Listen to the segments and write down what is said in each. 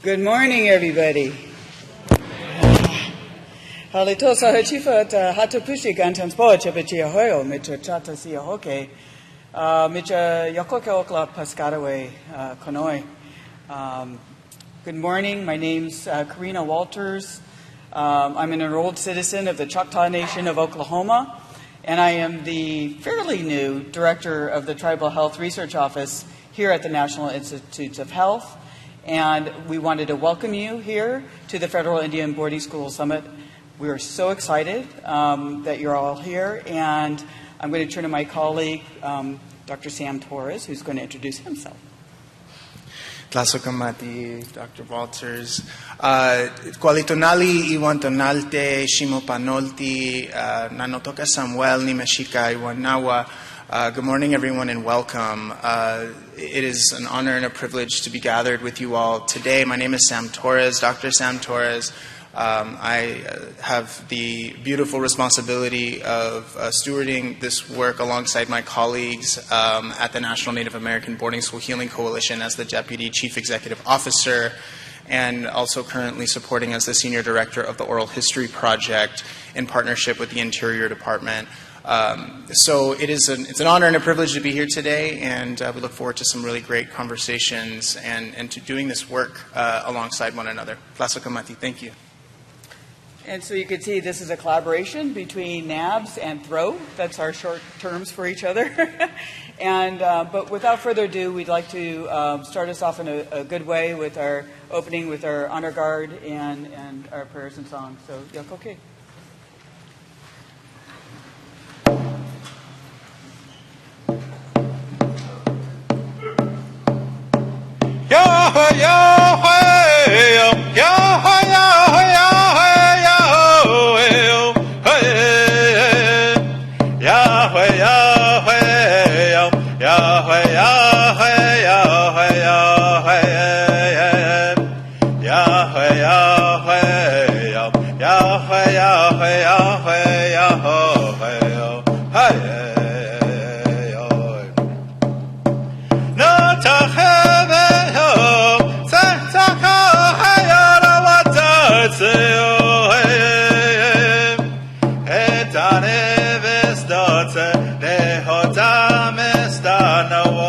Good morning, everybody. Halitosa hachifa ta hatupushi gantans pocha bechia hoyo micha chata sia hoke micha yakoke okla pascatawe konoi. Good morning. My name's Karina Walters. I'm an enrolled citizen of the Choctaw Nation of Oklahoma, and I am the fairly new director of the Tribal Health Research Office here at the National Institutes of Health. And we wanted to welcome you here to the Federal Indian Boarding School Summit. We are so excited that you're all here, and I'm going to turn to my colleague, Dr. Sam Torres, who's going to introduce himself. Tlasokamati, Dr. Walters. Kualitonali iwan tonalte, shimo panolti, nanotoka Samuel, nimeshika iwanawa. Good morning, everyone, and welcome. It is an honor and a privilege to be gathered with you all today. My name is Sam Torres, Dr. Sam Torres. I have the beautiful responsibility of stewarding this work alongside my colleagues at the National Native American Boarding School Healing Coalition as the Deputy Chief Executive Officer, and also currently supporting as the Senior Director of the Oral History Project in partnership with the Interior Department. So it's an honor and a privilege to be here today, and we look forward to some really great conversations and to doing this work alongside one another. Tlasokamati, thank you. And so you can see this is a collaboration between NABS and THRO. That's our short terms for each other. And but without further ado, we'd like to start us off in a good way with our opening with our honor guard and our prayers and songs. So, yakoke. Yahweh, Yahweh, Yahweh, Yahweh, Yahweh, Yahweh, Yahweh, Yahweh, no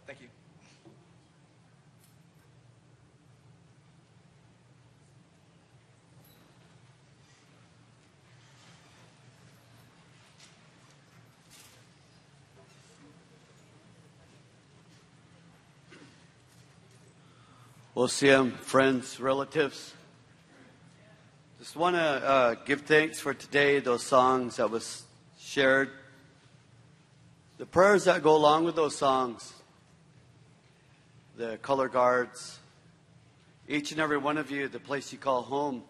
Thank you. OCM, friends, relatives. Just want to give thanks for today, those songs that was shared. The prayers that go along with those songs, the color guards, each and every one of you, the place you call home,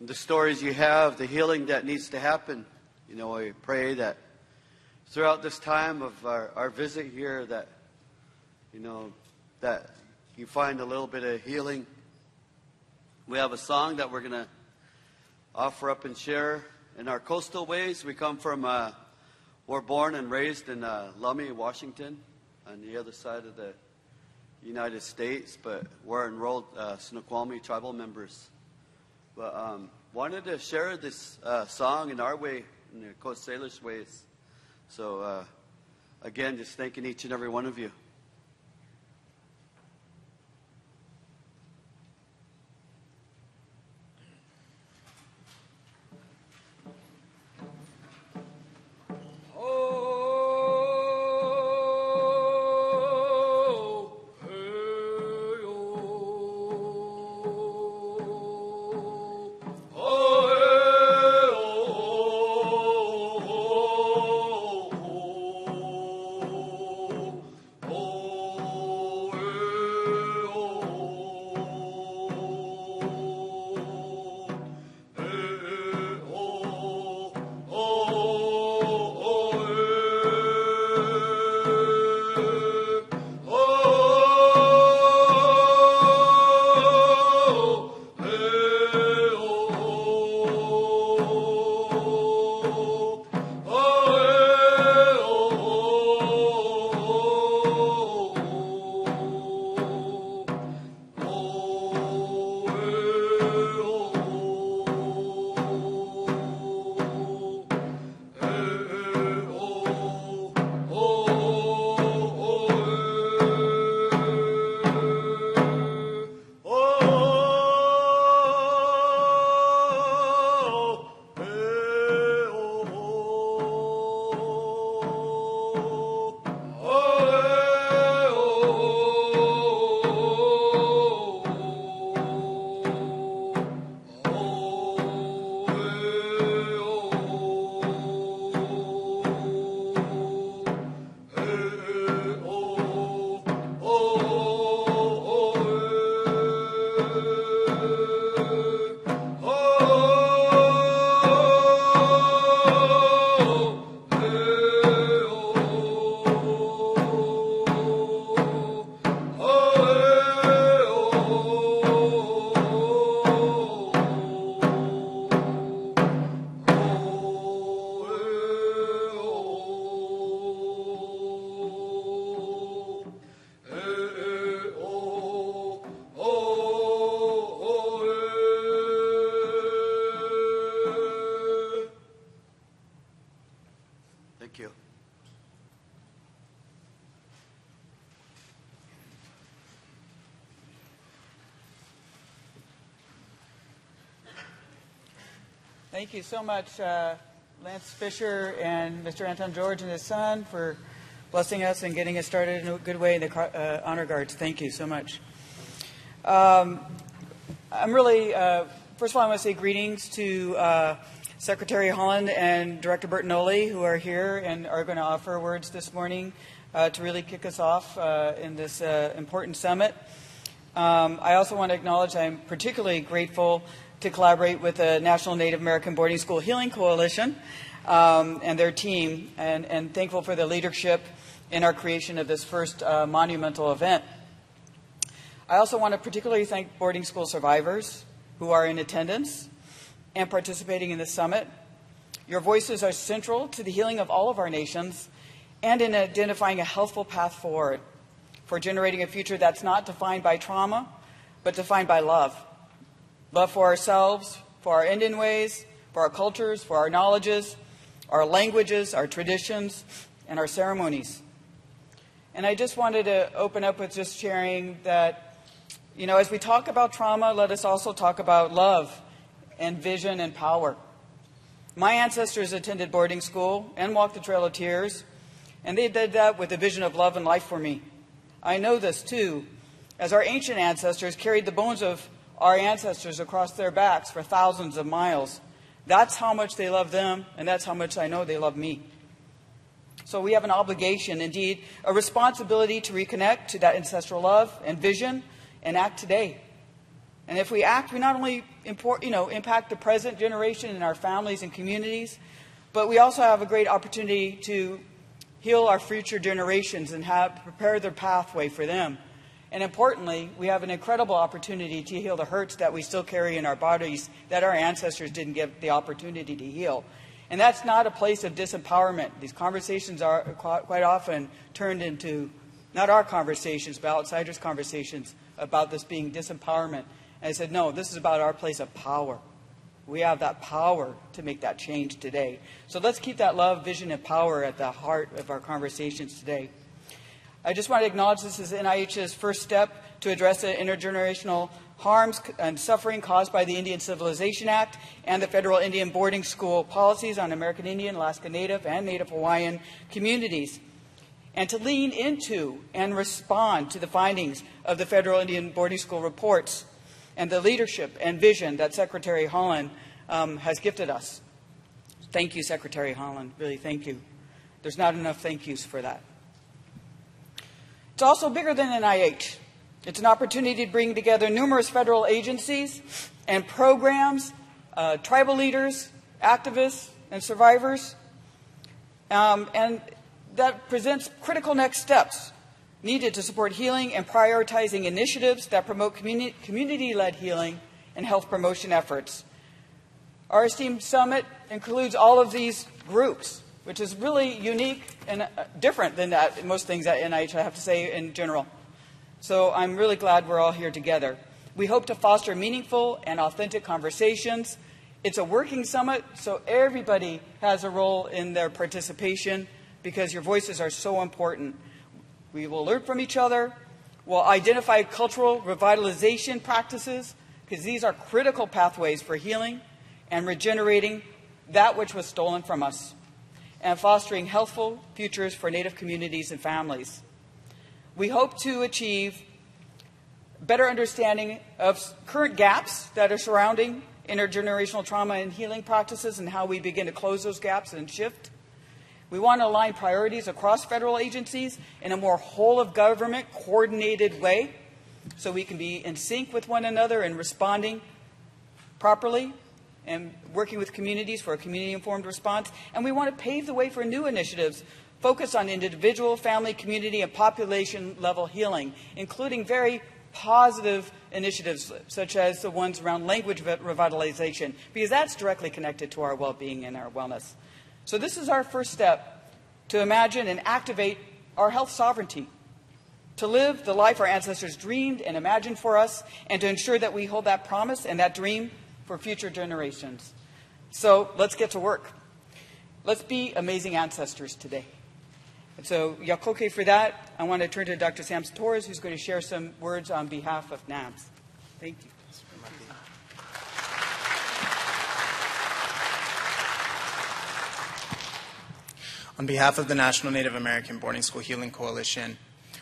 the stories you have, the healing that needs to happen. You know, I pray that throughout this time of our visit here that, you know, that you find a little bit of healing. We have a song that we're going to offer up and share. In our coastal ways, we come from, we're born and raised in Lummi, Washington, on the other side of the United States, but we're enrolled Snoqualmie tribal members. But wanted to share this song in our way, in the Coast Salish ways. So again, just thanking each and every one of you. Oh Thank you so much, Lance Fisher and Mr. Anton George and his son, for blessing us and getting us started in a good way in the honor guards. Thank you so much. I'm really, first of all, I want to say greetings to Secretary Holland and Director Bertinoli, who are here and are going to offer words this morning to really kick us off in this important summit. I also want to acknowledge I'm particularly grateful to collaborate with the National Native American Boarding School Healing Coalition and their team, and thankful for the leadership in our creation of this first monumental event. I also want to particularly thank boarding school survivors who are in attendance and participating in this summit. Your voices are central to the healing of all of our nations and in identifying a healthful path forward for generating a future that's not defined by trauma, but defined by love. Love for ourselves, for our Indian ways, for our cultures, for our knowledges, our languages, our traditions, and our ceremonies. And I just wanted to open up with just sharing that, you know, as we talk about trauma, let us also talk about love and vision and power. My ancestors attended boarding school and walked the Trail of Tears, and they did that with a vision of love and life for me. I know this, too, as our ancient ancestors carried the bones of our ancestors across their backs for thousands of miles. That's how much they love them, and that's how much I know they love me. So we have an obligation, indeed, a responsibility to reconnect to that ancestral love and vision and act today. And if we act, we not only impact the present generation and our families and communities, but we also have a great opportunity to heal our future generations and prepare their pathway for them. And importantly, we have an incredible opportunity to heal the hurts that we still carry in our bodies that our ancestors didn't get the opportunity to heal. And that's not a place of disempowerment. These conversations are quite often turned into, not our conversations, but outsiders' conversations about this being disempowerment. And I said, no, this is about our place of power. We have that power to make that change today. So let's keep that love, vision, and power at the heart of our conversations today. I just want to acknowledge this is NIH's first step to address the intergenerational harms and suffering caused by the Indian Civilization Act and the federal Indian boarding school policies on American Indian, Alaska Native, and Native Hawaiian communities, and to lean into and respond to the findings of the federal Indian boarding school reports and the leadership and vision that Secretary Holland has gifted us. Thank you, Secretary Holland. Really, thank you. There's not enough thank yous for that. It's also bigger than NIH. It's an opportunity to bring together numerous federal agencies and programs, tribal leaders, activists, and survivors. And that presents critical next steps needed to support healing and prioritizing initiatives that promote community-led healing and health promotion efforts. Our Esteemed Summit includes all of these groups, which is really unique and different than most things at NIH, I have to say, in general. So I'm really glad we're all here together. We hope to foster meaningful and authentic conversations. It's a working summit, so everybody has a role in their participation because your voices are so important. We will learn from each other. We'll identify cultural revitalization practices because these are critical pathways for healing and regenerating that which was stolen from us, and fostering healthful futures for Native communities and families. We hope to achieve better understanding of current gaps that are surrounding intergenerational trauma and healing practices and how we begin to close those gaps and shift. We want to align priorities across federal agencies in a more whole-of-government, coordinated way so we can be in sync with one another and responding properly and working with communities for a community-informed response. And we want to pave the way for new initiatives focused on individual, family, community, and population-level healing, including very positive initiatives such as the ones around language revitalization, because that's directly connected to our well-being and our wellness. So this is our first step to imagine and activate our health sovereignty, to live the life our ancestors dreamed and imagined for us, and to ensure that we hold that promise and that dream for future generations. So let's get to work. Let's be amazing ancestors today. And so, yakoke for that, I want to turn to Dr. Sam Torres, who's going to share some words on behalf of NABS. Thank you. On behalf of the National Native American Boarding School Healing Coalition,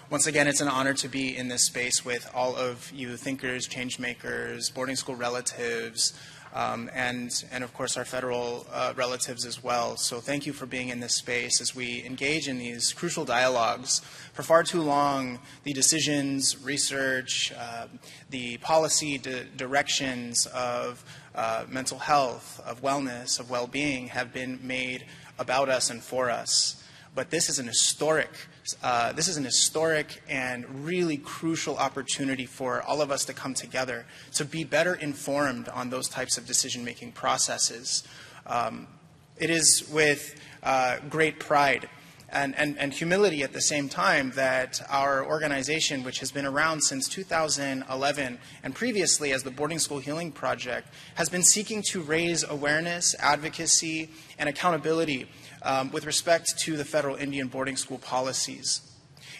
once again, it's an honor to be in this space with all of you thinkers, change makers, boarding school relatives, and of course our federal relatives as well. So thank you for being in this space as we engage in these crucial dialogues. For far too long, the decisions, research, the policy directions of mental health, of wellness, of well-being have been made about us and for us. But this is an historic and really crucial opportunity for all of us to come together to be better informed on those types of decision-making processes. It is with great pride and humility at the same time that our organization, which has been around since 2011 and previously as the Boarding School Healing Project, has been seeking to raise awareness, advocacy, and accountability with respect to the federal Indian boarding school policies.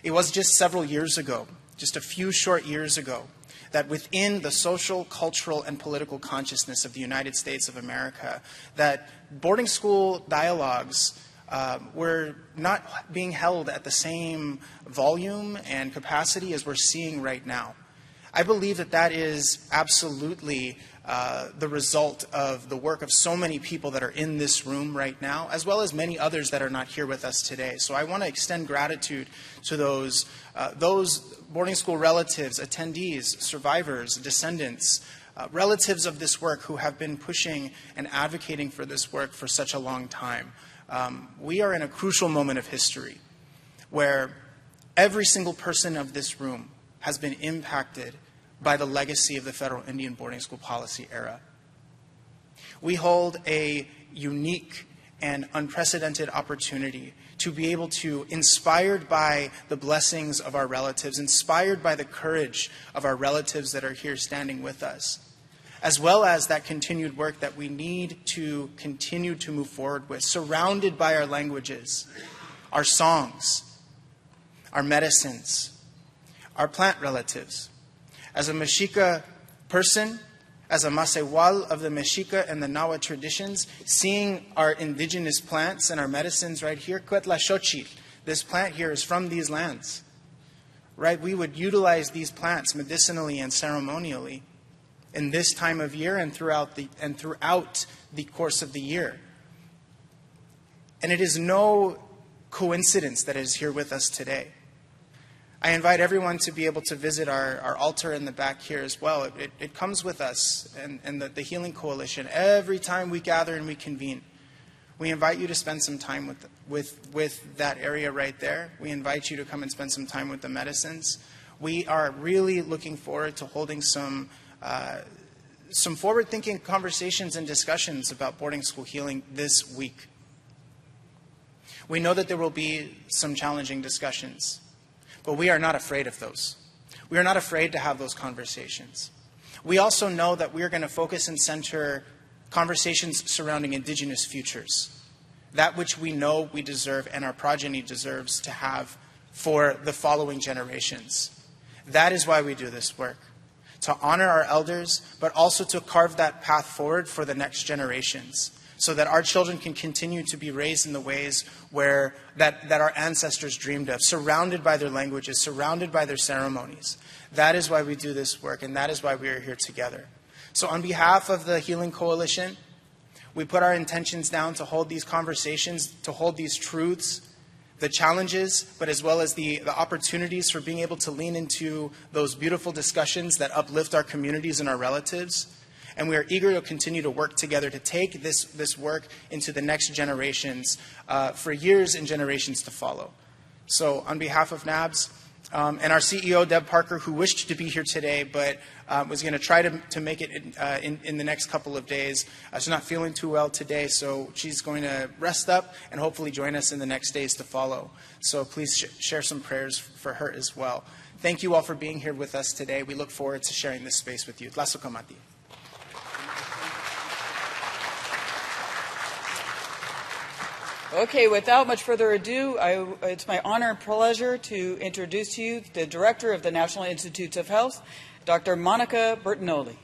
It was just several years ago, just a few short years ago, that within the social, cultural, and political consciousness of the United States of America, that boarding school dialogues were not being held at the same volume and capacity as we're seeing right now. I believe that that is absolutely the result of the work of so many people that are in this room right now, as well as many others that are not here with us today. So I want to extend gratitude to those boarding school relatives, attendees, survivors, descendants, relatives of this work who have been pushing and advocating for this work for such a long time. We are in a crucial moment of history where every single person of this room has been impacted by the legacy of the federal Indian boarding school policy era. We hold a unique and unprecedented opportunity to be able to, inspired by the blessings of our relatives, inspired by the courage of our relatives that are here standing with us, as well as that continued work that we need to continue to move forward with, surrounded by our languages, our songs, our medicines, our plant relatives. As a Mexica person, as a Masewal of the Mexica and the Nahua traditions, seeing our indigenous plants and our medicines right here, Cuetlaxochitl, this plant here is from these lands, right? We would utilize these plants medicinally and ceremonially in this time of year and throughout the course of the year. And it is no coincidence that it is here with us today. I invite everyone to be able to visit our altar in the back here as well. It comes with us and the Healing Coalition every time we gather and we convene. We invite you to spend some time with that area right there. We invite you to come and spend some time with the medicines. We are really looking forward to holding some forward-thinking conversations and discussions about boarding school healing this week. We know that there will be some challenging discussions, but we are not afraid of those. We are not afraid to have those conversations. We also know that we are going to focus and center conversations surrounding Indigenous futures, that which we know we deserve and our progeny deserves to have for the following generations. That is why we do this work, to honor our elders, but also to carve that path forward for the next generations, so that our children can continue to be raised in the ways that our ancestors dreamed of, surrounded by their languages, surrounded by their ceremonies. That is why we do this work, and that is why we are here together. So on behalf of the Healing Coalition, we put our intentions down to hold these conversations, to hold these truths, the challenges, but as well as the opportunities for being able to lean into those beautiful discussions that uplift our communities and our relatives. And we are eager to continue to work together to take this work into the next generations for years and generations to follow. So on behalf of NABS and our CEO, Deb Parker, who wished to be here today but was going to try to make it in the next couple of days. She's not feeling too well today, so she's going to rest up and hopefully join us in the next days to follow. So please share some prayers for her as well. Thank you all for being here with us today. We look forward to sharing this space with you. Tlasu kamati. Okay, without much further ado, it's my honor and pleasure to introduce to you the Director of the National Institutes of Health, Dr. Monica Bertinoli.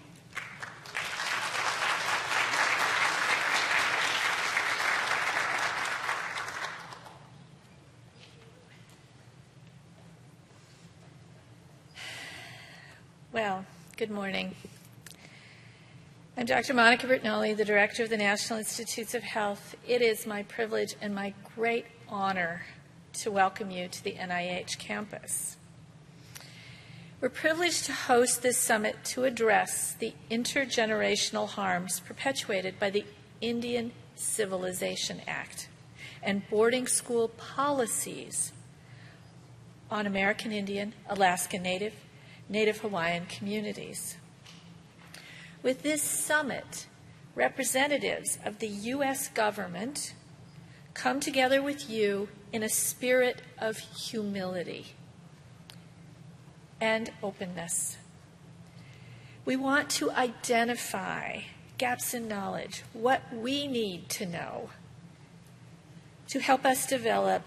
Good morning. I'm Dr. Monica Bertnoli, the Director of the National Institutes of Health. It is my privilege and my great honor to welcome you to the NIH campus. We're privileged to host this summit to address the intergenerational harms perpetuated by the Indian Civilization Act and boarding school policies on American Indian, Alaskan Native, Native Hawaiian communities. With this summit, representatives of the U.S. government come together with you in a spirit of humility and openness. We want to identify gaps in knowledge, what we need to know to help us develop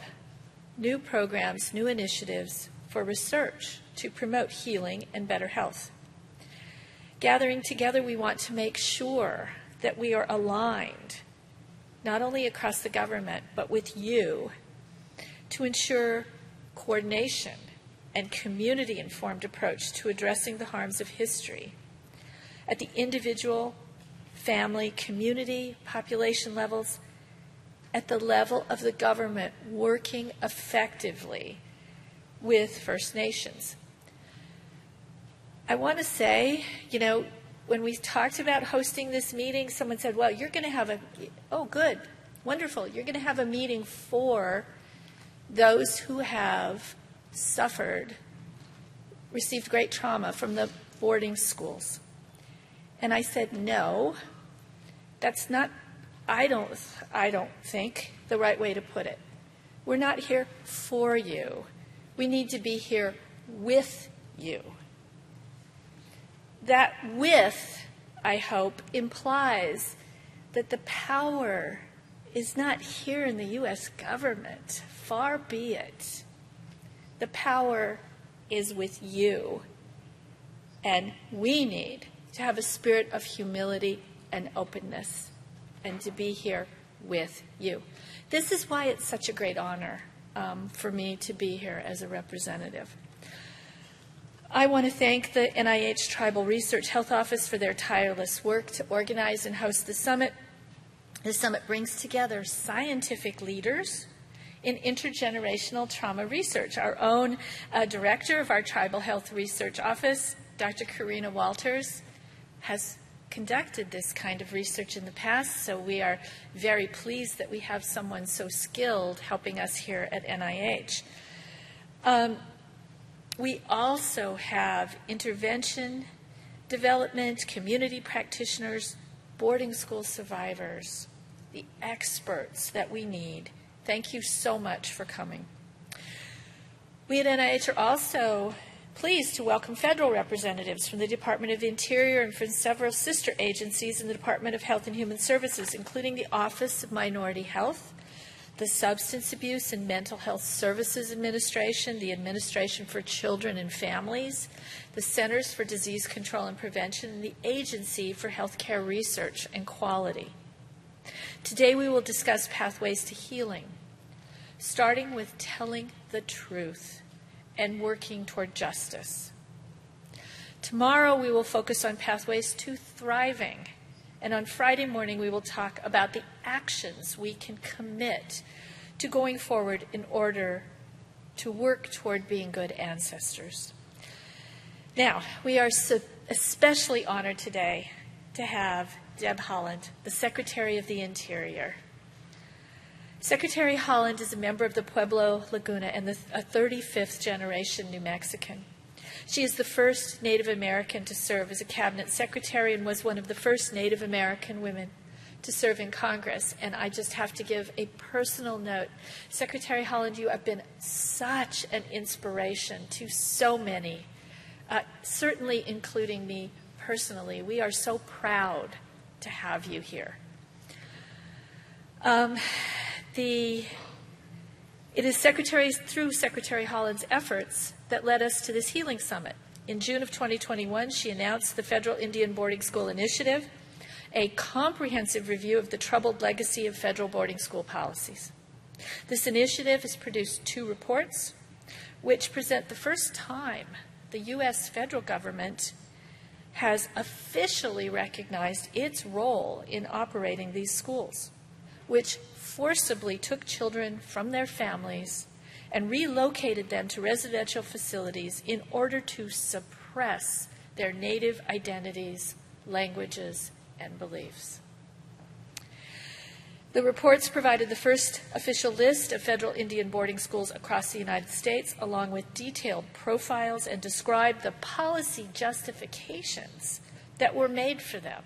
new programs, new initiatives for research to promote healing and better health. Gathering together, we want to make sure that we are aligned, not only across the government, but with you, to ensure coordination and community-informed approach to addressing the harms of history at the individual, family, community, population levels, at the level of the government working effectively with First Nations. I want to say, when we talked about hosting this meeting, someone said, well, you're going to have oh, good, wonderful, you're going to have a meeting for those who have suffered, received great trauma from the boarding schools. And I said, no, that's not, I don't think, the right way to put it. We're not here for you. We need to be here with you. That with, I hope, implies that the power is not here in the U.S. government. Far be it. The power is with you. And we need to have a spirit of humility and openness and to be here with you. This is why it's such a great honor for me to be here as a representative. I want to thank the NIH Tribal Research Health Office for their tireless work to organize and host the summit. The summit brings together scientific leaders in intergenerational trauma research. Our own director of our Tribal Health Research Office, Dr. Karina Walters, has conducted this kind of research in the past, so we are very pleased that we have someone so skilled helping us here at NIH. We also have intervention, development, community practitioners, boarding school survivors, the experts that we need. Thank you so much for coming. We at NIH are also pleased to welcome federal representatives from the Department of the Interior and from several sister agencies in the Department of Health and Human Services, including the Office of Minority Health, the Substance Abuse and Mental Health Services Administration, the Administration for Children and Families, the Centers for Disease Control and Prevention, and the Agency for Healthcare Research and Quality. Today we will discuss pathways to healing, starting with telling the truth and working toward justice. Tomorrow we will focus on pathways to thriving. And on Friday morning, we will talk about the actions we can commit to going forward in order to work toward being good ancestors. Now, we are especially honored today to have Deb Haaland, the Secretary of the Interior. Secretary Haaland is a member of the Pueblo Laguna and a 35th generation New Mexican. She is the first Native American to serve as a cabinet secretary and was one of the first Native American women to serve in Congress. And I just have to give a personal note. Secretary Haaland, you have been such an inspiration to so many, certainly including me personally. We are so proud to have you here. It is through Secretary Haaland's efforts that led us to this healing summit. In June of 2021, she announced the Federal Indian Boarding School Initiative, a comprehensive review of the troubled legacy of federal boarding school policies. This initiative has produced 2 reports, which present the first time the U.S. federal government has officially recognized its role in operating these schools, which forcibly took children from their families and relocated them to residential facilities in order to suppress their Native identities, languages, and beliefs. The reports provided the first official list of federal Indian boarding schools across the United States, along with detailed profiles, and described the policy justifications that were made for them,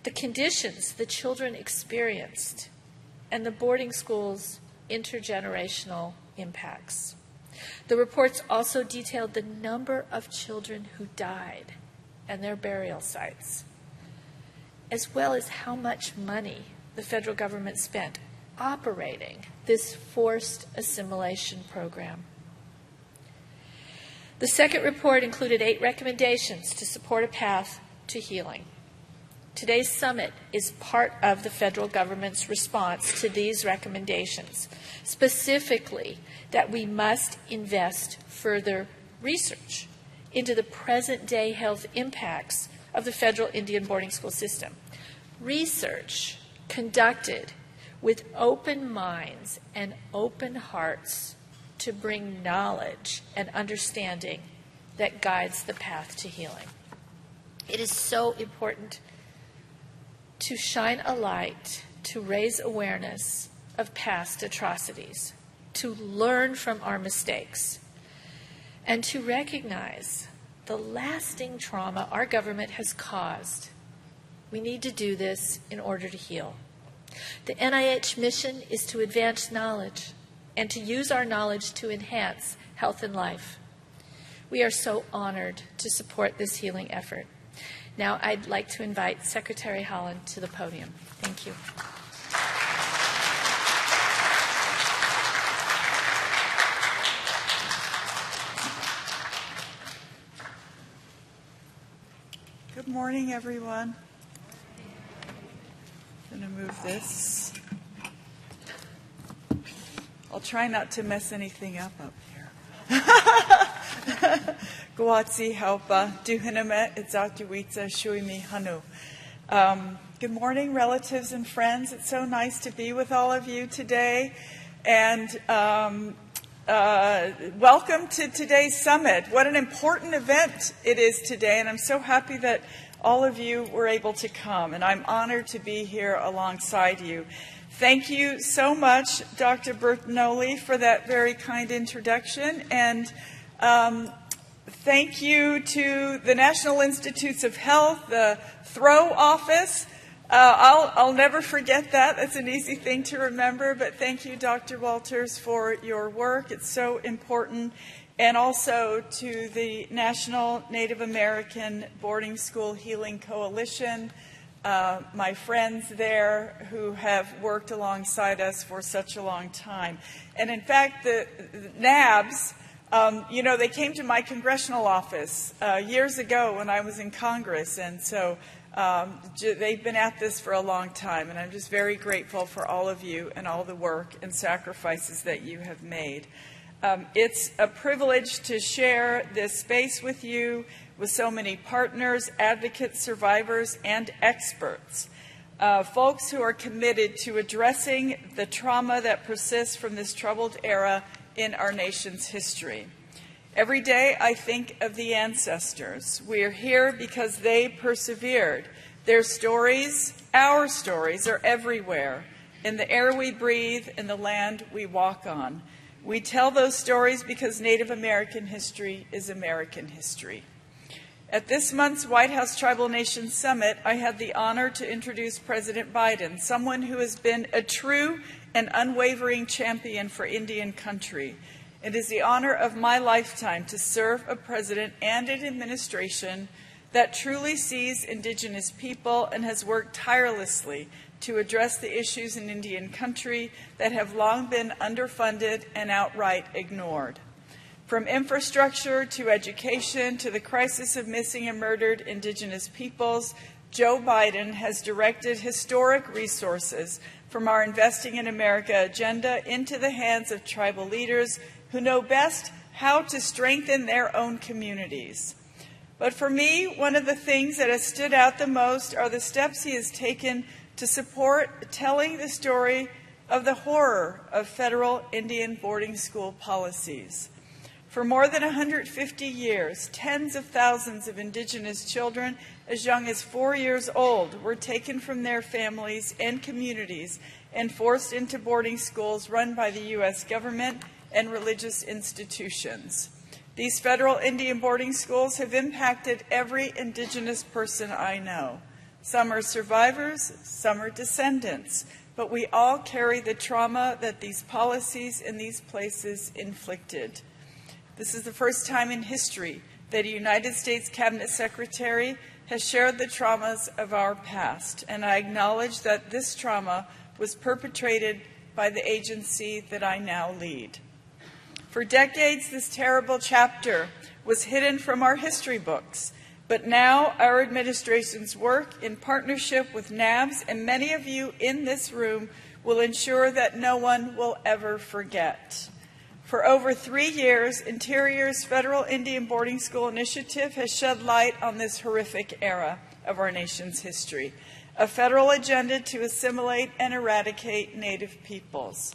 the conditions the children experienced, and the boarding schools' intergenerational impacts. The reports also detailed the number of children who died and their burial sites, as well as how much money the federal government spent operating this forced assimilation program. The second report included 8 recommendations to support a path to healing. Today's summit is part of the federal government's response to these recommendations, specifically that we must invest further research into the present-day health impacts of the federal Indian boarding school system. Research conducted with open minds and open hearts to bring knowledge and understanding that guides the path to healing. It is so important to shine a light, to raise awareness of past atrocities, to learn from our mistakes, and to recognize the lasting trauma our government has caused. We need to do this in order to heal. The NIH mission is to advance knowledge and to use our knowledge to enhance health and life. We are so honored to support this healing effort. Now I'd like to invite Secretary Holland to the podium. Thank you. Good morning, everyone. I'm going to move this. I'll try not to mess anything up here. Gwatsi haupa duhinamet itzatuitza shuimi hanu. Good morning, relatives and friends. It's so nice to be with all of you today. And welcome to today's summit. What an important event it is today, and I'm so happy that all of you were able to come, and I'm honored to be here alongside you. Thank you so much, Dr. Bertinoli, for that very kind introduction, and thank you to the National Institutes of Health, the THRO office. I'll never forget that. That's an easy thing to remember, but thank you, Dr. Walters, for your work. It's so important. And also to the National Native American Boarding School Healing Coalition, my friends there who have worked alongside us for such a long time. And in fact, the NABS, they came to my congressional office years ago when I was in Congress, and so they've been at this for a long time, and I'm just very grateful for all of you and all the work and sacrifices that you have made. It's a privilege to share this space with you, with so many partners, advocates, survivors, and experts, folks who are committed to addressing the trauma that persists from this troubled era in our nation's history. Every day I think of the ancestors. We are here because they persevered. Their stories, our stories, are everywhere, in the air we breathe, in the land we walk on. We tell those stories because Native American history is American history. At this month's White House Tribal Nations Summit, I had the honor to introduce President Biden, someone who has been a true and unwavering champion for Indian country. It is the honor of my lifetime to serve a president and an administration that truly sees Indigenous people and has worked tirelessly to address the issues in Indian country that have long been underfunded and outright ignored. From infrastructure to education to the crisis of missing and murdered Indigenous peoples, Joe Biden has directed historic resources from our Investing in America agenda into the hands of tribal leaders who know best how to strengthen their own communities. But for me, one of the things that has stood out the most are the steps he has taken to support telling the story of the horror of federal Indian boarding school policies. For more than 150 years, tens of thousands of Indigenous children as young as 4 years old were taken from their families and communities and forced into boarding schools run by the U.S. government and religious institutions. These federal Indian boarding schools have impacted every Indigenous person I know. Some are survivors, some are descendants, but we all carry the trauma that these policies in these places inflicted. This is the first time in history that a United States Cabinet Secretary has shared the traumas of our past, and I acknowledge that this trauma was perpetrated by the agency that I now lead. For decades, this terrible chapter was hidden from our history books, but now our administration's work in partnership with NABS and many of you in this room will ensure that no one will ever forget. For over 3 years, Interior's Federal Indian Boarding School Initiative has shed light on this horrific era of our nation's history, a federal agenda to assimilate and eradicate Native peoples.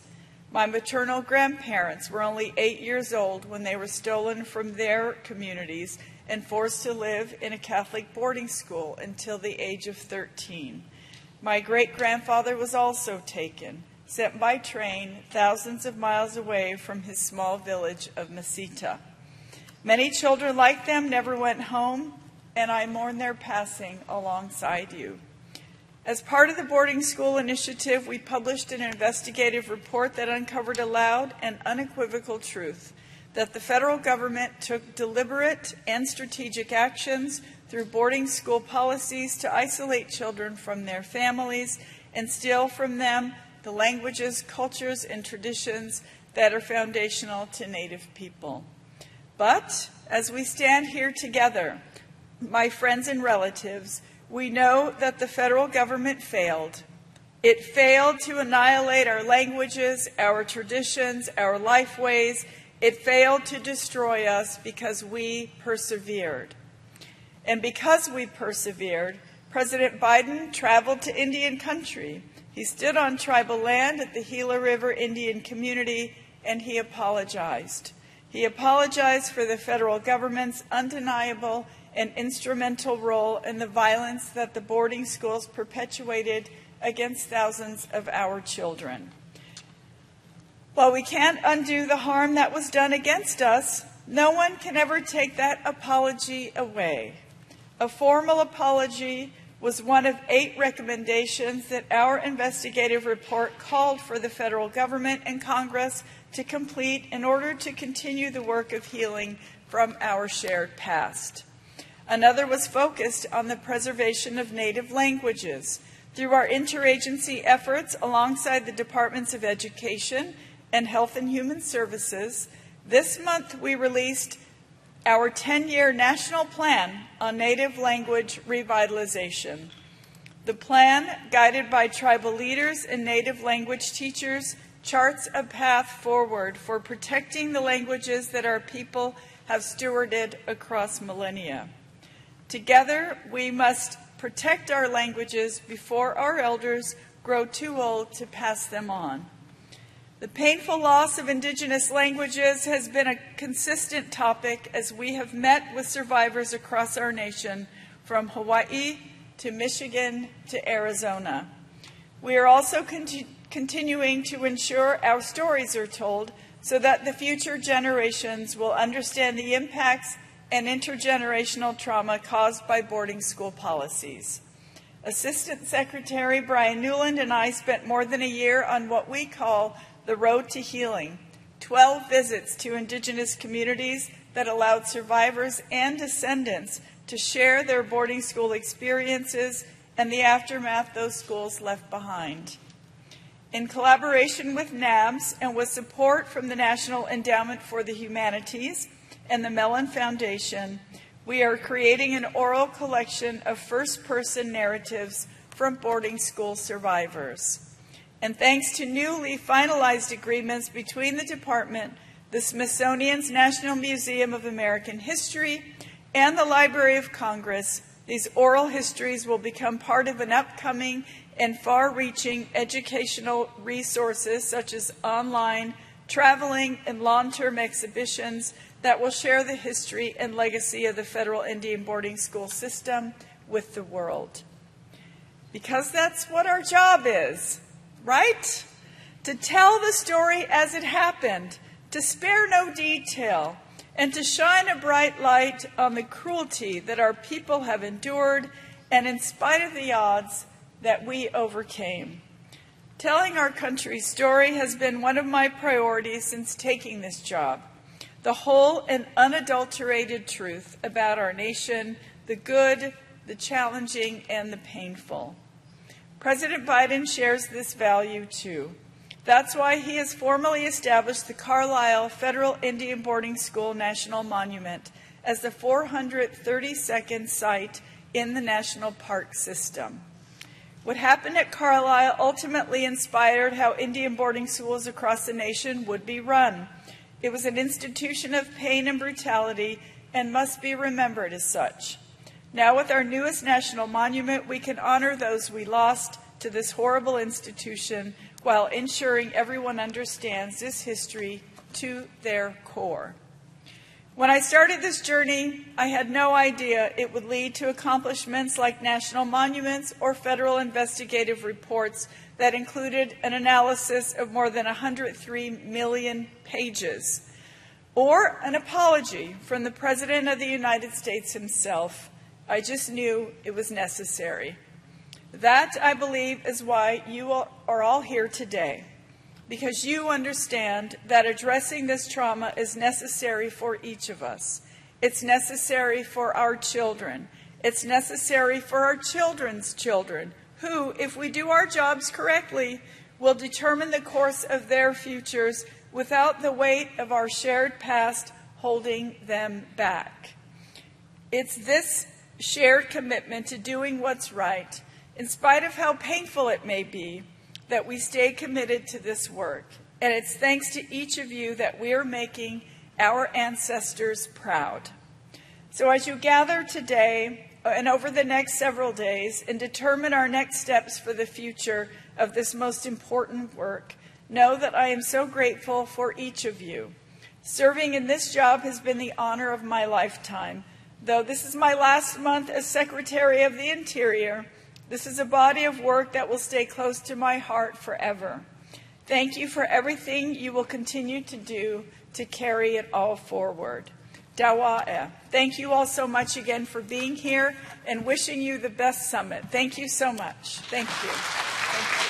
My maternal grandparents were only 8 years old when they were stolen from their communities and forced to live in a Catholic boarding school until the age of 13. My great-grandfather was also taken, sent by train thousands of miles away from his small village of Mesita. Many children like them never went home, and I mourn their passing alongside you. As part of the boarding school initiative, we published an investigative report that uncovered a loud and unequivocal truth that the federal government took deliberate and strategic actions through boarding school policies to isolate children from their families and steal from them the languages, cultures, and traditions that are foundational to Native people. But as we stand here together, my friends and relatives, we know that the federal government failed. It failed to annihilate our languages, our traditions, our lifeways. It failed to destroy us because we persevered. And because we persevered, President Biden traveled to Indian country. He stood on tribal land at the Gila River Indian community, and he apologized. He apologized for the federal government's undeniable and instrumental role in the violence that the boarding schools perpetuated against thousands of our children. While we can't undo the harm that was done against us, no one can ever take that apology away. A formal apology was one of 8 recommendations that our investigative report called for the federal government and Congress to complete in order to continue the work of healing from our shared past. Another was focused on the preservation of Native languages. Through our interagency efforts alongside the Departments of Education and Health and Human Services, this month we released our 10-year national plan on Native language revitalization. The plan, guided by tribal leaders and Native language teachers, charts a path forward for protecting the languages that our people have stewarded across millennia. Together, we must protect our languages before our elders grow too old to pass them on. The painful loss of Indigenous languages has been a consistent topic as we have met with survivors across our nation, from Hawaii to Michigan to Arizona. We are also continuing to ensure our stories are told so that the future generations will understand the impacts and intergenerational trauma caused by boarding school policies. Assistant Secretary Brian Newland and I spent more than a year on what we call the Road to Healing, 12 visits to Indigenous communities that allowed survivors and descendants to share their boarding school experiences and the aftermath those schools left behind. In collaboration with NABS and with support from the National Endowment for the Humanities and the Mellon Foundation, we are creating an oral collection of first-person narratives from boarding school survivors. And thanks to newly finalized agreements between the Department, the Smithsonian's National Museum of American History, and the Library of Congress, these oral histories will become part of an upcoming and far-reaching educational resources such as online, traveling, and long-term exhibitions that will share the history and legacy of the federal Indian boarding school system with the world. Because that's what our job is, right? To tell the story as it happened, to spare no detail, and to shine a bright light on the cruelty that our people have endured, and in spite of the odds, that we overcame. Telling our country's story has been one of my priorities since taking this job. The whole and unadulterated truth about our nation, the good, the challenging, and the painful. President Biden shares this value too. That's why he has formally established the Carlisle Federal Indian Boarding School National Monument as the 432nd site in the National Park System. What happened at Carlisle ultimately inspired how Indian boarding schools across the nation would be run. It was an institution of pain and brutality and must be remembered as such. Now, with our newest national monument, we can honor those we lost to this horrible institution while ensuring everyone understands this history to their core. When I started this journey, I had no idea it would lead to accomplishments like national monuments or federal investigative reports that included an analysis of more than 103 million pages, or an apology from the President of the United States himself. I just knew it was necessary. That, I believe, is why you are all here today, because you understand that addressing this trauma is necessary for each of us. It's necessary for our children. It's necessary for our children's children, who, if we do our jobs correctly, will determine the course of their futures without the weight of our shared past holding them back. It's this shared commitment to doing what's right, in spite of how painful it may be, that we stay committed to this work. And it's thanks to each of you that we are making our ancestors proud. So as you gather today and over the next several days and determine our next steps for the future of this most important work, know that I am so grateful for each of you. Serving in this job has been the honor of my lifetime. Though this is my last month as Secretary of the Interior, this is a body of work that will stay close to my heart forever. Thank you for everything you will continue to do to carry it all forward. Dawa'e. Thank you all so much again for being here and wishing you the best summit. Thank you so much. Thank you. Thank you.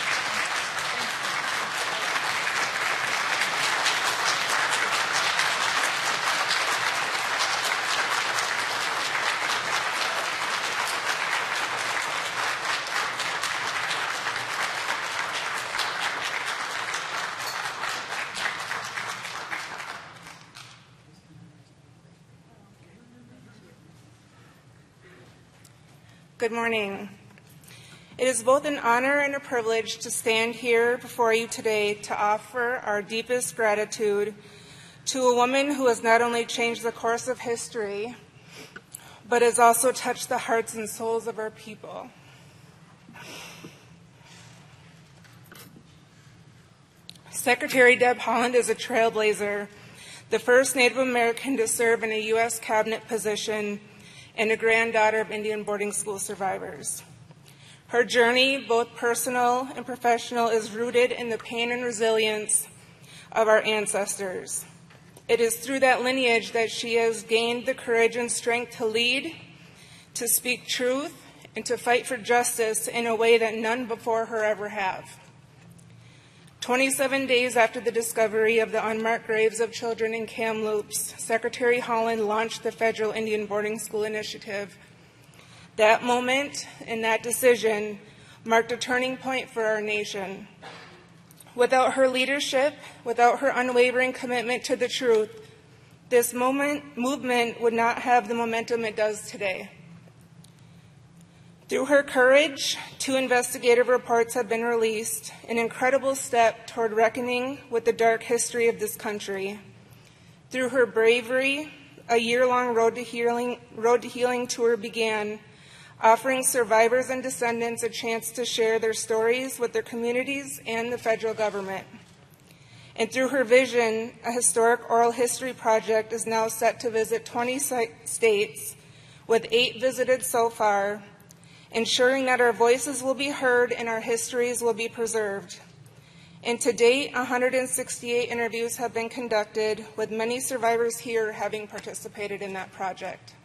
Good morning. It is both an honor and a privilege to stand here before you today to offer our deepest gratitude to a woman who has not only changed the course of history, but has also touched the hearts and souls of our people. Secretary Deb Haaland is a trailblazer, the first Native American to serve in a U.S. cabinet position, and a granddaughter of Indian boarding school survivors. Her journey, both personal and professional, is rooted in the pain and resilience of our ancestors. It is through that lineage that she has gained the courage and strength to lead, to speak truth, and to fight for justice in a way that none before her ever have. 27 days after the discovery of the unmarked graves of children in Kamloops, Secretary Haaland launched the Federal Indian Boarding School Initiative. That moment and that decision marked a turning point for our nation. Without her leadership, without her unwavering commitment to the truth, this movement would not have the momentum it does today. Through her courage, 2 investigative reports have been released, an incredible step toward reckoning with the dark history of this country. Through her bravery, a year-long Road to Healing tour began, offering survivors and descendants a chance to share their stories with their communities and the federal government. And through her vision, a historic oral history project is now set to visit 20 states, with 8 visited so far, ensuring that our voices will be heard and our histories will be preserved. And to date, 168 interviews have been conducted, with many survivors here having participated in that project.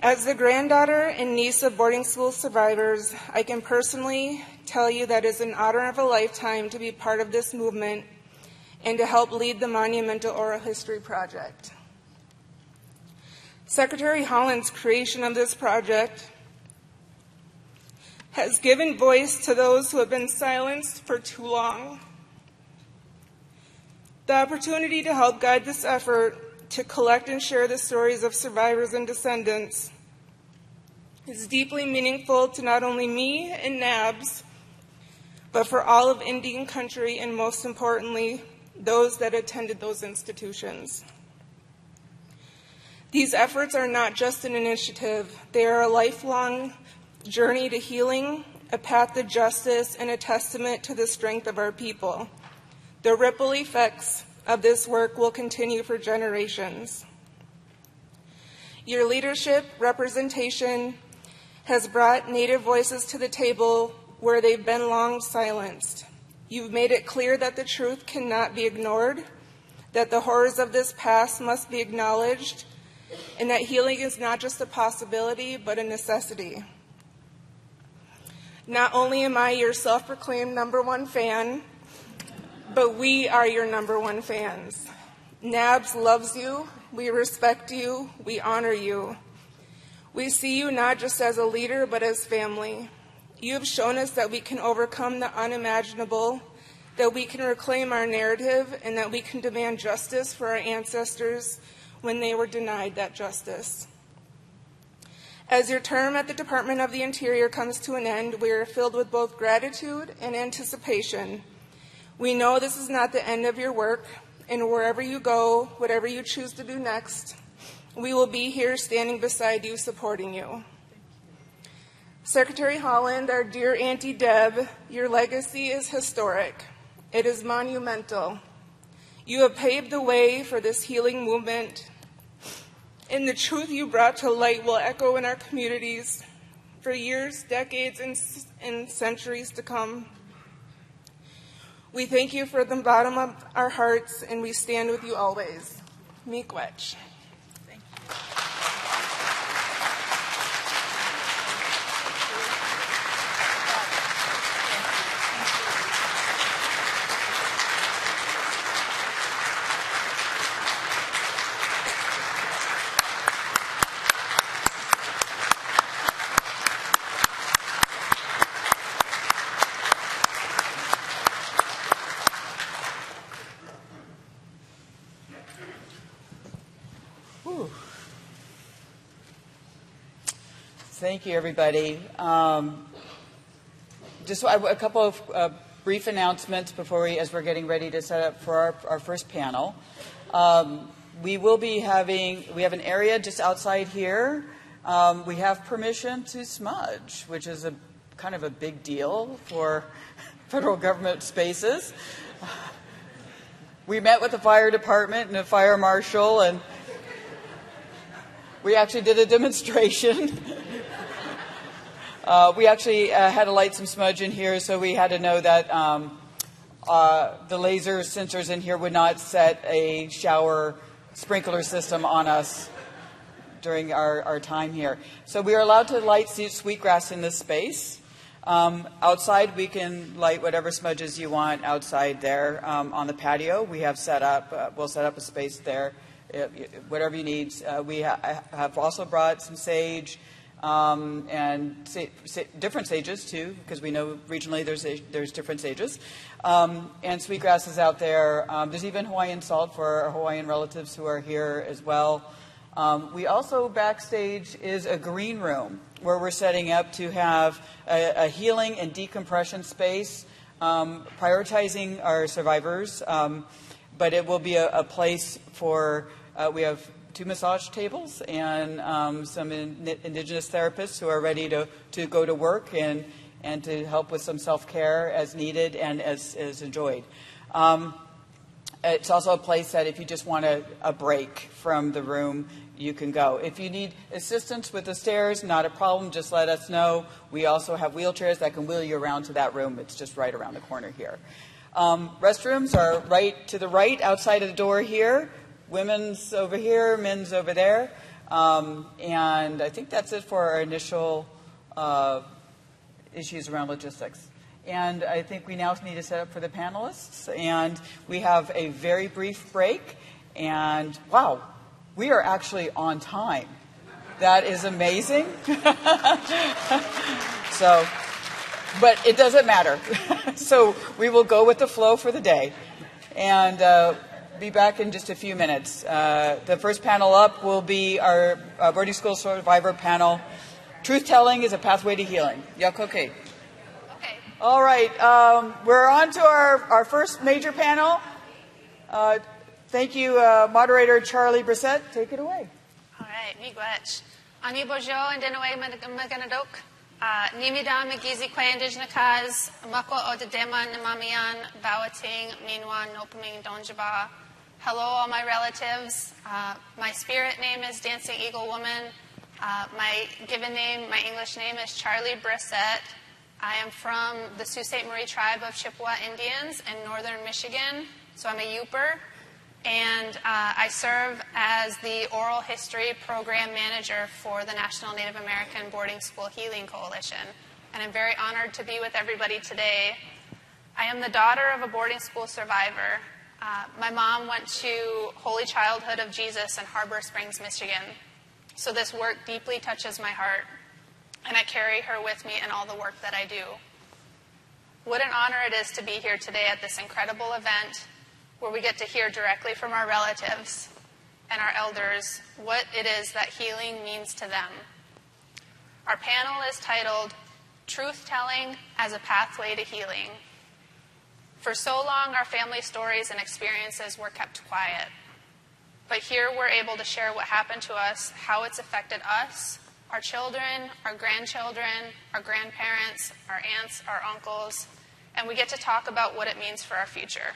As the granddaughter and niece of boarding school survivors, I can personally tell you that it is an honor of a lifetime to be part of this movement and to help lead the monumental oral history project. Secretary Holland's creation of this project has given voice to those who have been silenced for too long. The opportunity to help guide this effort to collect and share the stories of survivors and descendants is deeply meaningful to not only me and NABS, but for all of Indian country, and most importantly, those that attended those institutions. These efforts are not just an initiative, they are a lifelong journey to healing, a path to justice, and a testament to the strength of our people. The ripple effects of this work will continue for generations. Your leadership, representation, has brought Native voices to the table where they've been long silenced. You've made it clear that the truth cannot be ignored, that the horrors of this past must be acknowledged, and that healing is not just a possibility, but a necessity. Not only am I your self-proclaimed #1 fan, but we are your #1 fans. NABS loves you, we respect you, we honor you. We see you not just as a leader, but as family. You have shown us that we can overcome the unimaginable, that we can reclaim our narrative, and that we can demand justice for our ancestors when they were denied that justice. As your term at the Department of the Interior comes to an end, we are filled with both gratitude and anticipation. We know this is not the end of your work, and wherever you go, whatever you choose to do next, we will be here standing beside you, supporting you. Secretary Holland, our dear Auntie Deb, your legacy is historic. It is monumental. You have paved the way for this healing movement, and the truth you brought to light will echo in our communities for years, decades, and centuries to come. We thank you from the bottom of our hearts, and we stand with you always. Miigwech. Thank Thank you, everybody. Just a couple of brief announcements before as we're getting ready to set up for our first panel. We have an area just outside here. We have permission to smudge, which is a kind of a big deal for federal government spaces. We met with the fire department and the fire marshal, and we actually did a demonstration. We actually had to light some smudge in here, so we had to know that the laser sensors in here would not set a shower sprinkler system on us during our time here. So we are allowed to light sweetgrass in this space. Outside, we can light whatever smudges you want outside there. On the patio, we have set up, we'll set up a space there, whatever you need. We have also brought some sage, and different sages too, because we know regionally there's different sages, and sweetgrass is out there. There's even Hawaiian salt for our Hawaiian relatives who are here as well. We also, backstage is a green room where we're setting up to have a healing and decompression space, prioritizing our survivors, but it will be a place for We have 2 massage tables and some indigenous therapists who are ready to go to work and to help with some self-care as needed and as enjoyed. It's also a place that if you just want a break from the room, you can go. If you need assistance with the stairs, not a problem, just let us know. We also have wheelchairs that can wheel you around to that room. It's just right around the corner here. Restrooms are right to the right outside of the door here. Women's over here, men's over there. And I think that's it for our initial issues around logistics. And I think we now need to set up for the panelists. And we have a very brief break. And wow, we are actually on time. That is amazing. But it doesn't matter. So we will go with the flow for the day. And be back in just a few minutes. The first panel up will be our boarding school survivor panel. Truth-telling is a pathway to healing. Yakoke. All right, we're on to our first major panel. Thank you, moderator Charlie Brissett. Take it away. All right, miigwech. Ani bojo and denaway maganadok. Nimidam magizi kwe indigenakaz. Mako odedema namamian bawating minwan nopaming donjaba. Hello, all my relatives. My spirit name is Dancing Eagle Woman. My given name, my English name is Charlie Brissett. I am from the Sault Ste. Marie tribe of Chippewa Indians in northern Michigan, so I'm a Yooper, and I serve as the Oral History Program Manager for the National Native American Boarding School Healing Coalition, and I'm very honored to be with everybody today. I am the daughter of a boarding school survivor. My mom went to Holy Childhood of Jesus in Harbor Springs, Michigan, so this work deeply touches my heart. And I carry her with me in all the work that I do. What an honor it is to be here today at this incredible event where we get to hear directly from our relatives and our elders what it is that healing means to them. Our panel is titled, Truth-Telling as a Pathway to Healing. For so long, our family stories and experiences were kept quiet. But here we're able to share what happened to us, how it's affected us, our children, our grandchildren, our grandparents, our aunts, our uncles, and we get to talk about what it means for our future.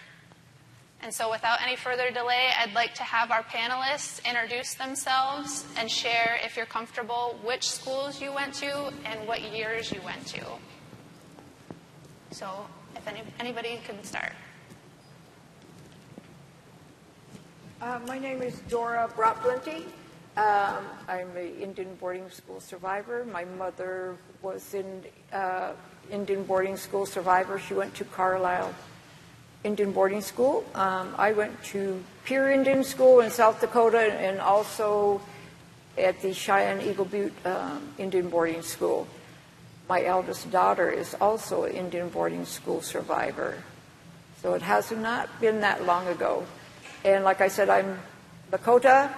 And so without any further delay, I'd like to have our panelists introduce themselves and share, if you're comfortable, which schools you went to and what years you went to. So if anybody can start. My name is Dora Bratplenty. I'm an Indian boarding school survivor. My mother was in Indian boarding school survivor. She went to Carlisle Indian boarding school. I went to Pure Indian School in South Dakota and also at the Cheyenne Eagle Butte Indian boarding school. My eldest daughter is also an Indian boarding school survivor. So it has not been that long ago. And like I said, I'm Lakota.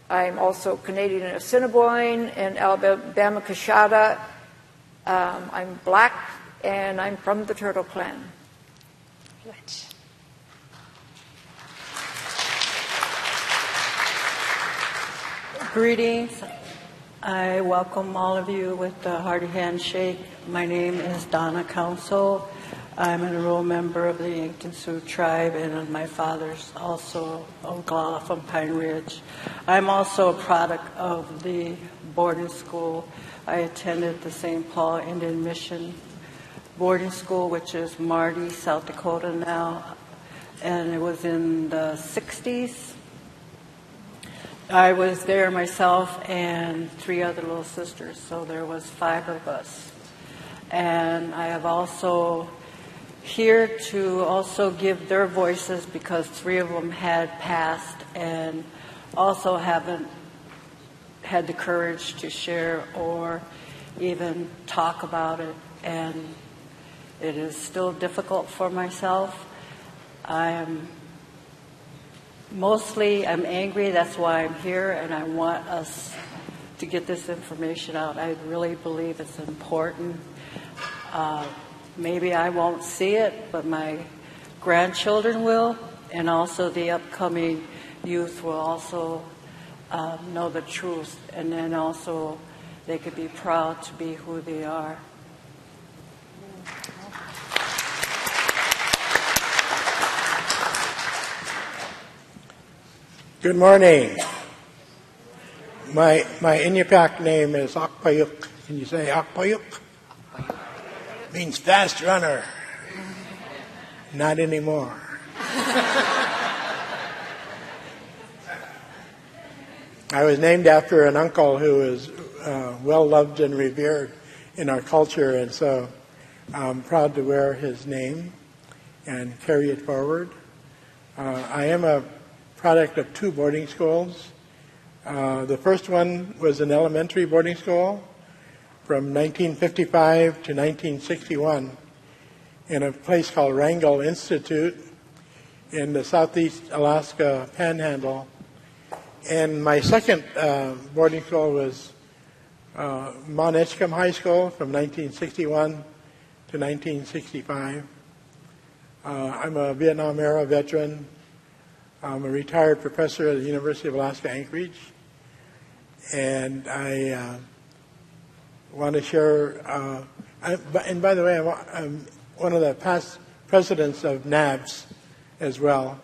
I'm also Canadian Assiniboine and Alabama Kashada. I'm Black, and I'm from the Turtle Clan. Greetings. I welcome all of you with a hearty handshake. My name is Donna Council. I'm an enrolled member of the Yankton Sioux tribe, and my father's also Oglala from Pine Ridge. I'm also a product of the boarding school. I attended the St. Paul Indian Mission boarding school, which is Marty, South Dakota now, and it was in the 60s. I was there myself and 3 other little sisters, so there was 5 of us. And I have also here to also give their voices because 3 of them had passed and also haven't had the courage to share or even talk about it. And it is still difficult for myself. I'm angry, that's why I'm here, and I want us to get this information out. I really believe it's important. Maybe I won't see it, but my grandchildren will, and also the upcoming youth will also know the truth, and then also they could be proud to be who they are. Good morning. My Inupiaq name is Akpayuk. Can you say Akpayuk? Means fast runner. Not anymore. I was named after an uncle who is well loved and revered in our culture, and so I'm proud to wear his name and carry it forward. I am a product of 2 boarding schools. The first one was an elementary boarding school from 1955 to 1961 in a place called Wrangell Institute in the southeast Alaska Panhandle. And my second boarding school was Mount Edgecombe High School from 1961 to 1965. I'm a Vietnam era veteran. I'm a retired professor at the University of Alaska Anchorage. And I want to share, and by the way, I'm one of the past presidents of NABS as well.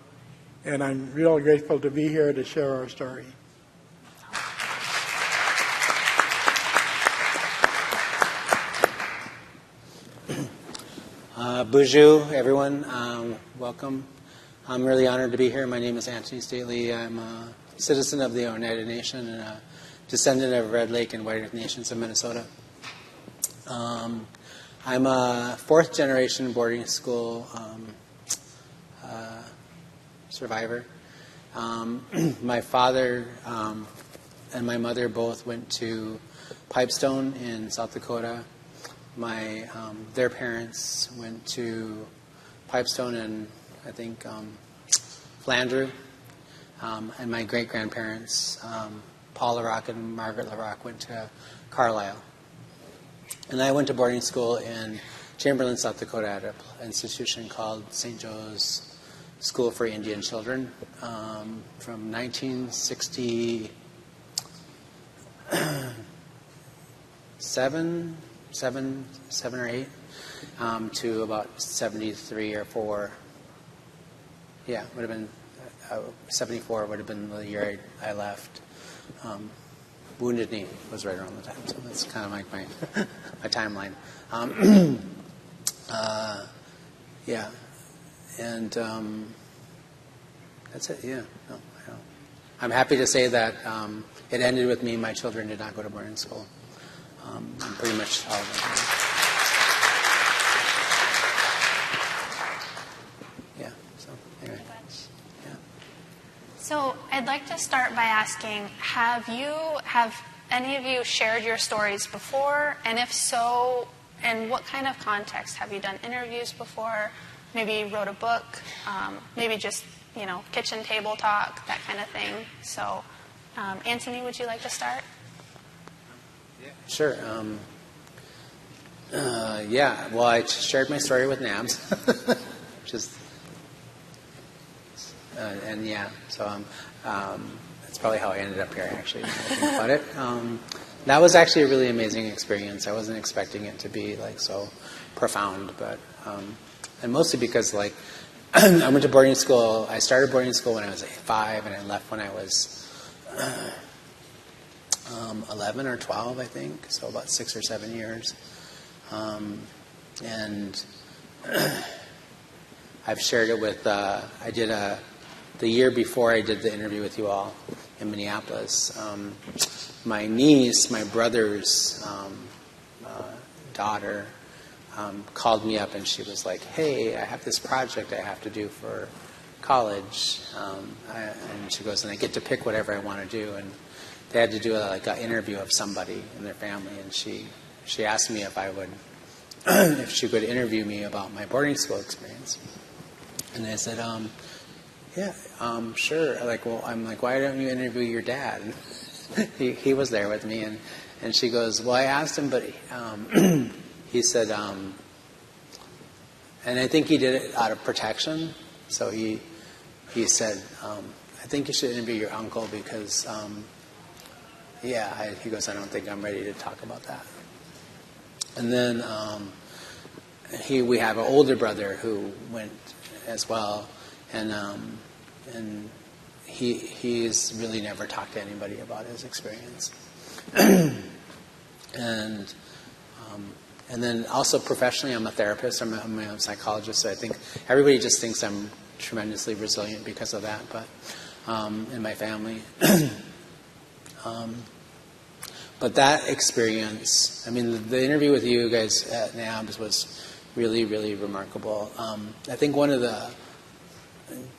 And I'm real grateful to be here to share our story. Bonjour, everyone. Welcome. I'm really honored to be here. My name is Anthony Stately. I'm a citizen of the Oneida Nation and a descendant of Red Lake and White Earth Nations of Minnesota. I'm a 4th generation boarding school survivor. My father and my mother both went to Pipestone in South Dakota. Their parents went to Pipestone and I think Flandreau, and my great-grandparents, Paul LaRock and Margaret LaRock, went to Carlisle. And I went to boarding school in Chamberlain, South Dakota, at an institution called St. Joe's School for Indian Children from 1967 or 8 to about 73 or 4. Yeah, would have been 74 would have been the year I left. Wounded Knee was right around the time, so that's kind of like my timeline. Yeah, and that's it. Yeah, no, I'm happy to say that it ended with me. My children did not go to boarding school. Pretty much all of them. Yeah. So anyway. Yeah. So I'd like to start by asking, have any of you shared your stories before? And if so, in what kind of context? Have you done interviews before? Maybe wrote a book? Maybe just, kitchen table talk, that kind of thing. So, Anthony, would you like to start? Sure. Yeah. Well, I shared my story with NABS, which is, and yeah. So that's probably how I ended up here. Actually, when I think about it. That was actually a really amazing experience. I wasn't expecting it to be so profound, but and mostly because I went to boarding school. I started boarding school when I was 5, and I left when I was 11 or 12, I think. So about 6 or 7 years. And I've shared it with. I did the year before I did the interview with you all in Minneapolis. My niece, my brother's daughter, called me up and she was like, "Hey, I have this project I have to do for college," and she goes, "And I get to pick whatever I want to do." And they had to do an interview of somebody in their family, and she asked me if I would, if she could interview me about my boarding school experience. And I said, "Yeah, sure." Why don't you interview your dad? He was there with me, and she goes, "Well, I asked him, but he said," and I think he did it out of protection. So he said, I think you should interview your uncle because, he goes, I don't think I'm ready to talk about that. And then we have an older brother who went as well, and he's really never talked to anybody about his experience. And then also professionally, I'm a therapist. I'm a psychologist, so I think everybody just thinks I'm tremendously resilient because of that. But in my family, but that experience, I mean, the interview with you guys at NABS was really, really remarkable. I think one of the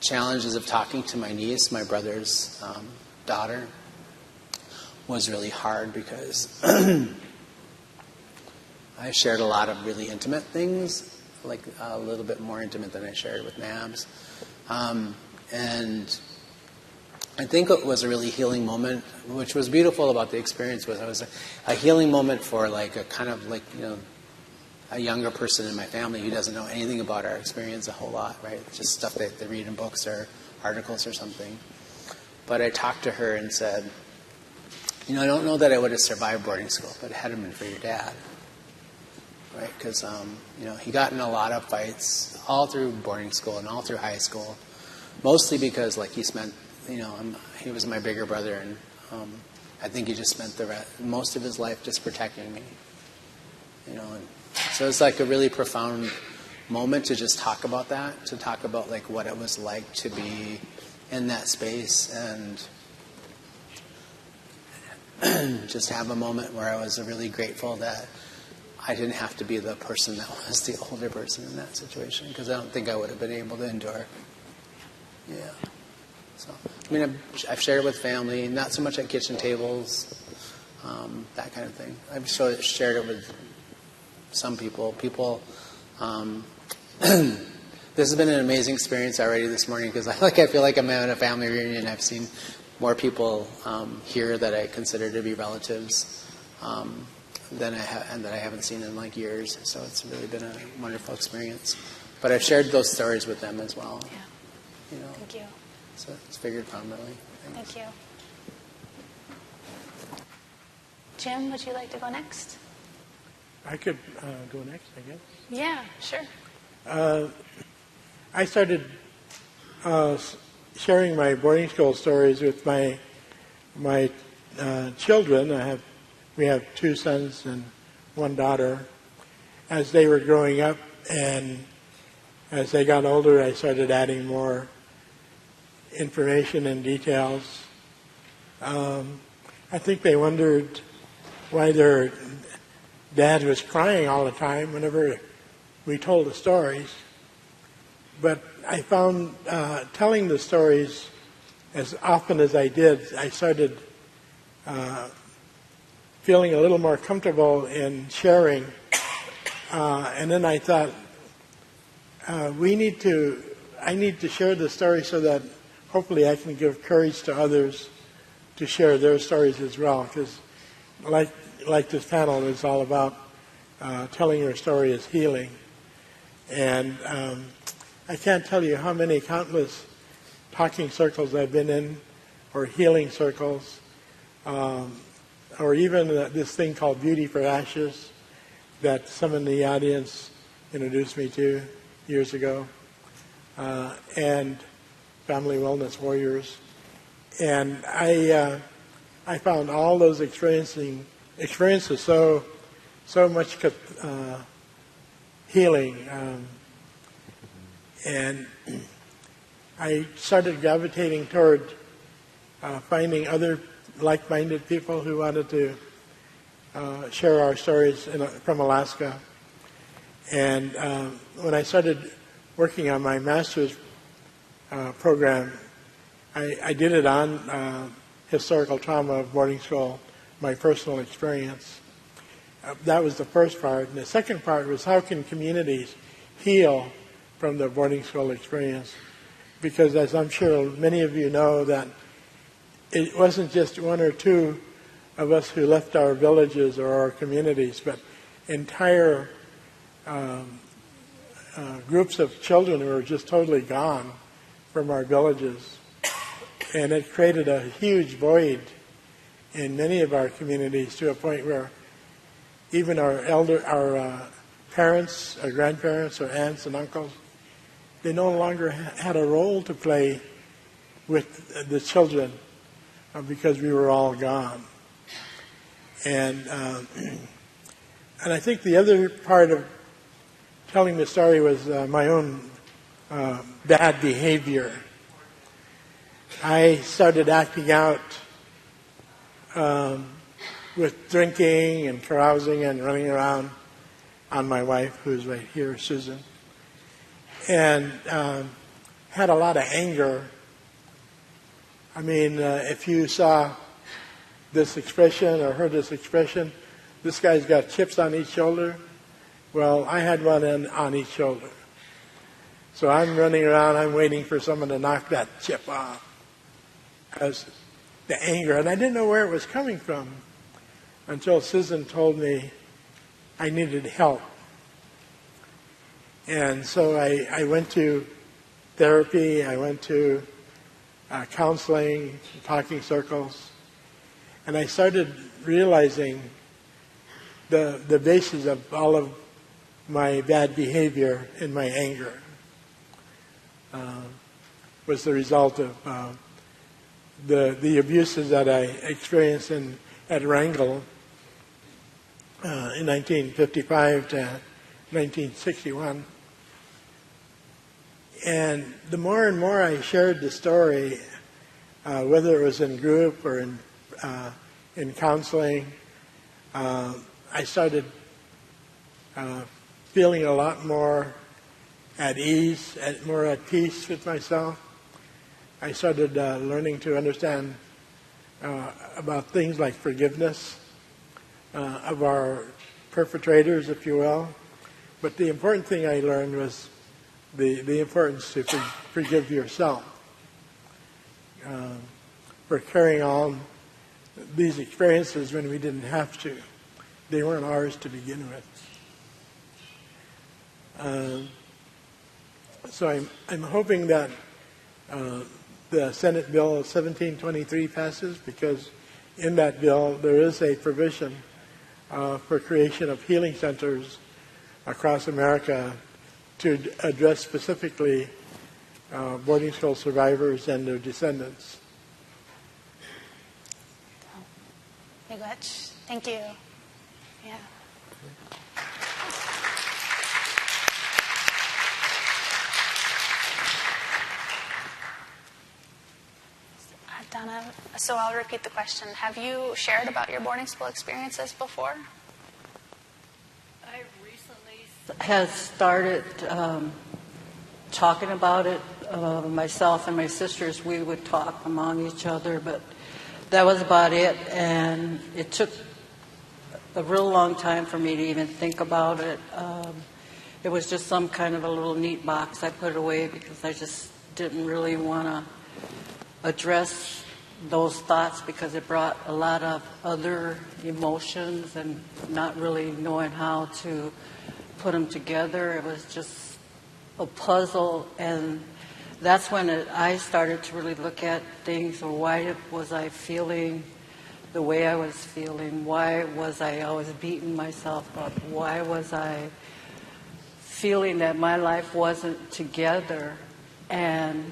challenges of talking to my niece, my brother's daughter, was really hard because I shared a lot of really intimate things, like a little bit more intimate than I shared with NABS. And I think it was a really healing moment, which was beautiful about the experience. Was it was a healing moment for like a kind of like, a younger person in my family who doesn't know anything about our experience a whole lot, right? Just stuff that they read in books or articles or something. But I talked to her and said, I don't know that I would have survived boarding school if it hadn't been for your dad. Right, because he got in a lot of fights all through boarding school and all through high school, mostly because he spent, he was my bigger brother, and I think he just spent most of his life just protecting me, And so it's like a really profound moment to just talk about that, to talk about what it was like to be in that space and just have a moment where I was really grateful that I didn't have to be the person that was the older person in that situation, because I don't think I would have been able to endure. Yeah. So, I mean, I've shared it with family, not so much at kitchen tables, that kind of thing. I've shared it with some people. This has been an amazing experience already this morning, because I feel like I'm at a family reunion. I've seen more people here that I consider to be relatives than that I haven't seen in years. So it's really been a wonderful experience. But I've shared those stories with them as well. Yeah. Thank you. So it's figured prominently. Thanks. Thank you. Jim, would you like to go next? I could go next, I guess. Yeah, sure. I started sharing my boarding school stories with my children. We have 2 sons and 1 daughter. As they were growing up and as they got older, I started adding more information and details. I think they wondered why their dad was crying all the time whenever we told the stories. But I found telling the stories as often as I did, I started feeling a little more comfortable in sharing. And then I thought, I need to share the story so that hopefully I can give courage to others to share their stories as well. Because like this panel is all about telling your story is healing. And I can't tell you how many countless talking circles I've been in, or healing circles, or even this thing called Beauty for Ashes that some in the audience introduced me to years ago, and Family Wellness Warriors. And I found all those experiences so much healing. And I started gravitating toward finding other like-minded people who wanted to share our stories from Alaska. And when I started working on my master's program, I did it on historical trauma of boarding school, my personal experience. That was the first part. And the second part was, how can communities heal from the boarding school experience? Because as I'm sure many of you know, that it wasn't just 1 or 2 of us who left our villages or our communities, but entire groups of children who were just totally gone from our villages. And it created a huge void in many of our communities to a point where even our parents, our grandparents, our aunts and uncles, they no longer had a role to play with the children because we were all gone. And I think the other part of telling the story was my own bad behavior. I started acting out with drinking and carousing and running around on my wife, who's right here, Susan, and had a lot of anger. I mean, if you saw this expression or heard this expression, this guy's got chips on each shoulder. Well, I had one on each shoulder. So I'm running around, I'm waiting for someone to knock that chip off. As the anger, and I didn't know where it was coming from until Susan told me I needed help. And so I went to therapy, I went to counseling, talking circles, and I started realizing the basis of all of my bad behavior and my anger was the result of the abuses that I experienced at Wrangell in 1955 to 1961. And the more and more I shared the story, whether it was in group or in counseling, I started feeling a lot more at ease, more at peace with myself. I started learning to understand about things like forgiveness of our perpetrators, if you will. But the important thing I learned was the importance to forgive yourself for carrying on these experiences when we didn't have to. They weren't ours to begin with. So I'm hoping that the Senate Bill 1723 passes, because in that bill there is a provision for creation of healing centers across America to address specifically boarding school survivors and their descendants. Miigwech. Thank you. Yeah. Donna, so I'll repeat the question. Have you shared about your boarding school experiences before? I recently has started talking about it. Myself and my sisters, we would talk among each other, but that was about it. And it took a real long time for me to even think about it. It was just some kind of a little neat box I put away because I just didn't really want to address those thoughts because it brought a lot of other emotions and not really knowing how to put them together. It was just a puzzle, and that's when I started to really look at things. Or why was I feeling the way I was feeling? Why was I always beating myself up? Why was I feeling that my life wasn't together? And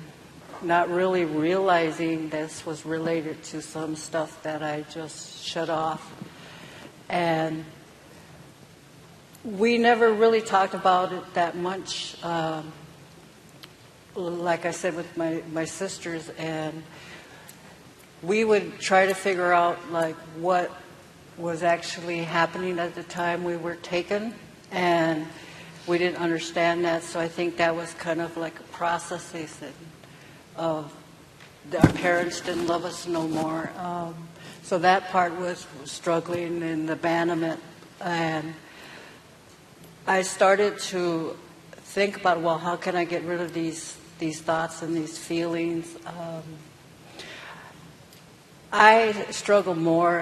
not really realizing this was related to some stuff that I just shut off. And we never really talked about it that much, like I said, with my sisters. And we would try to figure out like what was actually happening at the time we were taken. And we didn't understand that, so I think that was kind of like a processing of our parents didn't love us no more. So that part was struggling in the abandonment. And I started to think about, well, how can I get rid of these thoughts and these feelings? I struggle more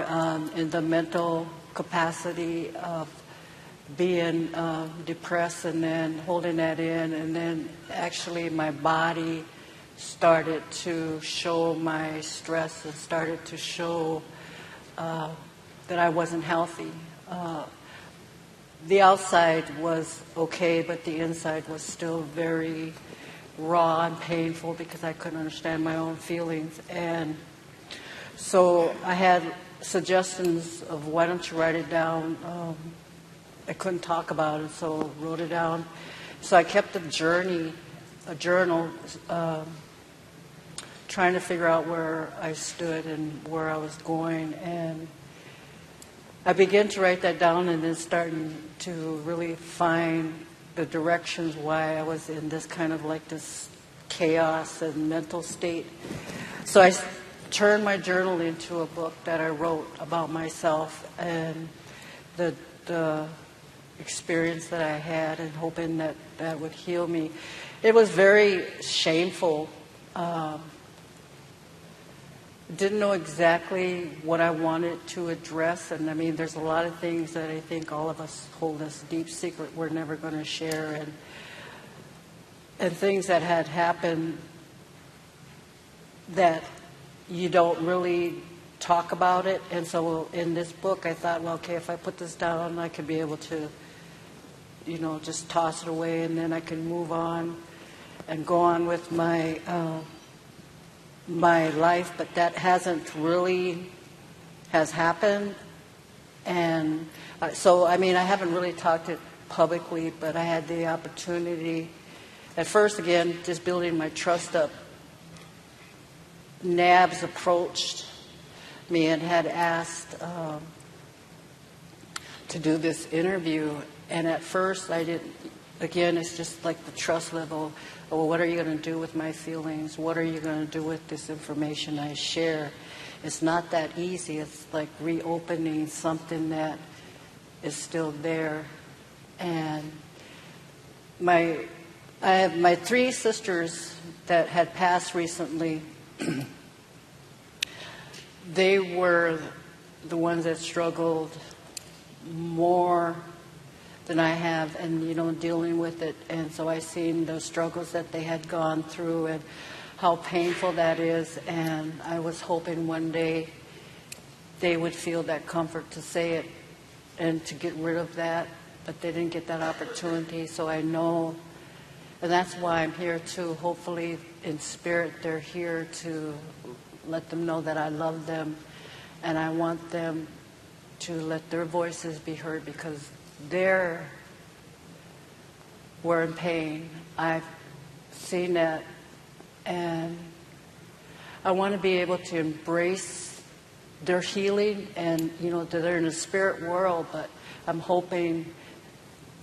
in the mental capacity of being depressed and then holding that in, and then actually my body started to show my stress and started to show that I wasn't healthy. The outside was okay, but the inside was still very raw and painful because I couldn't understand my own feelings. And so I had suggestions of why don't you write it down. I couldn't talk about it, so I wrote it down. So I kept a journal, trying to figure out where I stood and where I was going. And I began to write that down and then starting to really find the directions why I was in this kind of like this chaos and mental state. So I turned my journal into a book that I wrote about myself and the experience that I had, and hoping that that would heal me. It was very shameful. Didn't know exactly what I wanted to address, and I mean, there's a lot of things that I think all of us hold as deep secret we're never going to share, and things that had happened that you don't really talk about it. And so in this book, I thought, well, okay, if I put this down, I could be able to, just toss it away, and then I can move on and go on with my life. But that hasn't really has happened. And so, I mean, I haven't really talked it publicly, but I had the opportunity at first, again, just building my trust up. NABS approached me and had asked to do this interview. And at first I didn't, again, it's just like the trust level. Well, what are you going to do with my feelings? What are you going to do with this information I share? It's not that easy. It's like reopening something that is still there. And I have my 3 sisters that had passed recently. They were the ones that struggled more than I have, and dealing with it. And so I seen the struggles that they had gone through and how painful that is. And I was hoping one day they would feel that comfort to say it and to get rid of that, but they didn't get that opportunity. So I know, and that's why I'm here too. Hopefully in spirit they're here to let them know that I love them, and I want them to let their voices be heard, because they were in pain. I've seen that, and I want to be able to embrace their healing, and they're in a spirit world, but I'm hoping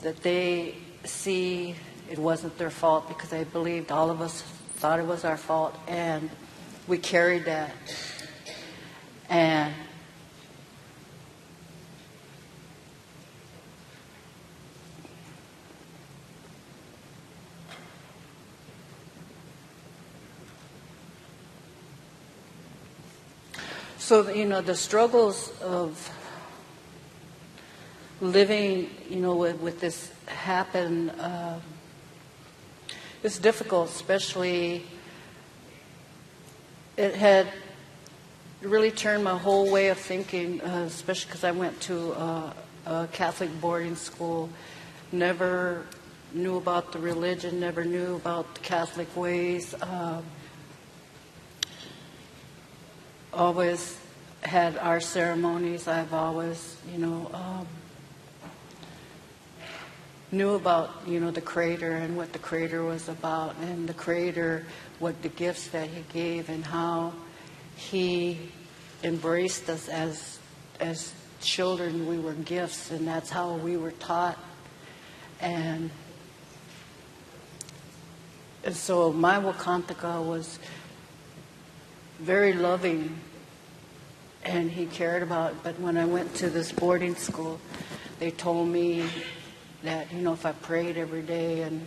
that they see it wasn't their fault, because I believed all of us thought it was our fault, and we carried that. And so, the struggles of living, with this happen, it's difficult, especially it had really turned my whole way of thinking, especially because I went to a Catholic boarding school, never knew about the religion, never knew about the Catholic ways, always had our ceremonies. I've always, knew about, the Creator and what the Creator was about, and the Creator, what the gifts that He gave, and how He embraced us as children. We were gifts, and that's how we were taught. And so my Wakantaka was very loving, and he cared about it. But when I went to this boarding school, they told me that, if I prayed every day and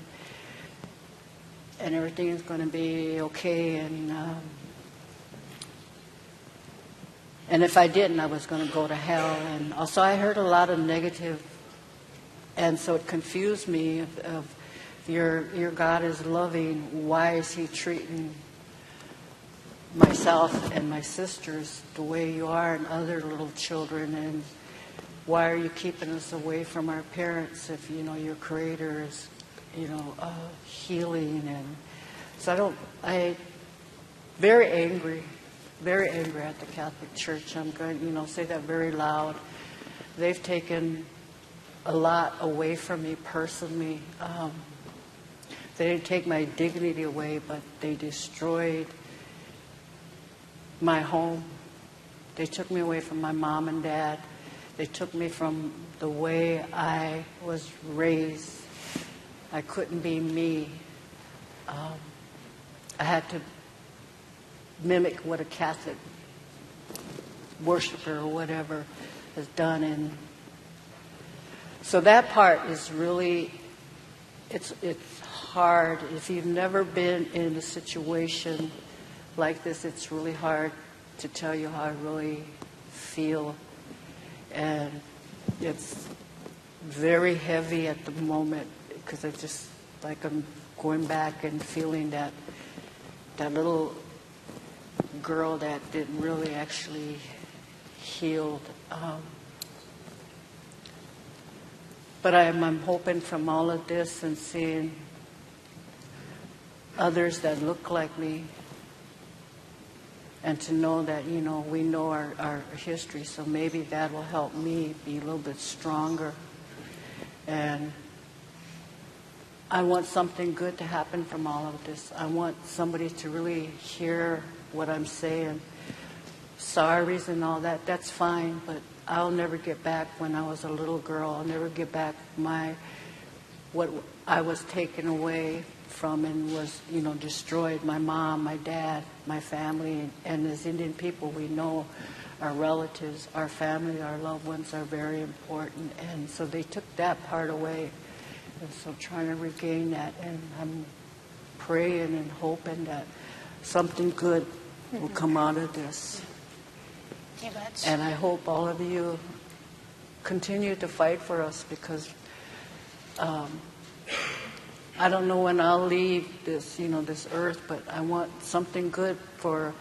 everything is going to be okay, and if I didn't, I was going to go to hell. And also I heard a lot of negative, and so it confused me of your God is loving, why is He treating myself and my sisters the way you are and other little children, and why are you keeping us away from our parents if your Creator is healing? And so very angry at the Catholic Church. I'm going to say that very loud. They've taken a lot away from me personally. They didn't take my dignity away, but they destroyed my home. They took me away from my mom and dad. They took me from the way I was raised. I couldn't be me. I had to mimic what a Catholic worshiper or whatever has done. And so that part is really, it's hard. If you've never been in a situation like this, it's really hard to tell you how I really feel. And it's very heavy at the moment because I just, I'm going back and feeling that little girl that didn't really actually healed. But I'm hoping from all of this and seeing others that look like me, and to know that, we know our history, so maybe that will help me be a little bit stronger. And I want something good to happen from all of this. I want somebody to really hear what I'm saying. Sorries and all that, that's fine, but I'll never get back when I was a little girl. I'll never get back what I was taken away from and was, destroyed. My mom, my dad, my family, and as Indian people, we know our relatives, our family, our loved ones are very important. And so they took that part away. And so trying to regain that, and I'm praying and hoping that something good will come out of this. And I hope all of you continue to fight for us, because I don't know when I'll leave this, this earth, but I want something good for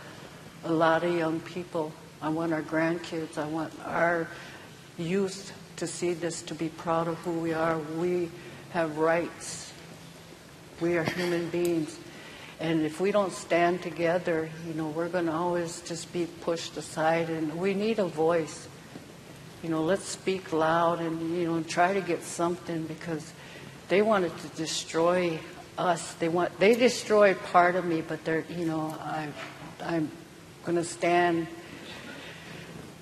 a lot of young people. I want our grandkids, I want our youth to see this, to be proud of who we are. We have rights. We are human beings. And if we don't stand together, we're going to always just be pushed aside. And we need a voice. Let's speak loud and, try to get something, because they wanted to destroy us. They destroyed part of me, but I'm going to stand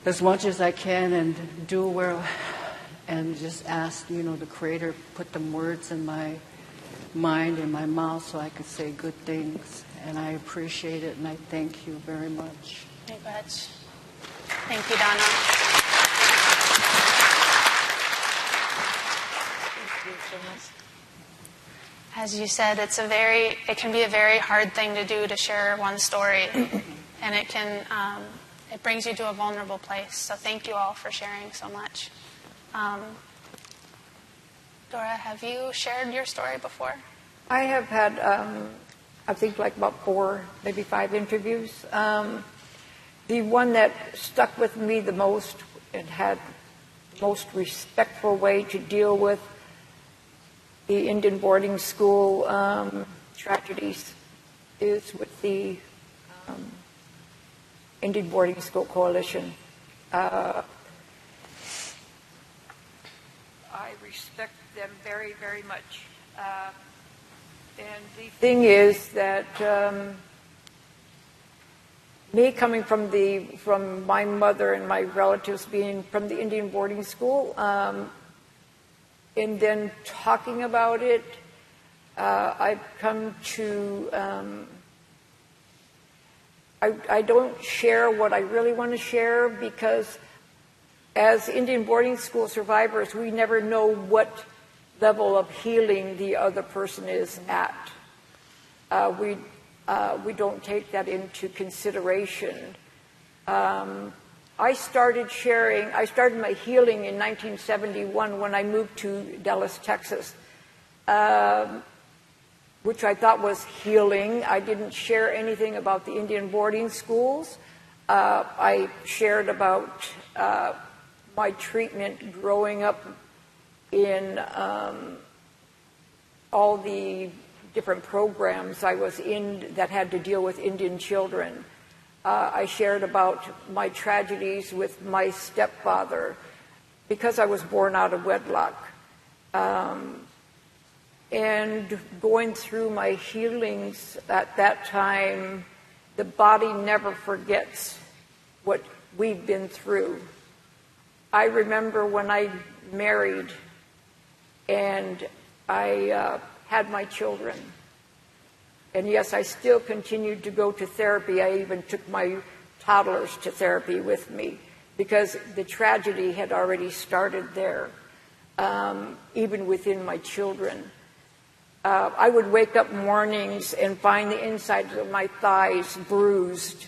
as much as I can and do and just ask, the Creator put the words in my mind, in my mouth, so I could say good things. And I appreciate it, and I thank you very much. Thank you, Donna. As you said, it can be a very hard thing to do, to share one story, and it brings you to a vulnerable place. So thank you all for sharing so much. Dora, have you shared your story before? I have had, I think, about 4, maybe 5 interviews. The one that stuck with me the most and had the most respectful way to deal with the Indian boarding school tragedies is with the Indian Boarding School Coalition. I respect them very, very much. And the thing is that me coming from my mother and my relatives being from the Indian boarding school, and then talking about it, I've come to, I don't share what I really want to share, because as Indian boarding school survivors, we never know what level of healing the other person is at. We don't take that into consideration. I started my healing in 1971 when I moved to Dallas, Texas. which I thought was healing. I didn't share anything about the Indian boarding schools. I shared about my treatment growing up in all the different programs I was in that had to deal with Indian children. I shared about my tragedies with my stepfather because I was born out of wedlock. And going through my healings at that time, the body never forgets what we've been through. I remember when I married and I had my children. And yes, I still continued to go to therapy. I even took my toddlers to therapy with me because the tragedy had already started there, even within my children. I would wake up mornings and find the insides of my thighs bruised,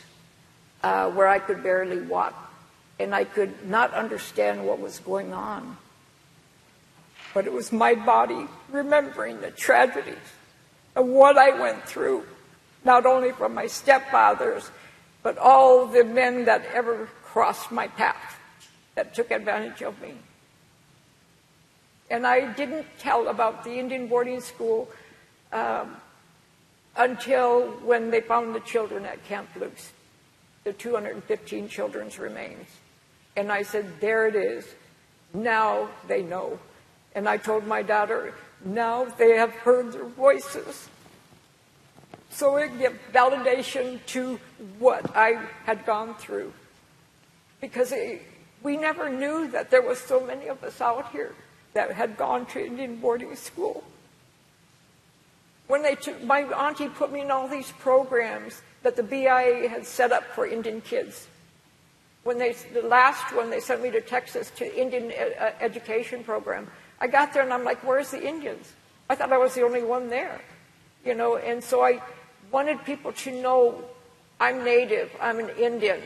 where I could barely walk. And I could not understand what was going on. But it was my body remembering the tragedies of what I went through, not only from my stepfathers, but all the men that ever crossed my path that took advantage of me. And I didn't tell about the Indian boarding school until when they found the children at Camp Luce, the 215 children's remains. And I said, there it is. Now they know. And I told my daughter, now they have heard their voices. So it gave validation to what I had gone through. Because we never knew that there was so many of us out here that had gone to Indian boarding school. When my auntie put me in all these programs that the BIA had set up for Indian kids. The last one, they sent me to Texas to Indian education program. I got there and I'm like, where's the Indians? I thought I was the only one there, and so I wanted people to know I'm Native, I'm an Indian.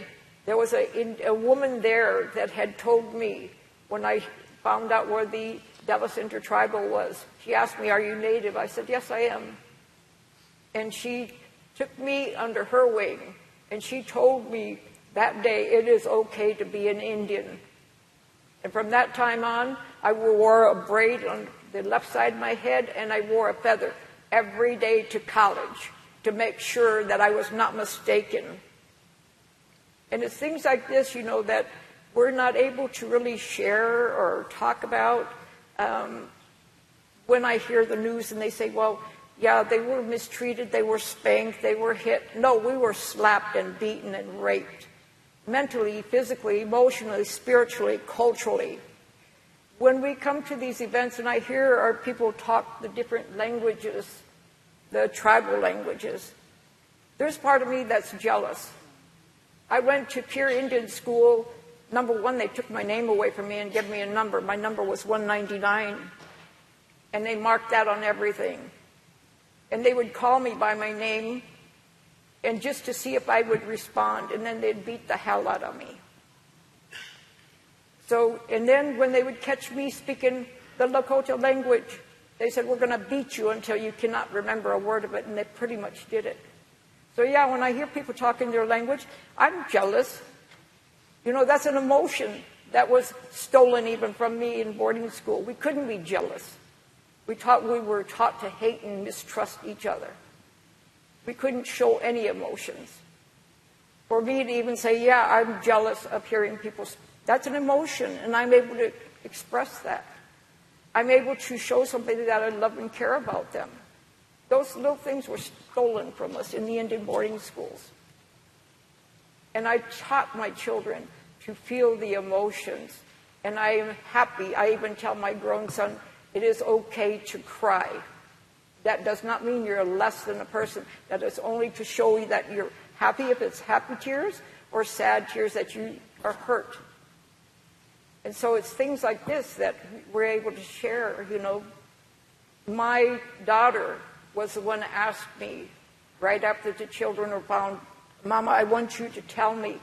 There was a woman there that had told me when I found out where the Dallas Intertribal was. She asked me, are you Native? I said, yes, I am. And she took me under her wing, and she told me that day it is okay to be an Indian. And from that time on, I wore a braid on the left side of my head, and I wore a feather every day to college to make sure that I was not mistaken. And it's things like this, that we're not able to really share or talk about. When I hear the news and they say, well, yeah, they were mistreated, they were spanked, they were hit. No, we were slapped and beaten and raped. Mentally, physically, emotionally, spiritually, culturally. When we come to these events and I hear our people talk the different languages, the tribal languages, there's part of me that's jealous. I went to pure Indian school. Number one, they took my name away from me and gave me a number. My number was 199. And they marked that on everything. And they would call me by my name and just to see if I would respond, and then they'd beat the hell out of me. And then when they would catch me speaking the Lakota language, they said, we're going to beat you until you cannot remember a word of it, and they pretty much did it. So yeah, when I hear people talking their language, I'm jealous. That's an emotion that was stolen even from me in boarding school. We couldn't be jealous. We were taught to hate and mistrust each other. We couldn't show any emotions. For me to even say, yeah, I'm jealous of hearing people, that's an emotion, and I'm able to express that. I'm able to show somebody that I love and care about them. Those little things were stolen from us in the Indian boarding schools. And I taught my children to feel the emotions. And I am happy. I even tell my grown son, it is okay to cry. That does not mean you're less than a person. That is only to show you that you're happy, if it's happy tears, or sad tears that you are hurt. And so it's things like this that we're able to share, My daughter was the one that asked me, right after the children were found, Mama, I want you to tell me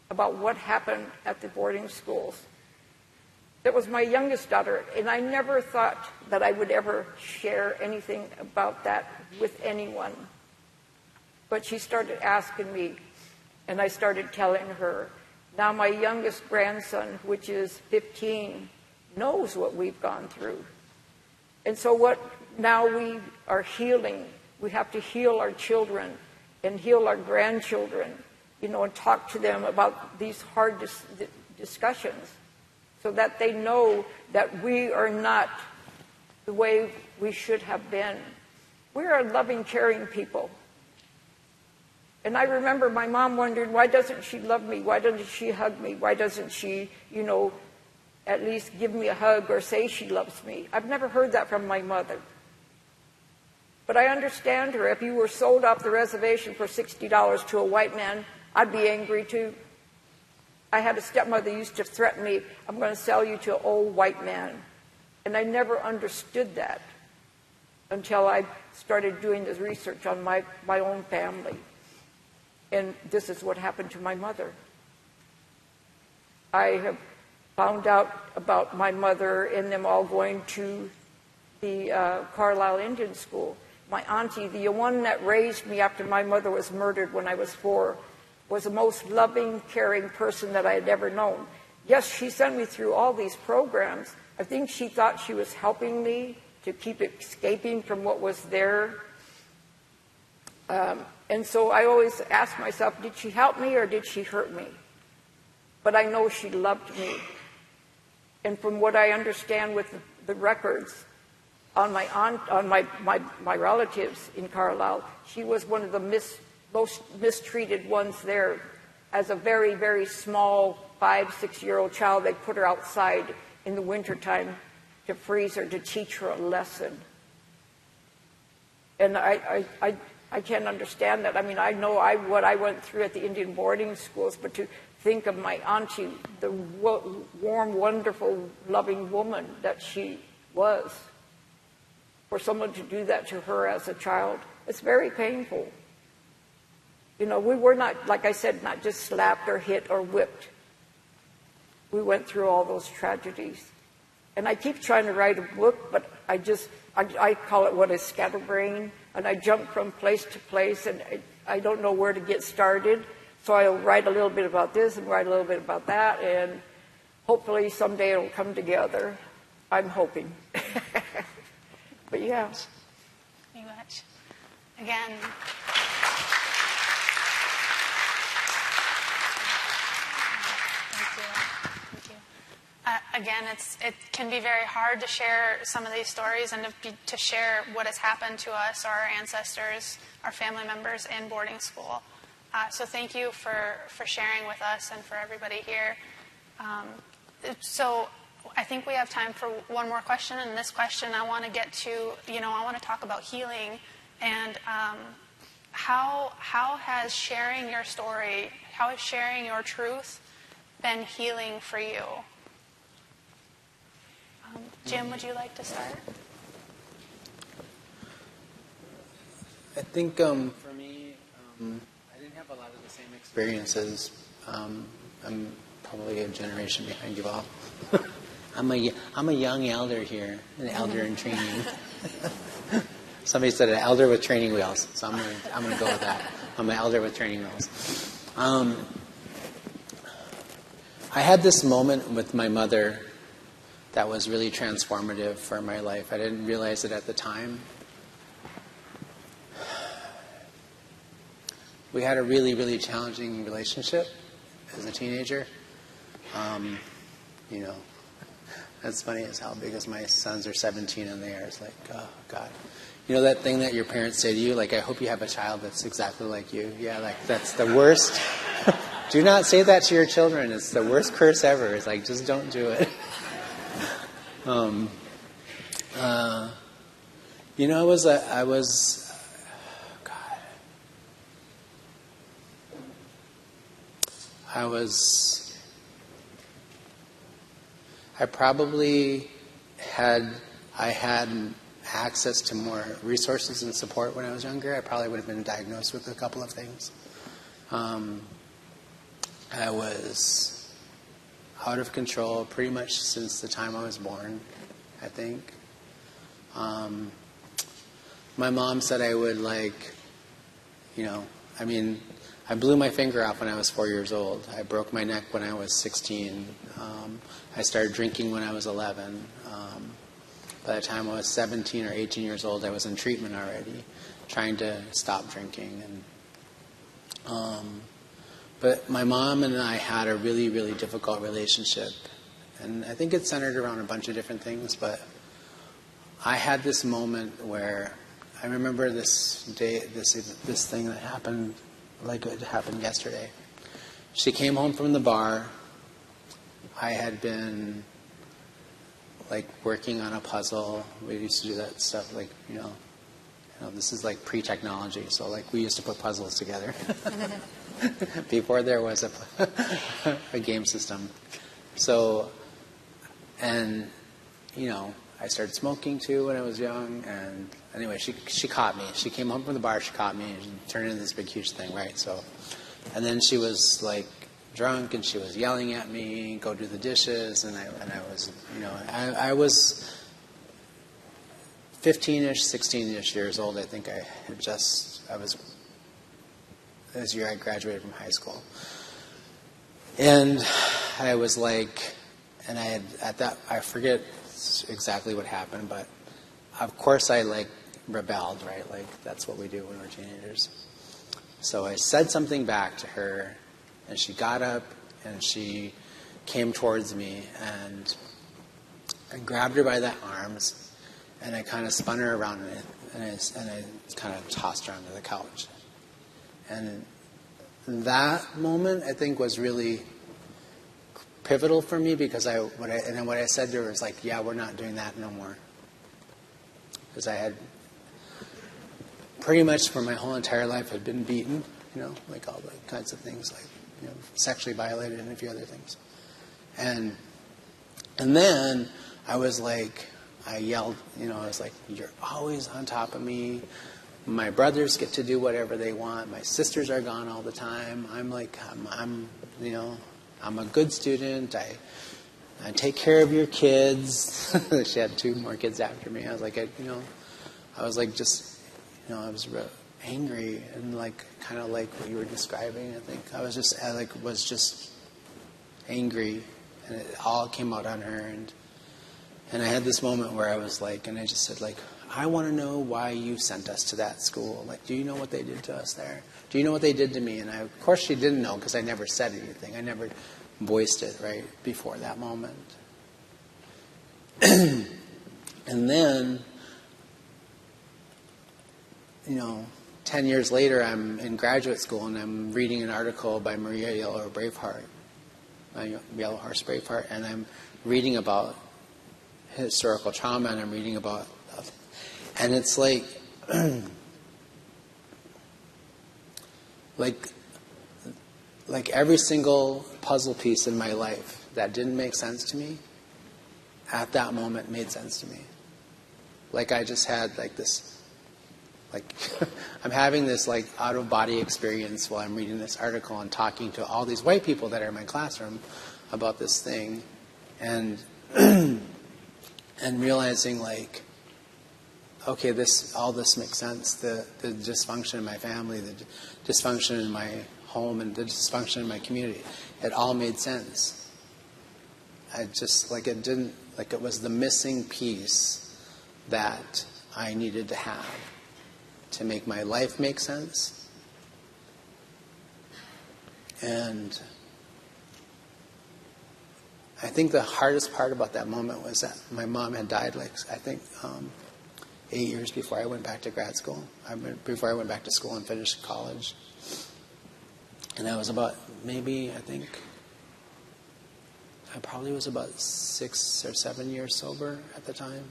about what happened at the boarding schools. That was my youngest daughter, and I never thought that I would ever share anything about that with anyone. But she started asking me, and I started telling her. Now my youngest grandson, which is 15, knows what we've gone through. And so now we are healing. We have to heal our children and heal our grandchildren, and talk to them about these hard discussions so that they know that we are not the way we should have been. We are loving, caring people. And I remember my mom wondering, why doesn't she love me? Why doesn't she hug me? Why doesn't she, at least give me a hug or say she loves me? I've never heard that from my mother. But I understand her. If you were sold off the reservation for $60 to a white man, I'd be angry too. I had a stepmother who used to threaten me, I'm going to sell you to an old white man. And I never understood that until I started doing this research on my own family. And this is what happened to my mother. I have found out about my mother and them all going to the Carlisle Indian School. My auntie, the one that raised me after my mother was murdered when I was 4, was the most loving, caring person that I had ever known. Yes, she sent me through all these programs. I think she thought she was helping me to keep escaping from what was there. And so I always ask myself, did she help me or did she hurt me? But I know she loved me. And from what I understand with the records on my aunt, on my relatives in Carlisle, she was one of the most mistreated ones there. As a very, very small 5-6-year-old child, they put her outside in the wintertime to freeze her, to teach her a lesson. And I can't understand that. I mean, I know what I went through at the Indian boarding schools, but to think of my auntie, the warm, wonderful, loving woman that she was, for someone to do that to her as a child, it's very painful. We were not, like I said, not just slapped or hit or whipped. We went through all those tragedies. And I keep trying to write a book, but I call it what is scatterbrain. And I jump from place to place, and I don't know where to get started. So I'll write a little bit about this and write a little bit about that, and hopefully someday it'll come together. I'm hoping. But yeah. Thank you much. Again. Thank you. Again, it can be very hard to share some of these stories and to share what has happened to us, our ancestors, our family members in boarding school. So thank you for sharing with us and for everybody here. So I think we have time for one more question. And this question I want to get to, I want to talk about healing and how has sharing your story, how has sharing your truth been healing for you? Jim, would you like to start? I think for me, I didn't have a lot of the same experiences. I'm probably a generation behind you all. I'm a young elder here, an elder in training. Somebody said an elder with training wheels, so I'm gonna go with that. I'm an elder with training wheels. I had this moment with my mother that was really transformative for my life. I didn't realize it at the time. We had a really, really challenging relationship as a teenager. That's funny as how big as my sons are 17 and they are. It's like, oh, God. You know that thing that your parents say to you, like, I hope you have a child that's exactly like you? Yeah, like, that's the worst. Do not say that to your children. It's the worst curse ever. It's like, just don't do it. I had access to more resources and support when I was younger. I probably would have been diagnosed with a couple of things. I was out of control pretty much since the time I was born, I think. My mom said I would I blew my finger off when I was 4 years old. I broke my neck when I was 16. I started drinking when I was 11. By the time I was 17 or 18 years old, I was in treatment already, trying to stop drinking. But my mom and I had a really, really difficult relationship. And I think it's centered around a bunch of different things, but I had this moment where I remember this day, this thing that happened like it happened yesterday. She came home from the bar. I had been working on a puzzle. We used to do that stuff this is pre-technology, so we used to put puzzles together before there was a game system. So, and I started smoking too when I was young, and anyway, she caught me. She came home from the bar, she caught me, and turned into this big, huge thing, right? So, and then she was drunk, and she was yelling at me, go do the dishes, and I was, I was 15-ish, 16-ish years old. I think it was this year I graduated from high school. And I was I forget exactly what happened, but of course I rebelled, right? That's what we do when we're teenagers. So I said something back to her, and she got up and she came towards me, and I grabbed her by the arms, and I kind of spun her around, and I kind of tossed her onto the couch. And that moment, I think, was really pivotal for me, because what I said to her was yeah, we're not doing that no more. Because I had pretty much for my whole entire life had been beaten, all the kinds of things, sexually violated and a few other things. And then I was I yelled, I was you're always on top of me. My brothers get to do whatever they want. My sisters are gone all the time. I'm a good student. I take care of your kids. She had 2 more kids after me. I was I was real angry and kind of like what you were describing. I think I was just angry, and it all came out on her. And I had this moment where I was and I just said I want to know why you sent us to that school. Do you know what they did to us there? Do you know what they did to me? And of course she didn't know, because I never said anything. I never voiced it right before that moment. And then, 10 years later, I'm in graduate school, and I'm reading an article by Maria Yellow Braveheart, Yellow Horse Braveheart, and I'm reading about historical trauma, and I'm reading about, and it's every single puzzle piece in my life that didn't make sense to me, at that moment made sense to me. I just had this, I'm having this out-of-body experience while I'm reading this article and talking to all these white people that are in my classroom about this thing, and and realizing okay, all this makes sense. The dysfunction in my family, the dysfunction in my home, and the dysfunction in my community, it all made sense. I just it didn't, it was the missing piece that I needed to have to make my life make sense. And I think the hardest part about that moment was that my mom had died, 8 years before I went back to grad school. Before I went back to school and finished college. And I was about, I probably was about 6 or 7 years sober at the time.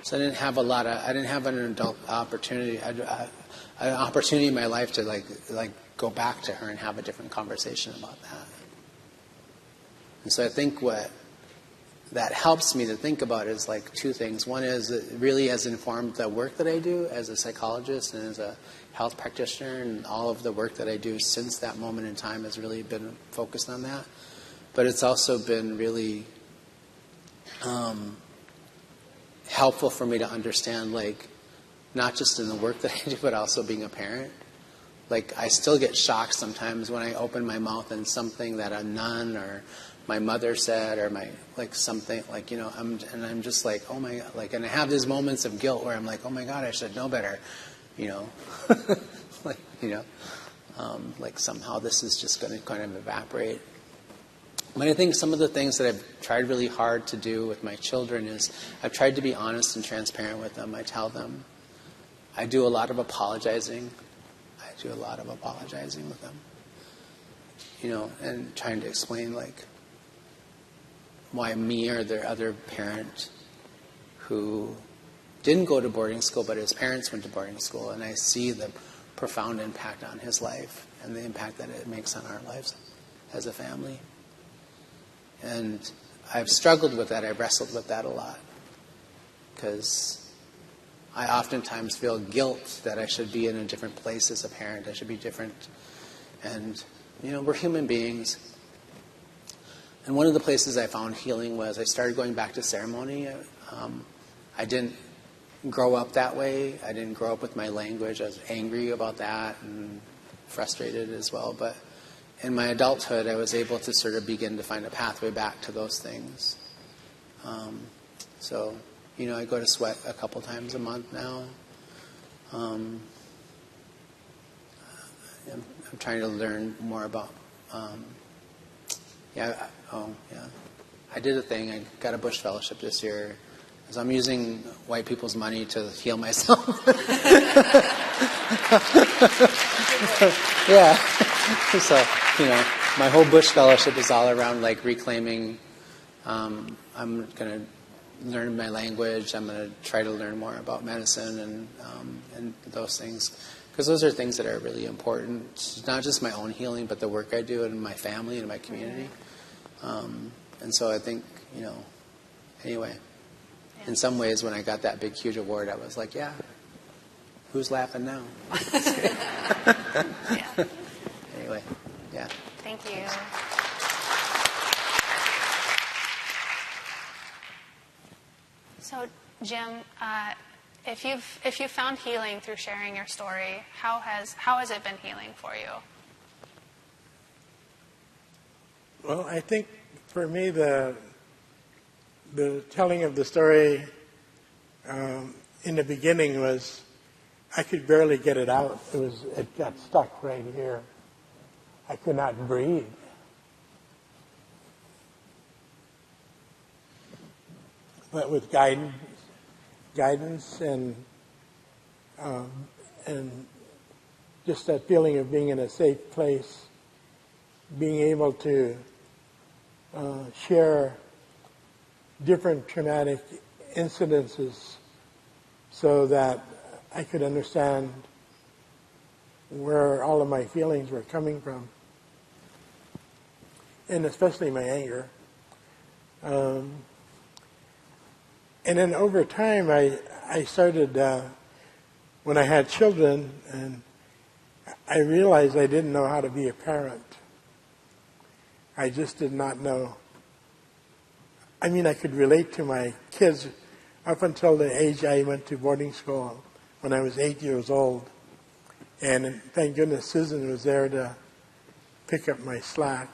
So I didn't have an adult opportunity, an opportunity in my life to go back to her and have a different conversation about that. And so I think what that helps me to think about is 2 things. One is it really has informed the work that I do as a psychologist and as a health practitioner, and all of the work that I do since that moment in time has really been focused on that. but it's also been really helpful for me to understand, like, not just in the work that I do, but also being a parent. Like, I still get shocked sometimes when I open my mouth and something that a nun or my mother said, or something, like, I'm just like, oh my God, like, and I have these moments of guilt where I'm like, oh my God, I should know better, like somehow this is just going to kind of evaporate. But I think some of the things that I've tried really hard to do with my children is I've tried to be honest and transparent with them. I tell them. I do a lot of apologizing. With them. And trying to explain, like, why me or their other parent who didn't go to boarding school, but his parents went to boarding school, and I see the profound impact on his life and the impact that it makes on our lives as a family. And I've struggled with that. I've wrestled with that a lot because I oftentimes feel guilt that I should be in a different place as a parent. I should be different. And, we're human beings. And one of the places I found healing was I started going back to ceremony. I didn't grow up that way. I didn't grow up with my language. I was angry about that and frustrated as well. But in my adulthood, I was able to sort of begin to find a pathway back to those things. I go to sweat a couple times a month now. I'm trying to learn more about. I did a thing. I got a Bush Fellowship this year. Because I'm using white people's money to heal myself. Yeah. So, my whole Bush Fellowship is all around, like, reclaiming. I'm going to learn my language. I'm going to try to learn more about medicine and those things. Because those are things that are really important. It's not just my own healing, but the work I do in my family and my community. And so I think, anyway, in some ways when I got that big, huge award, I was like, yeah, who's laughing now? Anyway, yeah. Thank you. So, Jim, if you've found healing through sharing your story, how has it been healing for you? Well, I think for me the telling of the story in the beginning was I could barely get it out. It got stuck right here. I could not breathe. But with guidance and just that feeling of being in a safe place, being able to share different traumatic incidences so that I could understand where all of my feelings were coming from, and especially my anger. And then over time, I started, when I had children, and I realized I didn't know how to be a parent. I just did not know. I mean, I could relate to my kids up until the age I went to boarding school when I was 8 years old. And thank goodness Susan was there to pick up my slack.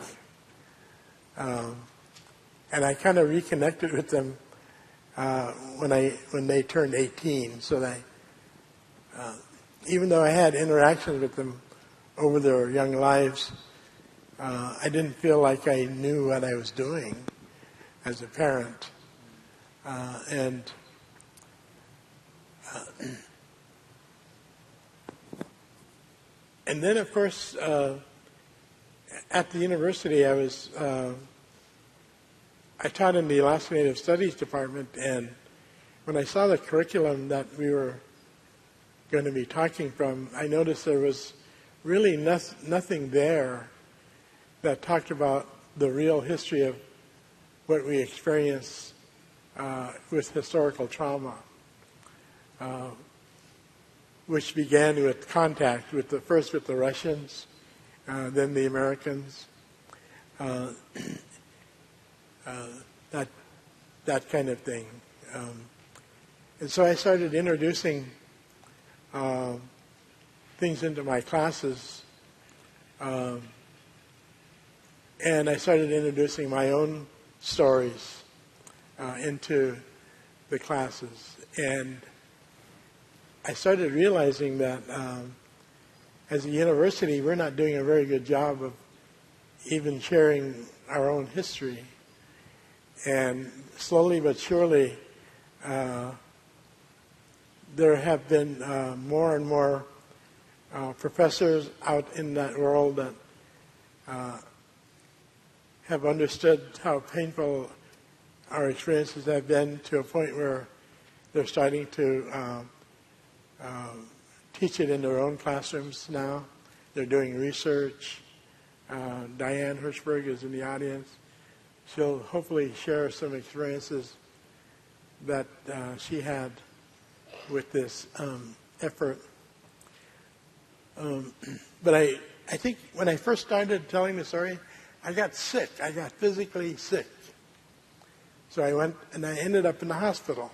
And I kind of reconnected with them when they turned 18. So that even though I had interactions with them over their young lives, I didn't feel like I knew what I was doing as a parent. And then, of course, at the university, I taught in the Alaska Native Studies department, and when I saw the curriculum that we were going to be talking from, I noticed there was really nothing there that talked about the real history of what we experience with historical trauma, which began with contact first with the Russians, then the Americans. that kind of thing. And so I started introducing things into my classes, and I started introducing my own stories into the classes. And I started realizing that as a university, we're not doing a very good job of even sharing our own history. And slowly but surely, there have been more and more professors out in that world that have understood how painful our experiences have been, to a point where they're starting to teach it in their own classrooms now. They're doing research. Diane Hirschberg is in the audience. She'll hopefully share some experiences that she had with this effort. But I think when I first started telling the story, I got sick. I got physically sick. So I went and I ended up in the hospital.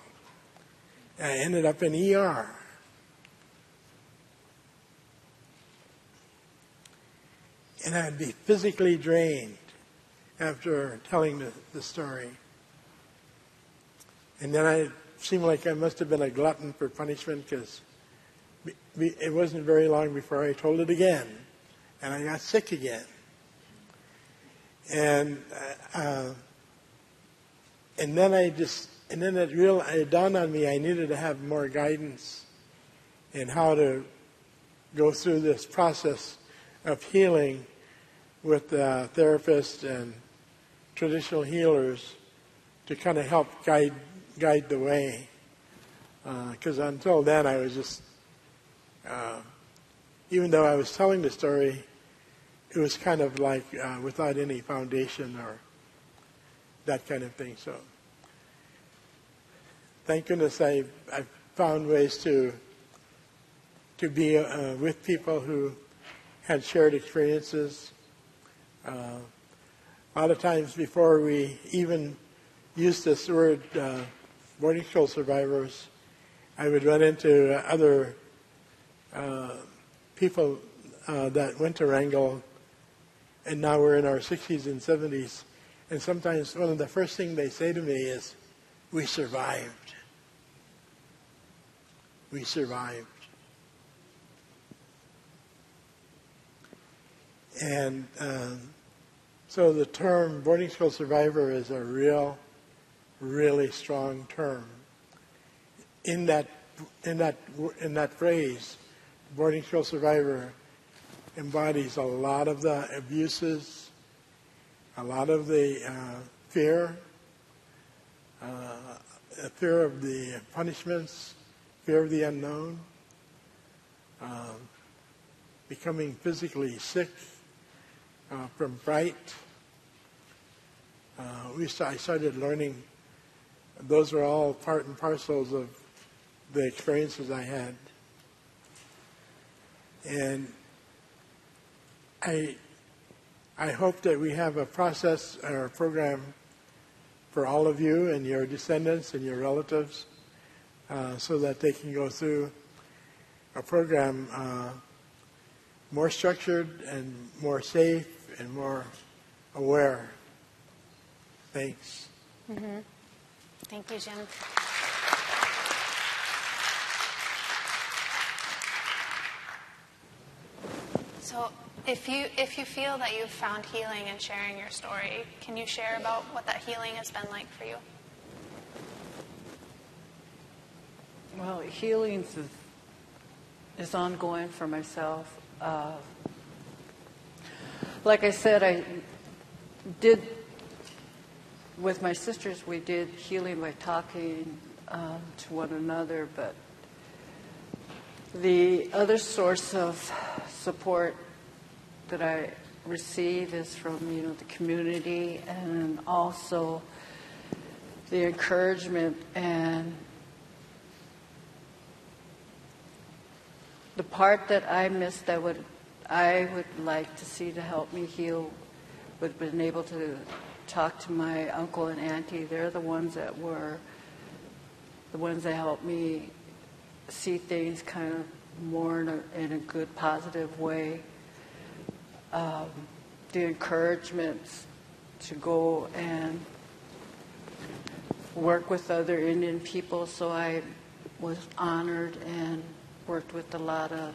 I ended up in ER. And I'd be physically drained after telling the story. And then I seemed like I must have been a glutton for punishment, because it wasn't very long before I told it again, and I got sick again. And then it dawned on me I needed to have more guidance in how to go through this process of healing with therapists and traditional healers to kind of help guide the way. Because until then I was just, even though I was telling the story, it was kind of like without any foundation or that kind of thing. So thank goodness I found ways to be with people who had shared experiences. A lot of times before we even used this word boarding school survivors, I would run into other people that went to Wrangell, and now we're in our 60s and 70s. And sometimes one of the first things they say to me is, "We survived. We survived." And so the term boarding school survivor is a really strong term. In that phrase, boarding school survivor embodies a lot of the abuses, a lot of the fear of the punishments, fear of the unknown, becoming physically sick from fright. I started learning those were all part and parcels of the experiences I had. And I hope that we have a process or a program for all of you and your descendants and your relatives, so that they can go through a program more structured and more safe and more aware. Thanks. Mm-hmm. Thank you, Jim. So if you feel that you've found healing in sharing your story, can you share about what that healing has been like for you? Well, healing is ongoing for myself. Like I said, I did, with my sisters, we did healing by talking to one another, but the other source of support that I receive is from, the community, and also the encouragement and the part that I missed. I would like to see to help me heal, would have been able to talk to my uncle and auntie. They're the ones that helped me see things kind of more in a good, positive way. The encouragements to go and work with other Indian people, so I was honored and worked with a lot of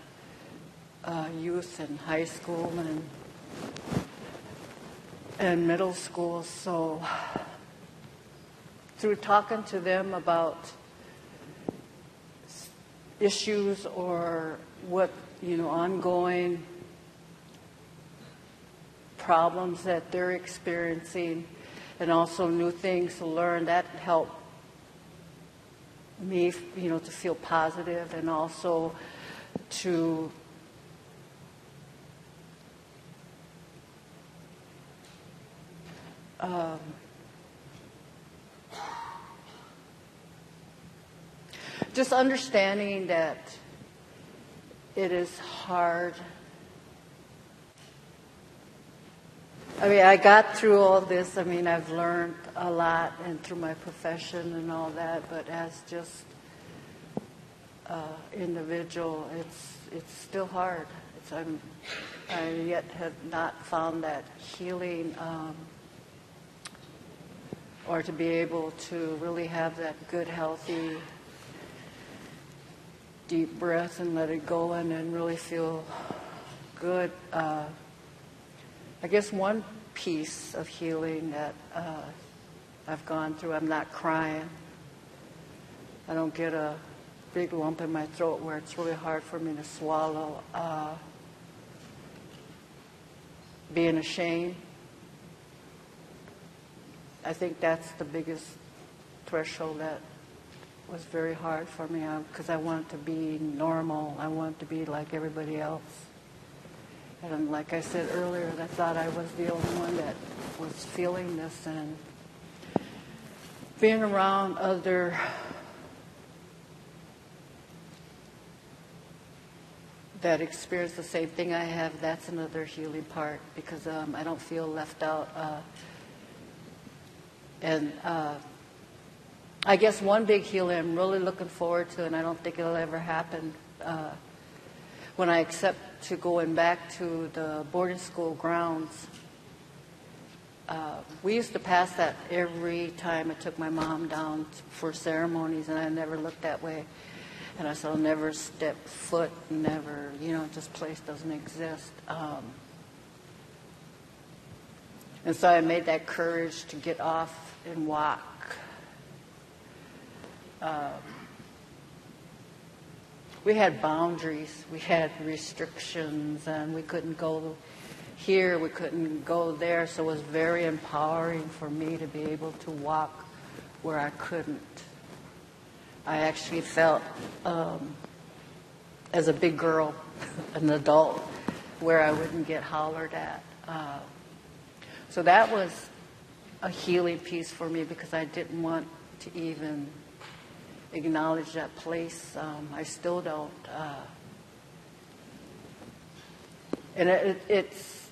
youth in high school and middle school. So through talking to them about issues or what, ongoing problems that they're experiencing, and also new things to learn, that helped me, to feel positive, and also to just understanding that it is hard. I got through all this. I've learned a lot, and through my profession and all that, but as just individual, it's still hard. I yet have not found that healing, or to be able to really have that good, healthy, deep breath and let it go in and really feel good. I guess one piece of healing that I've gone through, I'm not crying. I don't get a big lump in my throat where it's really hard for me to swallow. Being ashamed, I think that's the biggest threshold that was very hard for me, because I wanted to be normal. I wanted to be like everybody else. And like I said earlier, I thought I was the only one that was feeling this, and being around other that experience the same thing I have, that's another healing part, because I don't feel left out. I guess one big healing I'm really looking forward to, and I don't think it'll ever happen, when I accept to going back to the boarding school grounds. We used to pass that every time I took my mom down for ceremonies, and I never looked that way. And I said, I'll never step foot, never, this place doesn't exist. And so I made that courage to get off and walk. We had boundaries, we had restrictions, and we couldn't go here, we couldn't go there, so it was very empowering for me to be able to walk where I couldn't. I actually felt, as a big girl, an adult, where I wouldn't get hollered at. So that was a healing piece for me, because I didn't want to even acknowledge that place. I still don't. And it's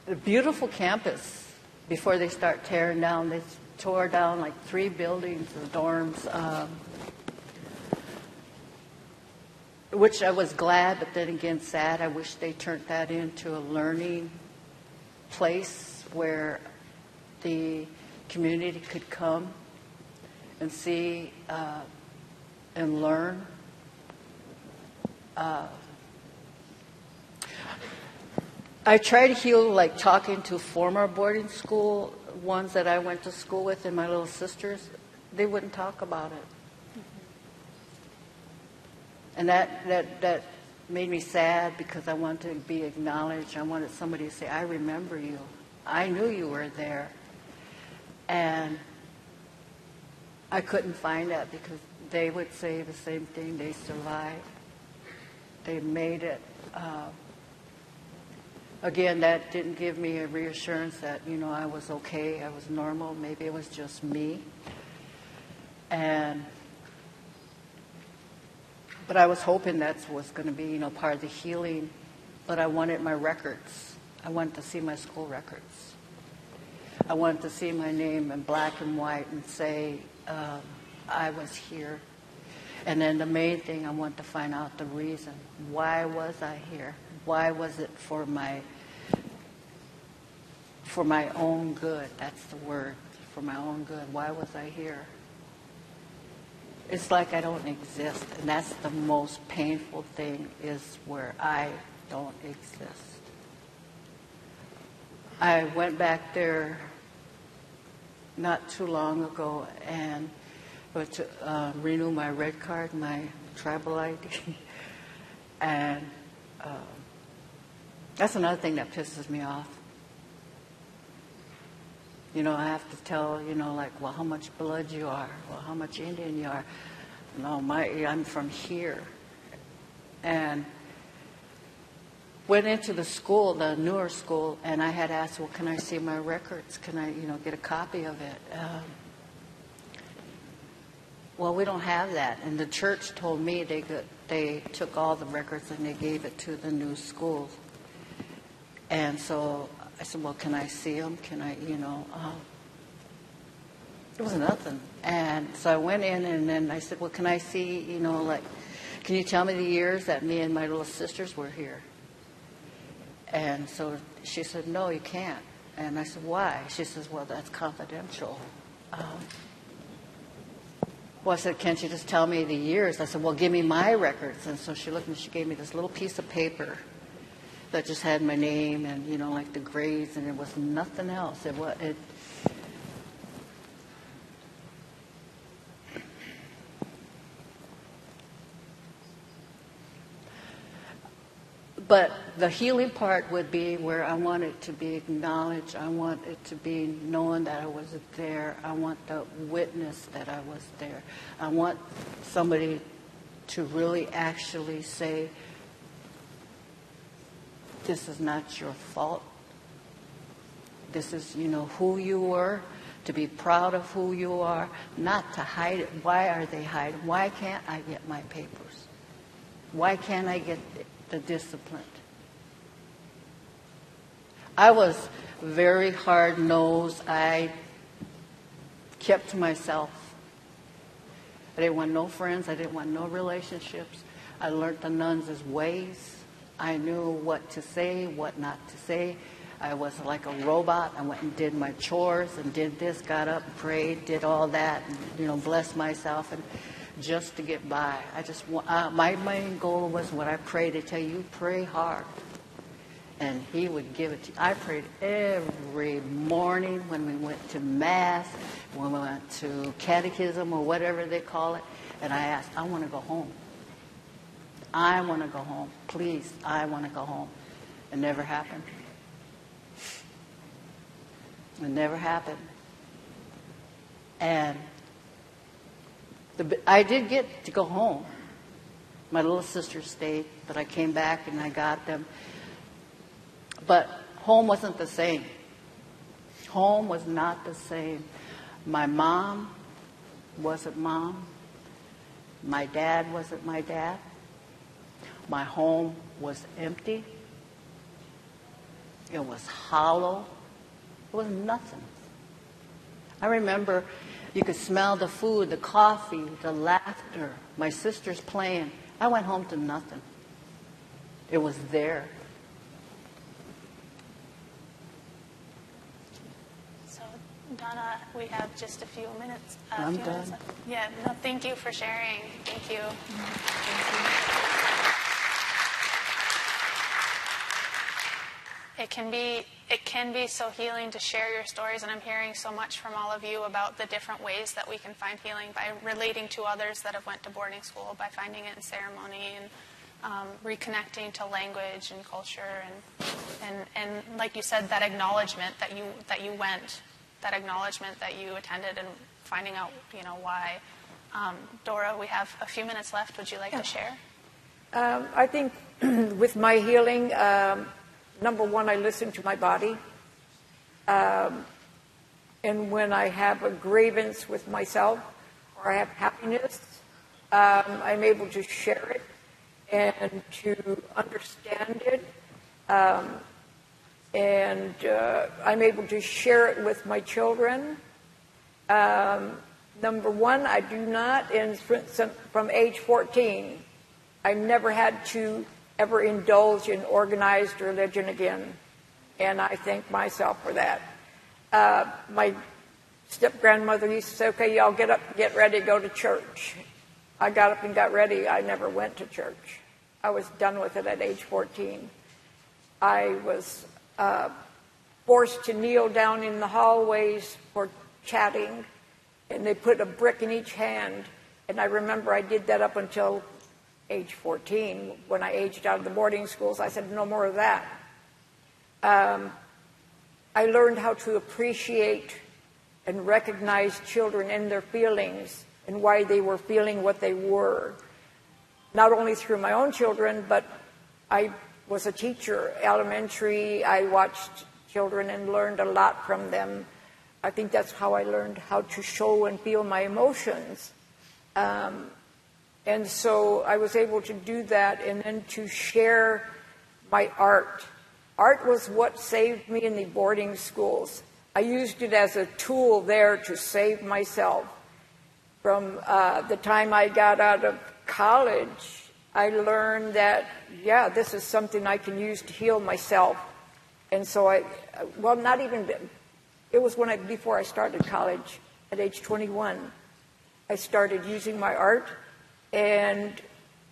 a beautiful campus. Before they start tearing down, they tore down like 3 buildings of dorms, which I was glad, but then again sad. I wish they turned that into a learning place where the community could come and see and learn. I try to heal, like talking to former boarding school ones that I went to school with, and my little sisters. They wouldn't talk about it. And that made me sad, because I wanted to be acknowledged. I wanted somebody to say, I remember you. I knew you were there. And I couldn't find that, because they would say the same thing. They survived. They made it. Again, that didn't give me a reassurance that, I was okay, I was normal. Maybe it was just me. But I was hoping that was going to be, part of the healing. But I wanted my records. I wanted to see my school records. I wanted to see my name in black and white and say I was here. And then the main thing, I want to find out the reason. Why was I here? Why was it for my own good? That's the word, for my own good. Why was I here? It's like I don't exist, and that's the most painful thing, is where I don't exist. I went back there not too long ago and to renew my red card, my tribal ID, and that's another thing that pisses me off. You know, I have to tell, like, well, how much blood you are, well, how much Indian you are. No, I'm from here. And went into the school, the newer school, and I had asked, well, can I see my records? Can I, get a copy of it? Well, we don't have that. And the church told me they took all the records and they gave it to the new schools. And so I said, well, can I see them? Can I, there was nothing. And so I went in and then I said, well, can I see, can you tell me the years that me and my little sisters were here? And so she said, no, you can't. And I said, why? She says, well, that's confidential. Well, I said, can't you just tell me the years? I said, well, give me my records. And so she looked and she gave me this little piece of paper that just had my name and, like the grades, and it was nothing else. But the healing part would be where I want it to be acknowledged. I want it to be known that I was there. I want the witness that I was there. I want somebody to really actually say, this is not your fault. This is, who you were, to be proud of who you are, not to hide it. Why are they hiding? Why can't I get my papers? Why can't I get the discipline? I was very hard-nosed. I kept to myself. I didn't want no friends. I didn't want no relationships. I learned the nuns' ways. I knew what to say, what not to say. I was like a robot. I went and did my chores and did this, got up, prayed, did all that, and, blessed myself, and just to get by. My main goal was what I prayed to tell you, pray hard. And he would give it to you. I prayed every morning when we went to Mass, when we went to catechism or whatever they call it. And I asked, I want to go home. I want to go home. Please, I want to go home. It never happened. It never happened. And I did get to go home. My little sister stayed, but I came back and I got them. But home wasn't the same. Home was not the same. My mom wasn't mom. My dad wasn't my dad. My home was empty. It was hollow. It was nothing. I remember you could smell the food, the coffee, the laughter, my sisters playing. I went home to nothing. It was there. So, Donna, we have just a few minutes. I'm done. Minutes. Yeah, no, thank you for sharing. Thank you. Thank you. It can be so healing to share your stories, and I'm hearing so much from all of you about the different ways that we can find healing by relating to others that have went to boarding school, by finding it in ceremony, and reconnecting to language and culture, and like you said, that acknowledgement that you went, that acknowledgement that you attended, and finding out why. Dora, we have a few minutes left. Would you like to share? I think with my healing. Number one, I listen to my body. And when I have a grievance with myself or I have happiness, I'm able to share it and to understand it. and I'm able to share it with my children. Number one, I do not, and from age 14, I never had to ever indulge in organized religion again, and I thank myself for that. My step-grandmother used to say, okay, y'all get up, get ready, go to church. I got up and got ready. I never went to church. I was done with it at age 14. I was forced to kneel down in the hallways for chatting, and they put a brick in each hand. And I remember I did that up until age 14. When I aged out of the boarding schools, I said, no more of that. I learned how to appreciate and recognize children and their feelings and why they were feeling what they were. Not only through my own children, but I was a teacher, elementary. I watched children and learned a lot from them. I think that's how I learned how to show and feel my emotions. And so I was able to do that and then to share my art. Art was what saved me in the boarding schools. I used it as a tool there to save myself. From the time I got out of college, I learned that, yeah, this is something I can use to heal myself. And so it was before I started college, at age 21. I started using my art, and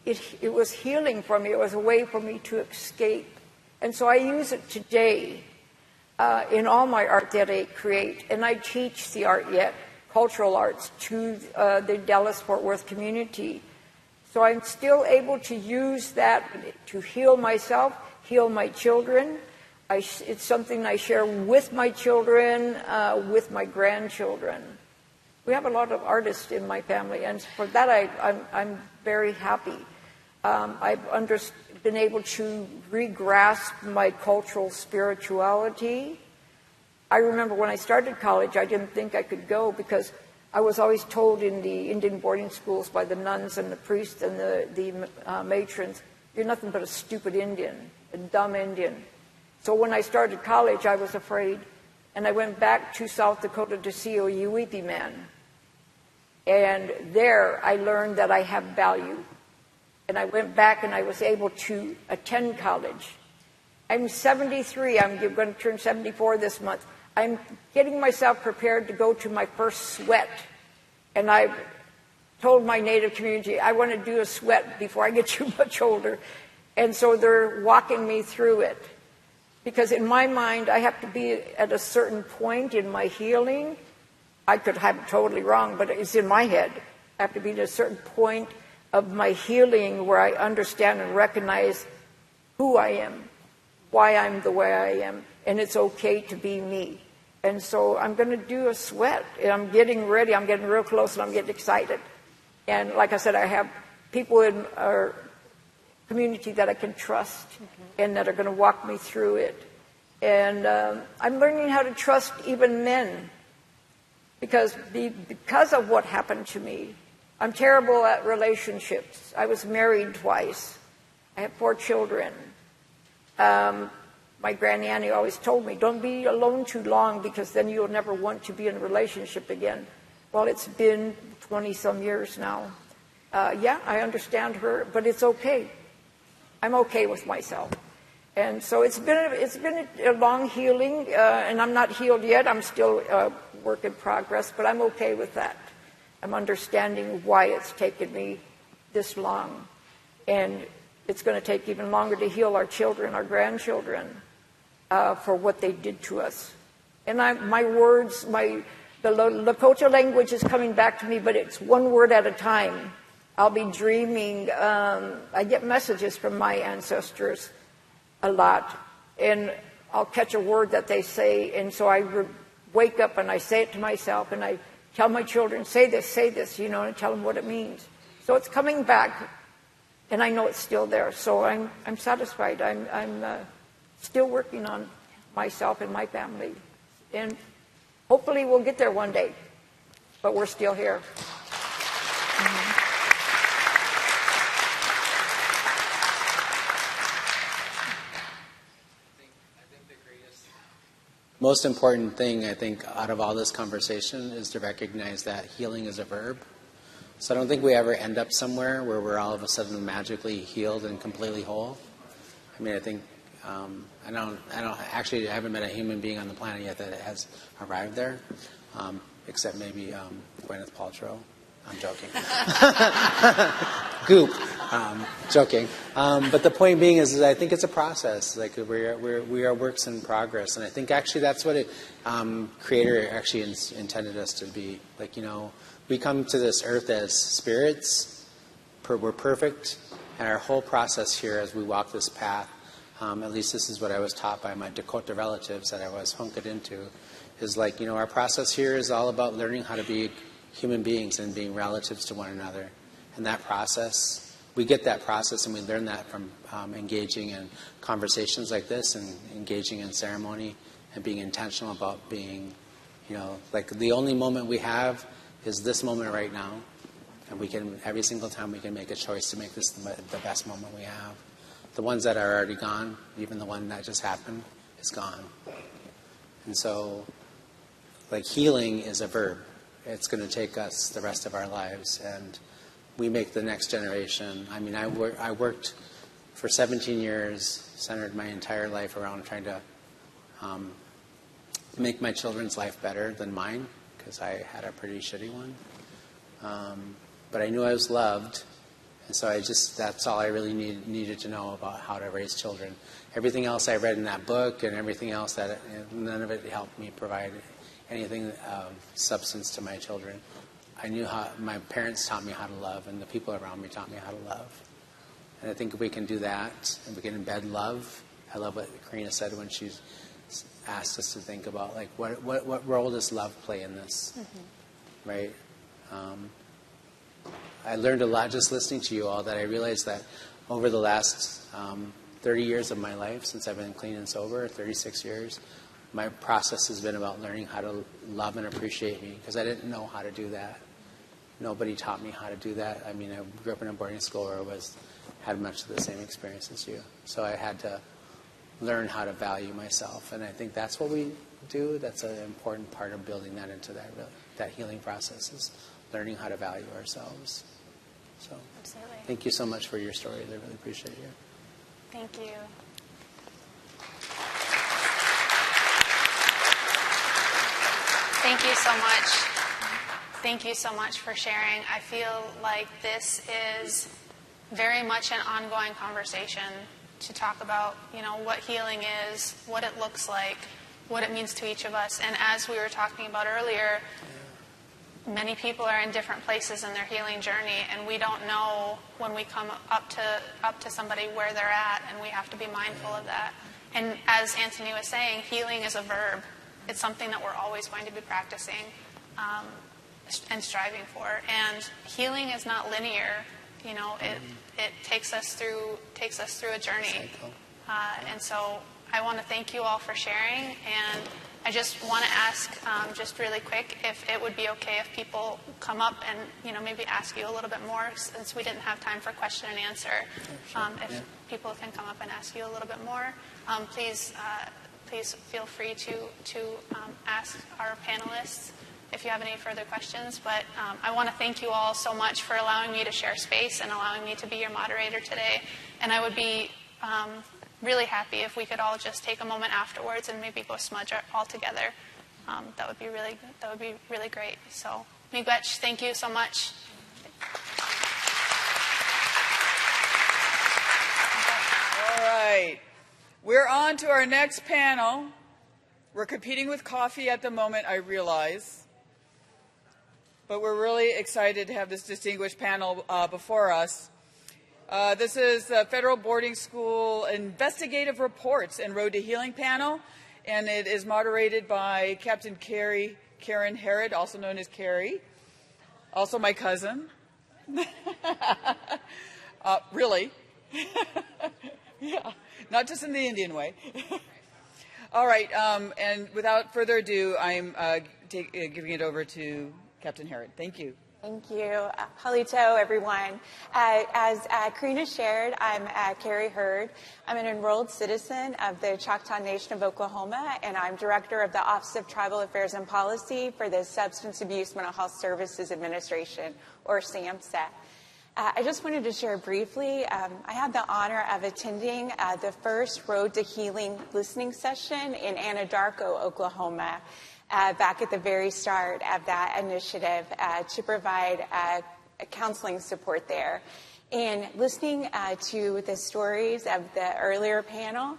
it was healing for me. It was a way for me to escape. And so I use it today in all my art that I create. And I teach the art yet, cultural arts, to the Dallas-Fort Worth community. So I'm still able to use that to heal myself, heal my children. It's something I share with my children, with my grandchildren. We have a lot of artists in my family, and for that I'm very happy. I've been able to re-grasp my cultural spirituality. I remember when I started college, I didn't think I could go because I was always told in the Indian boarding schools by the nuns and the priests and the matrons, you're nothing but a stupid Indian, a dumb Indian. So when I started college, I was afraid, and I went back to South Dakota to see a Yuwipi man. And there I learned that I have value. And I went back and I was able to attend college. I'm 73. I'm going to turn 74 this month. I'm getting myself prepared to go to my first sweat. And I've told my Native community, I want to do a sweat before I get too much older. And so they're walking me through it. Because in my mind, I have to be at a certain point in my healing. I could have it totally wrong, but it's in my head. I have to be at a certain point of my healing where I understand and recognize who I am, why I'm the way I am, and it's okay to be me. And so I'm going to do a sweat, and I'm getting ready. I'm getting real close, and I'm getting excited. And like I said, I have people in our community that I can trust and that are going to walk me through it. And I'm learning how to trust even men because of what happened to me. I'm terrible at relationships. I was married twice. I have 4 children. My Granny Annie always told me, don't be alone too long because then you'll never want to be in a relationship again. Well, it's been 20-some years now. Yeah, I understand her, but it's okay. I'm okay with myself. And so it's been a long healing, and I'm not healed yet. I'm still a work in progress, but I'm okay with that. I'm understanding why it's taken me this long. And it's going to take even longer to heal our children, our grandchildren, for what they did to us. And my words, the Lakota language is coming back to me, but it's one word at a time. I'll be dreaming. I get messages from my ancestors a lot, and I'll catch a word that they say, and so I wake up and I say it to myself, and I tell my children, say this, and I tell them what it means. So it's coming back, and I know it's still there. So I'm satisfied. I'm still working on myself and my family, and hopefully we'll get there one day. But we're still here. I think the greatest most important thing, I think, out of all this conversation is to recognize that healing is a verb. So I don't think we ever end up somewhere where we're all of a sudden magically healed and completely whole. I mean, I think I haven't met a human being on the planet yet that has arrived there, except maybe Gwyneth Paltrow. I'm joking. Goop. Joking. But the point being is I think it's a process. Like we are works in progress, and I think actually that's what Creator actually intended us to be. Like, you know, we come to this earth as spirits. We're perfect, and our whole process here as we walk this path, at least this is what I was taught by my Dakota relatives that I was hunked into, is like, you know, our process here is all about learning how to be human beings and being relatives to one another. And that process, we get that process and we learn that from engaging in conversations like this and engaging in ceremony and being intentional about being, you know, like the only moment we have is this moment right now. And we can, every single time we can make a choice to make this the best moment we have. The ones that are already gone, even the one that just happened, is gone. And so, like, healing is a verb. It's going to take us the rest of our lives, and we make the next generation. I mean, I worked for 17 years, centered my entire life around trying to make my children's life better than mine, because I had a pretty shitty one. But I knew I was loved, and so that's all I really needed to know about how to raise children. Everything else I read in that book and everything else, none of it helped me provide anything of substance to my children. I knew how my parents taught me how to love, and the people around me taught me how to love. And I think if we can do that, and we can embed love. I love what Karina said when she asked us to think about, like, what role does love play in this, right? I learned a lot just listening to you all, that I realized that over the last 30 years of my life, since I've been clean and sober, 36 years, my process has been about learning how to love and appreciate me, because I didn't know how to do that. Nobody taught me how to do that. I mean, I grew up in a boarding school where I had much of the same experience as you. So I had to learn how to value myself, and I think that's what we do. That's an important part of building that into that healing process, is learning how to value ourselves. So, absolutely. Thank you so much for your stories. I really appreciate you. Thank you. Thank you so much. Thank you so much for sharing. I feel like this is very much an ongoing conversation to talk about, you know, what healing is, what it looks like, what it means to each of us. And as we were talking about earlier, many people are in different places in their healing journey, and we don't know when we come up to somebody where they're at, and we have to be mindful of that. And as Anthony was saying, healing is a verb. It's something that we're always going to be practicing and striving for. And healing is not linear. You know, it takes us through a journey. And so I want to thank you all for sharing. And I just want to ask, just really quick, if it would be okay if people come up and, you know, maybe ask you a little bit more, since we didn't have time for question and answer. If people can come up and ask you a little bit more, please feel free to ask our panelists if you have any further questions. But I want to thank you all so much for allowing me to share space and allowing me to be your moderator today. And I would be really happy if we could all just take a moment afterwards and maybe go smudge all together. That would be really great. So, miigwech, thank you so much. All right. We're on to our next panel. We're competing with coffee at the moment, I realize. But we're really excited to have this distinguished panel before us. This is the Federal Boarding School Investigative Reports and Road to Healing panel, and it is moderated by Captain Karen Herod, also known as Carrie, also my cousin. Really? Yeah, not just in the Indian way. All right, and without further ado, I'm giving it over to Captain Herod. Thank you. Thank you. Halito, everyone. As Karina shared, I'm Carrie Hurd. I'm an enrolled citizen of the Choctaw Nation of Oklahoma, and I'm director of the Office of Tribal Affairs and Policy for the Substance Abuse Mental Health Services Administration, or SAMHSA. I just wanted to share briefly, I had the honor of attending the first Road to Healing listening session in Anadarko, Oklahoma, back at the very start of that initiative to provide counseling support there. And listening to the stories of the earlier panel,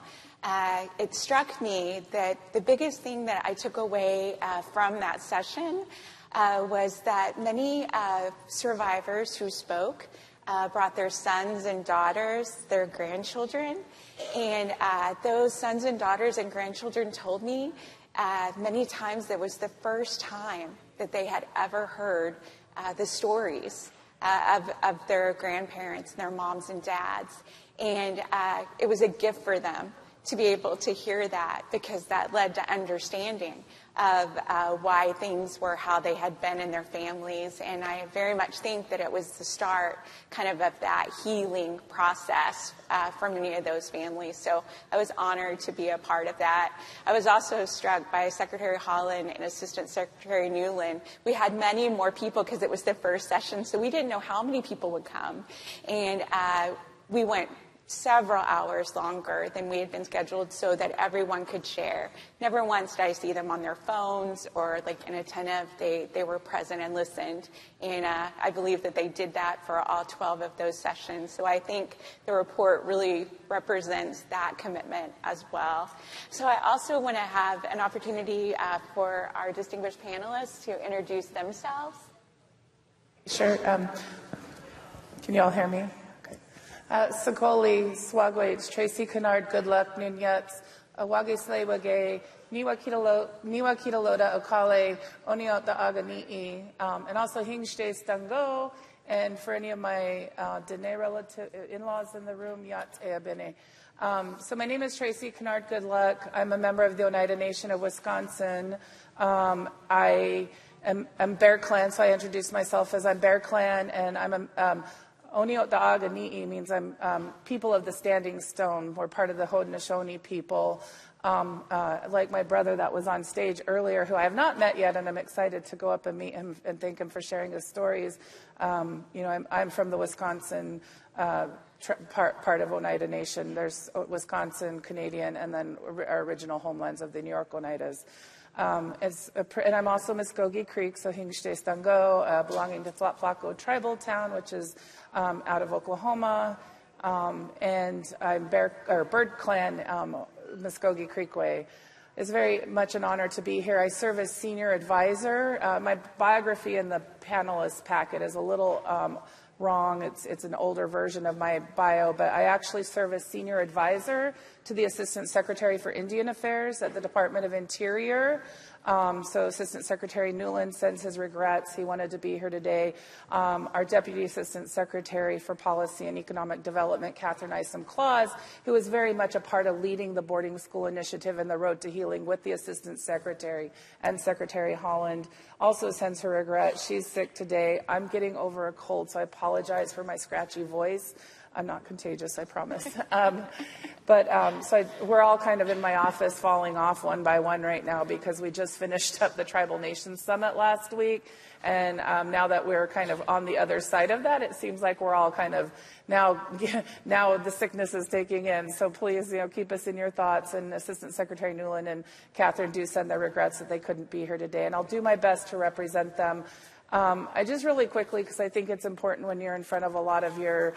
it struck me that the biggest thing that I took away from that session was that many survivors who spoke brought their sons and daughters, their grandchildren, and those sons and daughters and grandchildren told me many times that was the first time that they had ever heard the stories of their grandparents and their moms and dads. And it was a gift for them to be able to hear that, because that led to understanding of why things were how they had been in their families. And I very much think that it was the start kind of that healing process for many of those families. So I was honored to be a part of that. I was also struck by Secretary Holland and Assistant Secretary Newland. We had many more people because it was the first session, so we didn't know how many people would come. And we went several hours longer than we had been scheduled so that everyone could share. Never once did I see them on their phones or like inattentive. They were present and listened. And I believe that they did that for all 12 of those sessions. So I think the report really represents that commitment as well. So I also want to have an opportunity for our distinguished panelists to introduce themselves. Sure. Can you all hear me? Sakoli, Swagwage, Tracy Kennard, Good Luck, Nunyats, Awage Slewage, Niwa Kitaloda, Okale, Oniot the Agani'i, and also Hingste Stango, and for any of my Dene relative in-laws in the room, Yat Eabene. So my name is Tracy Kennard, Good Luck. I'm a member of the Oneida Nation of Wisconsin. I am Bear Clan, so I introduce myself as I'm Bear Clan, and I'm a Oniot Da'agani'i means I'm people of the Standing Stone. We're part of the Haudenosaunee people. Like my brother that was on stage earlier, who I have not met yet, and I'm excited to go up and meet him and thank him for sharing his stories. I'm from the Wisconsin part of Oneida Nation. There's Wisconsin, Canadian, and then our original homelands of the New York Oneidas. And I'm also Muskogee Creek, so Hingste Stango, belonging to Flapflaco Tribal Town, which is out of Oklahoma. And I'm Bird Clan, Muskogee Creek Way. It's very much an honor to be here. I serve as senior advisor. My biography in the panelist packet is a little wrong. It's an older version of my bio, but I actually serve as senior advisor to the Assistant Secretary for Indian Affairs at the Department of Interior. So Assistant Secretary Newland sends his regrets. He wanted to be here today. Our Deputy Assistant Secretary for Policy and Economic Development, Catherine Isom-Claus, who is very much a part of leading the boarding school initiative and the Road to Healing with the Assistant Secretary, and Secretary Holland also sends her regrets. She's sick today. I'm getting over a cold, so I apologize for my scratchy voice. I'm not contagious, I promise. We're all kind of in my office falling off one by one right now because we just finished up the Tribal Nations Summit last week. And now that we're kind of on the other side of that, it seems like we're all kind of now the sickness is taking in. So please, keep us in your thoughts. And Assistant Secretary Newland and Catherine do send their regrets that they couldn't be here today. And I'll do my best to represent them. I just really quickly, because I think it's important when you're in front of a lot of your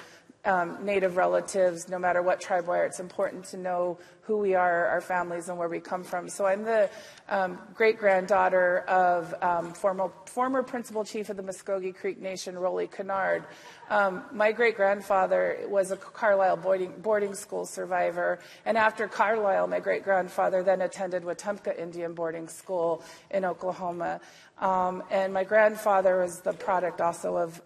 Native relatives, no matter what tribe we are, it's important to know who we are, our families, and where we come from. So I'm the great-granddaughter of former Principal Chief of the Muskogee Creek Nation, Rolly Kennard. My great-grandfather was a Carlisle boarding school survivor, and after Carlisle, my great-grandfather then attended Wetumpka Indian Boarding School in Oklahoma. And my grandfather was the product also of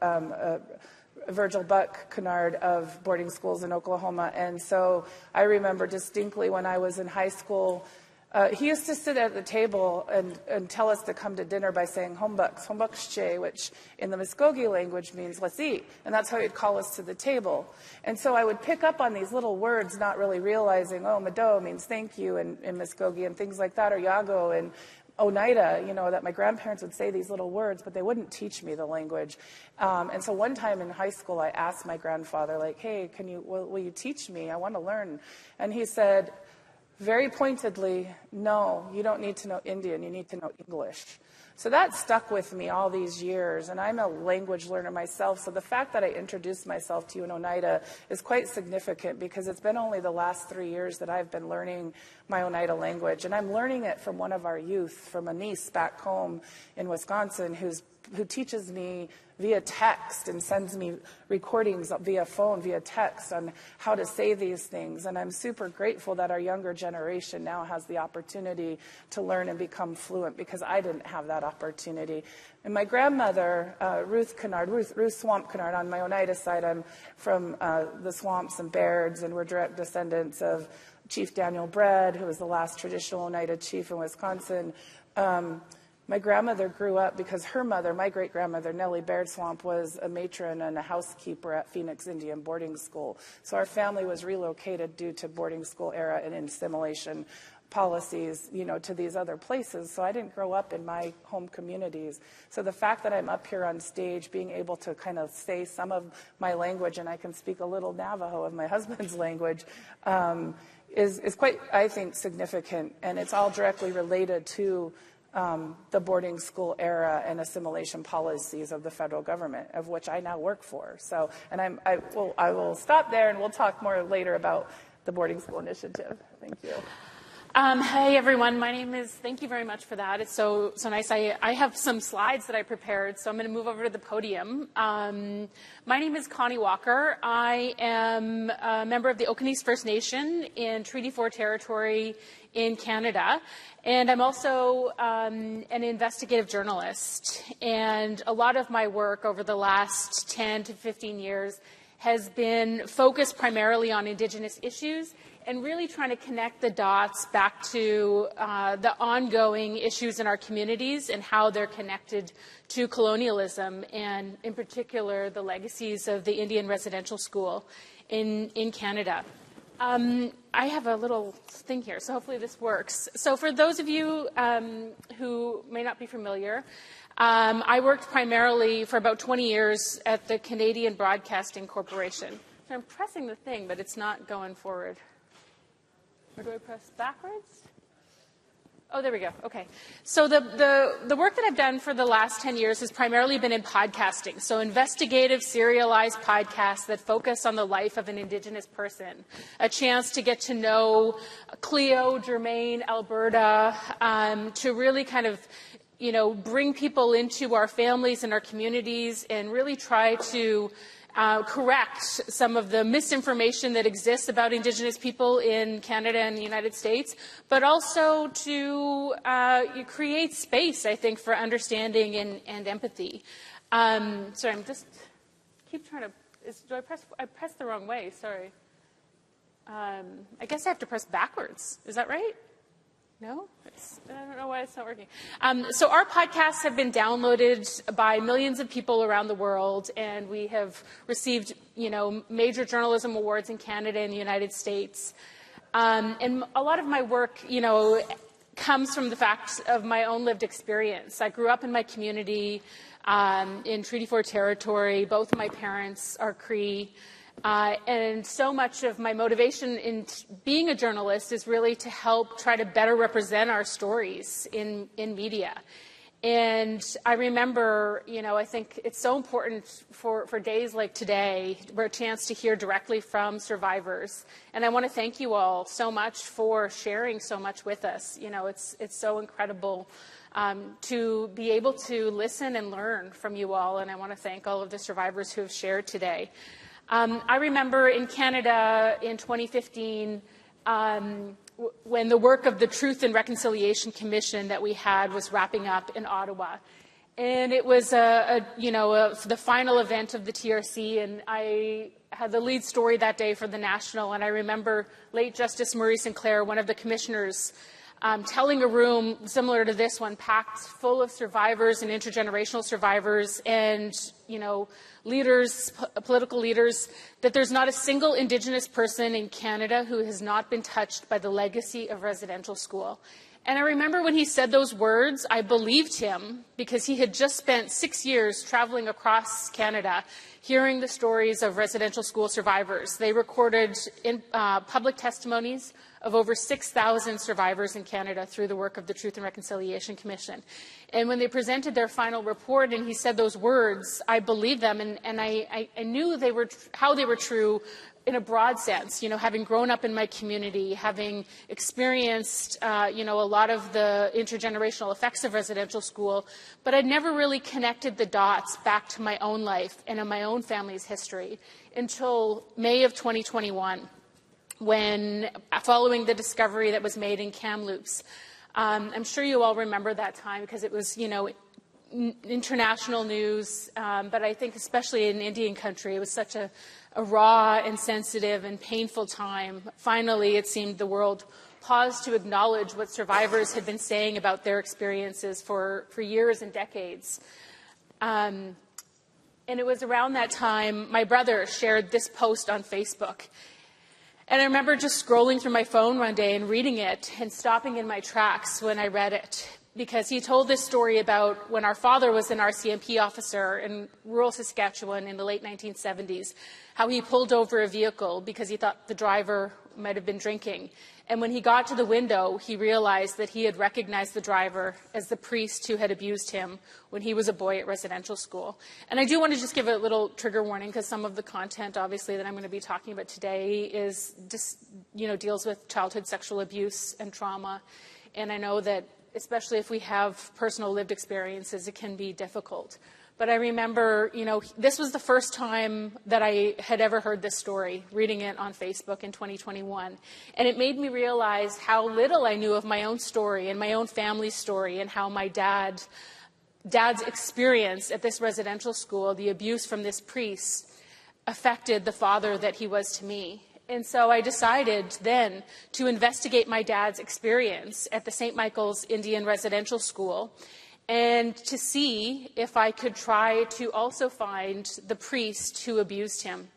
Virgil Buck Kennard of boarding schools in Oklahoma. And so I remember distinctly when I was in high school, He used to sit at the table and tell us to come to dinner by saying hombakshche, which in the Muskogee language means let's eat. And that's how he'd call us to the table. And so I would pick up on these little words, not really realizing, mado means thank you in Muskogee and things like that, or yago and Oneida, that my grandparents would say these little words, but they wouldn't teach me the language. And so one time in high school, I asked my grandfather, like, hey, will you teach me? I want to learn. And he said, very pointedly, no, you don't need to know Indian, you need to know English. So that stuck with me all these years, and I'm a language learner myself, so the fact that I introduced myself to you in Oneida is quite significant because it's been only the last 3 years that I've been learning my Oneida language, and I'm learning it from one of our youth, from a niece back home in Wisconsin who teaches me via text and sends me recordings via phone, via text on how to say these things. And I'm super grateful that our younger generation now has the opportunity to learn and become fluent because I didn't have that opportunity. And my grandmother, Ruth Swamp Kennard, on my Oneida side, I'm from the Swamps and Bairds, and we're direct descendants of Chief Daniel Bread, who was the last traditional Oneida chief in Wisconsin. My grandmother grew up because her mother, my great-grandmother, Nellie Baird Swamp, was a matron and a housekeeper at Phoenix Indian Boarding School. So our family was relocated due to boarding school era and assimilation policies, to these other places. So I didn't grow up in my home communities. So the fact that I'm up here on stage, being able to kind of say some of my language, and I can speak a little Navajo of my husband's language, is quite, I think, significant. And it's all directly related to the boarding school era and assimilation policies of the federal government, of which I now work for. So, and I will stop there, and we'll talk more later about the boarding school initiative. Thank you. Hey everyone, my name is, thank you very much for that. It's so nice. I have some slides that I prepared, so I'm going to move over to the podium. My name is Connie Walker. I am a member of the Okanese First Nation in Treaty 4 territory in Canada, and I'm also an investigative journalist. And a lot of my work over the last 10 to 15 years has been focused primarily on Indigenous issues and really trying to connect the dots back to the ongoing issues in our communities and how they're connected to colonialism, and in particular the legacies of the Indian residential school in Canada. I have a little thing here, so hopefully this works. So for those of you who may not be familiar, I worked primarily for about 20 years at the Canadian Broadcasting Corporation. So I'm pressing the thing, but it's not going forward. Or do I press backwards? Oh, there we go. Okay. So the work that I've done for the last 10 years has primarily been in podcasting. So investigative, serialized podcasts that focus on the life of an Indigenous person. A chance to get to know Cleo, Germaine, Alberta, to really kind of, bring people into our families and our communities and really try to correct some of the misinformation that exists about Indigenous people in Canada and the United States, but also to create space, I think, for understanding and empathy. Sorry, I'm just keep trying to. I pressed the wrong way. Sorry. I guess I have to press backwards. Is that right? No? I don't know why it's not working. So our podcasts have been downloaded by millions of people around the world, and we have received, major journalism awards in Canada and the United States. And a lot of my work, comes from the fact of my own lived experience. I grew up in my community in Treaty 4 territory. Both of my parents are Cree. And so much of my motivation in being a journalist is really to help try to better represent our stories in media. And I remember, I think it's so important for days like today, for a chance to hear directly from survivors. And I want to thank you all so much for sharing so much with us. It's so incredible to be able to listen and learn from you all. And I want to thank all of the survivors who have shared today. I remember in Canada in 2015 when the work of the Truth and Reconciliation Commission that we had was wrapping up in Ottawa. And it was the final event of the TRC, and I had the lead story that day for the National. And I remember late Justice Murray Sinclair, one of the commissioners, telling a room similar to this one, packed full of survivors and intergenerational survivors and, leaders, political leaders, that there's not a single Indigenous person in Canada who has not been touched by the legacy of residential school. And I remember when he said those words, I believed him because he had just spent 6 years traveling across Canada hearing the stories of residential school survivors. They recorded in public testimonies of over 6,000 survivors in Canada through the work of the Truth and Reconciliation Commission. And when they presented their final report and he said those words, I believed them, and I knew they were how they were true in a broad sense, having grown up in my community, having experienced, a lot of the intergenerational effects of residential school, but I'd never really connected the dots back to my own life and in my own family's history until May of 2021, when, following the discovery that was made in Kamloops. I'm sure you all remember that time because it was, international news, but I think especially in Indian country, it was such a raw and sensitive and painful time. Finally, it seemed the world paused to acknowledge what survivors had been saying about their experiences for years and decades. And it was around that time my brother shared this post on Facebook. And I remember just scrolling through my phone one day and reading it and stopping in my tracks when I read it, because he told this story about when our father was an RCMP officer in rural Saskatchewan in the late 1970s, how he pulled over a vehicle because he thought the driver might have been drinking. And when he got to the window, he realized that he had recognized the driver as the priest who had abused him when he was a boy at residential school. And I do want to just give a little trigger warning, because some of the content, obviously, that I'm going to be talking about today is just, deals with childhood sexual abuse and trauma. And I know that, especially if we have personal lived experiences, it can be difficult. But I remember, this was the first time that I had ever heard this story, reading it on Facebook in 2021. And it made me realize how little I knew of my own story and my own family's story, and how my dad's experience at this residential school, the abuse from this priest, affected the father that he was to me. And so I decided then to investigate my dad's experience at the St. Michael's Indian Residential School, and to see if I could try to also find the priest who abused him.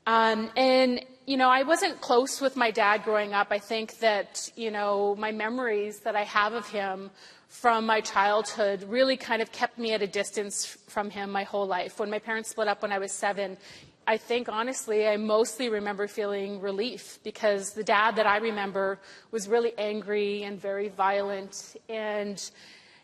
I wasn't close with my dad growing up. I think that, my memories that I have of him from my childhood really kind of kept me at a distance from him my whole life. When my parents split up when I was 7, I think, honestly, I mostly remember feeling relief, because the dad that I remember was really angry and very violent. And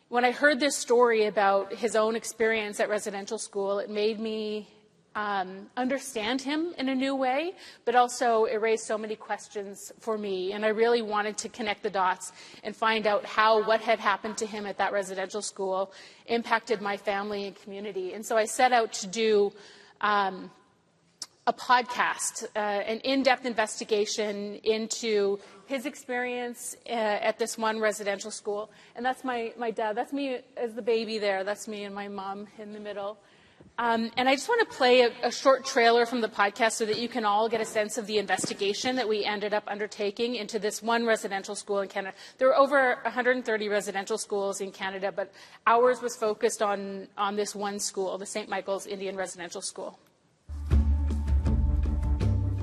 when I heard this story about his own experience at residential school, it made me understand him in a new way, but also it raised so many questions for me. And I really wanted to connect the dots and find out how what had happened to him at that residential school impacted my family and community. And so I set out to do a podcast, an in-depth investigation into his experience at this one residential school. And that's my dad. That's me as the baby there. That's me and my mom in the middle. And I just want to play a short trailer from the podcast so that you can all get a sense of the investigation that we ended up undertaking into this one residential school in Canada. There were over 130 residential schools in Canada, but ours was focused on this one school, the St. Michael's Indian Residential School.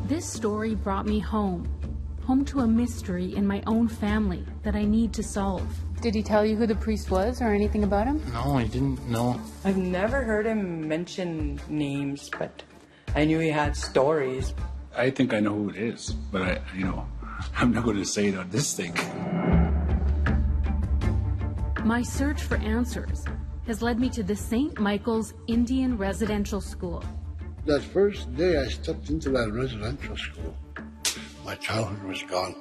This story brought me home to a mystery in my own family that I need to solve. Did he tell you who the priest was or anything about him? No, he didn't know. I've never heard him mention names, but I knew he had stories. I think I know who it is, but I'm not going to say it on this thing. My search for answers has led me to the St. Michael's Indian Residential School. That first day I stepped into that residential school, my childhood was gone.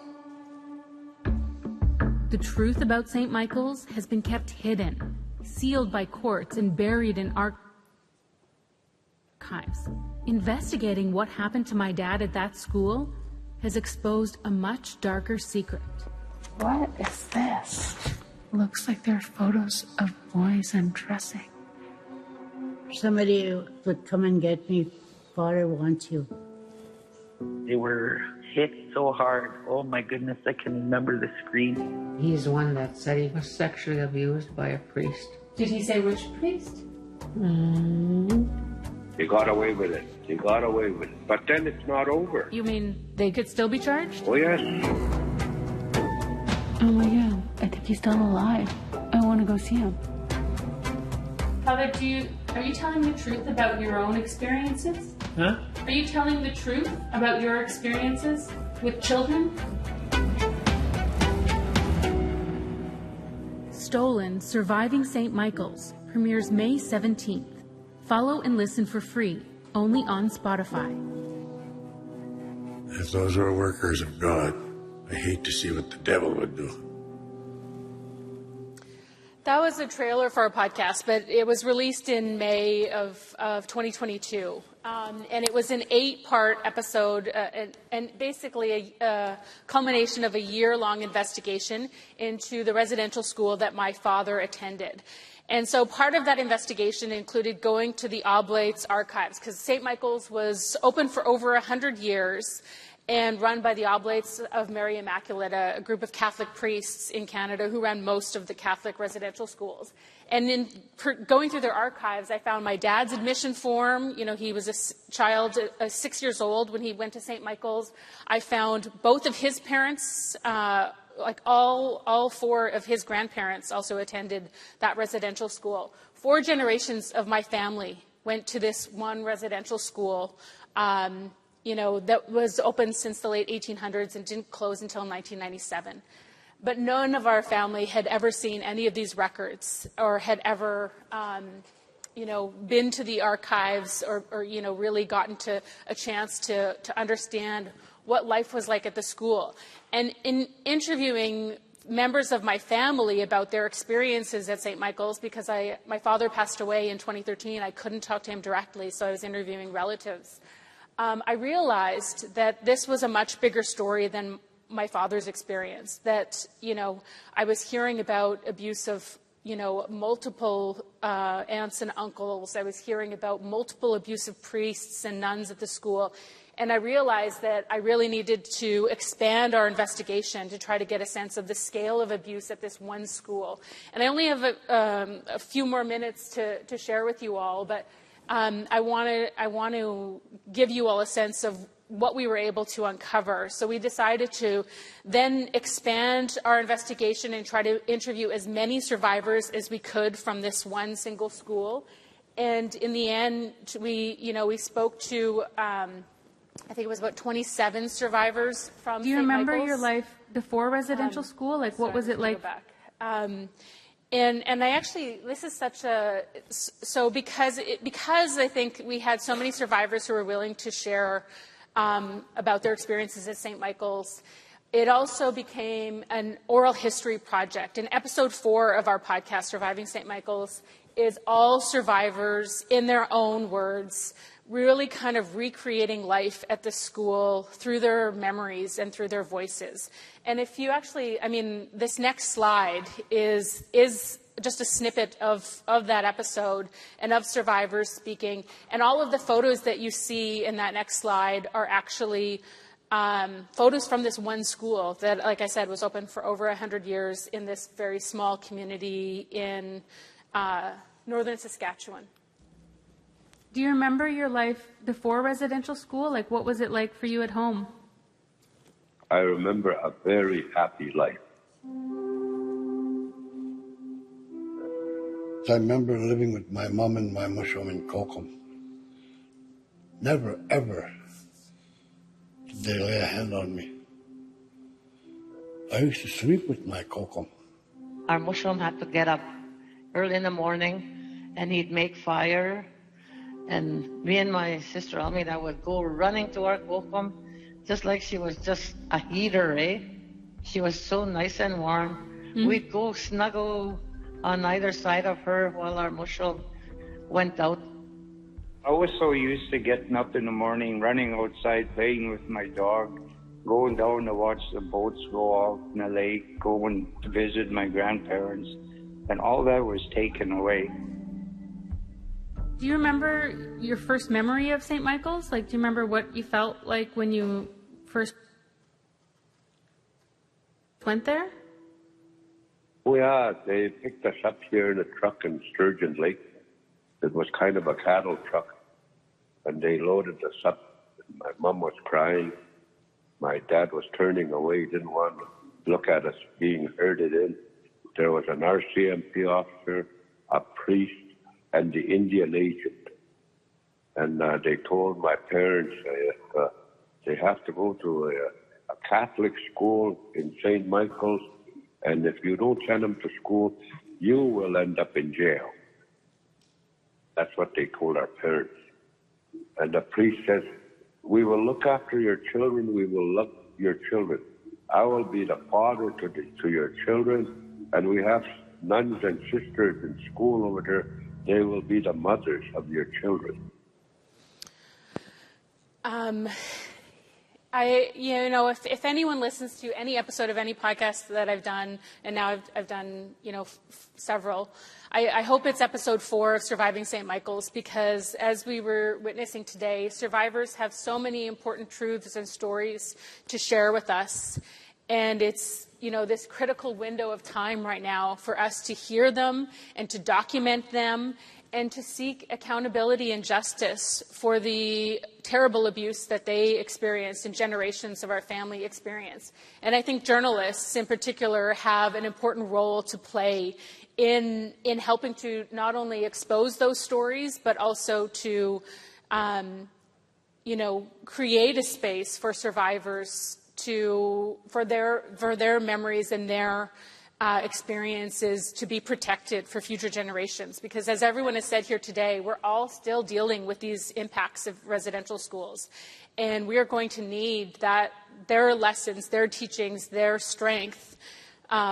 The truth about St. Michael's has been kept hidden, sealed by courts, and buried in archives. Investigating what happened to my dad at that school has exposed a much darker secret. What is this? Looks like there are photos of boys undressing. Somebody would come and get me. Father wants you. They were hit so hard. Oh my goodness, I can remember the scream. He's the one that said he was sexually abused by a priest. Did he say which priest? They got away with it. They got away with it. But then it's not over. You mean they could still be charged? Oh, yes. Oh my God, I think he's still alive. I want to go see him. Father, are you telling the truth about your own experiences? Huh? Are you telling the truth about your experiences with children? Stolen, Surviving St. Michael's premieres May 17th. Follow and listen for free, only on Spotify. If those were workers of God, I hate to see what the devil would do. That was a trailer for our podcast, but it was released in May of 2022. And it was an 8-part episode and basically a culmination of a year-long investigation into the residential school that my father attended. And so part of that investigation included going to the Oblates archives, because St. Michael's was open for over 100 years and run by the Oblates of Mary Immaculate, a group of Catholic priests in Canada who ran most of the Catholic residential schools. And in going through their archives, I found my dad's admission form. You know, he was a child, 6 years old when he went to St. Michael's. I found both of his parents, like all 4 of his grandparents also attended that residential school. 4 generations of my family went to this one residential school, that was open since the late 1800s and didn't close until 1997. But none of our family had ever seen any of these records or had ever, been to the archives or really gotten to a chance to understand what life was like at the school. And in interviewing members of my family about their experiences at St. Michael's, because my father passed away in 2013, I couldn't talk to him directly, so I was interviewing relatives. I realized that this was a much bigger story than my father's experience, that, I was hearing about abuse of, multiple aunts and uncles. I was hearing about multiple abusive priests and nuns at the school. And I realized that I really needed to expand our investigation to try to get a sense of the scale of abuse at this one school. And I only have a few more minutes to share with you all, but I want to give you all a sense of what we were able to uncover. So we decided to then expand our investigation and try to interview as many survivors as we could from this one single school. And in the end, we spoke to, I think it was about 27 survivors from St. Michael's. Do you remember your life before residential school? Like, what was it like? And I actually, this is such a, so because I think we had so many survivors who were willing to share about their experiences at St. Michael's, it also became an oral history project. And episode 4 of our podcast, Surviving St. Michael's, is all survivors in their own words, really kind of recreating life at the school through their memories and through their voices. And if you actually, this next slide is just a snippet of that episode and of survivors speaking. And all of the photos that you see in that next slide are actually photos from this one school that, like I said, was open for over 100 years in this very small community in northern Saskatchewan. Do you remember your life before residential school? Like, what was it like for you at home? I remember a very happy life. I remember living with my mom and my mushroom in Kokum. Never, ever did they lay a hand on me. I used to sleep with my Kokum. Our mushroom had to get up early in the morning, and he'd make fire. And me and my sister Almeida would go running to our kokum, just like she was just a heater, eh? She was so nice and warm. Mm-hmm. We'd go snuggle on either side of her while our mushroom went out. I was so used to getting up in the morning, running outside, playing with my dog, going down to watch the boats go off in the lake, going to visit my grandparents, and all that was taken away. Do you remember your first memory of St. Michael's? Like, do you remember what you felt like when you first went there? Oh, yeah, they picked us up here in a truck in Sturgeon Lake. It was kind of a cattle truck, and they loaded us up. My mom was crying. My dad was turning away, didn't want to look at us being herded in. There was an RCMP officer, a priest, and the Indian agent. And they told my parents they have to go to a Catholic school in St. Michael's, and if you don't send them to school, you will end up in jail. That's what they told our parents. And the priest says, we will look after your children, we will love your children. I will be the father to your children, and we have nuns and sisters in school over there. They will be the mothers of your children. If anyone listens to any episode of any podcast that I've done, and now I've done, several, I hope it's episode 4 of Surviving St. Michael's, because as we were witnessing today, survivors have so many important truths and stories to share with us. And it's, this critical window of time right now for us to hear them and to document them and to seek accountability and justice for the terrible abuse that they experienced and generations of our family experience. And I think journalists in particular have an important role to play in helping to not only expose those stories, but also to, create a space for survivors for their memories and their experiences to be protected for future generations. Because as everyone has said here today, we're all still dealing with these impacts of residential schools. And we are going to need their lessons, their teachings, their strength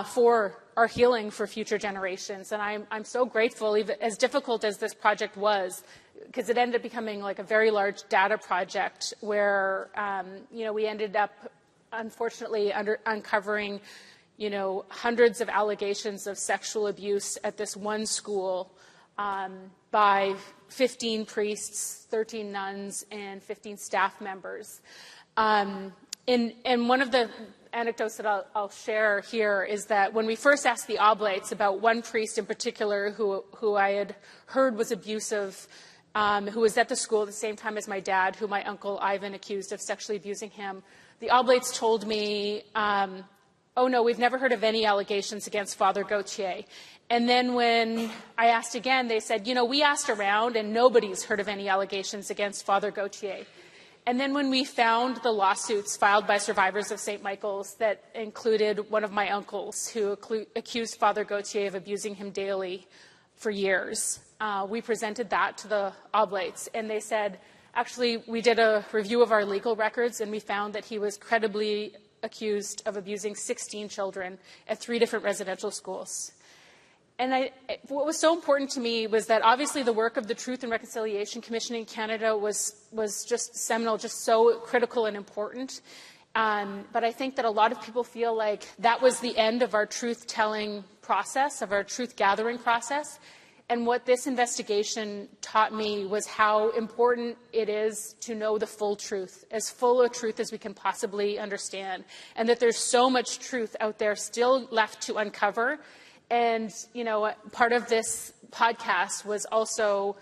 for our healing for future generations. And I'm so grateful, even as difficult as this project was, because it ended up becoming like a very large data project where, we ended up, unfortunately, uncovering hundreds of allegations of sexual abuse at this one school by 15 priests, 13 nuns, and 15 staff members. And one of the anecdotes that I'll share here is that when we first asked the oblates about one priest in particular who I had heard was abusive, who was at the school at the same time as my dad, who my uncle Ivan accused of sexually abusing him, the oblates told me, oh, no, we've never heard of any allegations against Father Gauthier. And then when I asked again, they said, we asked around and nobody's heard of any allegations against Father Gauthier. And then when we found the lawsuits filed by survivors of St. Michael's that included one of my uncles who accused Father Gauthier of abusing him daily for years, we presented that to the oblates. And they said, actually, we did a review of our legal records and we found that he was credibly accused of abusing 16 children at 3 different residential schools. And what was so important to me was that obviously the work of the Truth and Reconciliation Commission in Canada was just seminal, just so critical and important. But I think that a lot of people feel like that was the end of our truth-telling process, of our truth-gathering process. And what this investigation taught me was how important it is to know the full truth, as full a truth as we can possibly understand, and that there's so much truth out there still left to uncover. And, part of this podcast was also,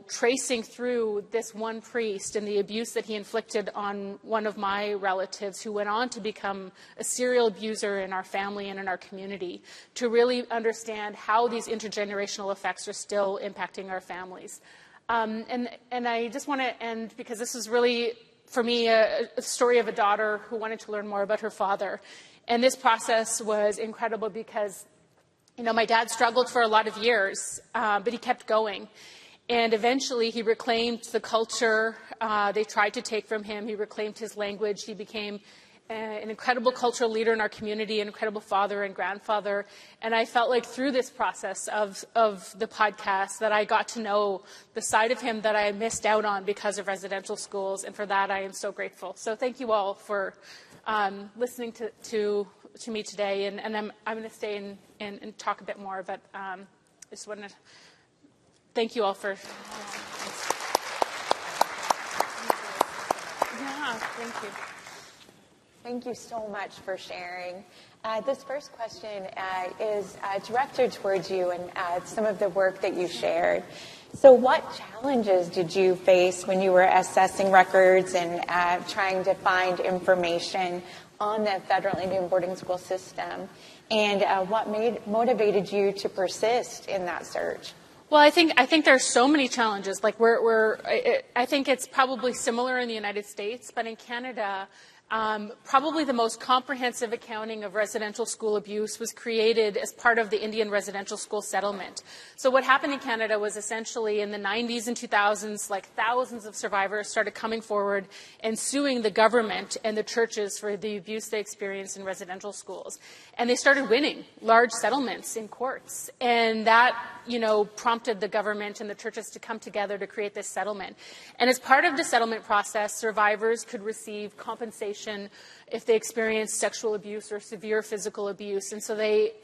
tracing through this one priest and the abuse that he inflicted on one of my relatives who went on to become a serial abuser in our family and in our community, to really understand how these intergenerational effects are still impacting our families. And I just want to end, because this is really, for me, a story of a daughter who wanted to learn more about her father. And this process was incredible because my dad struggled for a lot of years, but he kept going. And eventually he reclaimed the culture they tried to take from him. He reclaimed his language. He became an incredible cultural leader in our community, an incredible father and grandfather. And I felt like through this process of the podcast that I got to know the side of him that I missed out on because of residential schools. And for that, I am so grateful. So thank you all for listening to me today. And I'm going to stay and talk a bit more, but I just want to thank you all for... Yeah, thank you. Thank you so much for sharing. This first question is directed towards you and some of the work that you shared. So what challenges did you face when you were assessing records and trying to find information on the federal Indian boarding school system? And what motivated you to persist in that search? Well, I think there's so many challenges. Like I think it's probably similar in the United States, but in Canada, probably the most comprehensive accounting of residential school abuse was created as part of the Indian residential school settlement. So what happened in Canada was essentially in the 90s and 2000s, like thousands of survivors started coming forward and suing the government and the churches for the abuse they experienced in residential schools. And they started winning large settlements in courts. And that, prompted the government and the churches to come together to create this settlement. And as part of the settlement process, survivors could receive compensation if they experienced sexual abuse or severe physical abuse. And so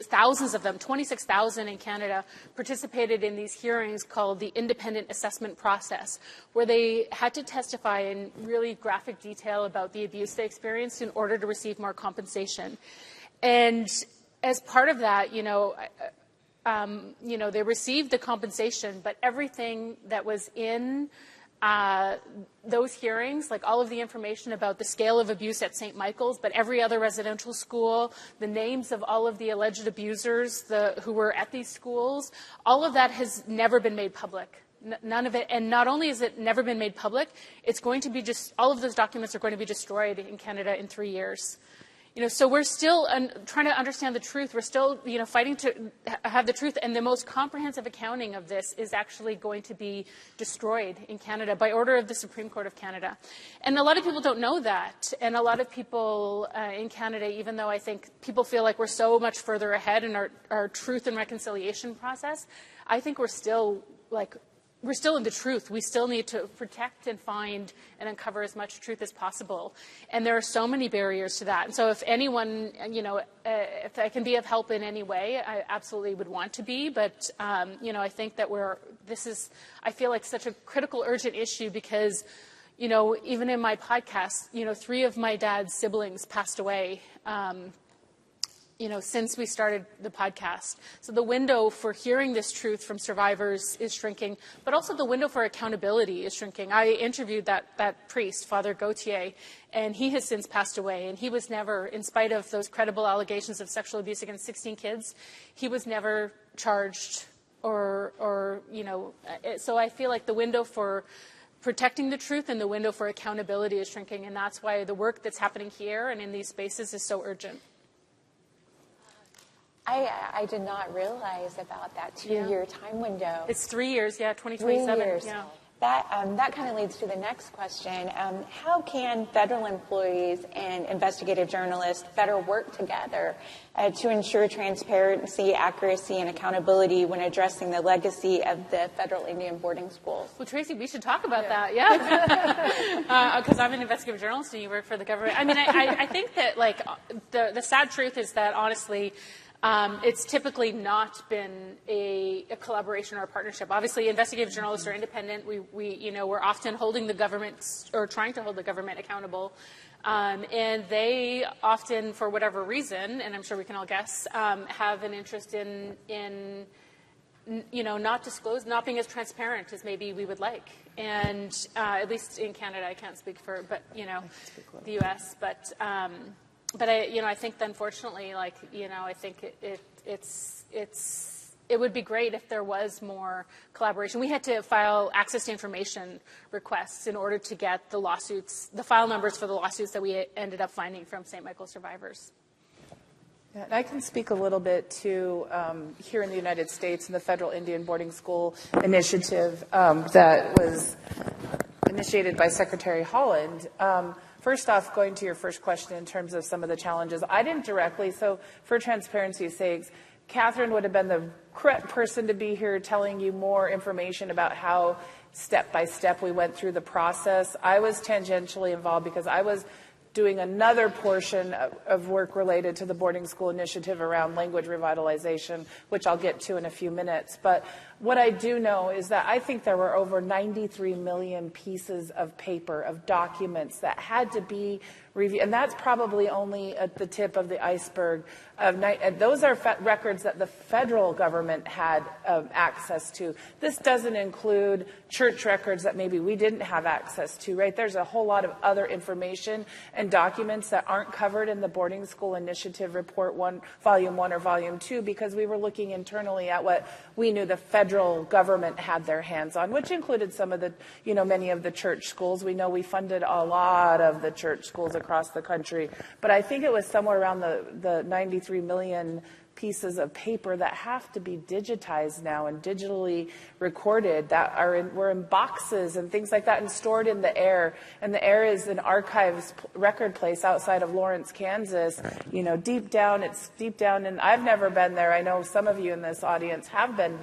thousands of them, 26,000 in Canada, participated in these hearings called the independent assessment process, where they had to testify in really graphic detail about the abuse they experienced in order to receive more compensation. And as part of that, they received the compensation, but everything that was in those hearings, like all of the information about the scale of abuse at St. Michael's, but every other residential school, the names of all of the alleged abusers who were at these schools, all of that has never been made public. None of it, and not only has it never been made public, it's going to be all of those documents are going to be destroyed in Canada in 3 years. So we're still trying to understand the truth. We're still, fighting to have the truth. And the most comprehensive accounting of this is actually going to be destroyed in Canada by order of the Supreme Court of Canada. And a lot of people don't know that. And a lot of people in Canada, even though I think people feel like we're so much further ahead in our truth and reconciliation process, I think we're still in the truth. We still need to protect and find and uncover as much truth as possible. And there are so many barriers to that. And so if anyone, if I can be of help in any way, I absolutely would want to be. But, I think that I feel like such a critical, urgent issue because, even in my podcast, 3 of my dad's siblings passed away since we started the podcast. So the window for hearing this truth from survivors is shrinking, but also the window for accountability is shrinking. I interviewed that priest, Father Gauthier, and he has since passed away, and he was never, in spite of those credible allegations of sexual abuse against 16 kids, he was never charged so I feel like the window for protecting the truth and the window for accountability is shrinking, and that's why the work that's happening here and in these spaces is so urgent. I did not realize about that 2-year time window. It's 3 years, 2027. 3 years. Yeah. That kind of leads to the next question. How can federal employees and investigative journalists better work together to ensure transparency, accuracy, and accountability when addressing the legacy of the federal Indian boarding schools? Well, Tracy, we should talk about that, because I'm an investigative journalist and you work for the government. I mean, I think that, the sad truth is that, honestly, it's typically not been a collaboration or a partnership. Obviously, investigative journalists are independent. We're often holding the government or trying to hold the government accountable, and they often, for whatever reason, and I'm sure we can all guess, have an interest in not being as transparent as maybe we would like. And at least in Canada, I can't speak for, the U.S. But I think, unfortunately, I think it would be great if there was more collaboration. We had to file access to information requests in order to get the file numbers for the lawsuits that we ended up finding from St. Michael survivors. Yeah, and I can speak a little bit to here in the United States and the Federal Indian Boarding School Initiative that was initiated by Secretary Holland. First off, going to your first question in terms of some of the challenges, I didn't directly, so for transparency's sakes, Catherine would have been the correct person to be here telling you more information about how step by step we went through the process. I was tangentially involved because I was doing another portion of work related to the boarding school initiative around language revitalization, which I'll get to in a few minutes. But what I do know is that I think there were over 93 million pieces of paper, of documents that had to be reviewed. And that's probably only at the tip of the iceberg. Those are records that the federal government had access to. This doesn't include church records that maybe we didn't have access to, right? There's a whole lot of other information and documents that aren't covered in the Boarding School Initiative Report Volume 1 or Volume 2 because we were looking internally at what we knew the federal government had their hands on, which included some of the, many of the church schools. We know we funded a lot of the church schools across the country, but I think it was somewhere around the 93 million pieces of paper that have to be digitized now and digitally recorded that were in boxes and things like that and stored in the air. And the air is an archives record place outside of Lawrence, Kansas. Deep down, and I've never been there. I know some of you in this audience have been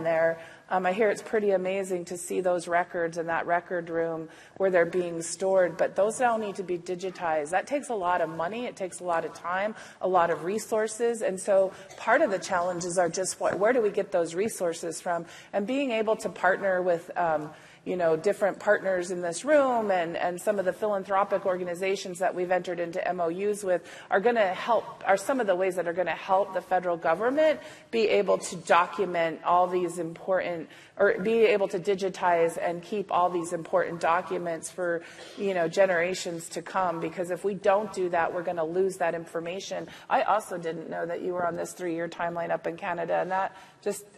there. I hear it's pretty amazing to see those records in that record room where they're being stored, but those now need to be digitized. That takes a lot of money, it takes a lot of time, a lot of resources, and so part of the challenges are just where do we get those resources from? And being able to partner with different partners in this room and some of the philanthropic organizations that we've entered into MOUs with are some of the ways that are going to help the federal government be able to document all these important, or be able to digitize and keep all these important documents for, generations to come. Because if we don't do that, we're going to lose that information. I also didn't know that you were on this 3-year timeline up in Canada, and that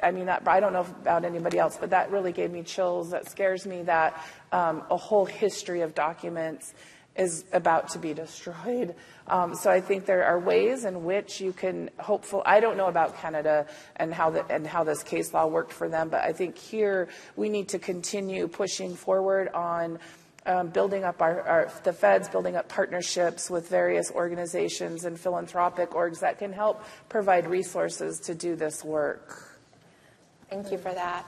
I don't know about anybody else, but that really gave me chills. That scares me that a whole history of documents is about to be destroyed. So I think there are ways in which you can I don't know about Canada and how this case law worked for them, but I think here we need to continue pushing forward on building up the feds, building up partnerships with various organizations and philanthropic orgs that can help provide resources to do this work. Thank you for that.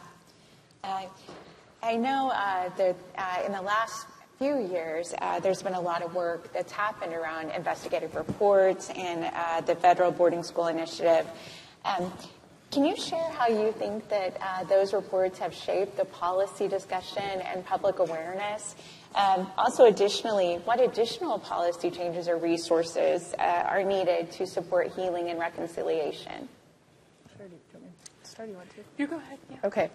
I know that in the last few years, there's been a lot of work that's happened around investigative reports and the federal boarding school initiative. Can you share how you think that those reports have shaped the policy discussion and public awareness? Also, additionally, what additional policy changes or resources are needed to support healing and reconciliation? You want to? You go ahead. Yeah. Okay.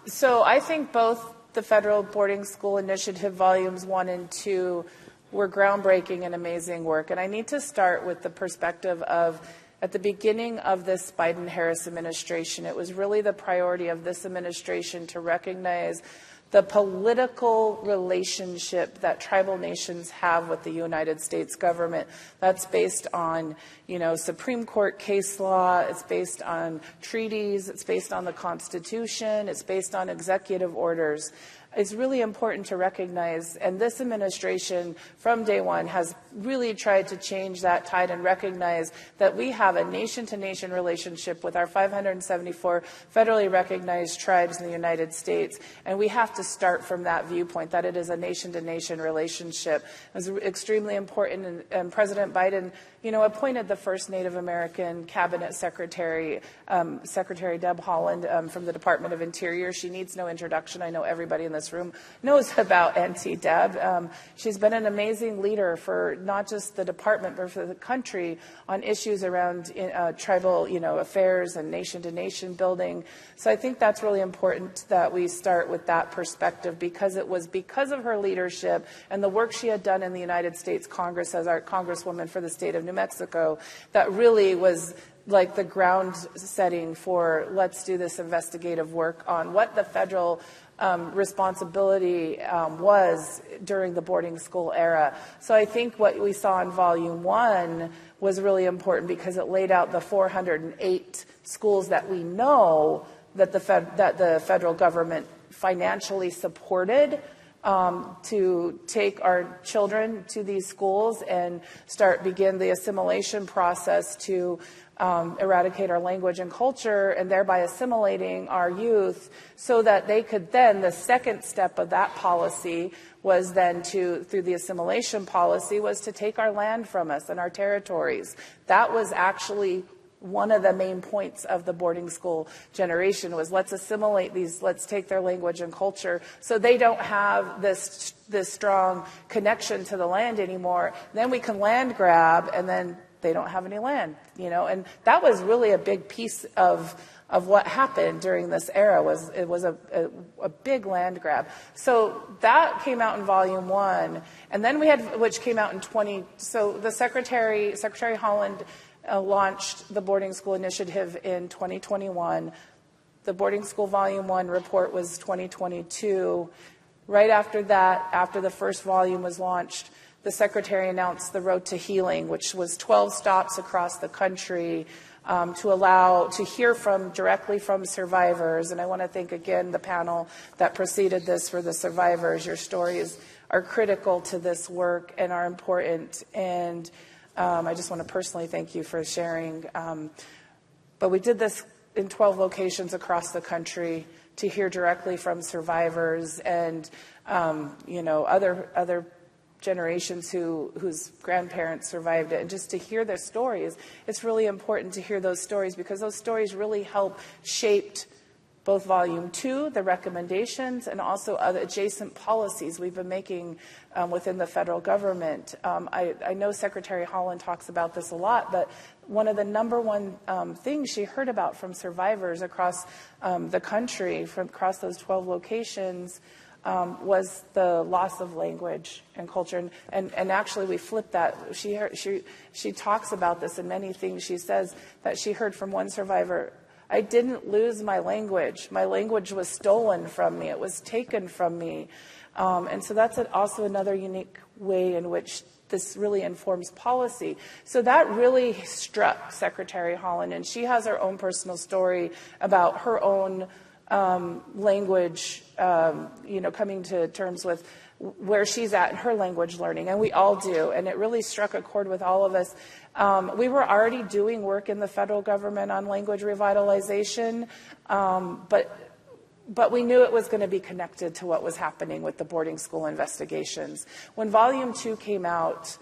So I think both the Federal Boarding School Initiative Volumes 1 and 2 were groundbreaking and amazing work. And I need to start with the perspective of, at the beginning of this Biden-Harris administration, it was really the priority of this administration to recognize the political relationship that tribal nations have with the United States government. That's based on, Supreme Court case law, it's based on treaties, it's based on the Constitution, it's based on executive orders. It's really important to recognize, and this administration from day one has really tried to change that tide and recognize that we have a nation-to-nation relationship with our 574 federally recognized tribes in the United States, and we have to start from that viewpoint, that it is a nation-to-nation relationship. It's extremely important, and President Biden, appointed the first Native American cabinet secretary, Secretary Deb Haaland from the Department of Interior. She needs no introduction. I know everybody in this room knows about Auntie Deb. She's been an amazing leader for not just the department, but for the country on issues around tribal, affairs and nation-to-nation building. So I think that's really important that we start with that perspective, because it was because of her leadership and the work she had done in the United States Congress as our Congresswoman for the state of New Mexico that really was like the ground setting for let's do this investigative work on what the federal responsibility was during the boarding school era. So I think what we saw in Volume 1 was really important because it laid out the 408 schools that we know that the federal government financially supported to take our children to these schools and begin the assimilation process to eradicate our language and culture, and thereby assimilating our youth so that they could then, the second step of that policy was then through the assimilation policy, was to take our land from us and our territories. That was actually one of the main points of the boarding school generation, was let's assimilate these, let's take their language and culture so they don't have this strong connection to the land anymore. Then we can land grab, and then they don't have any land, and that was really a big piece of what happened during this era. It was a big land grab. So that came out in Volume 1, and then we had, which came out in so the Secretary Holland launched the Boarding School Initiative in 2021. The Boarding School Volume 1 report was 2022. Right after that, after the first volume was launched, the Secretary announced the Road to Healing, which was 12 stops across the country to hear directly from survivors. And I want to thank again the panel that preceded this for the survivors. Your stories are critical to this work and are important. And I just want to personally thank you for sharing. But we did this in 12 locations across the country to hear directly from survivors and other generations whose grandparents survived it, and just to hear their stories. It's really important to hear those stories, because those stories really help shape both Volume 2, the recommendations, and also other adjacent policies we've been making within the federal government. I know Secretary Holland talks about this a lot, but one of the number one things she heard about from survivors across the country, from across those 12 locations, was the loss of language and culture. And actually we flipped that. She talks about this in many things. She says that she heard from one survivor, I didn't lose my language. My language was stolen from me. It was taken from me. And so that's also another unique way in which this really informs policy. So that really struck Secretary Holland, and she has her own personal story about her own language, coming to terms with where she's at in her language learning, and we all do, and it really struck a chord with all of us. We were already doing work in the federal government on language revitalization, but we knew it was going to be connected to what was happening with the boarding school investigations. When Volume 2 came out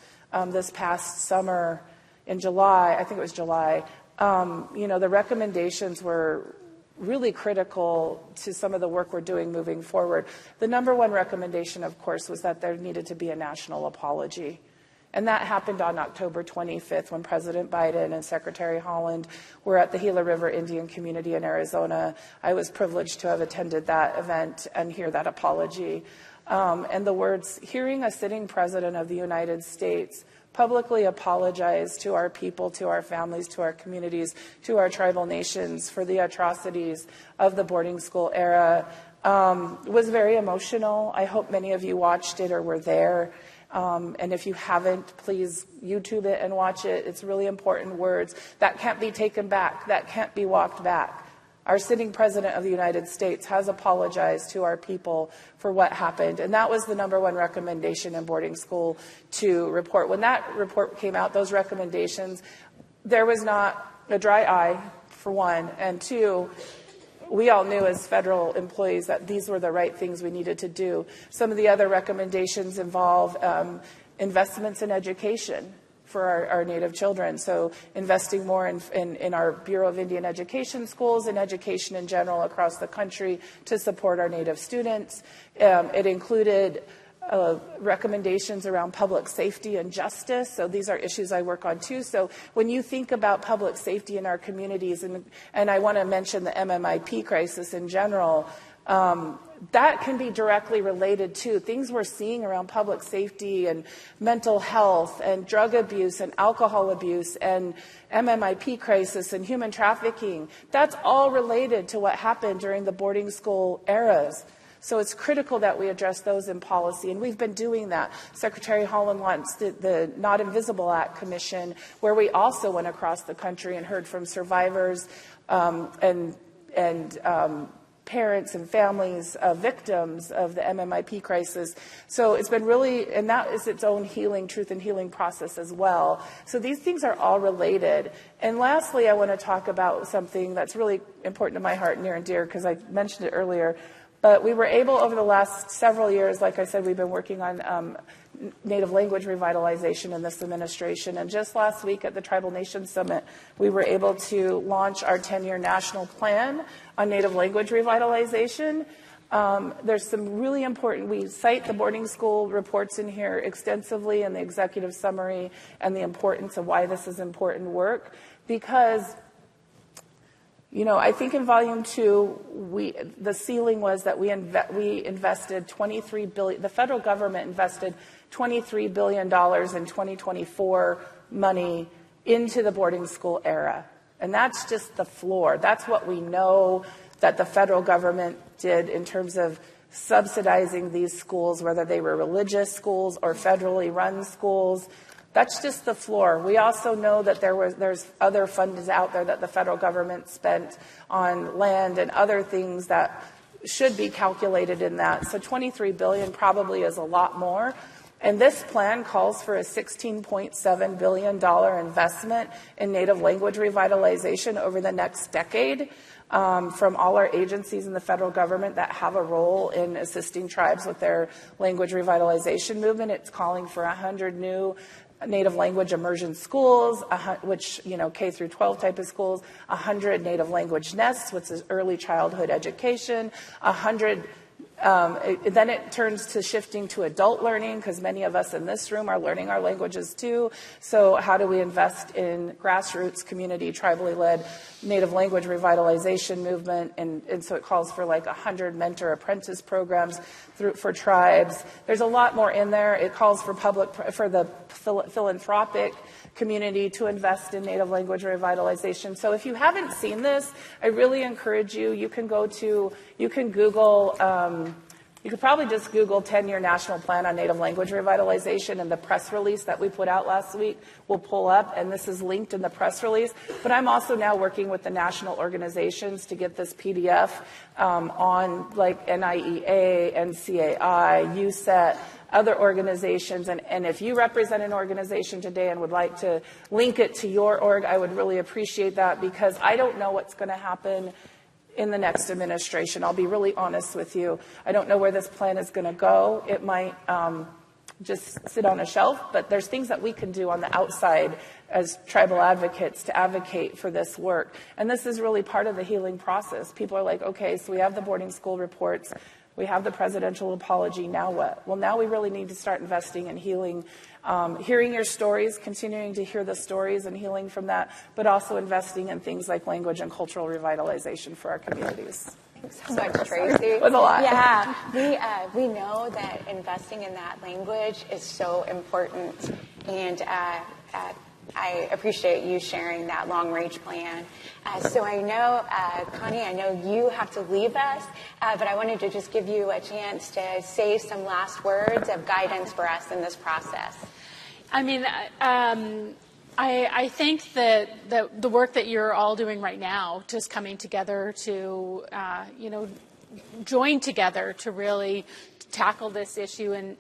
this past summer in July, I think it was July, the recommendations were really critical to some of the work we're doing moving forward. The number one recommendation, of course, was that there needed to be a national apology. And that happened on October 25th when President Biden and Secretary Holland were at the Gila River Indian community in Arizona. I was privileged to have attended that event and hear that apology. And the words, hearing a sitting president of the United States publicly apologize to our people, to our families, to our communities, to our tribal nations for the atrocities of the boarding school era was very emotional. I hope many of you watched it or were there. And if you haven't, please YouTube it and watch it. It's really important words. That can't be taken back. That can't be walked back. Our sitting president of the United States has apologized to our people for what happened. And that was the number one recommendation in boarding school to report. When that report came out, those recommendations, there was not a dry eye, for one. And two, we all knew as federal employees that these were the right things we needed to do. Some of the other recommendations involve investments in education for our Native children. So investing more in our Bureau of Indian Education schools and education in general across the country to support our Native students. It included recommendations around public safety and justice. So these are issues I work on too. So when you think about public safety in our communities, and I want to mention the MMIP crisis in general, that can be directly related to things we're seeing around public safety and mental health and drug abuse and alcohol abuse and MMIP crisis and human trafficking. That's all related to what happened during the boarding school eras. So it's critical that we address those in policy, and we've been doing that. Secretary Holland launched the Not Invisible Act Commission, where we also went across the country and heard from survivors and parents and families of victims of the MMIP crisis. So it's been really, and that is its own healing, truth and healing process as well. So these things are all related. And lastly, I want to talk about something that's really important to my heart, near and dear, because I mentioned it earlier. But we were able, over the last several years, like I said, we've been working on Native language revitalization in this administration. And just last week at the Tribal Nations Summit, we were able to launch our 10-year national plan on Native language revitalization. There's some really important, we cite the boarding school reports in here extensively in the executive summary and the importance of why this is important work, because I think in volume 2, the ceiling was that we invested $23 billion. The federal government invested $23 billion in 2024 money into the boarding school era. And that's just the floor. That's what we know that the federal government did in terms of subsidizing these schools, whether they were religious schools or federally run schools. That's just the floor. We also know that there's other funds out there that the federal government spent on land and other things that should be calculated in that. So $23 billion probably is a lot more. And this plan calls for a $16.7 billion investment in Native language revitalization over the next decade from all our agencies in the federal government that have a role in assisting tribes with their language revitalization movement. It's calling for 100 new Native language immersion schools, which, K through 12 type of schools, 100 Native language nests, which is early childhood education, 100. Then it turns to shifting to adult learning, because many of us in this room are learning our languages too. So how do we invest in grassroots, community, tribally led Native language revitalization movement? And so it calls for like 100 mentor apprentice programs for tribes. There's a lot more in there. It calls for the philanthropic community to invest in Native language revitalization. So if you haven't seen this, I really encourage you. You can Google, you could probably just Google 10-year national plan on Native language revitalization, and the press release that we put out last week will pull up, and this is linked in the press release. But I'm also now working with the national organizations to get this PDF on like NIEA, NCAI, USET, other organizations, and if you represent an organization today and would like to link it to your org, I would really appreciate that, because I don't know what's going to happen in the next administration. I'll be really honest with you. I don't know where this plan is going to go. It might just sit on a shelf, but there's things that we can do on the outside as tribal advocates to advocate for this work. And this is really part of the healing process. People are like, okay, so we have the boarding school reports, we have the presidential apology, now what? Well, now we really need to start investing in healing, hearing your stories, continuing to hear the stories and healing from that, but also investing in things like language and cultural revitalization for our communities. Thanks so much, Tracy. It was a lot. Yeah, we know that investing in that language is so important, and I appreciate you sharing that long-range plan. So I know, Connie, I know you have to leave us, but I wanted to just give you a chance to say some last words of guidance for us in this process. I mean, I think that the work that you're all doing right now, just coming together to, join together to really tackle this issue and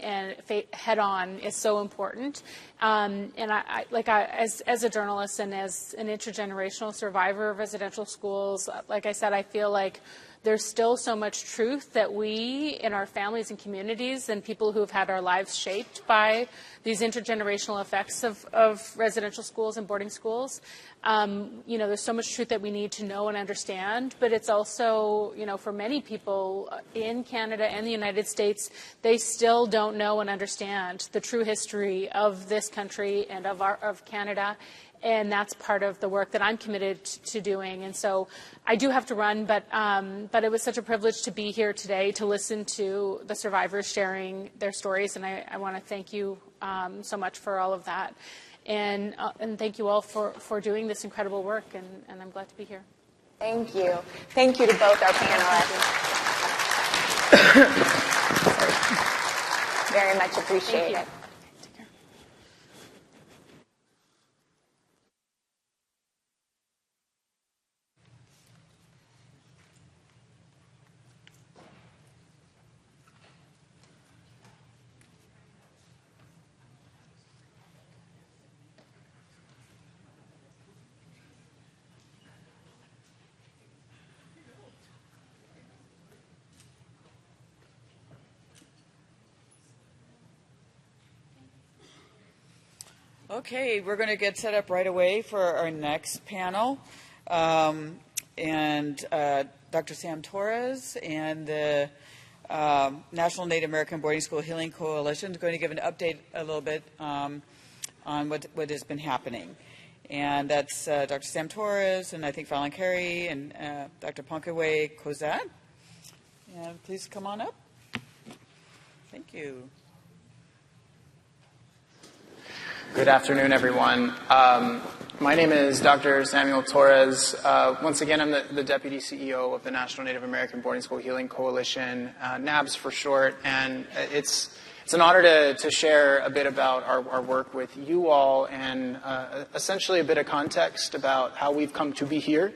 head on is so important. And as a journalist and as an intergenerational survivor of residential schools, like I said, I feel like there's still so much truth that we in our families and communities and people who have had our lives shaped by these intergenerational effects of residential schools and boarding schools. There's so much truth that we need to know and understand, but it's also, for many people in Canada and the United States, they still don't know and understand the true history of this country and of Canada. And that's part of the work that I'm committed to doing. And so I do have to run, but it was such a privilege to be here today to listen to the survivors sharing their stories. And I want to thank you so much for all of that. And thank you all for doing this incredible work. And I'm glad to be here. Thank you. Thank you to both our panelists. Very much appreciate it. Okay, we're going to get set up right away for our next panel. Dr. Sam Torres and the National Native American Boarding School Healing Coalition is going to give an update a little bit on what has been happening. And that's Dr. Sam Torres and I think Fallon Carey and Dr. Ponkewe Kozat. And please come on up. Thank you. Good afternoon, everyone. My name is Dr. Samuel Torres. Once again, I'm the Deputy CEO of the National Native American Boarding School Healing Coalition, NABS for short, and it's an honor to share a bit about our work with you all and essentially a bit of context about how we've come to be here,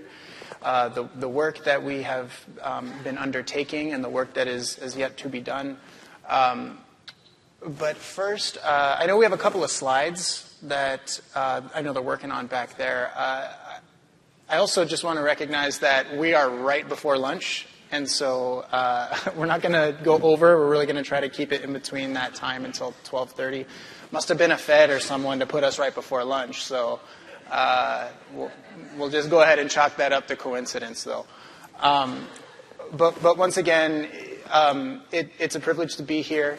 the work that we have been undertaking and the work that is yet to be done. But first, I know we have a couple of slides that I know they're working on back there. I also just want to recognize that we are right before lunch, and so we're not going to go over. We're really going to try to keep it in between that time until 12:30. Must have been a Fed or someone to put us right before lunch, so we'll just go ahead and chalk that up to coincidence, though. But once again, it's a privilege to be here.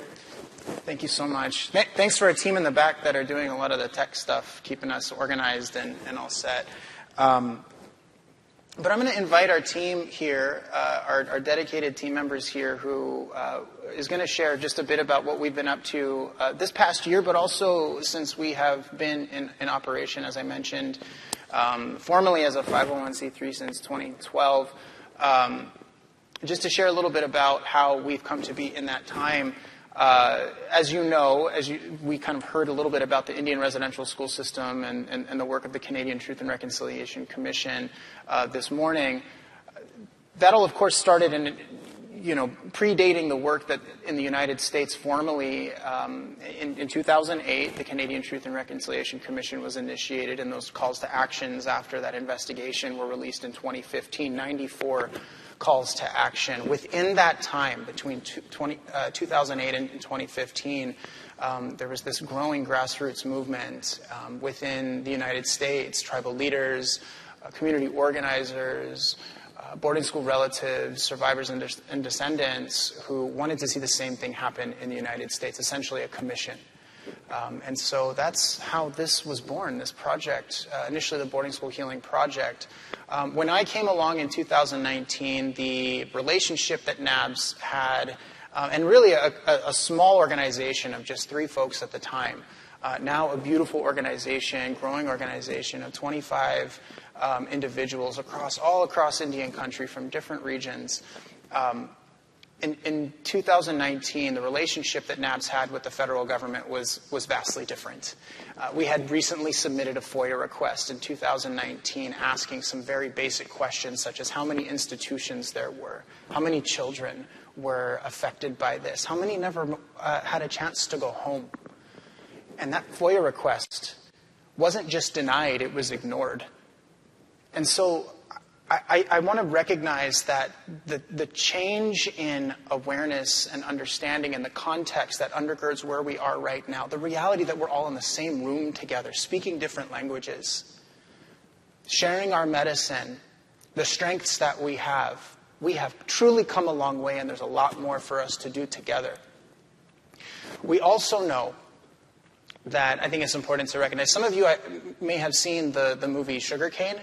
Thank you so much. Thanks for our team in the back that are doing a lot of the tech stuff, keeping us organized and all set. But I'm going to invite our team here, our dedicated team members here, who is going to share just a bit about what we've been up to this past year, but also since we have been in operation, as I mentioned, formally as a 501c3 since 2012. Just to share a little bit about how we've come to be in that time. As you know, we kind of heard a little bit about the Indian residential school system and the work of the Canadian Truth and Reconciliation Commission this morning. That all, of course, started predating the work that in the United States formally in 2008, the Canadian Truth and Reconciliation Commission was initiated, and those calls to actions after that investigation were released in 2015, 94 calls to action. Within that time, between 2008 and 2015, there was this growing grassroots movement within the United States, tribal leaders, community organizers, boarding school relatives, survivors and descendants who wanted to see the same thing happen in the United States, essentially a commission. And so that's how this was born, this project, initially the Boarding School Healing Project. When I came along in 2019, the relationship that NABS had, and really a small organization of just 3 folks at the time, now a beautiful organization, growing organization of 25 individuals all across Indian country from different regions. In 2019, the relationship that NABS had with the federal government was vastly different. We had recently submitted a FOIA request in 2019 asking some very basic questions such as how many institutions there were, how many children were affected by this, how many never had a chance to go home. And that FOIA request wasn't just denied, it was ignored. And so I want to recognize that the change in awareness and understanding and the context that undergirds where we are right now, the reality that we're all in the same room together, speaking different languages, sharing our medicine, the strengths that we have truly come a long way, and there's a lot more for us to do together. We also know that I think it's important to recognize, some of you may have seen the movie Sugarcane,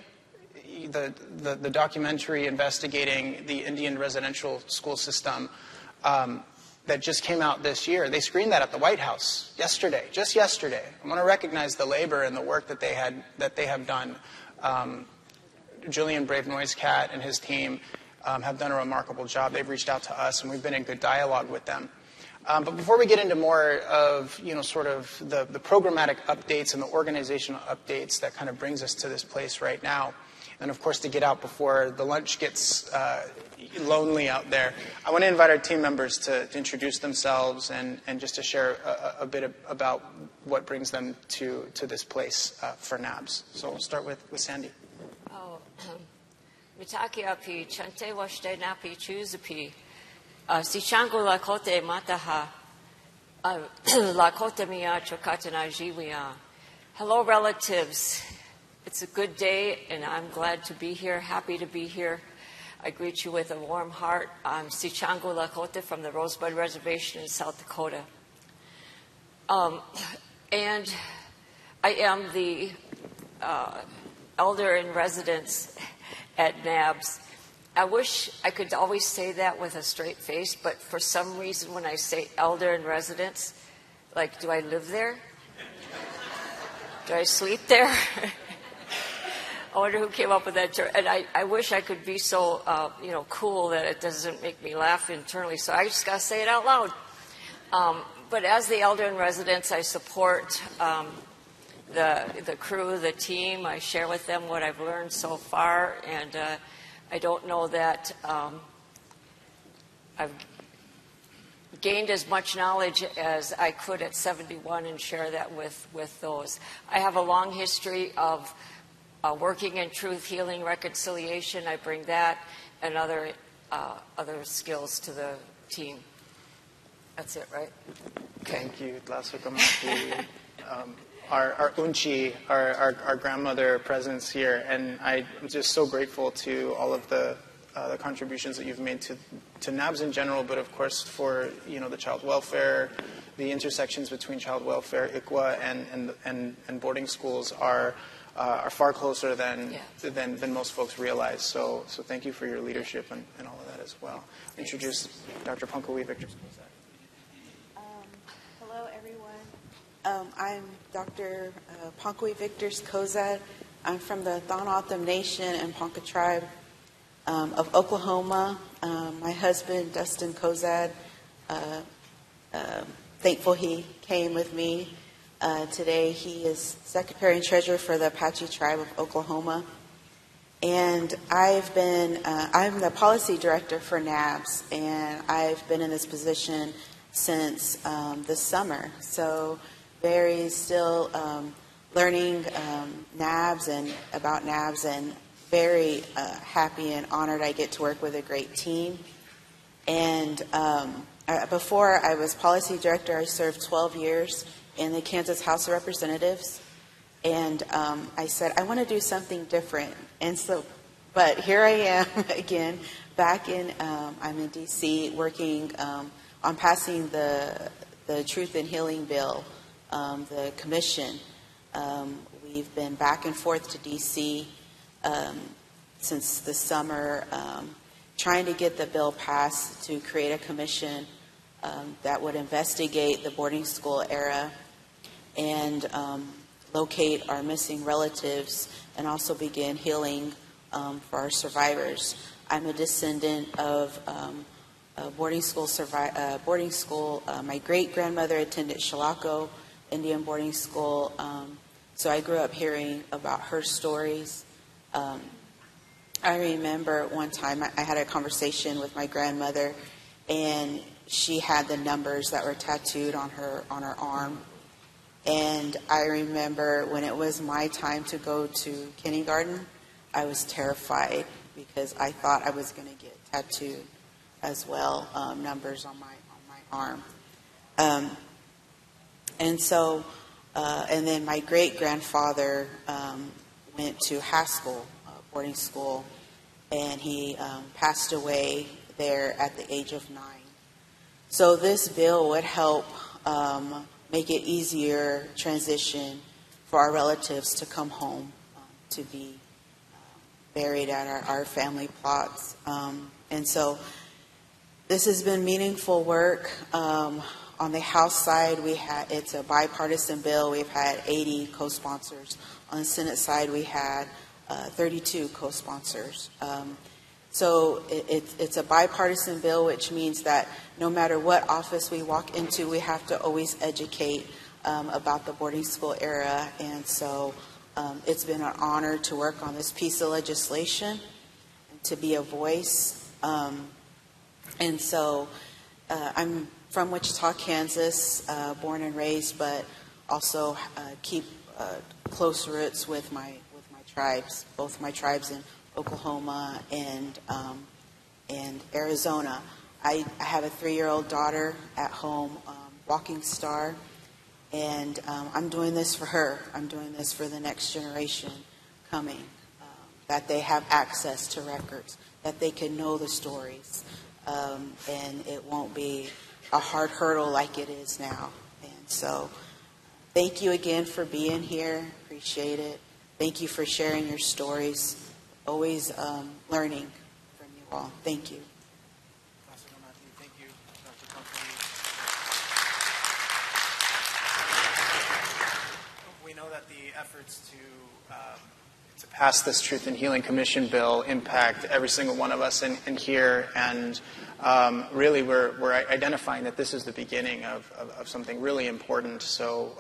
the documentary investigating the Indian residential school system that just came out this year. They screened that at the White House just yesterday. I want to recognize the labor and the work that they have done. Julian Brave Noisecat and his team have done a remarkable job. They've reached out to us, and we've been in good dialogue with them. But before we get into more of, sort of the programmatic updates and the organizational updates that kind of brings us to this place right now, and of course to get out before the lunch gets lonely out there, I want to invite our team members to introduce themselves and just to share a bit about what brings them to this place for NABS. So we'll start with Sandy. Mitaki api chante washte napi chuzapi si chango la kote mataha la kote mia chokatana jiwia Hello, relatives. It's a good day, and I'm glad to be here, happy to be here. I greet you with a warm heart. I'm Sichango Lakota from the Rosebud Reservation in South Dakota. And I am the elder in residence at NABS. I wish I could always say that with a straight face, but for some reason when I say elder in residence, like, do I live there? Do I sleep there? I wonder who came up with that term. And I wish I could be so, cool that it doesn't make me laugh internally. So I just got to say it out loud. But as the elder in residence, I support the crew, the team. I share with them what I've learned so far. And I don't know that I've gained as much knowledge as I could at 71 and share that with those. I have a long history of working in truth, healing, reconciliation. I bring that and other skills to the team. That's it, right? Okay. Thank you. Our Unchi, our grandmother presence here, and I'm just so grateful to all of the contributions that you've made to NABS in general, but of course for the child welfare, the intersections between child welfare, ICWA, and boarding schools are far closer than most folks realize. So thank you for your leadership and all of that as well. Introduce Dr. Punkawi Victor. Hello, everyone. I'm Dr. Ponkawi Victors Kozad. I'm from the Thanatham Nation and Ponca Tribe of Oklahoma. My husband, Dustin Kozad, thankful he came with me today. He is Secretary and Treasurer for the Apache Tribe of Oklahoma. And I'm the Policy Director for NABS, and I've been in this position since this summer. So very still learning NABS and about NABS, and very happy and honored I get to work with a great team. And before I was Policy Director, I served 12 years in the Kansas House of Representatives. And I said, I want to do something different. And so, but here I am again, back in, I'm in D.C. working on passing the Truth and Healing Bill, the commission. We've been back and forth to D.C. Since the summer, trying to get the bill passed to create a commission that would investigate the boarding school era and locate our missing relatives and also begin healing for our survivors. I'm a descendant of a boarding school. My great-grandmother attended Shilako Indian boarding school, so I grew up hearing about her stories. I remember one time I had a conversation with my grandmother, and she had the numbers that were tattooed on her arm. And I remember when it was my time to go to kindergarten, I was terrified because I thought I was going to get tattooed as well, numbers on my arm. And then my great-grandfather went to Haskell boarding school, and he passed away there at the age of 9. So this bill would help make it easier transition for our relatives to come home to be buried at our family plots. And so this has been meaningful work. On the House side, it's a bipartisan bill. We've had 80 co-sponsors. On the Senate side, we had 32 co-sponsors. So it's a bipartisan bill, which means that no matter what office we walk into, we have to always educate about the boarding school era. And so it's been an honor to work on this piece of legislation and to be a voice. And so I'm from Wichita, Kansas, born and raised, but also keep close roots with my tribes, both my tribes in Oklahoma and Arizona. I have a 3-year-old daughter at home, Walking Star, And I'm doing this for her. I'm doing this for the next generation coming, that they have access to records, that they can know the stories, and it won't be a hard hurdle like it is now. And so thank you again for being here. Appreciate it. Thank you for sharing your stories. Always learning from you all. Thank you. Thank you, Dr. Company. We know that the efforts to pass this Truth and Healing Commission bill impact every single one of us in here, and really we're identifying that this is the beginning of something really important. So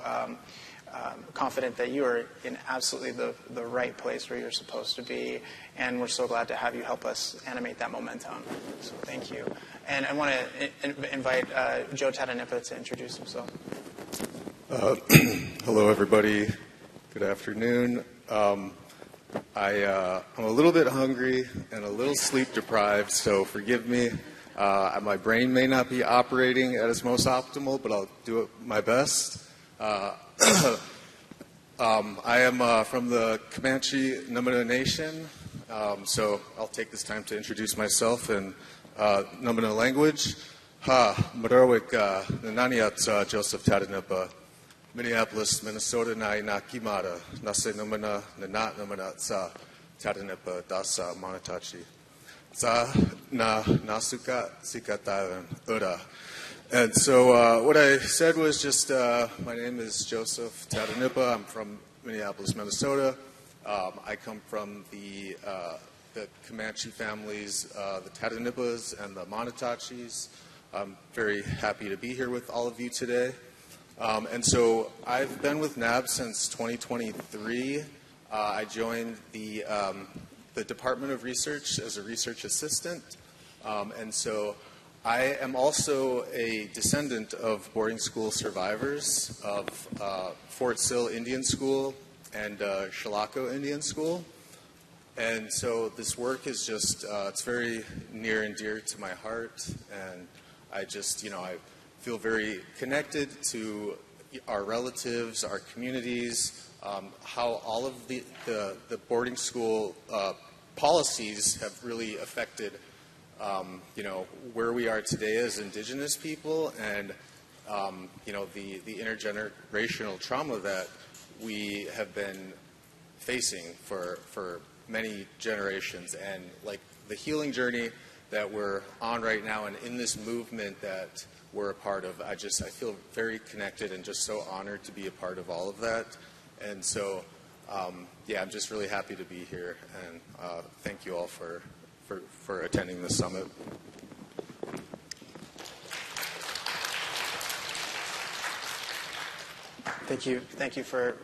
confident that you are in absolutely the right place where you're supposed to be, and we're so glad to have you help us animate that momentum. So thank you. And I want to invite Joe Tadanipa to introduce himself. Hello, everybody. Good afternoon. I'm a little bit hungry and a little sleep deprived, so forgive me. My brain may not be operating at its most optimal, but I'll do my best. I am from the Comanche Numina Nation, so I'll take this time to introduce myself in Numina language. Marawik Nananiat Joseph Tadanipa, Minneapolis, Minnesota, na Kimata, Nase Numina, Nanat Numina, Tsa Tadanipa, Dasa Monatachi. Tsa na Nasuka, Sikatavan, Ura. And so what I said was just, my name is Joseph Tadanipa. I'm from Minneapolis, Minnesota. I come from the Comanche families, the Tadanipas and the Monotachis. I'm very happy to be here with all of you today. And so I've been with NABS since 2023. I joined the Department of Research as a research assistant. And so I am also a descendant of boarding school survivors of Fort Sill Indian School and Chilocco Indian School. And so this work is just, it's very near and dear to my heart. And I just, I feel very connected to our relatives, our communities, how all of the boarding school policies have really affected where we are today as Indigenous people, and the intergenerational trauma that we have been facing for many generations, and like the healing journey that we're on right now, and in this movement that we're a part of. I feel very connected and just so honored to be a part of all of that. And so, I'm just really happy to be here, and thank you all for attending this summit. Thank you for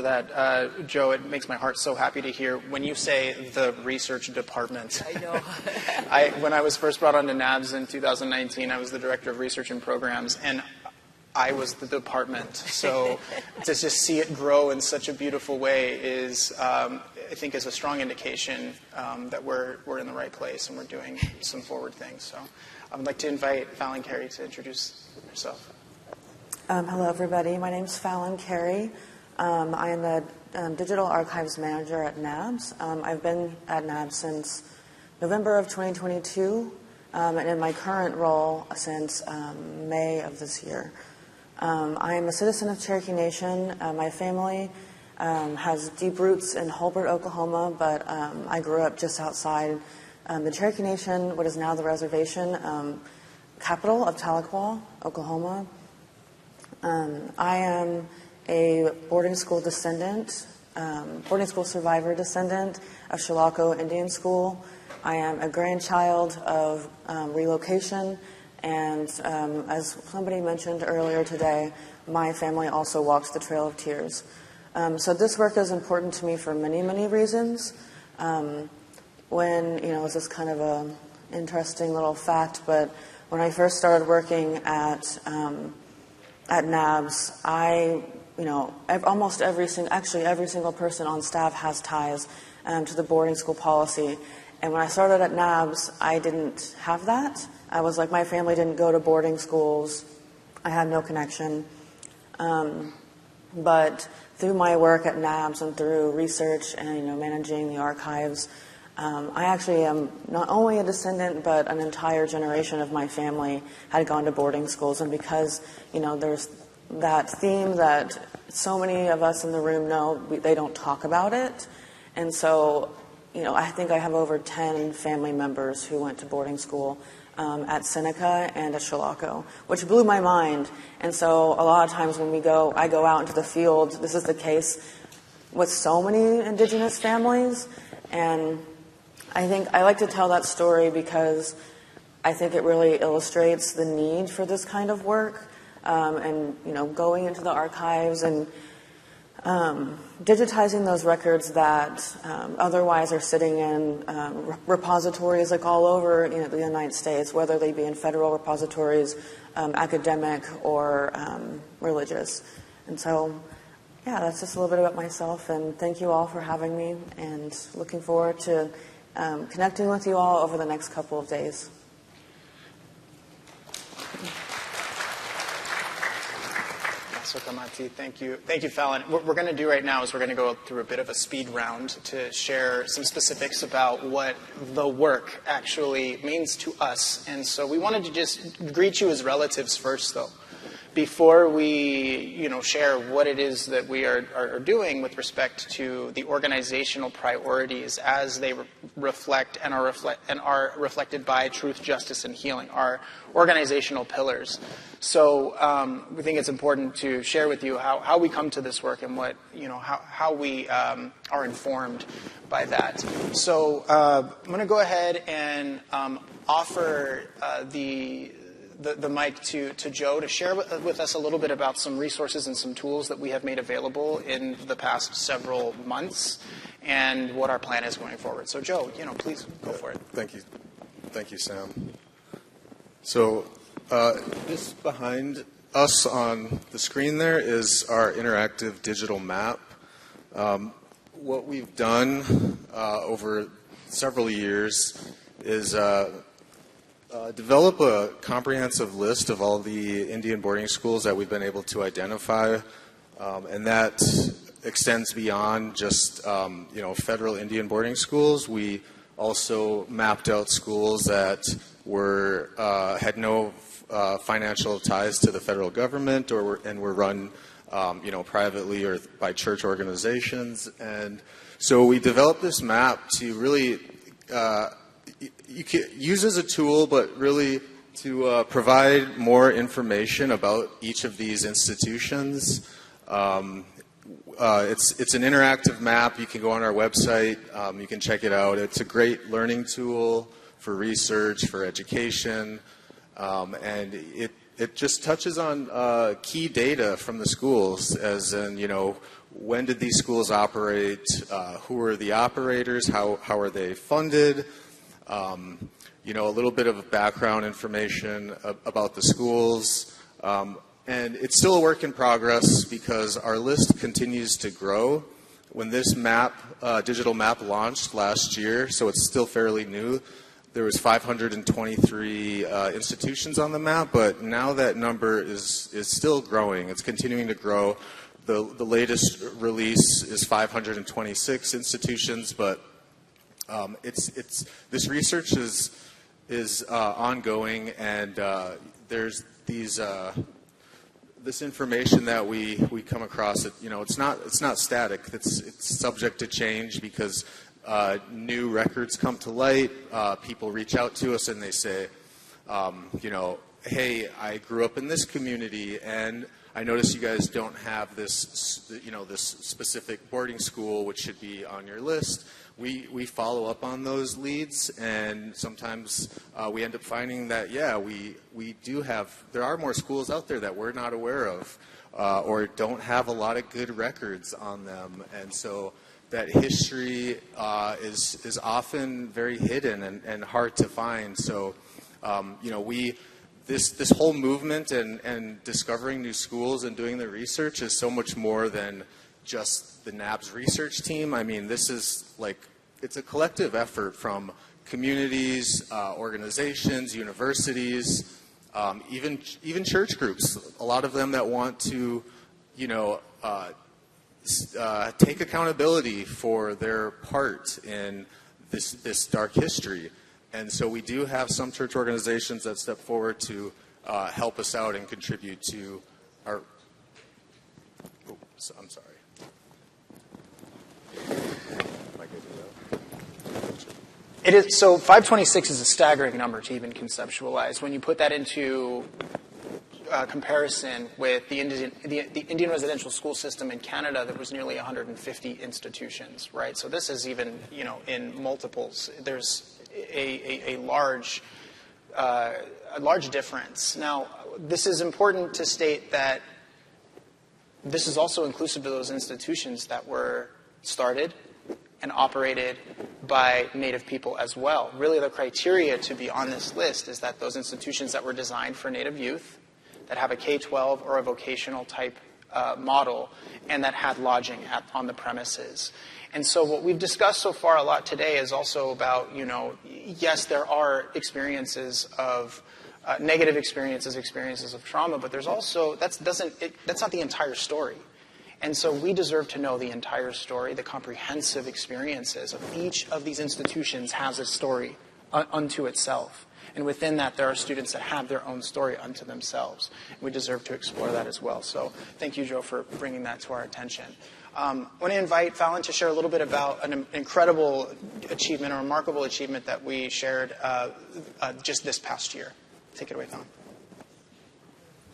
that, Joe. It makes my heart so happy to hear when you say the research department. I know. When I was first brought onto NABS in 2019, I was the director of research and programs, and I was the department. So to just see it grow in such a beautiful way is, I think, is a strong indication that we're in the right place and we're doing some forward things. So I would like to invite Fallon Carey to introduce herself. Hello, everybody. My name is Fallon Carey. I am the Digital Archives Manager at NABS. I've been at NABS since November of 2022, and in my current role since May of this year. I am a citizen of Cherokee Nation. My family has deep roots in Holbert, Oklahoma, but I grew up just outside the Cherokee Nation, what is now the reservation capital of Tahlequah, Oklahoma. I am a boarding school survivor descendant of Chilocco Indian School. I am a grandchild of relocation, and as somebody mentioned earlier today, my family also walks the Trail of Tears. So this work is important to me for many, many reasons. It's just kind of an interesting little fact, but when I first started working at NABS, almost every single person on staff has ties to the boarding school policy. And when I started at NABS, I didn't have that. I was like, my family didn't go to boarding schools. I had no connection. But through my work at NABS and through research and managing the archives, I actually am not only a descendant, but an entire generation of my family had gone to boarding schools. And because there's that theme that so many of us in the room know, they don't talk about it. And so, I think I have over 10 family members who went to boarding school at Seneca and at Chilocco, which blew my mind. And so a lot of times when I go out into the field, this is the case with so many indigenous families. And I think I like to tell that story because I think it really illustrates the need for this kind of work, and going into the archives and digitizing those records that otherwise are sitting in repositories like all over the United States, whether they be in federal repositories, academic, or religious. And so, yeah, that's just a little bit about myself, and thank you all for having me, and looking forward to connecting with you all over the next couple of days. Thank you, Fallon. What we're going to do right now is we're going to go through a bit of a speed round to share some specifics about what the work actually means to us. And so we wanted to just greet you as relatives first, though, before we share what it is that we are doing with respect to the organizational priorities as they reflect and are reflected by truth, justice, and healing, our organizational pillars. So we think it's important to share with you how we come to this work and what how we are informed by that. So I'm going to go ahead and offer the mic to Joe to share with us a little bit about some resources and some tools that we have made available in the past several months and what our plan is going forward. So Joe, please go for it. Thank you, Sam. So this behind us on the screen there is our interactive digital map. What we've done over several years is develop a comprehensive list of all the Indian boarding schools that we've been able to identify, and that extends beyond just federal Indian boarding schools. We also mapped out schools that had no financial ties to the federal government, and were run privately or by church organizations. And so we developed this map to really you can use as a tool, but really to provide more information about each of these institutions. It's an interactive map. You can go on our website. You can check it out. It's a great learning tool for research, for education, and it just touches on key data from the schools, as in, when did these schools operate? Who are the operators? How are they funded? A little bit of background information about the schools. And it's still a work in progress because our list continues to grow. When this digital map launched last year, so it's still fairly new, there was 523 institutions on the map, but now that number is still growing. It's continuing to grow. The latest release is 526 institutions, but this research is ongoing, and there's this information that we come across. It's not static. It's subject to change because new records come to light. People reach out to us and they say, hey, I grew up in this community, and I notice you guys don't have this specific boarding school, which should be on your list. We follow up on those leads, and sometimes we end up finding that, we do have, there are more schools out there that we're not aware of or don't have a lot of good records on them. And so that history is often very hidden and hard to find. So, this whole movement and discovering new schools and doing the research is so much more than just the NABS research team. I mean, this is it's a collective effort from communities, organizations, universities, even church groups. A lot of them that want to take accountability for their part in this dark history. And so we do have some church organizations that step forward to help us out and contribute to our... Oh, I'm sorry. It is, so 526 is a staggering number to even conceptualize. When you put that into comparison with the Indian residential school system in Canada, there was nearly 150 institutions, right? So this is even, in multiples. There's a large difference. Now, this is important to state that this is also inclusive of those institutions that were started and operated by Native people as well. Really, the criteria to be on this list is that those institutions that were designed for Native youth, that have a K-12 or a vocational type model, and that had lodging on the premises. And so what we've discussed so far a lot today is also about, yes, there are experiences of negative experiences of trauma, but there's also, that's not the entire story. And so we deserve to know the entire story, the comprehensive experiences of each of these institutions has a story unto itself. And within that, there are students that have their own story unto themselves. We deserve to explore that as well. So thank you, Joe, for bringing that to our attention. I want to invite Fallon to share a little bit about an incredible achievement, a remarkable achievement that we shared just this past year. Take it away, Fallon.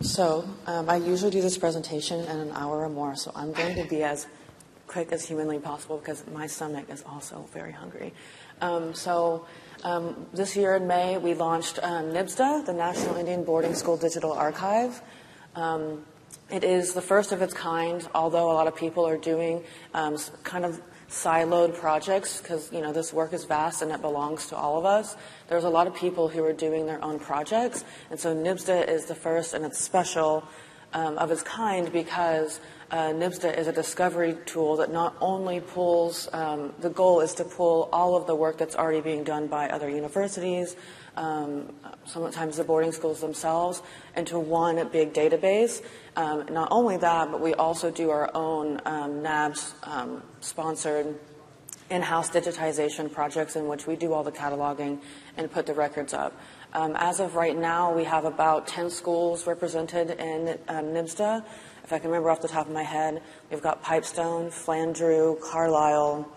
So I usually do this presentation in an hour or more, so I'm going to be as quick as humanly possible because my stomach is also very hungry. This year in May, we launched NIBSDA, the National Indian Boarding School Digital Archive. It is the first of its kind, although a lot of people are doing kind of siloed projects because, this work is vast and it belongs to all of us. There's a lot of people who are doing their own projects, and so NIBSDA is the first, and it's special of its kind because NIBSDA is a discovery tool that not only pulls, the goal is to pull all of the work that's already being done by other universities, sometimes the boarding schools themselves, into one big database. Not only that, but we also do our own NABS sponsored in-house digitization projects in which we do all the cataloging and put the records up. As of right now, we have about 10 schools represented in NIBSDA. If I can remember off the top of my head, we've got Pipestone, Flandreau, Carlisle,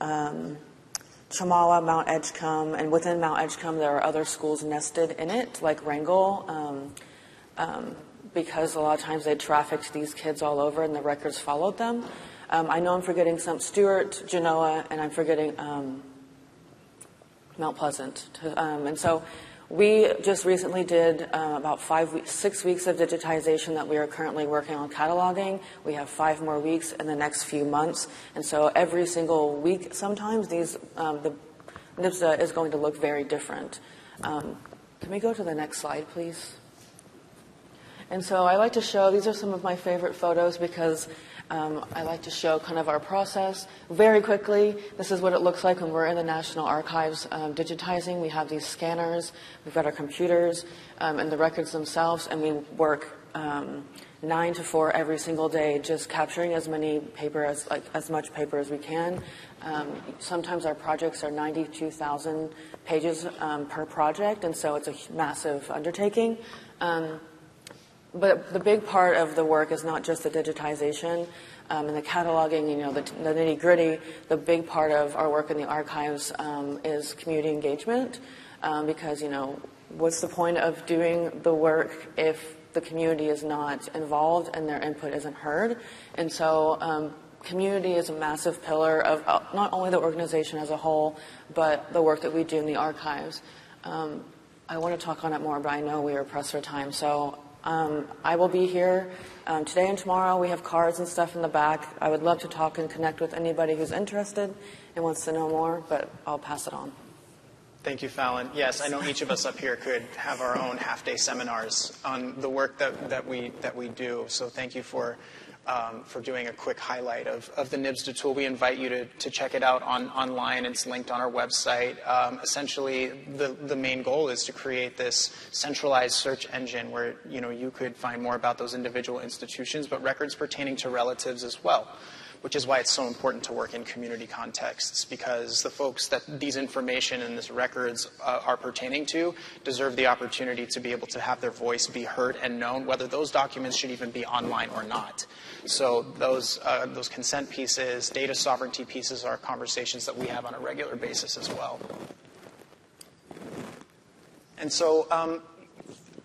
Chamawa, Mount Edgecombe, and within Mount Edgecombe there are other schools nested in it, like Wrangell, because a lot of times they trafficked these kids all over and the records followed them. I know I'm forgetting some, Stewart, Genoa, and I'm forgetting Mount Pleasant. And so we just recently did about 6 weeks of digitization that we are currently working on cataloging. We have 5 more weeks in the next few months. And so every single week, sometimes the NIBSDA is going to look very different. Can we go to the next slide, please? And so I like to show, these are some of my favorite photos because I like to show kind of our process very quickly. This is what it looks like when we're in the National Archives digitizing. We have these scanners, we've got our computers and the records themselves, and we work 9 to 4 every single day, just capturing as much paper as we can. Sometimes our projects are 92,000 pages per project, and so it's a massive undertaking. But the big part of the work is not just the digitization and the cataloging, the nitty-gritty. The big part of our work in the archives is community engagement because, what's the point of doing the work if the community is not involved and their input isn't heard? And so community is a massive pillar of not only the organization as a whole, but the work that we do in the archives. I want to talk on it more, but I know we are pressed for time. So I will be here today and tomorrow. We have cards and stuff in the back. I would love to talk and connect with anybody who's interested and wants to know more, but I'll pass it on. Thank you, Fallon. Yes, I know each of us up here could have our own half-day seminars on the work that we do. So thank you for for doing a quick highlight of the NABS tool. We invite you to check it out online. It's linked on our website. Essentially, the main goal is to create this centralized search engine where you could find more about those individual institutions, but records pertaining to relatives as well, which is why it's so important to work in community contexts, because the folks that these information and these records are pertaining to deserve the opportunity to be able to have their voice be heard and known, whether those documents should even be online or not. So those consent pieces, data sovereignty pieces are conversations that we have on a regular basis as well. And so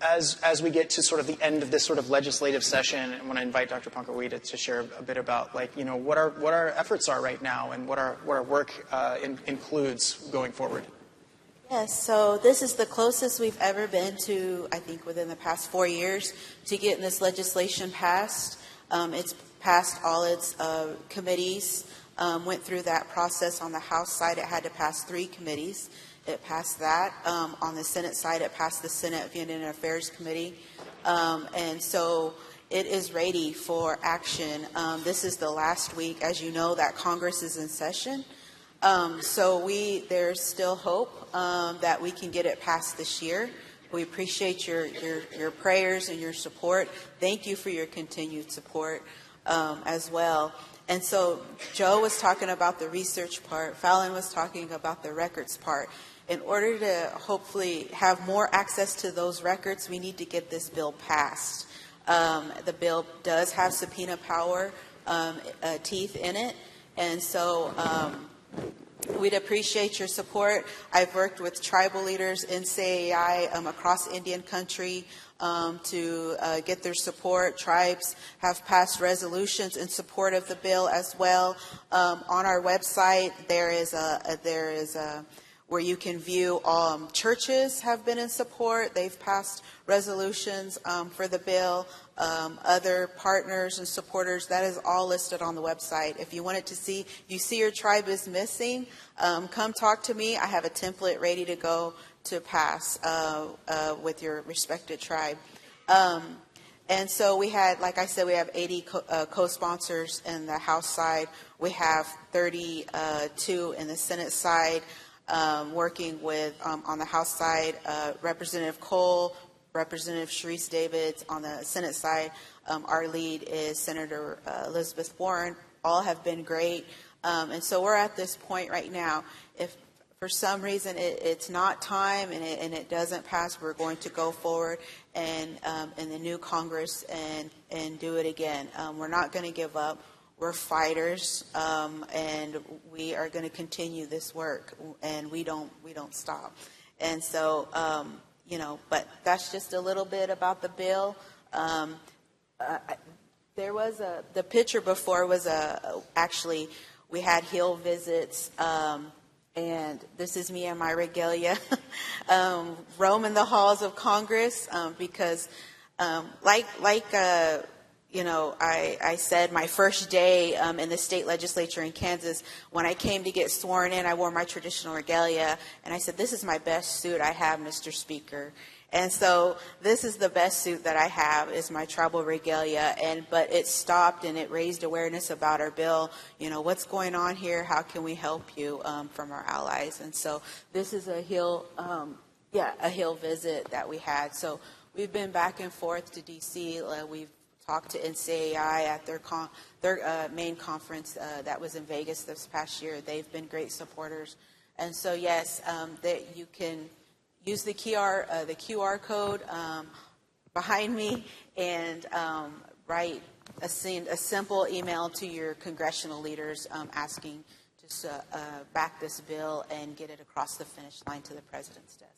as we get to sort of the end of this sort of legislative session, I want to invite Dr. Pankawui to share a bit about what our efforts are right now and what our work includes going forward. Yes, so this is the closest we've ever been to, I think, within the past 4 years to getting this legislation passed. It's passed all its committees, went through that process. On the House side, it had to pass 3 committees. It passed that. On the Senate side, it passed the Senate Indian Affairs Committee. And so it is ready for action. This is the last week, as you know, that Congress is in session. So there's still hope that we can get it passed this year. We appreciate your prayers and your support. Thank you for your continued support as well. And so Joe was talking about the research part. Fallon was talking about the records part. In order to hopefully have more access to those records, we need to get this bill passed. The bill does have subpoena power teeth in it. And so we'd appreciate your support. I've worked with tribal leaders in CAI across Indian country to get their support. Tribes have passed resolutions in support of the bill as well. On our website, there is a where you can view churches have been in support. They've passed resolutions for the bill. Other partners and supporters, that is all listed on the website. If you wanted to see, you see your tribe is missing, come talk to me. I have a template ready to go to pass with your respected tribe. And so we had, like I said, we have 80 co-sponsors in the House side. We have 32 in the Senate side. Working with, on the House side, Representative Cole, Representative Sharice Davids. On the Senate side, our lead is Senator Elizabeth Warren. All have been great. And so we're at this point right now. If for some reason it's not time and it doesn't pass, we're going to go forward and in the new Congress and do it again. We're not going to give up. We're fighters, and we are going to continue this work, and we don't stop. And so, but that's just a little bit about the bill. There was the picture before was actually we had Hill visits, and this is me and my regalia, roaming the halls of Congress, because I said my first day in the state legislature in Kansas, when I came to get sworn in, I wore my traditional regalia, and I said, "This is my best suit I have, Mr. Speaker." And so this is the best suit that I have, is my tribal regalia, but it stopped and it raised awareness about our bill. What's going on here? How can we help you from our allies? And so this is a Hill visit that we had. So we've been back and forth to D.C. We've talked to NCAI at their main conference that was in Vegas this past year. They've been great supporters. And so, yes, that you can use the QR code behind me and write a simple email to your congressional leaders asking to back this bill and get it across the finish line to the president's desk.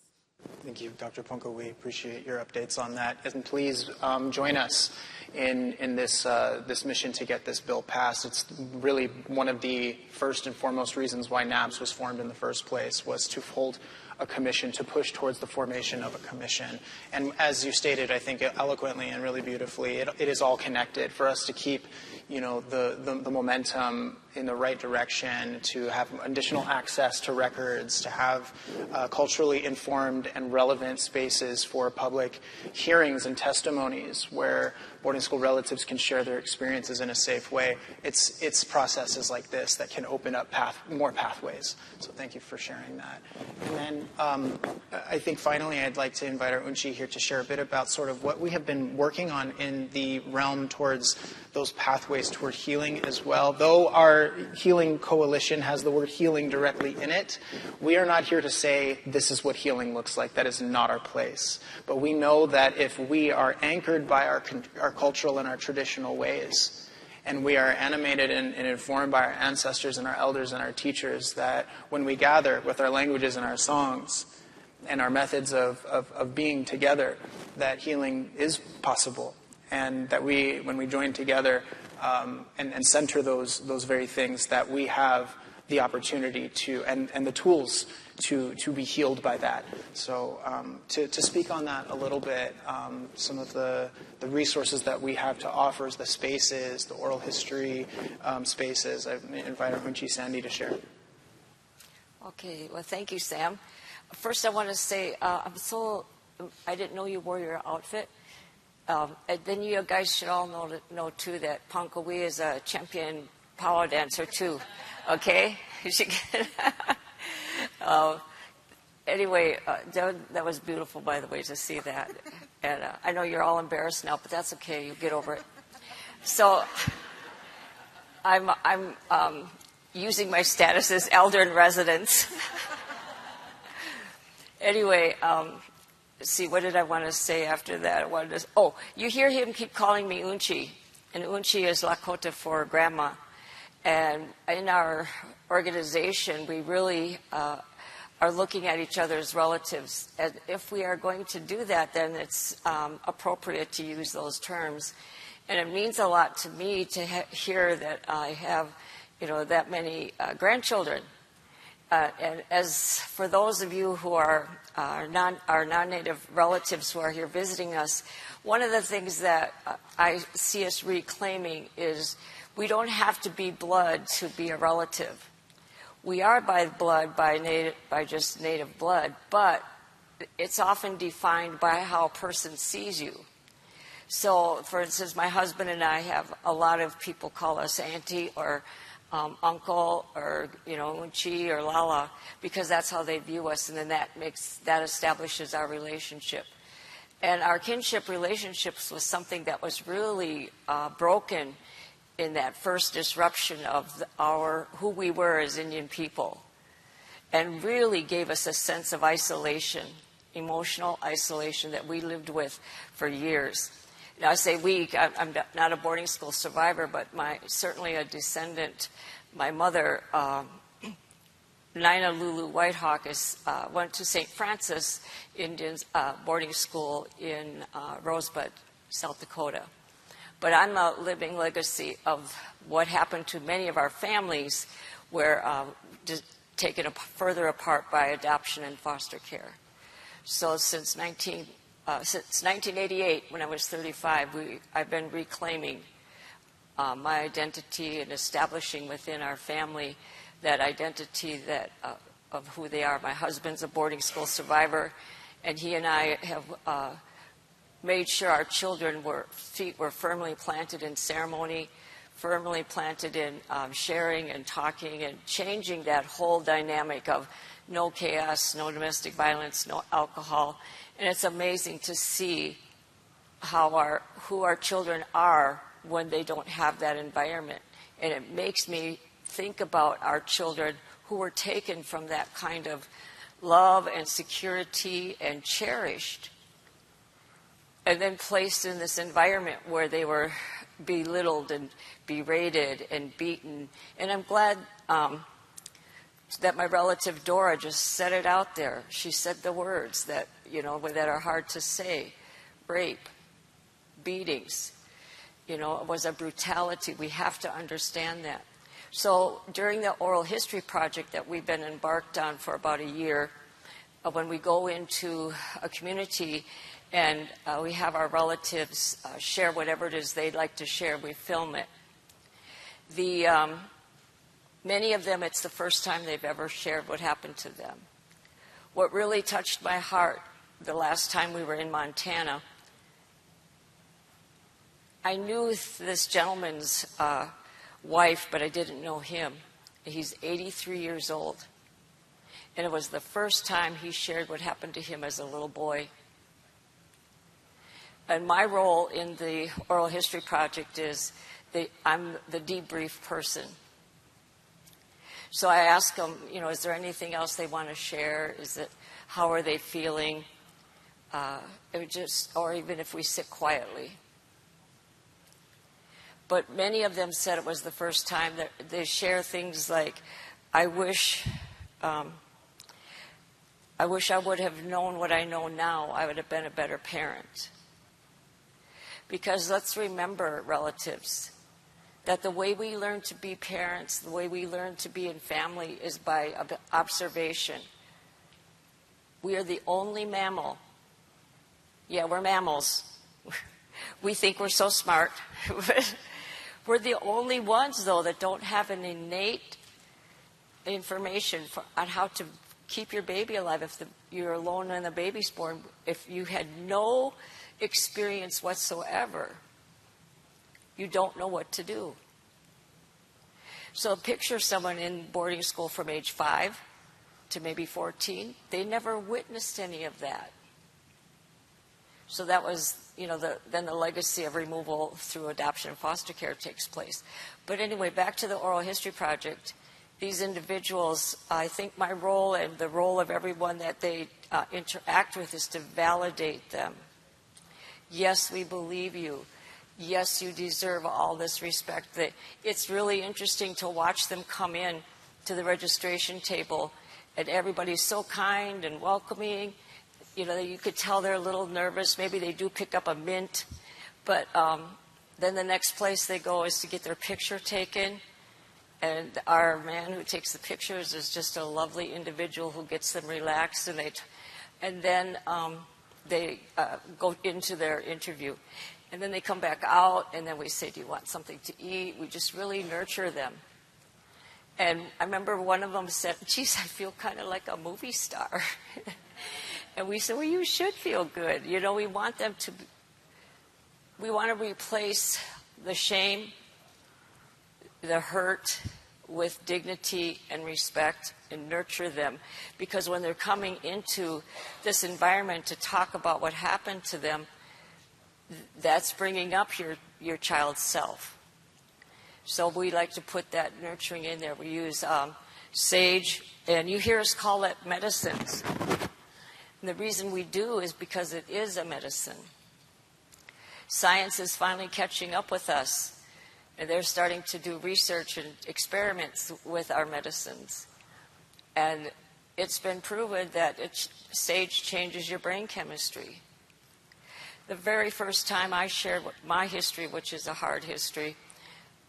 Thank you, Dr. Punko. We appreciate your updates on that. And please join us in this mission to get this bill passed. It's really one of the first and foremost reasons why NABS was formed in the first place, was to hold a commission, to push towards the formation of a commission. And as you stated, I think eloquently and really beautifully, it is all connected. For us to keep the momentum in the right direction, to have additional access to records, to have culturally informed and relevant spaces for public hearings and testimonies where boarding school relatives can share their experiences in a safe way. It's processes like this that can open up more pathways. So thank you for sharing that. And then I think finally I'd like to invite our Unchi here to share a bit about sort of what we have been working on in the realm towards those pathways toward healing as well. Though our healing coalition has the word healing directly in it, we are not here to say this is what healing looks like. That is not our place. But we know that if we are anchored by our cultural and our traditional ways, and we are animated and informed by our ancestors and our elders and our teachers, that when we gather with our languages and our songs and our methods of being together, that healing is possible. And that when we join together and center those very things, that we have the opportunity to, and the tools to be healed by that. So to speak on that a little bit, some of the resources that we have to offer, the spaces, the oral history spaces, I invite our Hunchi Sandy to share. Okay, well, thank you, Sam. First, I want to say I didn't know you wore your outfit. And then you guys should all know too, that Pankawee is a champion power dancer, too. Okay? You should get anyway, that was beautiful, by the way, to see that. And I know you're all embarrassed now, but that's okay. You get over it. So I'm using my status as elder in residence. Anyway, see, what did I want to say after that? You hear him keep calling me Unchi, and Unchi is Lakota for grandma. And in our organization, we really are looking at each other as relatives. And if we are going to do that, then it's appropriate to use those terms. And it means a lot to me to hear that I have, that many grandchildren. And as for those of you who are our non-native relatives who are here visiting us, one of the things that I see us reclaiming is we don't have to be blood to be a relative. We are by blood, by just native blood, but it's often defined by how a person sees you. So, for instance, my husband and I have a lot of people call us auntie or uncle or Unchi or Lala, because that's how they view us, and then that establishes our relationship. And our kinship relationships was something that was really broken in that first disruption of who we were as Indian people, and really gave us a sense of isolation, emotional isolation that we lived with for years. Now, I say we, I'm not a boarding school survivor, but certainly a descendant. My mother, Nina Lulu Whitehawk, went to St. Francis Indian boarding school in Rosebud, South Dakota. But I'm a living legacy of what happened to many of our families, where taken further apart by adoption and foster care. So since 1988, when I was 35, I've been reclaiming my identity and establishing within our family that identity of who they are. My husband's a boarding school survivor, and he and I have made sure our children's feet were firmly planted in ceremony, firmly planted in sharing and talking and changing that whole dynamic of no chaos, no domestic violence, no alcohol. And it's amazing to see who our children are when they don't have that environment. And it makes me think about our children who were taken from that kind of love and security and cherished, and then placed in this environment where they were belittled and berated and beaten. And I'm glad that my relative Dora just said it out there. She said the words that are hard to say. Rape, beatings, it was a brutality. We have to understand that. So during the oral history project that we've been embarked on for about a year, when we go into a community and we have our relatives share whatever it is they'd like to share, we film it. Many of them, it's the first time they've ever shared what happened to them. What really touched my heart the last time we were in Montana, I knew this gentleman's wife, but I didn't know him. He's 83 years old. And it was the first time he shared what happened to him as a little boy. And my role in the Oral History Project is I'm the debrief person. So I ask them, is there anything else they want to share? How are they feeling? Or even if we sit quietly. But many of them said it was the first time that they share things like, I wish I would have known what I know now. I would have been a better parent. Because let's remember, relatives, that the way we learn to be parents, the way we learn to be in family is by observation. We are the only mammal. Yeah, we're mammals. We think we're so smart. We're the only ones, though, that don't have an innate information on how to keep your baby alive if you're alone and the baby's born. If you had no experience whatsoever, you don't know what to do. So picture someone in boarding school from age 5 to maybe 14. They never witnessed any of that. So that was, then the legacy of removal through adoption and foster care takes place. But anyway, back to the Oral History Project. These individuals, I think my role and the role of everyone that they interact with is to validate them. Yes, we believe you. Yes, you deserve all this respect. It's really interesting to watch them come in to the registration table, and everybody's so kind and welcoming. You could tell they're a little nervous. Maybe they do pick up a mint. But then the next place they go is to get their picture taken. And our man who takes the pictures is just a lovely individual who gets them relaxed. And then they go into their interview. And then they come back out, and then we say, do you want something to eat? We just really nurture them. And I remember one of them said, geez, I feel kind of like a movie star. And we said, well, you should feel good. We want them to, we want to replace the shame, the hurt with dignity and respect and nurture them. Because when they're coming into this environment to talk about what happened to them, that's bringing up your child's self. So we like to put that nurturing in there. We use sage, and you hear us call it medicines. And the reason we do is because it is a medicine. Science is finally catching up with us, and they're starting to do research and experiments with our medicines. And it's been proven that sage changes your brain chemistry. The very first time I shared my history, which is a hard history,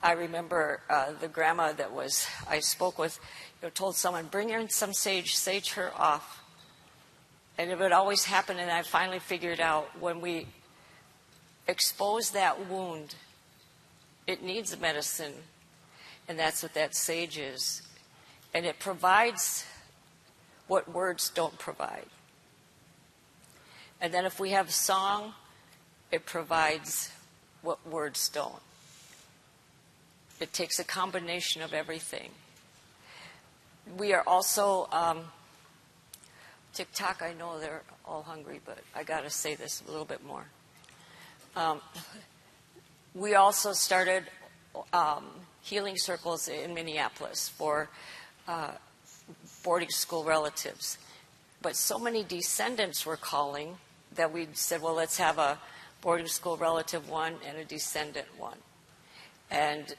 I remember the grandma that I spoke with told someone, bring her in some sage her off. And it would always happen, and I finally figured out when we expose that wound, it needs a medicine, and that's what that sage is. And it provides what words don't provide. And then if we have song, it provides what words don't. It takes a combination of everything. We are also, TikTok, I know they're all hungry, but I got to say this a little bit more. We also started healing circles in Minneapolis for boarding school relatives. But so many descendants were calling that we said, well, let's have a boarding school relative one and a descendant one. And,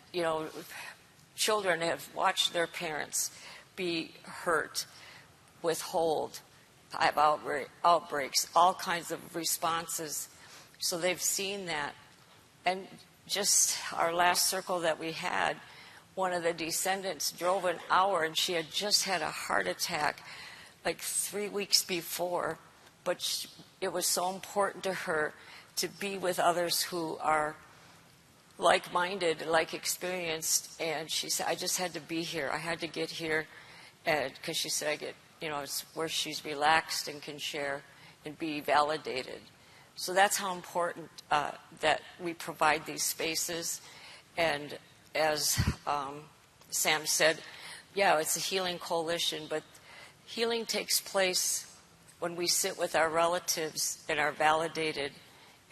children have watched their parents be hurt, withhold, have outbreaks, all kinds of responses. So they've seen that. And just our last circle that we had, one of the descendants drove an hour, and she had just had a heart attack like 3 weeks before. But it was so important to her to be with others who are like-minded, like-experienced, and she said, I just had to be here. I had to get here, because she said, it's where she's relaxed and can share and be validated. So that's how important that we provide these spaces. And as Sam said, yeah, it's a healing coalition, but healing takes place when we sit with our relatives and are validated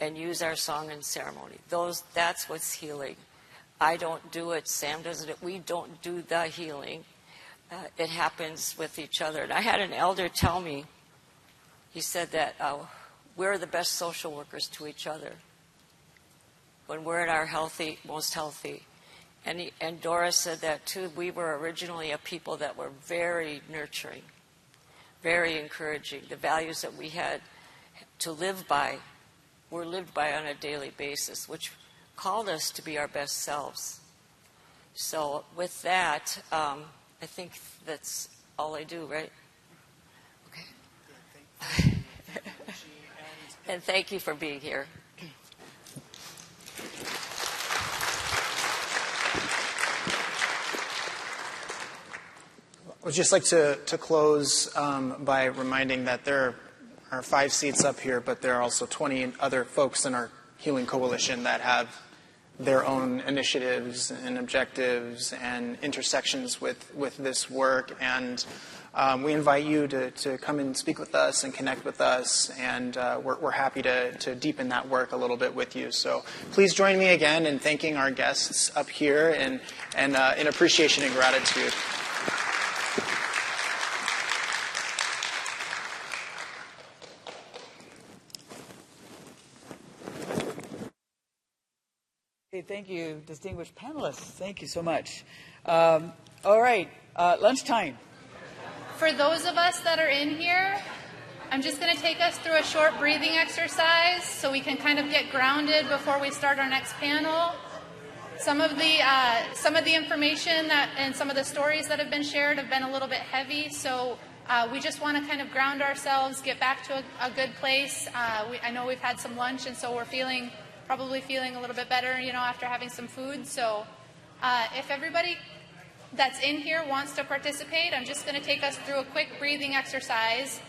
and use our song and ceremony. That's what's healing. I don't do it. Sam doesn't. We don't do the healing. It happens with each other. And I had an elder tell me, he said that we're the best social workers to each other when we're at our most healthy. And Dora said that too. We were originally a people that were very nurturing, very encouraging. The values that we had to live by were lived by on a daily basis, which called us to be our best selves. So with that, I think that's all I do, right? Okay. And thank you for being here. I would just like to close by reminding that there are 5 seats up here, but there are also 20 other folks in our Healing Coalition that have their own initiatives and objectives and intersections with this work. And we invite you to come and speak with us and connect with us, and we're happy to deepen that work a little bit with you. So please join me again in thanking our guests up here and in appreciation and gratitude. Okay, thank you, distinguished panelists. Thank you so much. All right, lunchtime. For those of us that are in here, I'm just going to take us through a short breathing exercise so we can kind of get grounded before we start our next panel. Some of the information and some of the stories that have been shared have been a little bit heavy, so we just want to kind of ground ourselves, get back to a good place. I know we've had some lunch, and so we're probably feeling a little bit better, after having some food. So if everybody that's in here wants to participate, I'm just going to take us through a quick breathing exercise.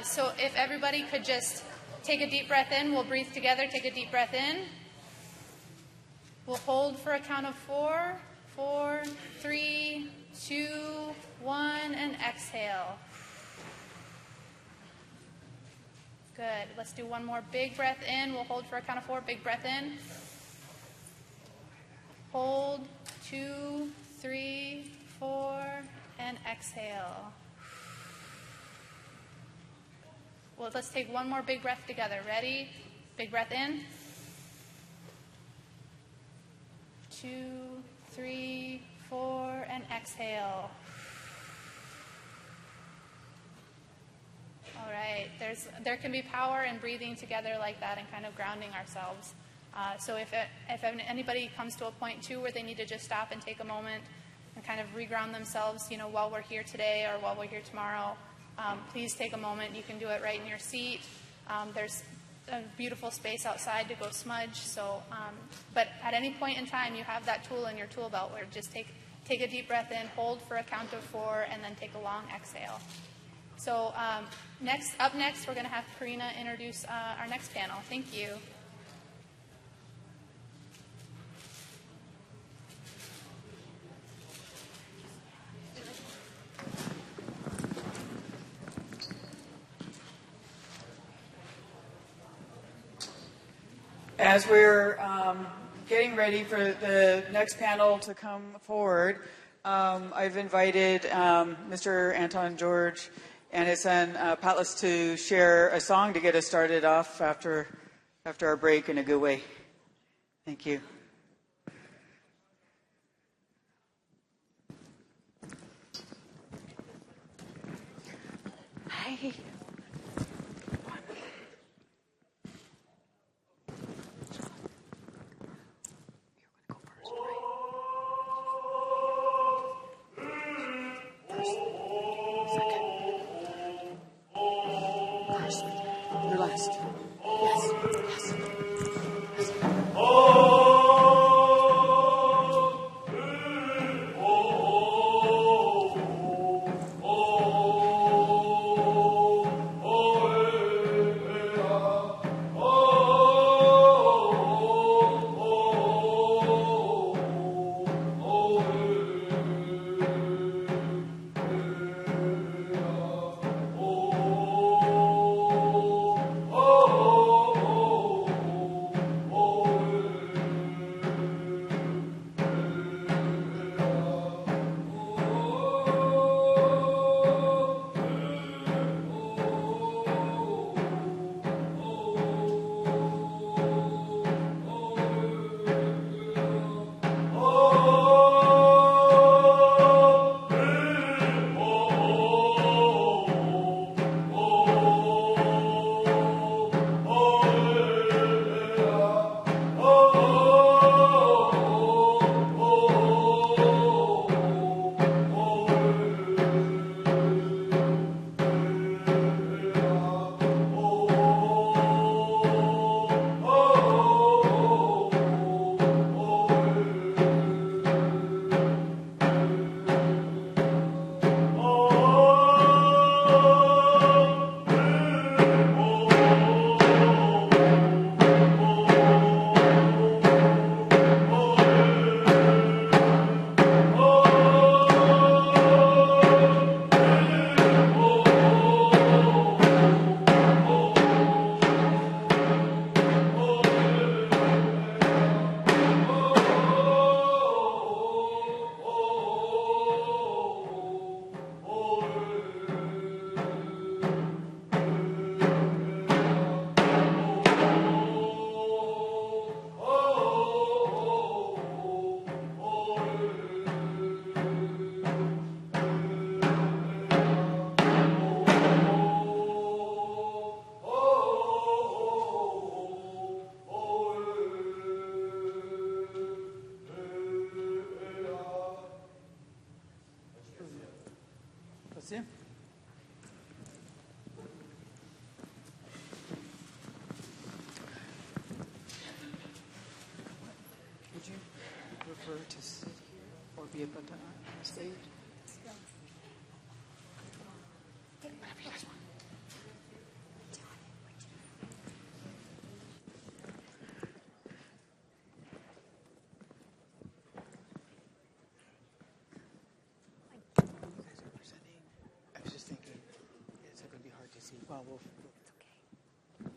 So if everybody could just take a deep breath in, we'll breathe together. Take a deep breath in. We'll hold for a count of 4. 4, 3, 2, 1, and exhale. Good. Let's do one more big breath in. We'll hold for a count of 4. Big breath in. Hold. 2, 3, 4, and exhale. Well, let's take one more big breath together. Ready? Big breath in. 2, 3, 4, and exhale. All right, there can be power in breathing together like that and kind of grounding ourselves. So if anybody comes to a point too where they need to just stop and take a moment and kind of reground themselves, while we're here today or while we're here tomorrow, please take a moment. You can do it right in your seat. There's a beautiful space outside to go smudge. So, but at any point in time, you have that tool in your tool belt where just take a deep breath in, hold for a count of 4, and then take a long exhale. So up next, we're going to have Karina introduce our next panel. Thank you. As we're getting ready for the next panel to come forward, I've invited Mr. Anton George and his son Patlas to share a song to get us started off after our break in a good way. Thank you. Hi. Your last. Yes. Yes. Oh! Grazie. Would you prefer to sit here or be able to on stage? Whatever you guys want. I was just thinking, it's going to be hard to see. Well, it's okay.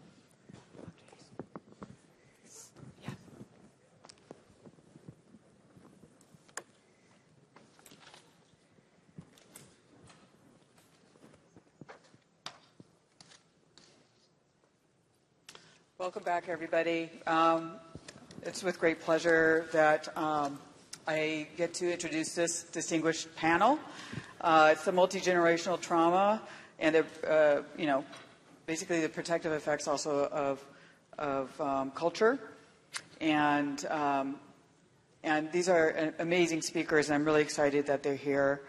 Yeah. Welcome back, everybody. It's with great pleasure that I get to introduce this distinguished panel. It's the multi-generational trauma and the, basically the protective effects also of culture. And these are amazing speakers, and I'm really excited that they're here.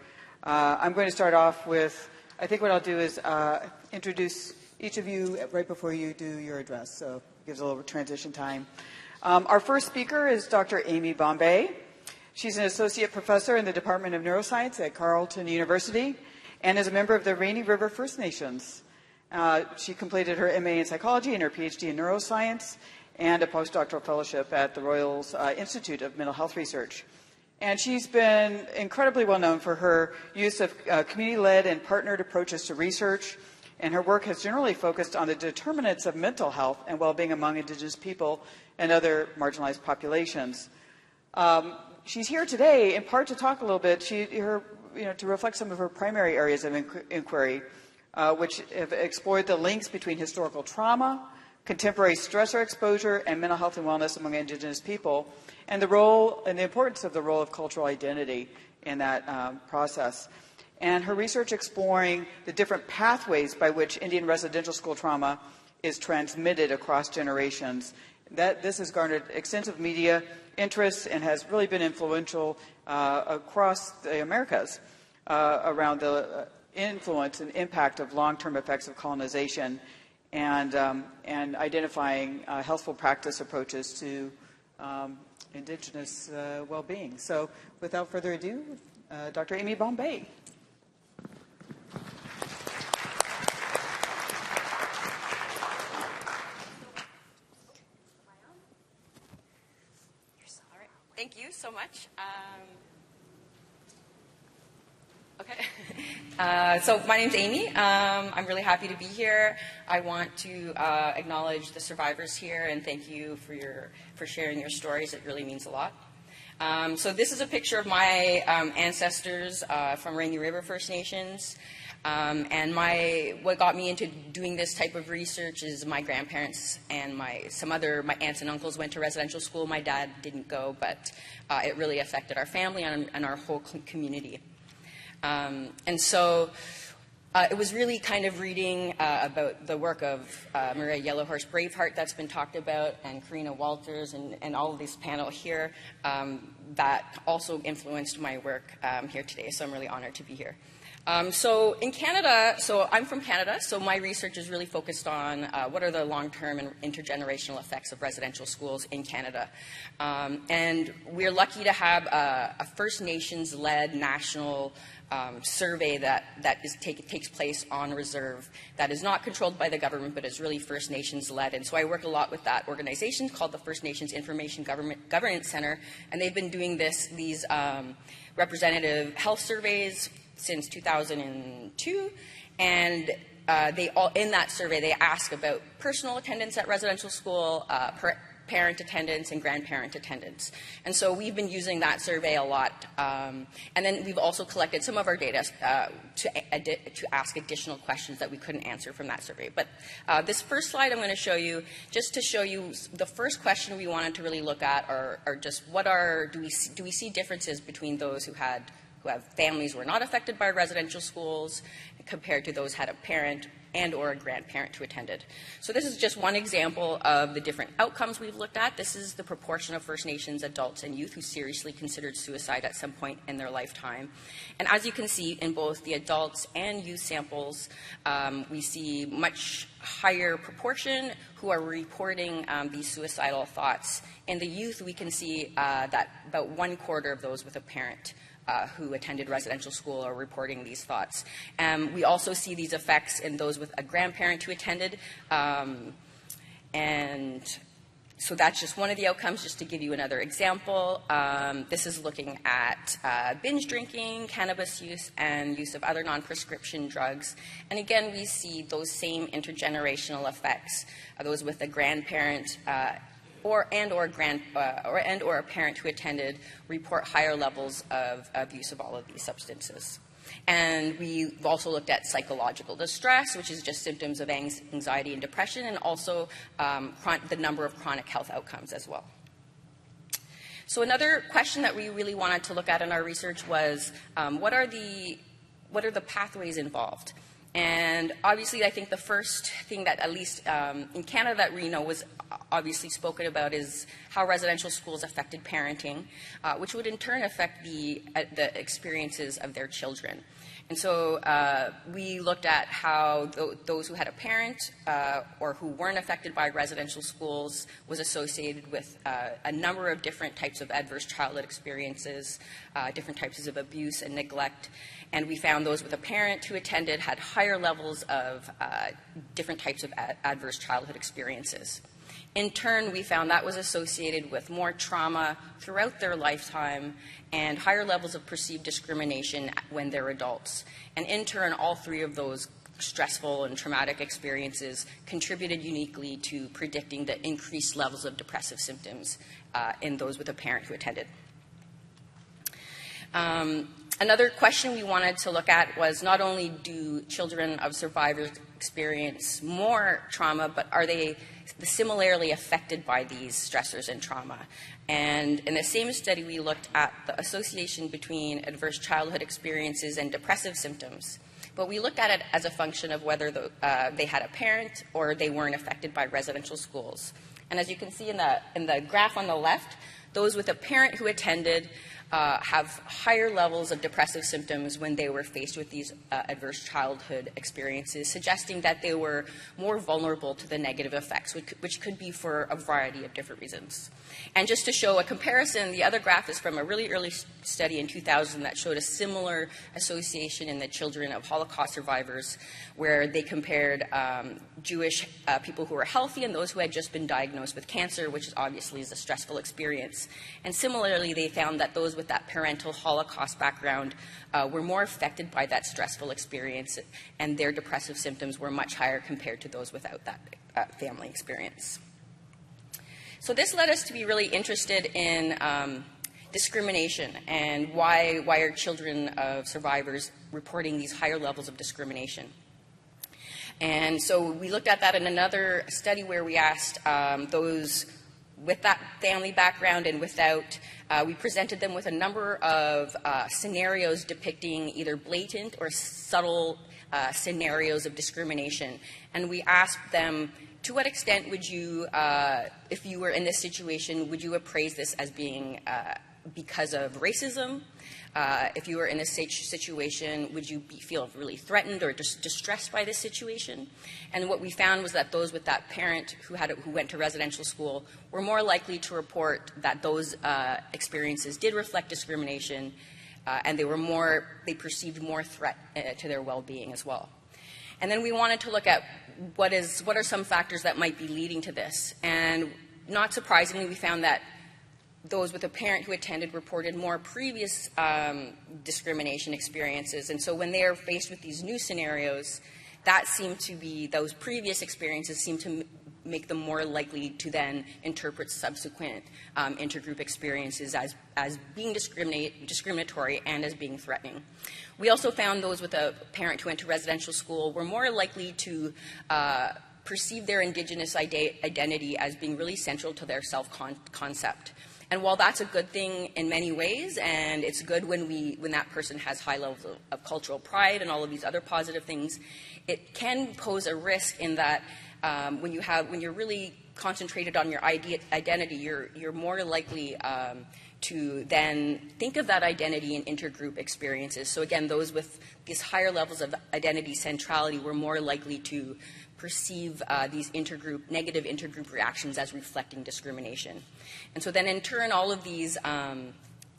I'm going to start off with, I think what I'll do is introduce each of you right before you do your address, so it gives a little transition time. Our first speaker is Dr. Amy Bombay. She's an associate professor in the Department of Neuroscience at Carleton University and is a member of the Rainy River First Nations. She completed her MA in psychology and her PhD in neuroscience and a postdoctoral fellowship at the Royal Institute of Mental Health Research. And she's been incredibly well known for her use of community-led and partnered approaches to research, and her work has generally focused on the determinants of mental health and well-being among Indigenous people and other marginalized populations. She's here today in part to talk a little bit, to reflect some of her primary areas of inquiry, which have explored the links between historical trauma, contemporary stressor exposure, and mental health and wellness among Indigenous people, and the role and the importance of the role of cultural identity in that process. And her research exploring the different pathways by which Indian residential school trauma is transmitted across generations. This has garnered extensive media interest and has really been influential across the Americas around the influence and impact of long-term effects of colonization and identifying healthful practice approaches to Indigenous well-being. So without further ado, Dr. Amy Bombay. Thank you so much. So my name's Amy. I'm really happy to be here. I want to acknowledge the survivors here and thank you for sharing your stories. It really means a lot. So this is a picture of my ancestors from Rainy River First Nations. And what got me into doing this type of research is my grandparents and my aunts and uncles went to residential school. My dad didn't go, but it really affected our family and our whole community. And so it was really kind of reading about the work of Maria Yellowhorse Braveheart that's been talked about, and Karina Walters and all of this panel here that also influenced my work here today. So I'm really honored to be here. So in Canada, so I'm from Canada, so my research is really focused on what are the long-term and intergenerational effects of residential schools in Canada. And we're lucky to have a First Nations-led national survey that takes place on reserve that is not controlled by the government but is really First Nations-led. And so I work a lot with that organization called the First Nations Information Governance Center, and they've been doing these representative health surveys since 2002, and in that survey they ask about personal attendance at residential school, parent attendance, and grandparent attendance. And so we've been using that survey a lot, and then we've also collected some of our data to ask additional questions that we couldn't answer from that survey. But this first slide I'm going to show you, just to show you the first question we wanted to really look at are just do we see differences between those who had who have families who are not affected by residential schools compared to those who had a parent and or a grandparent who attended. So this is just one example of the different outcomes we've looked at. This is the proportion of First Nations adults and youth who seriously considered suicide at some point in their lifetime. And as you can see in both the adults and youth samples, we see much higher proportion who are reporting these suicidal thoughts. In the youth, we can see that about 1/4 of those with a parent who attended residential school are reporting these thoughts. We also see these effects in those with a grandparent who attended. And so that's just one of the outcomes, just to give you another example. This is looking at binge drinking, cannabis use, and use of other non-prescription drugs. And again, we see those same intergenerational effects. Those with a grandparent or a parent who attended report higher levels of abuse of all of these substances. And we've also looked at psychological distress, which is just symptoms of anxiety and depression, and also the number of chronic health outcomes as well. So another question that we really wanted to look at in our research was what are the pathways involved? And obviously, I think the first thing that, at least in Canada, that we know was obviously spoken about is how residential schools affected parenting, which would in turn affect the experiences of their children. And so we looked at how those who had a parent or who weren't affected by residential schools was associated with a number of different types of adverse childhood experiences, different types of abuse and neglect. And we found those with a parent who attended had higher levels of different types of adverse childhood experiences. In turn, we found that was associated with more trauma throughout their lifetime and higher levels of perceived discrimination when they're adults. And in turn, all three of those stressful and traumatic experiences contributed uniquely to predicting the increased levels of depressive symptoms in those with a parent who attended. Another question we wanted to look at was not only do children of survivors experience more trauma, but are they similarly affected by these stressors and trauma? And in the same study, we looked at the association between adverse childhood experiences and depressive symptoms. But we looked at it as a function of whether they had a parent or they weren't affected by residential schools. And as you can see in the graph on the left, those with a parent who attended have higher levels of depressive symptoms when they were faced with these adverse childhood experiences, suggesting that they were more vulnerable to the negative effects, which could be for a variety of different reasons. And just to show a comparison, the other graph is from a really early study in 2000 that showed a similar association in the children of Holocaust survivors, where they compared Jewish people who were healthy and those who had just been diagnosed with cancer, which obviously is a stressful experience. And similarly, they found that those with that parental Holocaust background were more affected by that stressful experience, and their depressive symptoms were much higher compared to those without that family experience. So this led us to be really interested in discrimination and why are children of survivors reporting these higher levels of discrimination. And so we looked at that in another study where we asked those with that family background and without. We presented them with a number of scenarios depicting either blatant or subtle scenarios of discrimination. And we asked them, to what extent would you, if you were in this situation, would you appraise this as being because of racism? If you were in this situation, would you feel really threatened or distressed by this situation? And what we found was that those with that parent who went to residential school were more likely to report that those experiences did reflect discrimination, and they perceived more threat to their well-being as well. And then we wanted to look at what are some factors that might be leading to this. And not surprisingly, we found that those with a parent who attended reported more previous discrimination experiences. And so when they are faced with these new scenarios, those previous experiences seem to make them more likely to then interpret subsequent intergroup experiences as being discriminatory and as being threatening. We also found those with a parent who went to residential school were more likely to perceive their Indigenous identity as being really central to their self-concept. And while that's a good thing in many ways, and it's good when that person has high levels of cultural pride and all of these other positive things, it can pose a risk in that when you're really concentrated on your identity, you're more likely to then think of that identity in intergroup experiences. So again, those with these higher levels of identity centrality were more likely to perceive these negative intergroup reactions as reflecting discrimination. And so then in turn, all of these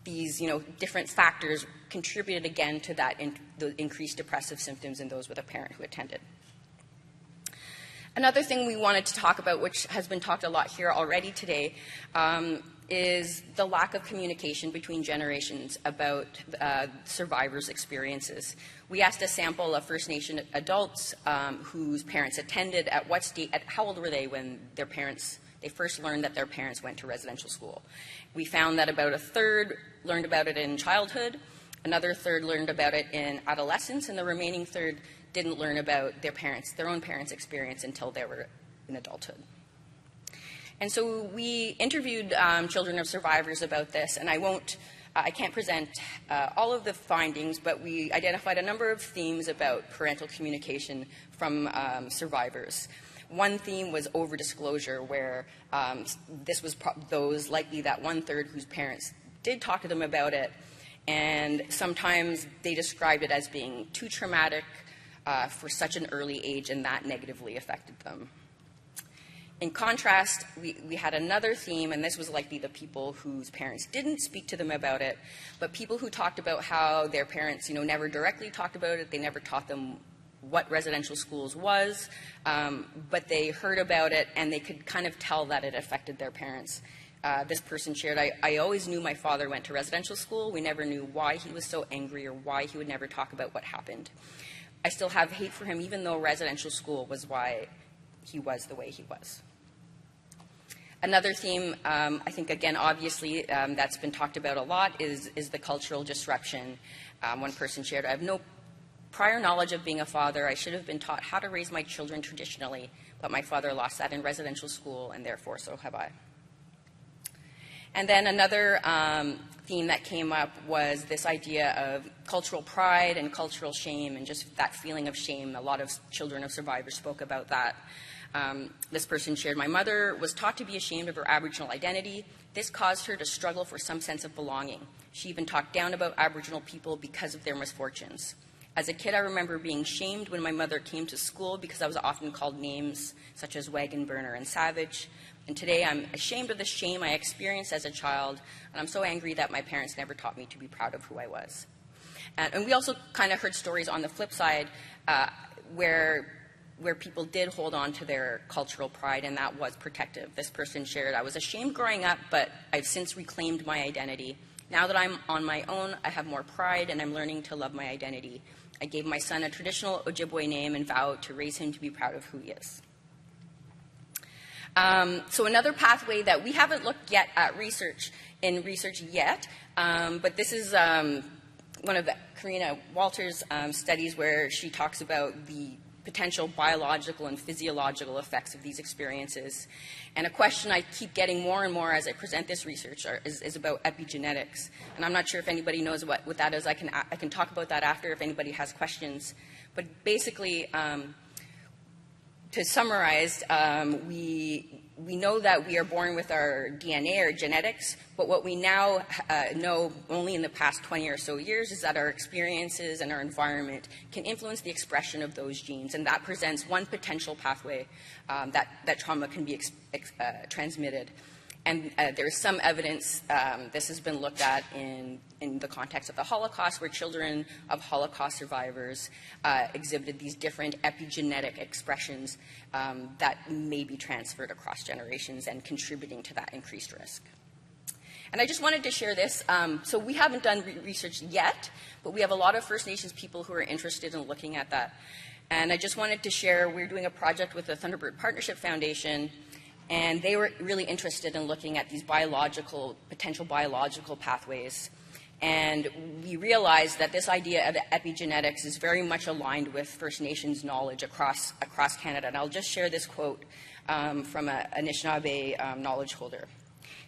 different factors contributed again to the increased depressive symptoms in those with a parent who attended. Another thing we wanted to talk about, which has been talked a lot here already today, is the lack of communication between generations about survivors' experiences. We asked a sample of First Nation adults whose parents attended how old were they when they first learned that their parents went to residential school. We found that about a third learned about it in childhood, another third learned about it in adolescence, and the remaining third didn't learn about their own parents' experience until they were in adulthood. And so we interviewed children of survivors about this, and I can't present all of the findings, but we identified a number of themes about parental communication from survivors. One theme was over-disclosure, where this was those likely that one-third whose parents did talk to them about it, and sometimes they described it as being too traumatic for such an early age, and that negatively affected them. In contrast, we had another theme, and this was likely the people whose parents didn't speak to them about it, but people who talked about how their parents, never directly talked about it. They never taught them what residential schools was, but they heard about it, and they could kind of tell that it affected their parents. This person shared, I always knew my father went to residential school. We never knew why he was so angry or why he would never talk about what happened. I still have hate for him, even though residential school was why he was the way he was. Another theme, I think, again, obviously, that's been talked about a lot is the cultural disruption. One person shared, I have no prior knowledge of being a father. I should have been taught how to raise my children traditionally, but my father lost that in residential school, and therefore so have I. And then another theme that came up was this idea of cultural pride and cultural shame, and just that feeling of shame. A lot of children of survivors spoke about that. This person shared, my mother was taught to be ashamed of her Aboriginal identity. This caused her to struggle for some sense of belonging. She even talked down about Aboriginal people because of their misfortunes. As a kid, I remember being shamed when my mother came to school because I was often called names such as wagon burner and savage. And today I'm ashamed of the shame I experienced as a child, and I'm so angry that my parents never taught me to be proud of who I was. And we also kind of heard stories on the flip side where people did hold on to their cultural pride, and that was protective. This person shared, I was ashamed growing up, but I've since reclaimed my identity. Now that I'm on my own, I have more pride, and I'm learning to love my identity. I gave my son a traditional Ojibwe name and vowed to raise him to be proud of who he is. So another pathway that we haven't looked yet at research yet, but this is one of the Karina Walters' studies where she talks about the potential biological and physiological effects of these experiences. And a question I keep getting more and more as I present this research is about epigenetics. And I'm not sure if anybody knows what that is. I can talk about that after if anybody has questions. But basically, to summarize, we know that we are born with our DNA, or genetics, but what we now know only in the past 20 or so years is that our experiences and our environment can influence the expression of those genes, and that presents one potential pathway that trauma can be transmitted. And there's some evidence, this has been looked at in the context of the Holocaust, where children of Holocaust survivors exhibited these different epigenetic expressions that may be transferred across generations and contributing to that increased risk. And I just wanted to share this. So we haven't done research yet, but we have a lot of First Nations people who are interested in looking at that. And I just wanted to share, we're doing a project with the Thunderbird Partnership Foundation, and they were really interested in looking at these potential biological pathways. And we realized that this idea of epigenetics is very much aligned with First Nations knowledge across Canada. And I'll just share this quote from an Anishinaabe knowledge holder.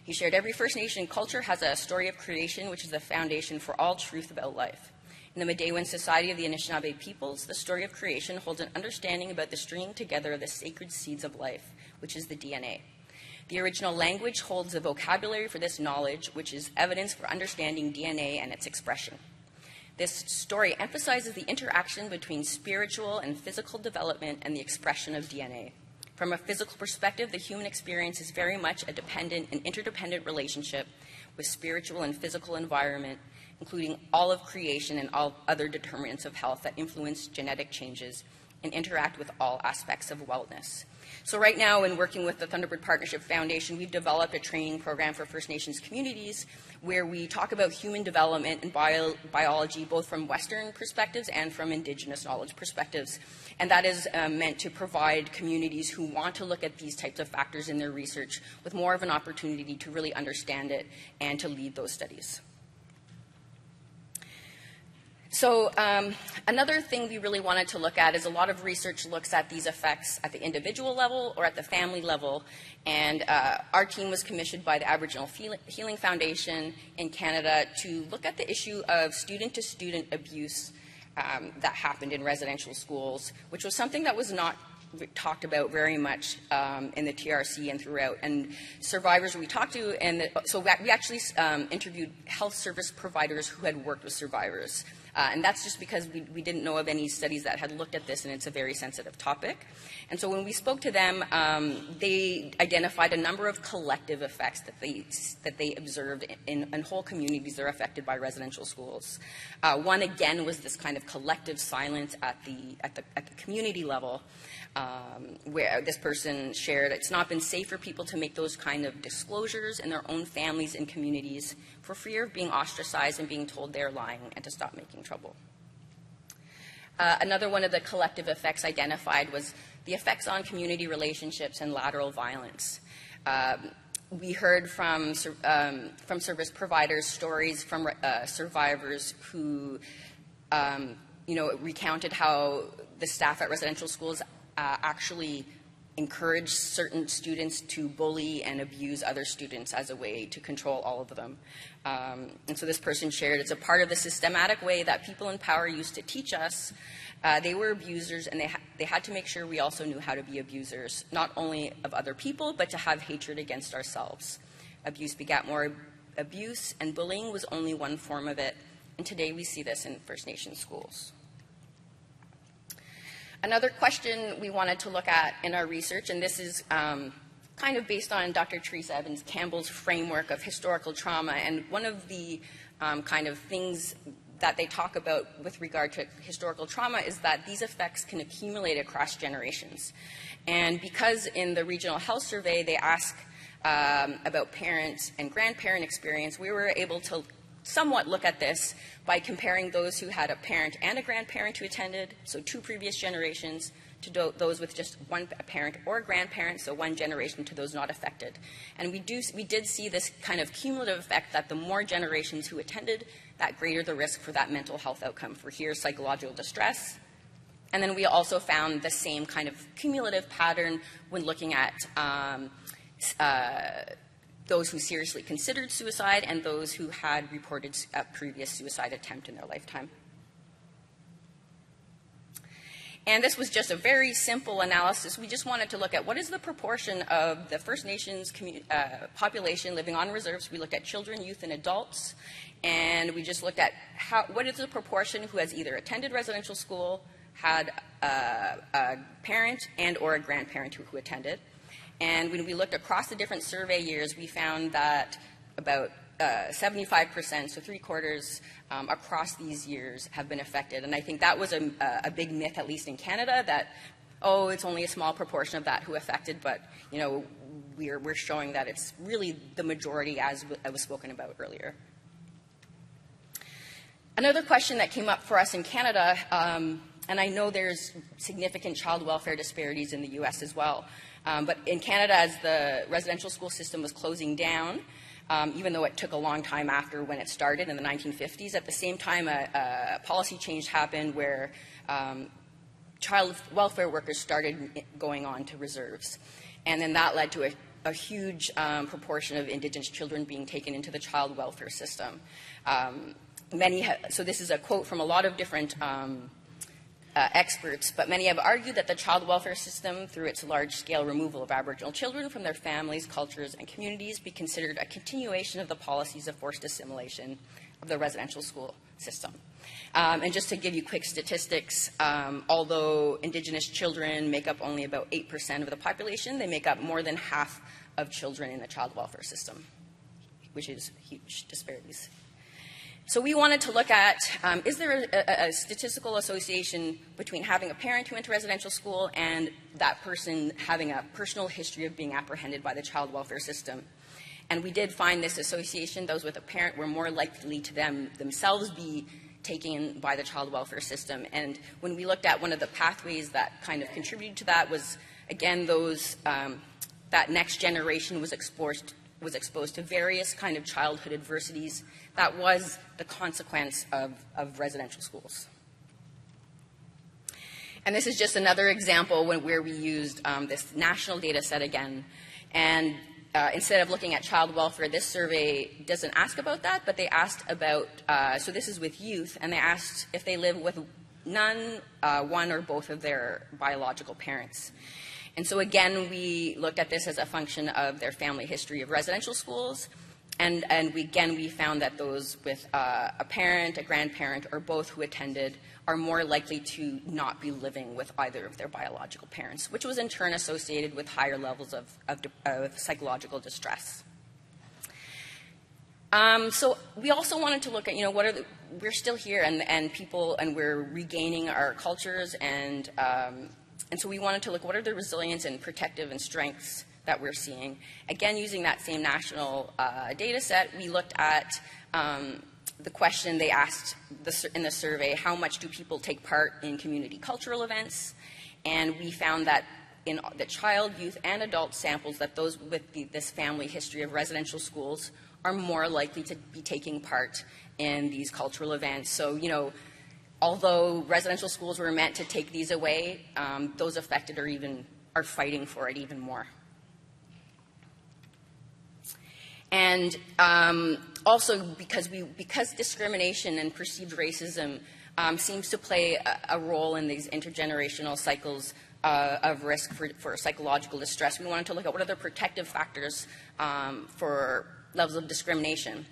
He shared, every First Nation culture has a story of creation, which is the foundation for all truth about life. In the Medewan Society of the Anishinaabe Peoples, the story of creation holds an understanding about the stringing together of the sacred seeds of life, which is the DNA. The original language holds a vocabulary for this knowledge, which is evidence for understanding DNA and its expression. This story emphasizes the interaction between spiritual and physical development and the expression of DNA. From a physical perspective, the human experience is very much a dependent and interdependent relationship with spiritual and physical environment, including all of creation and all other determinants of health that influence genetic changes and interact with all aspects of wellness. So right now, in working with the Thunderbird Partnership Foundation, we've developed a training program for First Nations communities where we talk about human development and biology, both from Western perspectives and from Indigenous knowledge perspectives. And that is meant to provide communities who want to look at these types of factors in their research with more of an opportunity to really understand it and to lead those studies. So another thing we really wanted to look at is a lot of research looks at these effects at the individual level or at the family level. And our team was commissioned by the Aboriginal Healing Foundation in Canada to look at the issue of student-to-student abuse that happened in residential schools, which was something that was not talked about very much in the TRC and throughout. And survivors we talked to, and so we actually interviewed health service providers who had worked with survivors. And that's just because we didn't know of any studies that had looked at this, and it's a very sensitive topic. And so when we spoke to them, they identified a number of collective effects that they observed in whole communities that are affected by residential schools. One, again, was this kind of collective silence at the community level, where this person shared it's not been safe for people to make those kind of disclosures in their own families and communities for fear of being ostracized and being told they're lying and to stop making trouble. Another one of the collective effects identified was the effects on community relationships and lateral violence. We heard from service providers stories from survivors who recounted how the staff at residential schools actually encourage certain students to bully and abuse other students as a way to control all of them. And so this person shared, it's a part of the systematic way that people in power used to teach us. They were abusers, and they had to make sure we also knew how to be abusers, not only of other people, but to have hatred against ourselves. Abuse begat more abuse, and bullying was only one form of it. And today we see this in First Nation schools. Another question we wanted to look at in our research, and this is kind of based on Dr. Teresa Evans Campbell's framework of historical trauma, and one of the kind of things that they talk about with regard to historical trauma is that these effects can accumulate across generations. And because in the regional health survey they ask about parents and grandparent experience, we were able to somewhat look at this by comparing those who had a parent and a grandparent who attended, so 2 previous generations, to those with just one parent or grandparent, so 1 generation, to those not affected. And we did see this kind of cumulative effect that the more generations who attended, that greater the risk for that mental health outcome, for here, psychological distress. And then we also found the same kind of cumulative pattern when looking at those who seriously considered suicide and those who had reported a previous suicide attempt in their lifetime. And this was just a very simple analysis. We just wanted to look at what is the proportion of the First Nations population living on reserves. We looked at children, youth, and adults. And we just looked at what is the proportion who has either attended residential school, had a parent and or a grandparent who attended. And when we looked across the different survey years, we found that about 75%, so 3/4 across these years have been affected. And I think that was a big myth, at least in Canada, that, oh, it's only a small proportion of that who affected, but, you know, we're showing that it's really the majority, as was spoken about earlier. Another question that came up for us in Canada, and I know there's significant child welfare disparities in the U.S. as well, but in Canada, as the residential school system was closing down, even though it took a long time after when it started in the 1950s, at the same time a policy change happened where child welfare workers started going on to reserves. And then that led to a a huge proportion of Indigenous children being taken into the child welfare system. So this is a quote from a lot of different experts, but many have argued that the child welfare system, through its large-scale removal of Aboriginal children from their families, cultures, and communities, be considered a continuation of the policies of forced assimilation of the residential school system. And just to give you quick statistics, although Indigenous children make up only about 8% of the population, they make up more than half of children in the child welfare system, which is huge disparities. So we wanted to look at, is there a statistical association between having a parent who went to residential school and that person having a personal history of being apprehended by the child welfare system? And we did find this association. Those with a parent were more likely to themselves be taken by the child welfare system. And when we looked at one of the pathways that kind of contributed to that was, again, those that next generation was exposed to various kind of childhood adversities. That was the consequence of residential schools. And this is just another example where we used this national data set again. And instead of looking at child welfare, this survey doesn't ask about that, but they asked about, so this is with youth, and they asked if they live with none, one, or both of their biological parents. And so again, we looked at this as a function of their family history of residential schools. And we found that those with a parent, a grandparent, or both who attended are more likely to not be living with either of their biological parents, which was in turn associated with higher levels of psychological distress. So we also wanted to look at, we're still here and we're regaining our cultures, and so we wanted to look, what are the resilience and protective and strengths that we're seeing. Again, using that same national data set, we looked at the question they asked in the survey, how much do people take part in community cultural events? And we found that in the child, youth, and adult samples, that those with this family history of residential schools are more likely to be taking part in these cultural events. So, although residential schools were meant to take these away, those affected are fighting for it even more. And also because discrimination and perceived racism seems to play a role in these intergenerational cycles of risk for psychological distress, we wanted to look at what are the protective factors for levels of discrimination.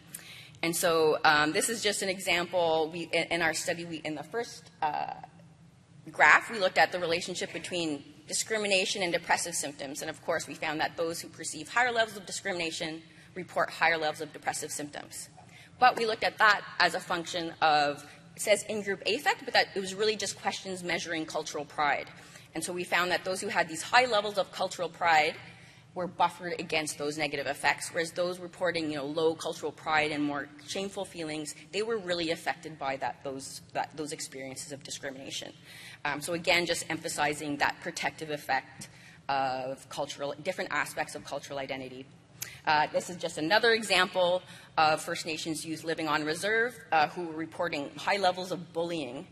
And so this is just an example. In our study, in the first graph, we looked at the relationship between discrimination and depressive symptoms. And of course, we found that those who perceive higher levels of discrimination report higher levels of depressive symptoms. But we looked at that as a function of, it says in-group affect, but that it was really just questions measuring cultural pride. And so we found that those who had these high levels of cultural pride were buffered against those negative effects, whereas those reporting, low cultural pride and more shameful feelings, they were really affected by those experiences of discrimination. So again, just emphasizing that protective effect of different aspects of cultural identity. This is just another example of First Nations youth living on reserve who were reporting high levels of bullying.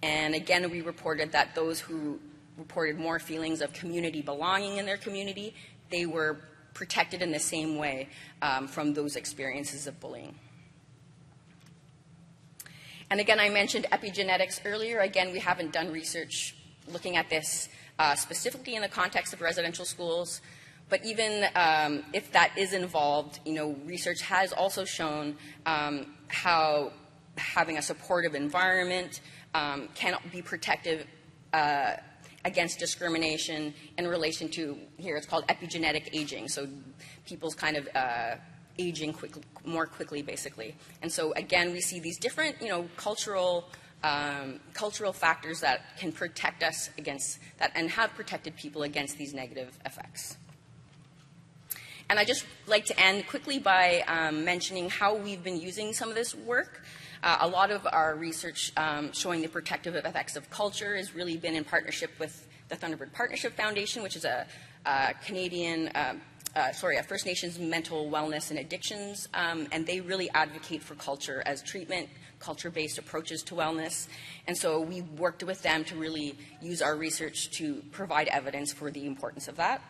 And again, we reported that those who reported more feelings of community belonging in their community, they were protected in the same way from those experiences of bullying. And again, I mentioned epigenetics earlier. Again, we haven't done research looking at this specifically in the context of residential schools. But even if that is involved, research has also shown how having a supportive environment can be protective against discrimination in relation to, here it's called epigenetic aging, so people's kind of aging more quickly, basically. And so again, we see these different, cultural factors that can protect us against that and have protected people against these negative effects. And I'd just like to end quickly by mentioning how we've been using some of this work. A lot of our research showing the protective effects of culture has really been in partnership with the Thunderbird Partnership Foundation, which is a First Nations mental wellness and addictions, and they really advocate for culture as treatment, culture-based approaches to wellness. And so we worked with them to really use our research to provide evidence for the importance of that.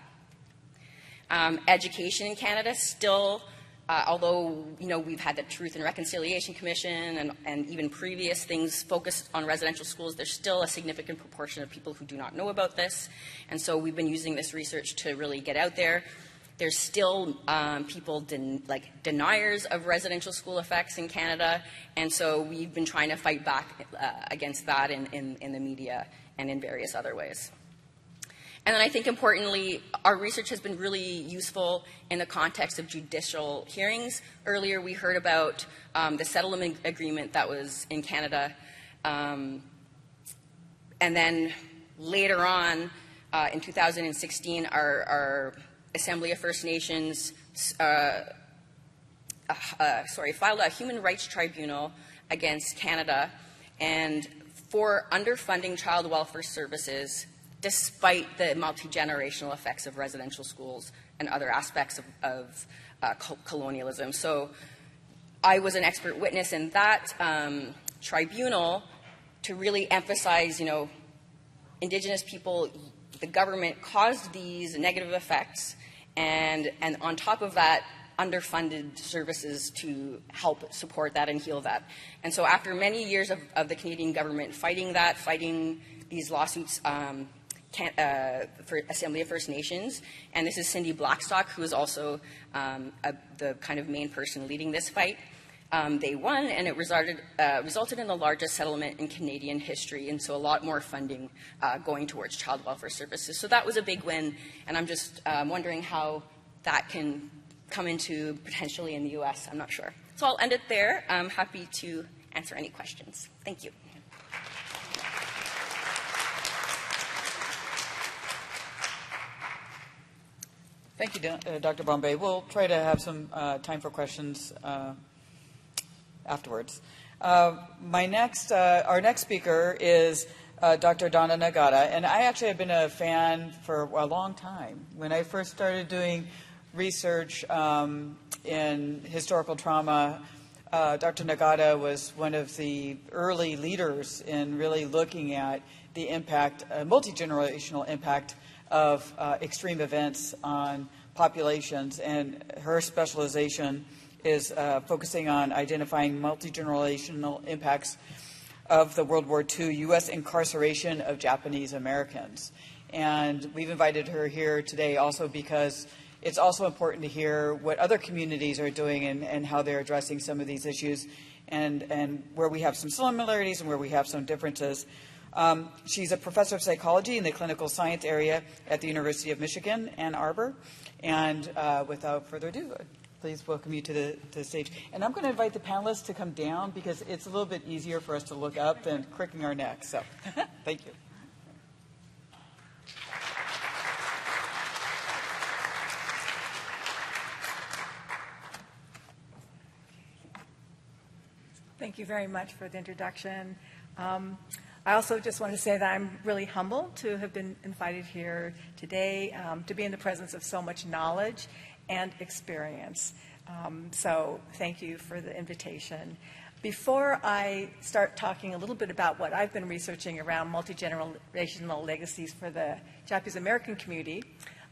Education in Canada still, although we've had the Truth and Reconciliation Commission and even previous things focused on residential schools, there's still a significant proportion of people who do not know about this. And so we've been using this research to really get out there. There's still people deniers of residential school effects in Canada, and so we've been trying to fight back against that in the media and in various other ways. And then I think importantly, our research has been really useful in the context of judicial hearings. Earlier we heard about the settlement agreement that was in Canada, and then later on in 2016, our Assembly of First Nations filed a human rights tribunal against Canada and for underfunding child welfare services despite the multi-generational effects of residential schools and other aspects of colonialism. So I was an expert witness in that tribunal to really emphasize, Indigenous people, the government caused these negative effects, and on top of that, underfunded services to help support that and heal that. And so after many years of the Canadian government fighting these lawsuits for Assembly of First Nations, and this is Cindy Blackstock, who is also the kind of main person leading this fight, they won, and it resulted in the largest settlement in Canadian history, and so a lot more funding going towards child welfare services. So that was a big win, and I'm just wondering how that can come into potentially in the U.S. I'm not sure. So I'll end it there. I'm happy to answer any questions. Thank you. Thank you, Dr. Bombay. We'll try to have some time for questions afterwards. Our next speaker is Dr. Donna Nagata, and I actually have been a fan for a long time. When I first started doing research in historical trauma, Dr. Nagata was one of the early leaders in really looking at the impact, multi-generational impact of extreme events on populations, and her specialization is focusing on identifying multi-generational impacts of the World War II U.S. incarceration of Japanese Americans. And we've invited her here today also because it's also important to hear what other communities are doing and how they're addressing some of these issues, and where we have some similarities and where we have some differences. She's a professor of psychology in the clinical science area at the University of Michigan, Ann Arbor. And without further ado, please welcome you to the stage. And I'm going to invite the panelists to come down because it's a little bit easier for us to look up than cricking our necks. So thank you. Thank you very much for the introduction. I also just want to say that I'm really humbled to have been invited here today to be in the presence of so much knowledge and experience. So thank you for the invitation. Before I start talking a little bit about what I've been researching around multi-generational legacies for the Japanese American community,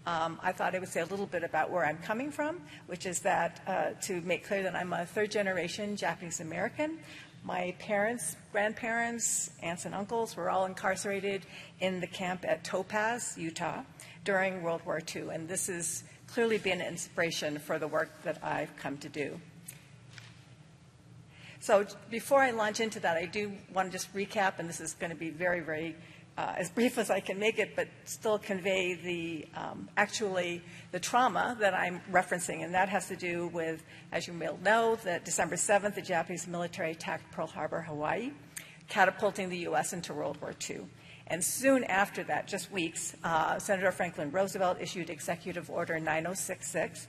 I thought I would say a little bit about where I'm coming from, which is that to make clear that I'm a third-generation Japanese American. My parents, grandparents, aunts and uncles were all incarcerated in the camp at Topaz, Utah, during World War II, and this has clearly been an inspiration for the work that I've come to do. So before I launch into that, I do want to just recap, and this is going to be very, very as brief as I can make it, but still convey the actually the trauma that I'm referencing, and that has to do with, as you may know, that December 7th, the Japanese military attacked Pearl Harbor, Hawaii, catapulting the U.S. into World War II. And soon after that, just weeks, Senator Franklin Roosevelt issued Executive Order 9066,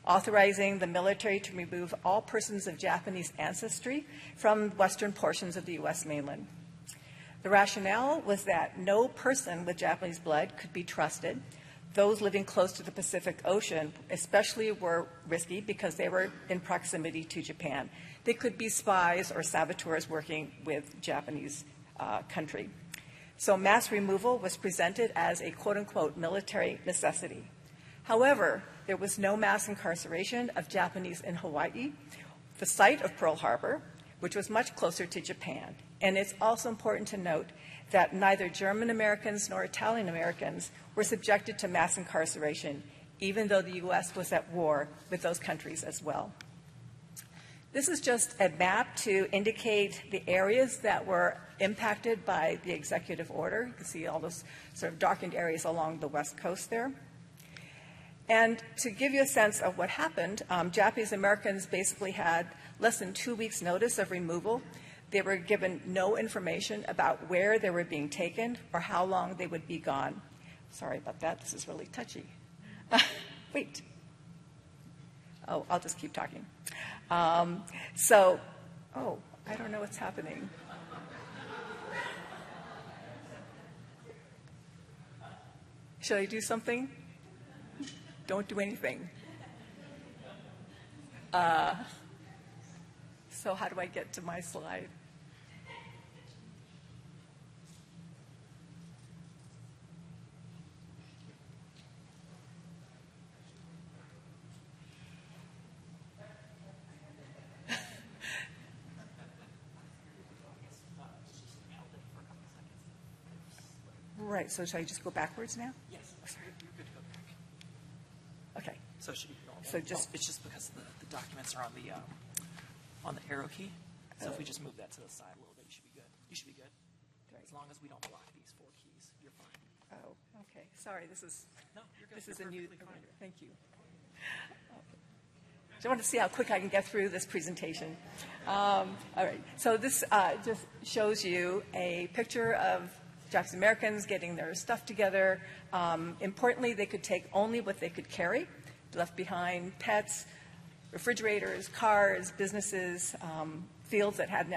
authorizing the military to remove all persons of Japanese ancestry from western portions of the U.S. mainland. The rationale was that no person with Japanese blood could be trusted. Those living close to the Pacific Ocean especially were risky because they were in proximity to Japan. They could be spies or saboteurs working with Japanese country. So mass removal was presented as a quote-unquote military necessity. However, there was no mass incarceration of Japanese in Hawaii, the site of Pearl Harbor, which was much closer to Japan. And it's also important to note that neither German Americans nor Italian Americans were subjected to mass incarceration, even though the U.S. was at war with those countries as well. This is just a map to indicate the areas that were impacted by the executive order. You can see all those sort of darkened areas along the west coast there. And to give you a sense of what happened, Japanese Americans basically had less than 2 weeks' notice of removal. They were given no information about where they were being taken or how long they would be gone. Sorry about that. This is really touchy. Wait. Oh, I'll just keep talking. I don't know what's happening. Should I do something? Don't do anything. So how do I get to my slide? Right, so should I just go backwards now? Yes. Oh, sorry. You're good to go back. Okay. So it should be normal. So just it's just because the documents are on the arrow key. So if we just move that to the side a little bit, you should be good. You should be good. As long as we don't block these 4 keys, you're fine. Oh, okay. Sorry, this is a new. Okay, thank you. So I want to see how quick I can get through this presentation. All right. So this just shows you a picture of Japanese Americans getting their stuff together. Importantly, they could take only what they could carry. They left behind pets, refrigerators, cars, businesses, fields that had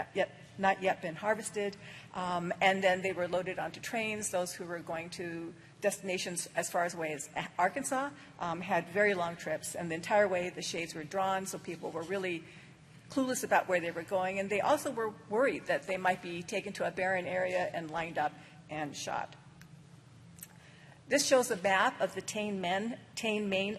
not yet been harvested. And then they were loaded onto trains. Those who were going to destinations as far away as Arkansas had very long trips. And the entire way, the shades were drawn, so people were really clueless about where they were going. And they also were worried that they might be taken to a barren area and lined up and shot. This shows a map of the Tain Main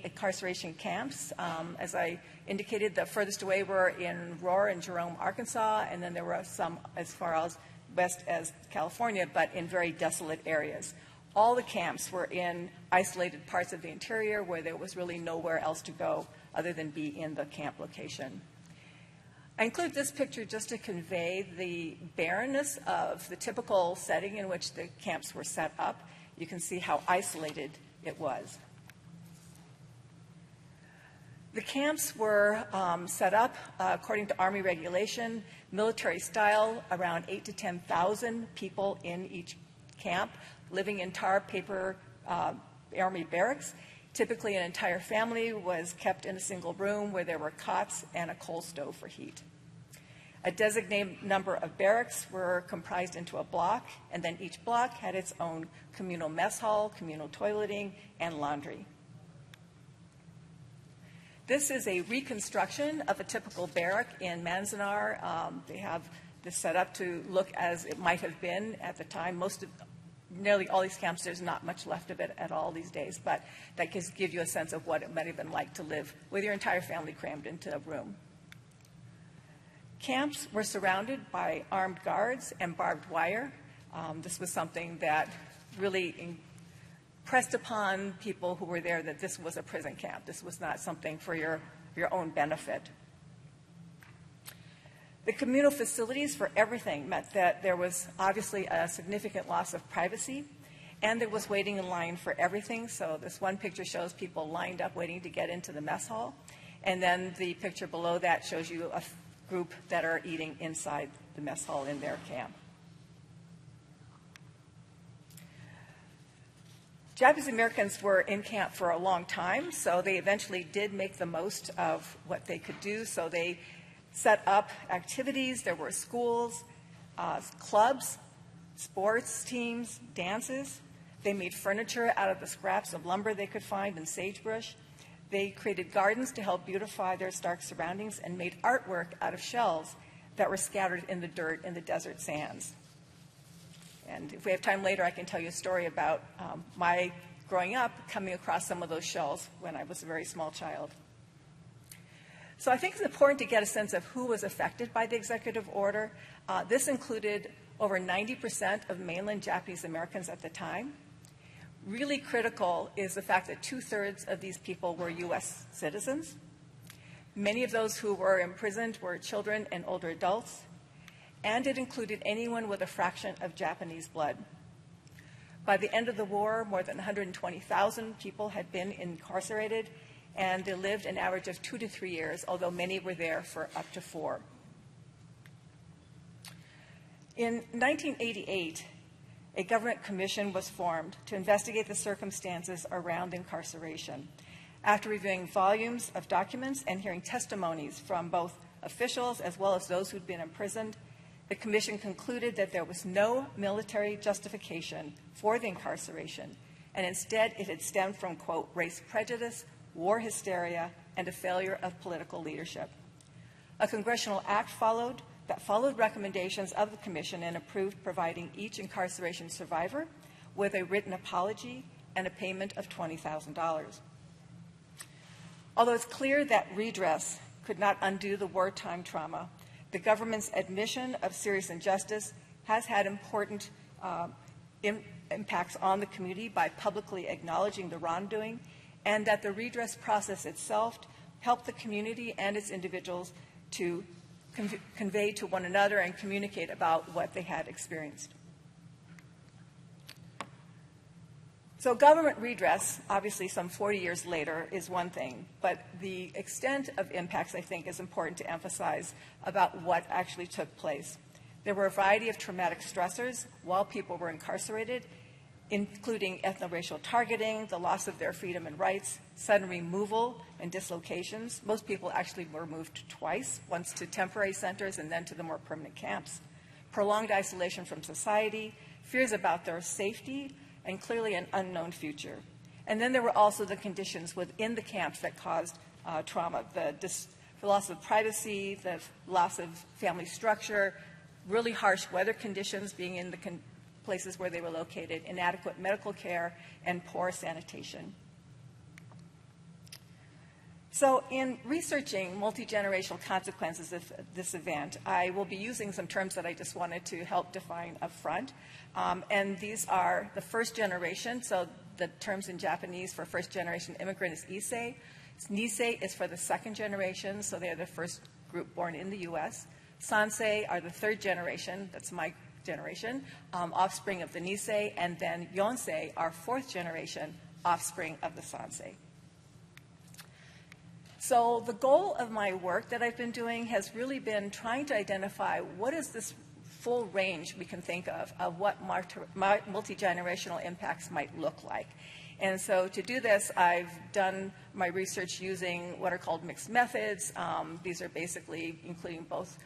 incarceration camps. As I indicated, the furthest away were in Rohr and Jerome, Arkansas, and then there were some as far as west as California, but in very desolate areas. All the camps were in isolated parts of the interior where there was really nowhere else to go other than be in the camp location. I include this picture just to convey the barrenness of the typical setting in which the camps were set up. You can see how isolated it was. The camps were set up according to Army regulation, military style, around 8,000 to 10,000 people in each camp, living in tar paper Army barracks. Typically, an entire family was kept in a single room where there were cots and a coal stove for heat. A designated number of barracks were comprised into a block, and then each block had its own communal mess hall, communal toileting, and laundry. This is a reconstruction of a typical barrack in Manzanar. They have this set up to look as it might have been at the time. Nearly all these camps, there's not much left of it at all these days, but that gives you a sense of what it might have been like to live with your entire family crammed into a room. Camps were surrounded by armed guards and barbed wire. This was something that really impressed upon people who were there that this was a prison camp. This was not something for your own benefit. The communal facilities for everything meant that there was obviously a significant loss of privacy, and there was waiting in line for everything. So this one picture shows people lined up waiting to get into the mess hall, and then the picture below that shows you a group that are eating inside the mess hall in their camp. Japanese Americans were in camp for a long time, so they eventually did make the most of what they could do. So they set up activities. There were schools, clubs, sports teams, dances. They made furniture out of the scraps of lumber they could find in sagebrush. They created gardens to help beautify their stark surroundings and made artwork out of shells that were scattered in the dirt in the desert sands. And if we have time later, I can tell you a story about my growing up, coming across some of those shells when I was a very small child. So I think it's important to get a sense of who was affected by the executive order. This included over 90% of mainland Japanese Americans at the time. Really critical is the fact that 2/3 of these people were U.S. citizens. Many of those who were imprisoned were children and older adults, and it included anyone with a fraction of Japanese blood. By the end of the war, more than 120,000 people had been incarcerated, and they lived an average of 2 to 3 years, although many were there for up to 4. In 1988, a government commission was formed to investigate the circumstances around incarceration. After reviewing volumes of documents and hearing testimonies from both officials as well as those who'd been imprisoned, the commission concluded that there was no military justification for the incarceration, and instead it had stemmed from, quote, race prejudice, war hysteria, and a failure of political leadership. A congressional act followed that followed recommendations of the commission and approved providing each incarceration survivor with a written apology and a payment of $20,000. Although it's clear that redress could not undo the wartime trauma, the government's admission of serious injustice has had important impacts on the community by publicly acknowledging the wrongdoing, and that the redress process itself helped the community and its individuals to convey to one another and communicate about what they had experienced. So government redress, obviously some 40 years later, is one thing, but the extent of impacts, I think, is important to emphasize about what actually took place. There were a variety of traumatic stressors while people were incarcerated, including ethno-racial targeting, the loss of their freedom and rights, sudden removal and dislocations. Most people actually were moved twice, once to temporary centers and then to the more permanent camps. Prolonged isolation from society, fears about their safety, and clearly an unknown future. And then there were also the conditions within the camps that caused trauma, the loss of privacy, the loss of family structure, really harsh weather conditions being in the places where they were located, inadequate medical care, and poor sanitation. So in researching multi-generational consequences of this event, I will be using some terms that I just wanted to help define up front. And these are the first generation, so the terms in Japanese for first generation immigrant is Issei. Nisei is for the second generation, so they're the first group born in the U.S. Sansei are the third generation, that's my generation, offspring of the Nisei, and then Yonsei are fourth generation, offspring of the Sansei. So the goal of my work that I've been doing has really been trying to identify what is this full range we can think of what multi-generational impacts might look like. And so to do this, I've done my research using what are called mixed methods. These are basically including both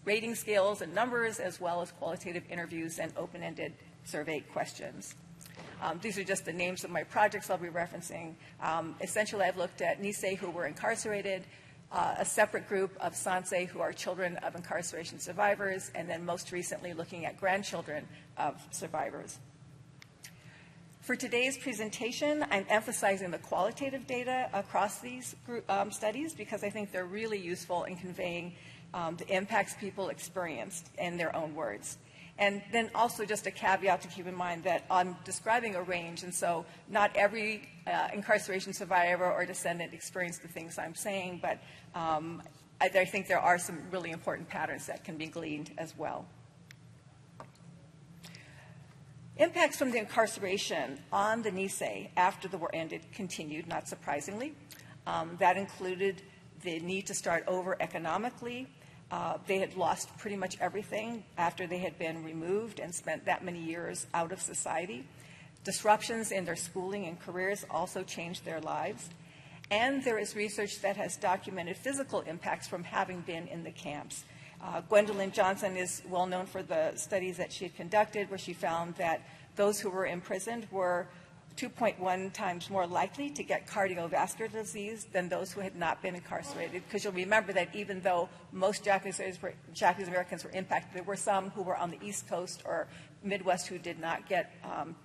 rating scales and numbers, as well as qualitative interviews and open-ended survey questions. These are just the names of my projects I'll be referencing. Essentially, I've looked at Nisei who were incarcerated, a separate group of Sansei who are children of incarceration survivors, and then most recently looking at grandchildren of survivors. For today's presentation, I'm emphasizing the qualitative data across these studies because I think they're really useful in conveying the impacts people experienced in their own words. And then also just a caveat to keep in mind that I'm describing a range, and so not every incarceration survivor or descendant experienced the things I'm saying, but I think there are some really important patterns that can be gleaned as well. Impacts from the incarceration on the Nisei after the war ended continued, not surprisingly. That included the need to start over economically. They had lost pretty much everything after they had been removed and spent that many years out of society. Disruptions in their schooling and careers also changed their lives. And there is research that has documented physical impacts from having been in the camps. Gwendolyn Johnson is well known for the studies that she had conducted, where she found that those who were imprisoned were 2.1 times more likely to get cardiovascular disease than those who had not been incarcerated. Because you'll remember that even though most Japanese Americans were impacted, there were some who were on the East Coast or Midwest who did not get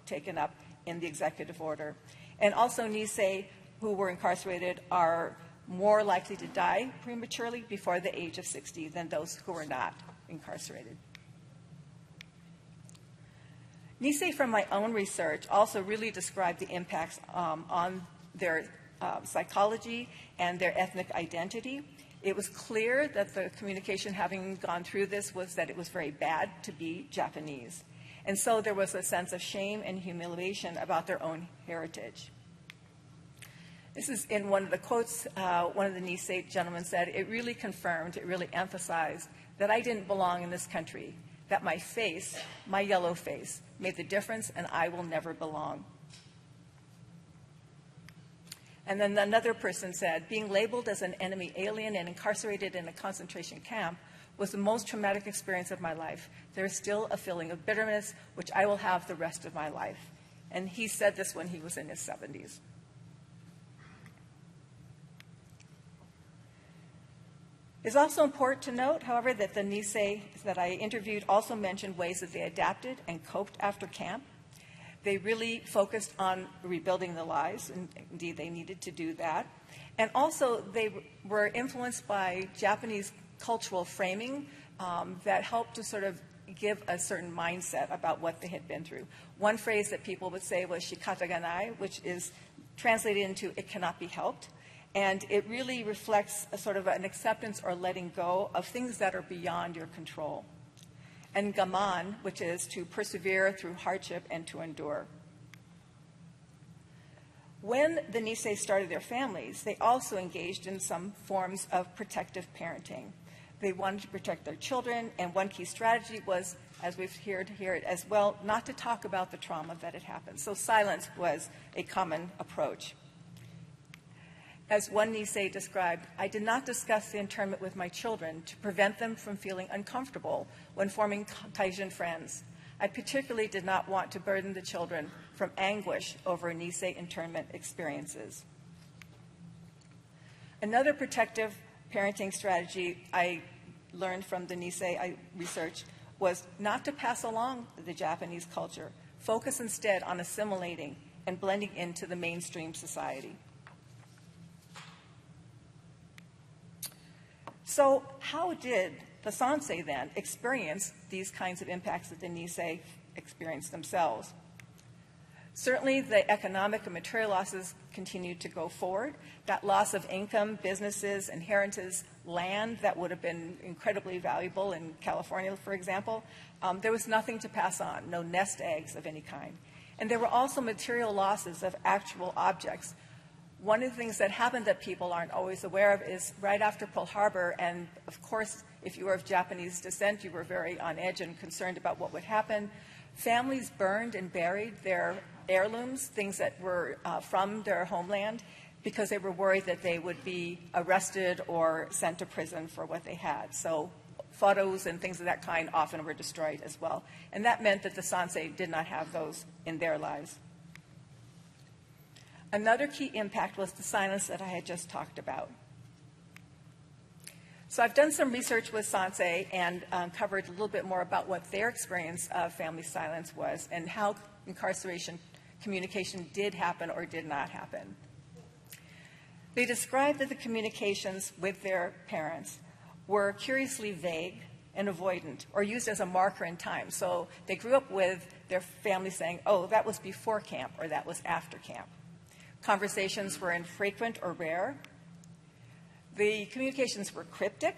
taken up in the executive order. And also Nisei who were incarcerated are more likely to die prematurely before the age of 60 than those who were not incarcerated. Nisei, from my own research, also really described the impacts on their psychology and their ethnic identity. It was clear that the communication, having gone through this, was that it was very bad to be Japanese. And so there was a sense of shame and humiliation about their own heritage. This is in one of the quotes, one of the Nisei gentlemen said, "It really confirmed, it really emphasized that I didn't belong in this country, that my face, my yellow face, made the difference and I will never belong." And then another person said, "Being labeled as an enemy alien and incarcerated in a concentration camp was the most traumatic experience of my life. There is still a feeling of bitterness, which I will have the rest of my life." And he said this when he was in his 70s. It's also important to note, however, that the Nisei that I interviewed also mentioned ways that they adapted and coped after camp. They really focused on rebuilding the lives, and indeed they needed to do that. And also they were influenced by Japanese cultural framing that helped to sort of give a certain mindset about what they had been through. One phrase that people would say was shikata ga nai, which is translated into "it cannot be helped." And it really reflects a sort of an acceptance or letting go of things that are beyond your control. And gaman, which is to persevere through hardship and to endure. When the Nisei started their families, they also engaged in some forms of protective parenting. They wanted to protect their children, and one key strategy was, as we've heard here as well, not to talk about the trauma that had happened. So silence was a common approach. As one Nisei described, "I did not discuss the internment with my children to prevent them from feeling uncomfortable when forming Taijin friends. I particularly did not want to burden the children from anguish over Nisei internment experiences." Another protective parenting strategy I learned from the Nisei I researched was not to pass along the Japanese culture, focus instead on assimilating and blending into the mainstream society. So how did the Sansei then experience these kinds of impacts that the Nisei experienced themselves? Certainly the economic and material losses continued to go forward. That loss of income, businesses, inheritance, land that would have been incredibly valuable in California, for example, there was nothing to pass on, no nest eggs of any kind. And there were also material losses of actual objects. One of the things that happened that people aren't always aware of is right after Pearl Harbor, and of course, if you were of Japanese descent, you were very on edge and concerned about what would happen. Families burned and buried their heirlooms, things that were from their homeland, because they were worried that they would be arrested or sent to prison for what they had. So photos and things of that kind often were destroyed as well. And that meant that the Sansei did not have those in their lives. Another key impact was the silence that I had just talked about. So I've done some research with Sansei and covered a little bit more about what their experience of family silence was and how incarceration communication did happen or did not happen. They described that the communications with their parents were curiously vague and avoidant, or used as a marker in time. So they grew up with their family saying, "Oh, that was before camp," or "that was after camp." Conversations were infrequent or rare. The communications were cryptic.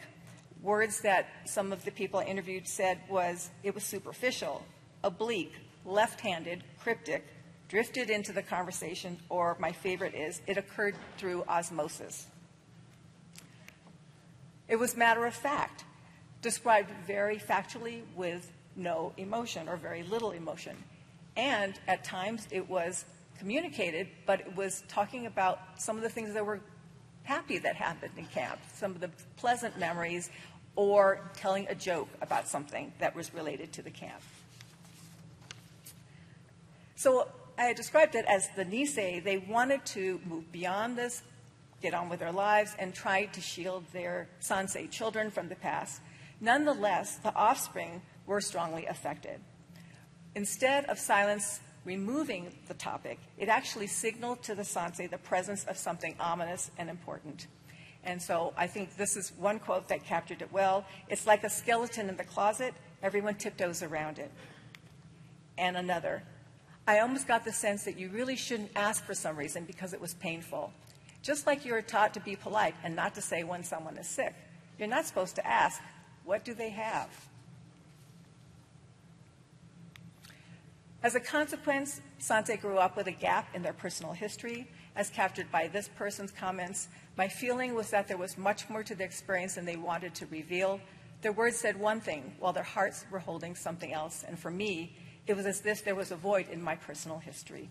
Words that some of the people I interviewed said it was superficial, oblique, left-handed, cryptic, drifted into the conversation, or my favorite is, it occurred through osmosis. It was matter of fact, described very factually with no emotion or very little emotion. And at times it was communicated, but it was talking about some of the things that were happy that happened in camp, some of the pleasant memories, or telling a joke about something that was related to the camp. So I had described it as the Nisei. They wanted to move beyond this, get on with their lives, and try to shield their Sansei children from the past. Nonetheless, the offspring were strongly affected. Instead of silence removing the topic, it actually signaled to the Sansei the presence of something ominous and important. And so I think this is one quote that captured it well. It's like a skeleton in the closet. Everyone tiptoes around it. And another, I almost got the sense that you really shouldn't ask for some reason because it was painful. Just like you were taught to be polite and not to say when someone is sick. You're not supposed to ask, what do they have? As a consequence, Sansei grew up with a gap in their personal history, as captured by this person's comments. My feeling was that there was much more to the experience than they wanted to reveal. Their words said one thing, while their hearts were holding something else. And for me, it was as if there was a void in my personal history.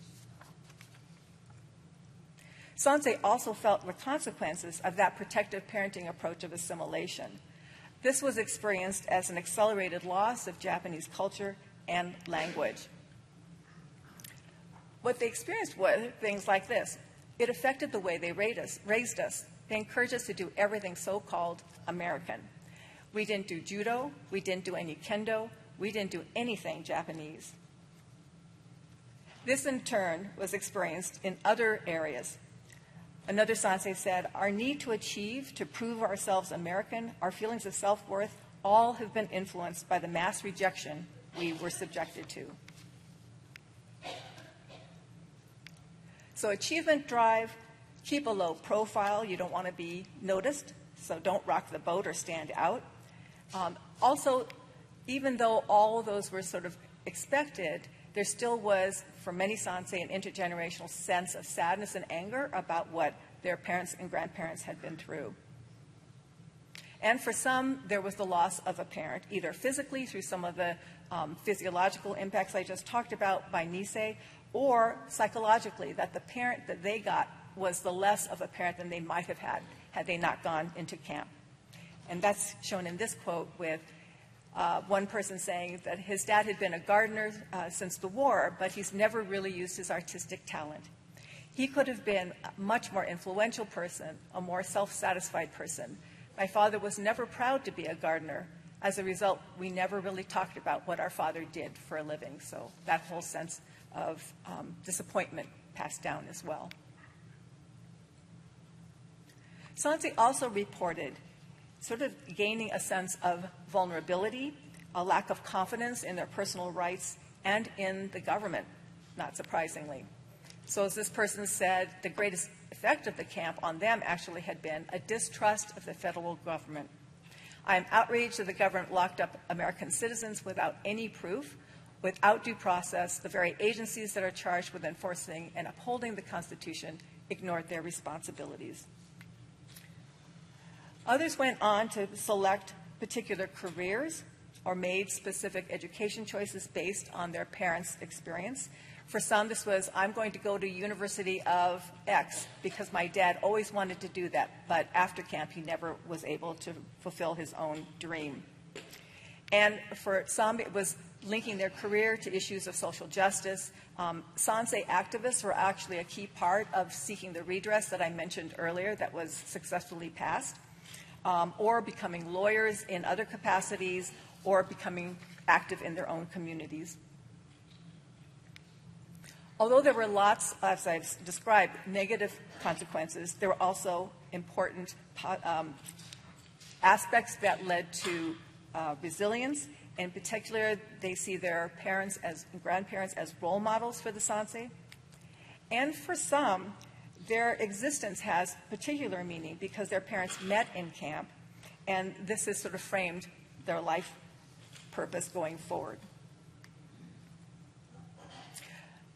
Sansei also felt the consequences of that protective parenting approach of assimilation. This was experienced as an accelerated loss of Japanese culture and language. What they experienced were things like this. It affected the way they raised us. They encouraged us to do everything so-called American. We didn't do judo. We didn't do any kendo. We didn't do anything Japanese. This, in turn, was experienced in other areas. Another Sansei said, our need to achieve, to prove ourselves American, our feelings of self-worth, all have been influenced by the mass rejection we were subjected to. So achievement drive, keep a low profile. You don't want to be noticed, so don't rock the boat or stand out. Also, even though all of those were sort of expected, there still was, for many Sansei, an intergenerational sense of sadness and anger about what their parents and grandparents had been through. And for some, there was the loss of a parent, either physically through some of the physiological impacts I just talked about by Nisei, or psychologically, that the parent that they got was the less of a parent than they might have had they not gone into camp. And that's shown in this quote with one person saying that his dad had been a gardener since the war, but he's never really used his artistic talent. He could have been a much more influential person, a more self-satisfied person. My father was never proud to be a gardener. As a result, we never really talked about what our father did for a living. So that whole sense of disappointment passed down as well. Sansei also reported sort of gaining a sense of vulnerability, a lack of confidence in their personal rights, and in the government, not surprisingly. So as this person said, the greatest effect of the camp on them actually had been a distrust of the federal government. I am outraged that the government locked up American citizens without any proof, without due process. The very agencies that are charged with enforcing and upholding the Constitution ignored their responsibilities. Others went on to select particular careers or made specific education choices based on their parents' experience. For some, this was, I'm going to go to University of X because my dad always wanted to do that, but after camp he never was able to fulfill his own dream. And for some, it was linking their career to issues of social justice. Sansei activists were actually a key part of seeking the redress that I mentioned earlier that was successfully passed, or becoming lawyers in other capacities, or becoming active in their own communities. Although there were lots, as I've described, negative consequences, there were also important aspects that led to resilience. In particular, they see their parents as grandparents as role models for the Sansei. And for some, their existence has particular meaning because their parents met in camp, and this has sort of framed their life purpose going forward.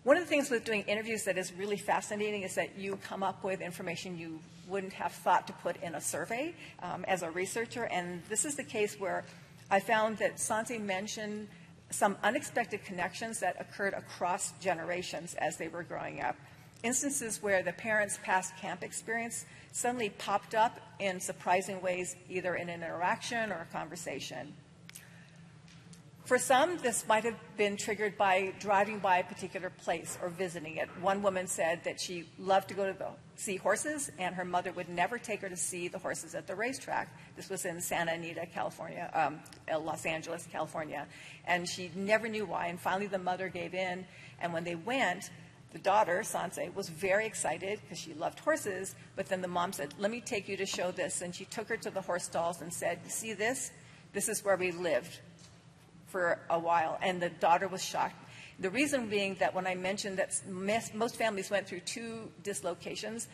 One of the things with doing interviews that is really fascinating is that you come up with information you wouldn't have thought to put in a survey as a researcher, and this is the case where I found that Sansei mentioned some unexpected connections that occurred across generations as they were growing up. Instances where the parents' past camp experience suddenly popped up in surprising ways, either in an interaction or a conversation. For some, this might have been triggered by driving by a particular place or visiting it. One woman said that she loved to go to see horses, and her mother would never take her to see the horses at the racetrack. This was in Santa Anita, California, Los Angeles, California. And she never knew why, and finally the mother gave in. And when they went, the daughter, Sanse, was very excited because she loved horses, but then the mom said, let me take you to show this. And she took her to the horse stalls and said, you see this? This is where we lived for a while. And the daughter was shocked. The reason being that when I mentioned that most families went through 2 dislocations,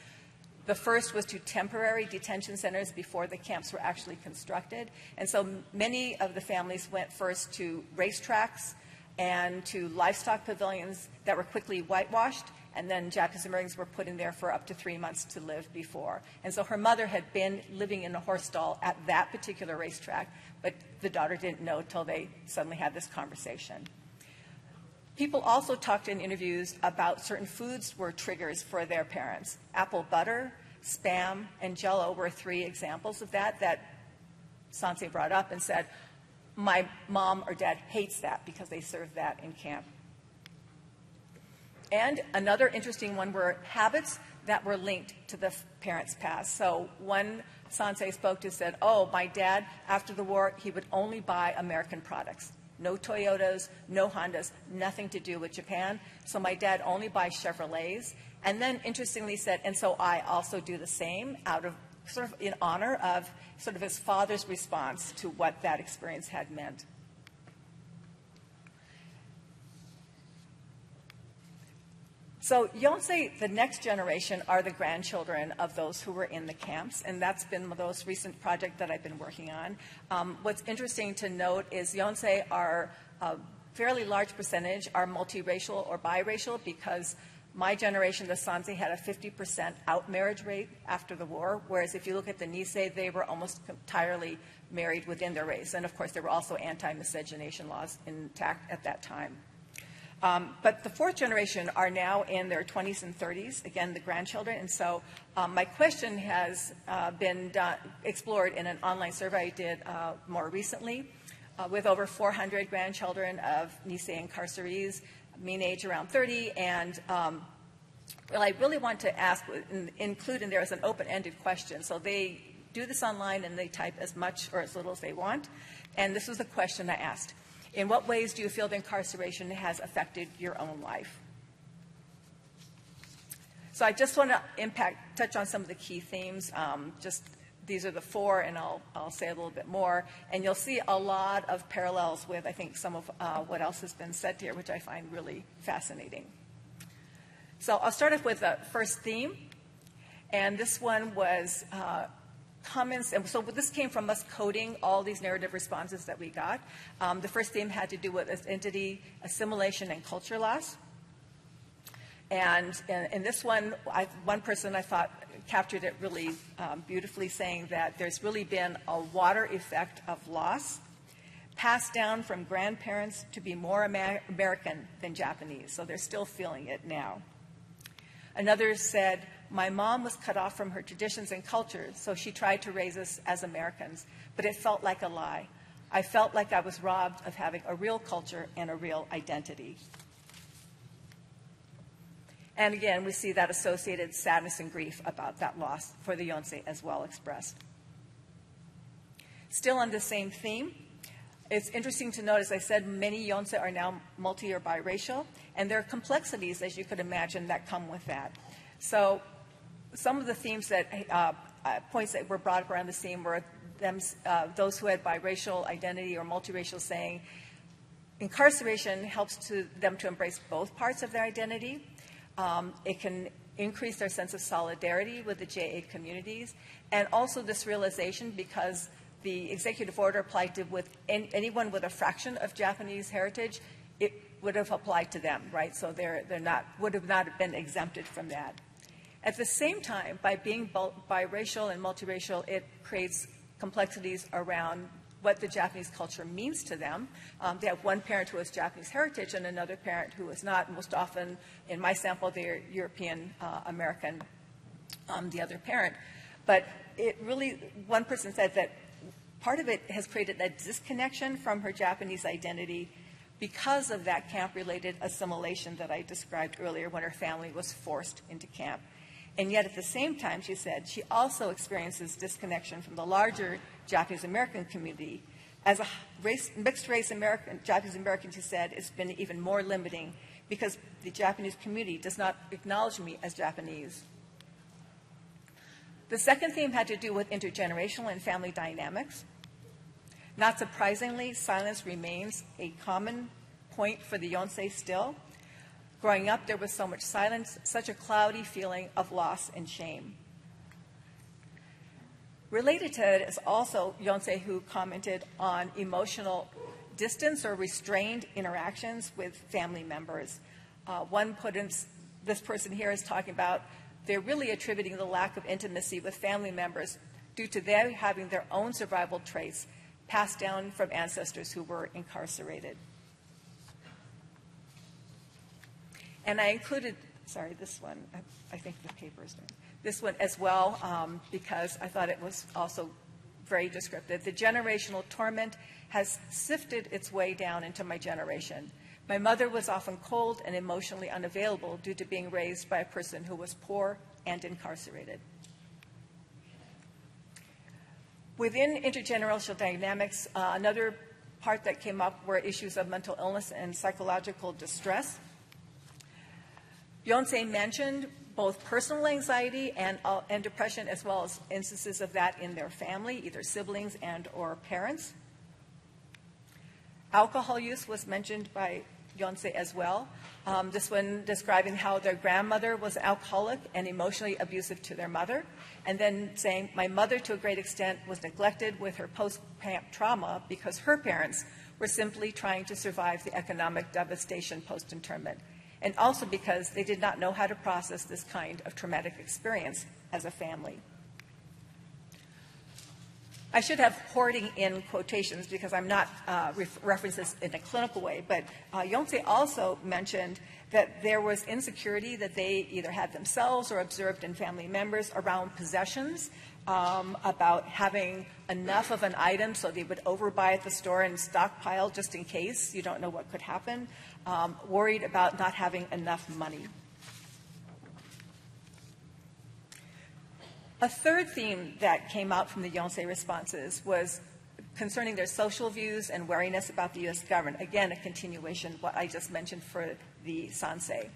the first was to temporary detention centers before the camps were actually constructed. And so many of the families went first to racetracks and to livestock pavilions that were quickly whitewashed, and then Japanese Americans were put in there for up to 3 months to live before. And so her mother had been living in a horse stall at that particular racetrack, but the daughter didn't know until they suddenly had this conversation. People also talked in interviews about certain foods were triggers for their parents. Apple butter, Spam, and Jell-O were 3 examples of that Sanse brought up and said, my mom or dad hates that because they serve that in camp. And another interesting one were habits that were linked to the parents' past. So one Sanse spoke to said, oh, my dad, after the war, he would only buy American products. No Toyotas, no Hondas, nothing to do with Japan. So my dad only buys Chevrolets. And then interestingly said, and so I also do the same out of sort of in honor of sort of his father's response to what that experience had meant. So Yonsei, the next generation, are the grandchildren of those who were in the camps, and that's been the most recent project that I've been working on. What's interesting to note is Yonsei are a fairly large percentage are multiracial or biracial because my generation, the Sanse, had a 50% out-marriage rate after the war, whereas if you look at the Nisei, they were almost entirely married within their race. And of course, there were also anti-miscegenation laws intact at that time. But the 4th generation are now in their 20s and 30s, again, the grandchildren. And so my question has been explored in an online survey I did more recently with over 400 grandchildren of Nisei incarcerees, mean age around 30. And well, I really want to ask, include in there as an open-ended question. So they do this online and they type as much or as little as they want. And this was the question I asked. In what ways do you feel the incarceration has affected your own life? So I just want to touch on some of the key themes. These are the 4, and I'll say a little bit more. And you'll see a lot of parallels with, I think, some of what else has been said here, which I find really fascinating. So I'll start off with the first theme. And this one was comments, and so this came from us coding all these narrative responses that we got. The first theme had to do with identity, assimilation, and culture loss. And in this one, one person I thought captured it really beautifully, saying that there's really been a water effect of loss passed down from grandparents to be more American than Japanese. So they're still feeling it now. Another said, my mom was cut off from her traditions and cultures, so she tried to raise us as Americans, but it felt like a lie. I felt like I was robbed of having a real culture and a real identity. And again, we see that associated sadness and grief about that loss for the Yonsei as well expressed. Still on the same theme, it's interesting to note, as I said, many Yonsei are now multi or biracial, and there are complexities, as you could imagine, that come with that. So some of the themes that, points that were brought up around the theme were those who had biracial identity or multiracial saying incarceration helps them to embrace both parts of their identity. It can increase their sense of solidarity with the JA communities, and also this realization, because the executive order applied to anyone with a fraction of Japanese heritage, it would have applied to them, right? So would have not been exempted from that. At the same time, by being biracial and multiracial, it creates complexities around what the Japanese culture means to them. They have one parent who has Japanese heritage and another parent who is not. Most often, in my sample, they're European American, the other parent. But it really, one person said that part of it has created a disconnection from her Japanese identity because of that camp-related assimilation that I described earlier when her family was forced into camp. And yet at the same time, she said, she also experiences disconnection from the larger Japanese American community. As a mixed-race Japanese American, she said, it's been even more limiting because the Japanese community does not acknowledge me as Japanese. The second theme had to do with intergenerational and family dynamics. Not surprisingly, silence remains a common point for the Yonsei still. Growing up, there was so much silence, such a cloudy feeling of loss and shame. Related to it is also Yonsei, who commented on emotional distance or restrained interactions with family members. This person here is talking about they're really attributing the lack of intimacy with family members due to them having their own survival traits passed down from ancestors who were incarcerated. And I included, this one, I think the paper is done. This one as well, because I thought it was also very descriptive. The generational torment has sifted its way down into my generation. My mother was often cold and emotionally unavailable due to being raised by a person who was poor and incarcerated. Within intergenerational dynamics, another part that came up were issues of mental illness and psychological distress. Yonsei mentioned both personal anxiety and depression, as well as instances of that in their family, either siblings and or parents. Alcohol use was mentioned by Yonsei as well. This one describing how their grandmother was alcoholic and emotionally abusive to their mother, and then saying, my mother to a great extent was neglected with her post-camp trauma because her parents were simply trying to survive the economic devastation post-internment, and also because they did not know how to process this kind of traumatic experience as a family. I should have hoarding in quotations because I'm not referencing this in a clinical way, but Yonsei also mentioned that there was insecurity that they either had themselves or observed in family members around possessions, about having enough of an item so they would overbuy at the store and stockpile just in case. You don't know what could happen. Worried about not having enough money. A third theme that came out from the Yonsei responses was concerning their social views and wariness about the U.S. government. Again, a continuation of what I just mentioned for the Sansei.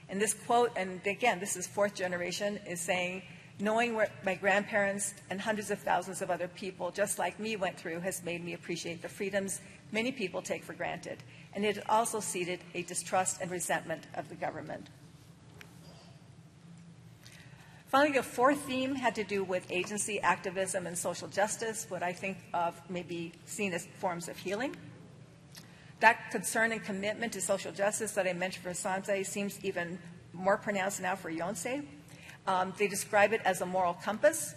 And this quote, and again, this is fourth generation, is saying, knowing what my grandparents and hundreds of thousands of other people just like me went through has made me appreciate the freedoms many people take for granted. And it also seeded a distrust and resentment of the government. Finally, the fourth theme had to do with agency, activism, and social justice, what I think of may be seen as forms of healing. That concern and commitment to social justice that I mentioned for Sansei seems even more pronounced now for Yonsei. They describe it as a moral compass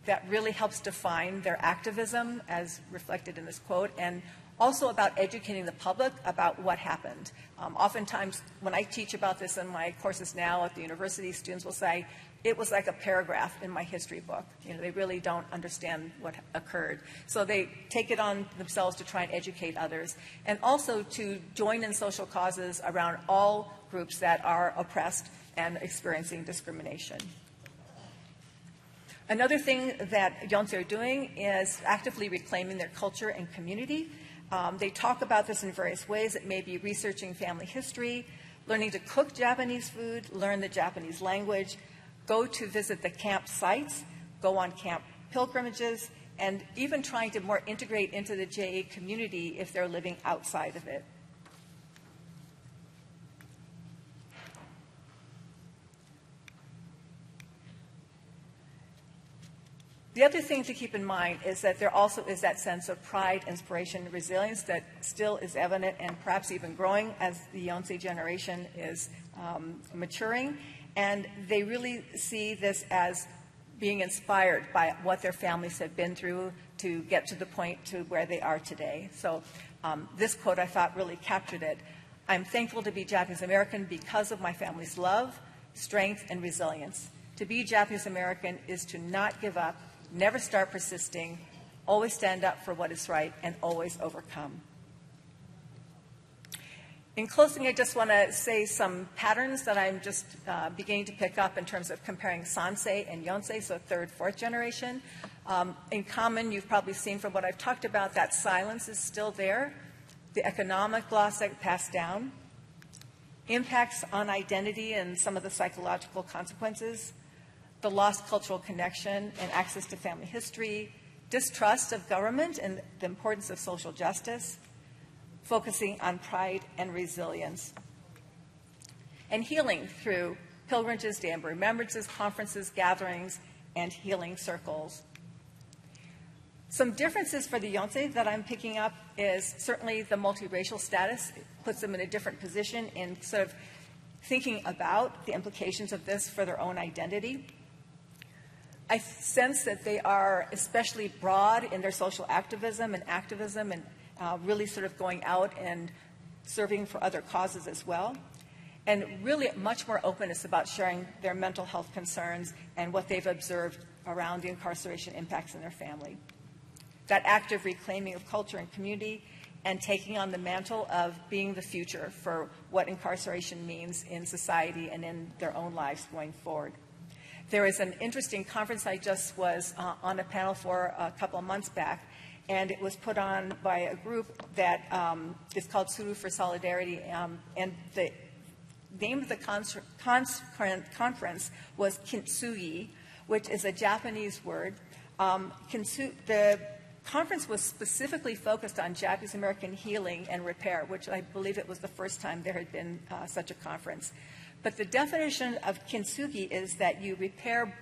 that really helps define their activism, as reflected in this quote, and also about educating the public about what happened. Oftentimes, when I teach about this in my courses now at the university, students will say, it was like a paragraph in my history book. You know, they really don't understand what occurred. So they take it on themselves to try and educate others, and also to join in social causes around all groups that are oppressed and experiencing discrimination. Another thing that Yonsei are doing is actively reclaiming their culture and community. They talk about this in various ways. It may be researching family history, learning to cook Japanese food, learn the Japanese language, go to visit the camp sites, go on camp pilgrimages, and even trying to more integrate into the JA community if they're living outside of it. The other thing to keep in mind is that there also is that sense of pride, inspiration, and resilience that still is evident and perhaps even growing as the Yonsei generation is maturing. And they really see this as being inspired by what their families have been through to get to the point to where they are today. So this quote I thought really captured it. I'm thankful to be Japanese American because of my family's love, strength, and resilience. To be Japanese American is to not give up, never start persisting, always stand up for what is right, and always overcome. In closing, I just want to say some patterns that I'm just beginning to pick up in terms of comparing Sansei and Yonsei, so third, fourth generation. In common, you've probably seen from what I've talked about that silence is still there, the economic loss that passed down, impacts on identity and some of the psychological consequences, the lost cultural connection and access to family history, distrust of government and the importance of social justice, focusing on pride and resilience, and healing through pilgrimages, day of remembrances, conferences, gatherings, and healing circles. Some differences for the Yonsei that I'm picking up is certainly the multiracial status. It puts them in a different position in sort of thinking about the implications of this for their own identity. I sense that they are especially broad in their social activism and really sort of going out and serving for other causes as well. And really much more openness about sharing their mental health concerns and what they've observed around the incarceration impacts in their family. That active reclaiming of culture and community and taking on the mantle of being the future for what incarceration means in society and in their own lives going forward. There is an interesting conference I just was on a panel for a couple of months back, and it was put on by a group that is called Suru for Solidarity, and the name of the conference was kintsugi, which is a Japanese word. The conference was specifically focused on Japanese American healing and repair, which I believe it was the first time there had been such a conference. But the definition of kintsugi is that you repair,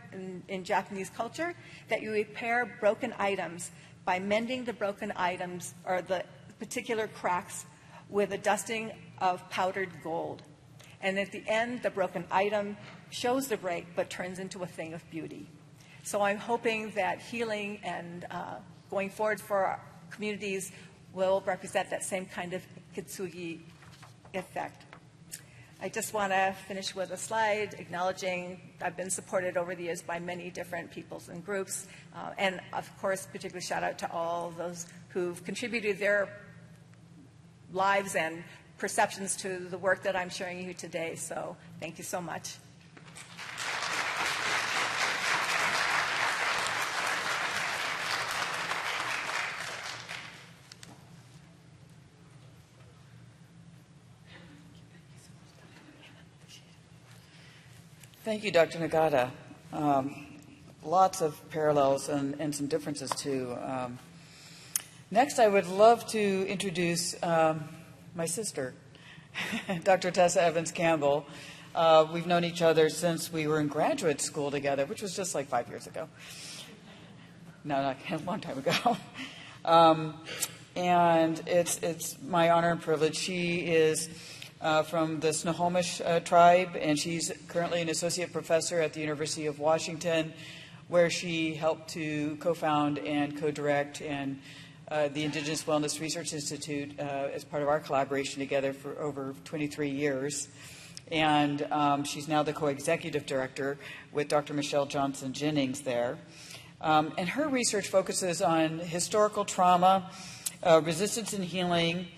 in Japanese culture, that you repair broken items by mending the broken items or the particular cracks with a dusting of powdered gold. And at the end, the broken item shows the break but turns into a thing of beauty. So I'm hoping that healing and going forward for our communities will represent that same kind of kintsugi effect. I just want to finish with a slide acknowledging I've been supported over the years by many different peoples and groups. And of course, particular shout out to all those who've contributed their lives and perceptions to the work that I'm sharing you today. So thank you so much. Thank you, Dr. Nagata. Lots of parallels and some differences, too. Next, I would love to introduce my sister, Dr. Tessa Evans-Campbell. We've known each other since we were in graduate school together, which was just like 5 years ago. No, not a long time ago. And it's my honor and privilege. She is from the Snohomish tribe, and she's currently an associate professor at the University of Washington, where she helped to co-found and co-direct and the Indigenous Wellness Research Institute as part of our collaboration together for over 23 years. And she's now the co-executive director with Dr. Michelle Johnson-Jennings there. And her research focuses on historical trauma, resistance and healing,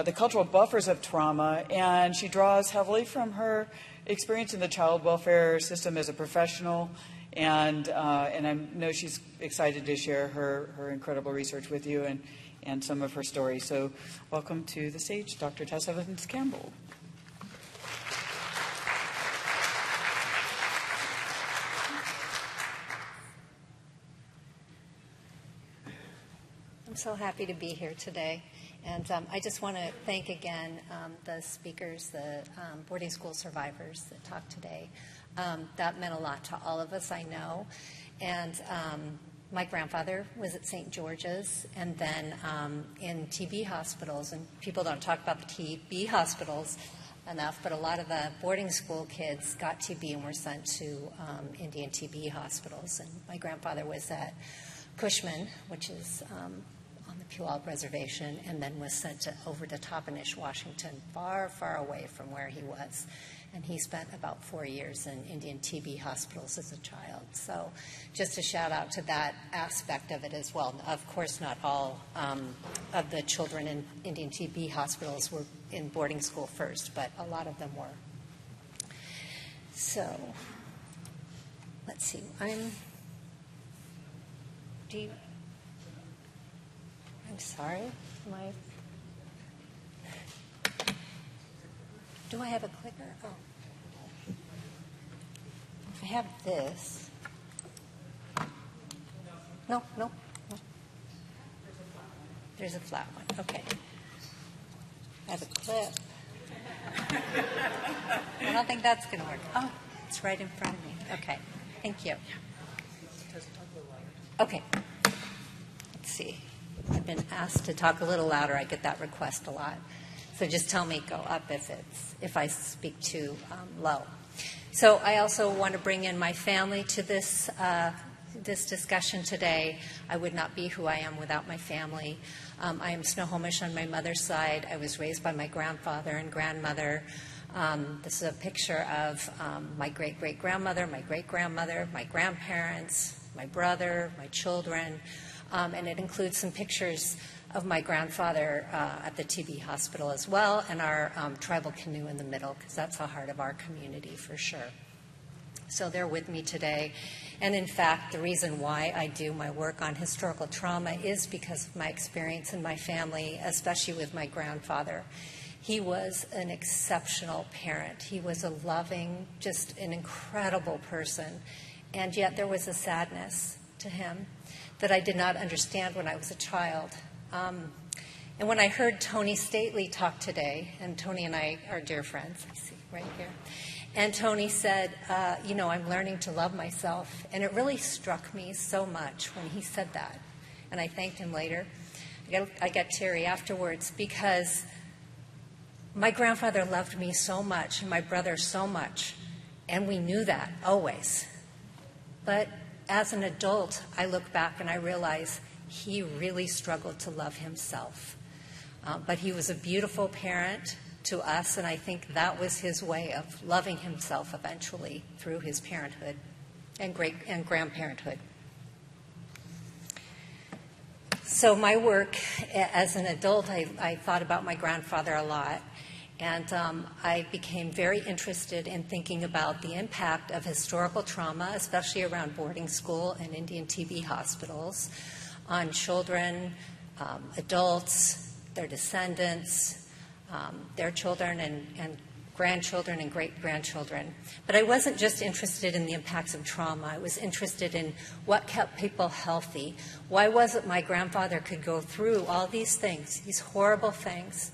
the cultural buffers of trauma, and she draws heavily from her experience in the child welfare system as a professional, and I know she's excited to share her incredible research with you and some of her stories. So welcome to the stage, Dr. Tessa Evans-Campbell. I'm so happy to be here today. And I just want to thank again the speakers, the boarding school survivors that talked today. That meant a lot to all of us, I know. And my grandfather was at St. George's and then in TB hospitals. And people don't talk about the TB hospitals enough, but a lot of the boarding school kids got TB and were sent to Indian TB hospitals. And my grandfather was at Cushman, which is on the Puyallup Reservation and then was sent over to Toppenish, Washington, far, far away from where he was. And he spent about 4 years in Indian TB hospitals as a child. So just a shout out to that aspect of it as well. Of course, not all of the children in Indian TB hospitals were in boarding school first, but a lot of them were. So let's see. I'm sorry. Do I have a clicker? Oh. I have this. No. There's a flat one. Okay. I have a clip. I don't think that's going to work. Oh, it's right in front of me. Okay. Thank you. Okay. Let's see. I've been asked to talk a little louder. I get that request a lot. So just tell me go up if I speak too low. So I also want to bring in my family to this discussion today. I would not be who I am without my family. I am Snohomish on my mother's side. I was raised by my grandfather and grandmother. This is a picture of my great-great-grandmother, my great-grandmother, my grandparents, my brother, my children, and it includes some pictures of my grandfather at the TB hospital as well, and our tribal canoe in the middle, because that's the heart of our community for sure. So they're with me today. And in fact, the reason why I do my work on historical trauma is because of my experience in my family, especially with my grandfather. He was an exceptional parent. He was a loving, just an incredible person. And yet there was a sadness to him that I did not understand when I was a child. And when I heard Tony Stately talk today, and Tony and I are dear friends, I see right here, and Tony said, I'm learning to love myself. And it really struck me so much when he said that. And I thanked him later. I got teary afterwards because my grandfather loved me so much and my brother so much, and we knew that always. But as an adult, I look back and I realize he really struggled to love himself. But he was a beautiful parent to us, and I think that was his way of loving himself eventually through his parenthood and grandparenthood. So my work as an adult, I thought about my grandfather a lot, and I became very interested in thinking about the impact of historical trauma, especially around boarding school and Indian TB hospitals, on children, adults, their descendants, their children and grandchildren and great-grandchildren. But I wasn't just interested in the impacts of trauma. I was interested in what kept people healthy. Why was it my grandfather could go through all these things, these horrible things,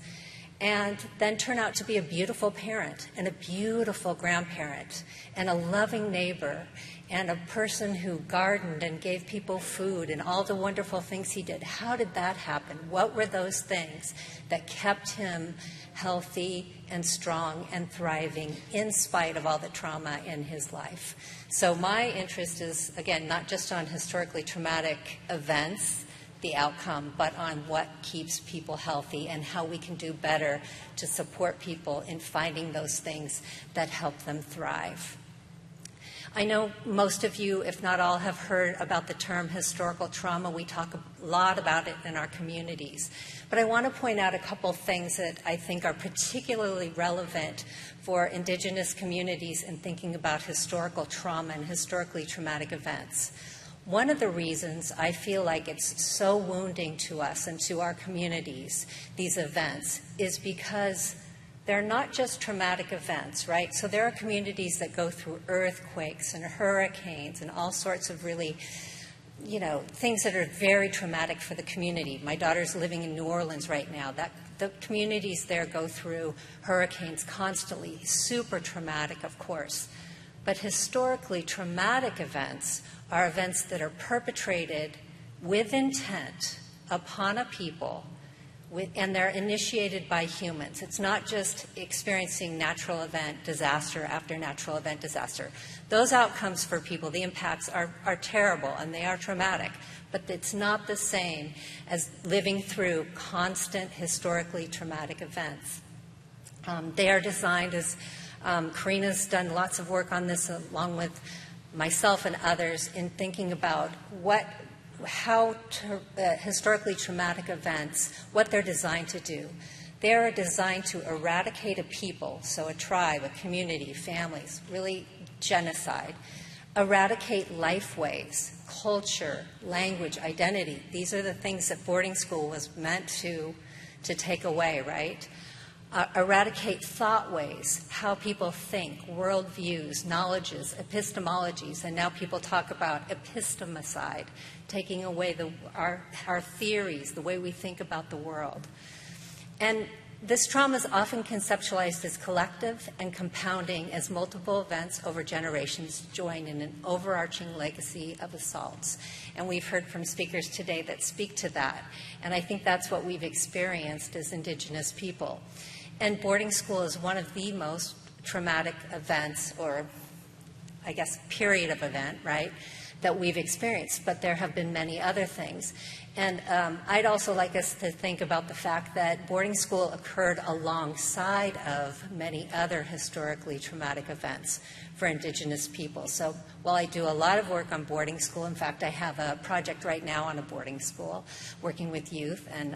and then turn out to be a beautiful parent and a beautiful grandparent and a loving neighbor and a person who gardened and gave people food and all the wonderful things he did? How did that happen? What were those things that kept him healthy and strong and thriving in spite of all the trauma in his life? So my interest is, again, not just on historically traumatic events, the outcome, but on what keeps people healthy and how we can do better to support people in finding those things that help them thrive. I know most of you, if not all, have heard about the term historical trauma. We talk a lot about it in our communities. But I want to point out a couple things that I think are particularly relevant for Indigenous communities in thinking about historical trauma and historically traumatic events. One of the reasons I feel like it's so wounding to us and to our communities, these events, is because they're not just traumatic events, right? So there are communities that go through earthquakes and hurricanes and all sorts of really, things that are very traumatic for the community. My daughter's living in New Orleans right now. The communities there go through hurricanes constantly, super traumatic, of course. But historically traumatic events are events that are perpetrated with intent upon a people and they're initiated by humans. It's not just experiencing natural event disaster after natural event disaster. Those outcomes for people, the impacts are terrible and they are traumatic, but it's not the same as living through constant historically traumatic events. They are designed as, Karina's done lots of work on this along with myself and others in thinking about how historically traumatic events, what they're designed to do. They are designed to eradicate a people, so a tribe, a community, families, really genocide, eradicate lifeways, culture, language, identity. These are the things that boarding school was meant to take away, right? Eradicate thought ways, how people think, worldviews, knowledges, epistemologies, and now people talk about epistemicide, taking away our theories, the way we think about the world. And this trauma is often conceptualized as collective and compounding as multiple events over generations join in an overarching legacy of assaults. And we've heard from speakers today that speak to that. And I think that's what we've experienced as Indigenous people. And boarding school is one of the most traumatic events, or I guess period of event, right, that we've experienced. But there have been many other things. And I'd also like us to think about the fact that boarding school occurred alongside of many other historically traumatic events for Indigenous people. So while I do a lot of work on boarding school, in fact, I have a project right now on a boarding school working with youth, and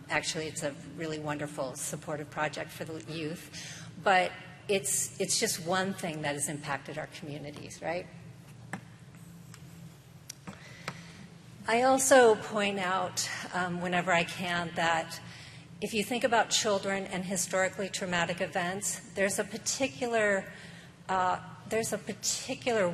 actually it's a really wonderful supportive project for the youth. But it's just one thing that has impacted our communities, right? I also point out whenever I can that if you think about children and historically traumatic events, there's a particular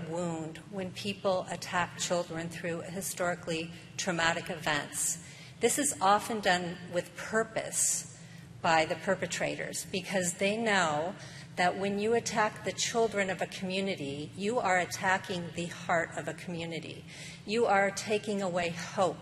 wound when people attack children through historically traumatic events. This is often done with purpose by the perpetrators because they know that when you attack the children of a community, you are attacking the heart of a community. You are taking away hope.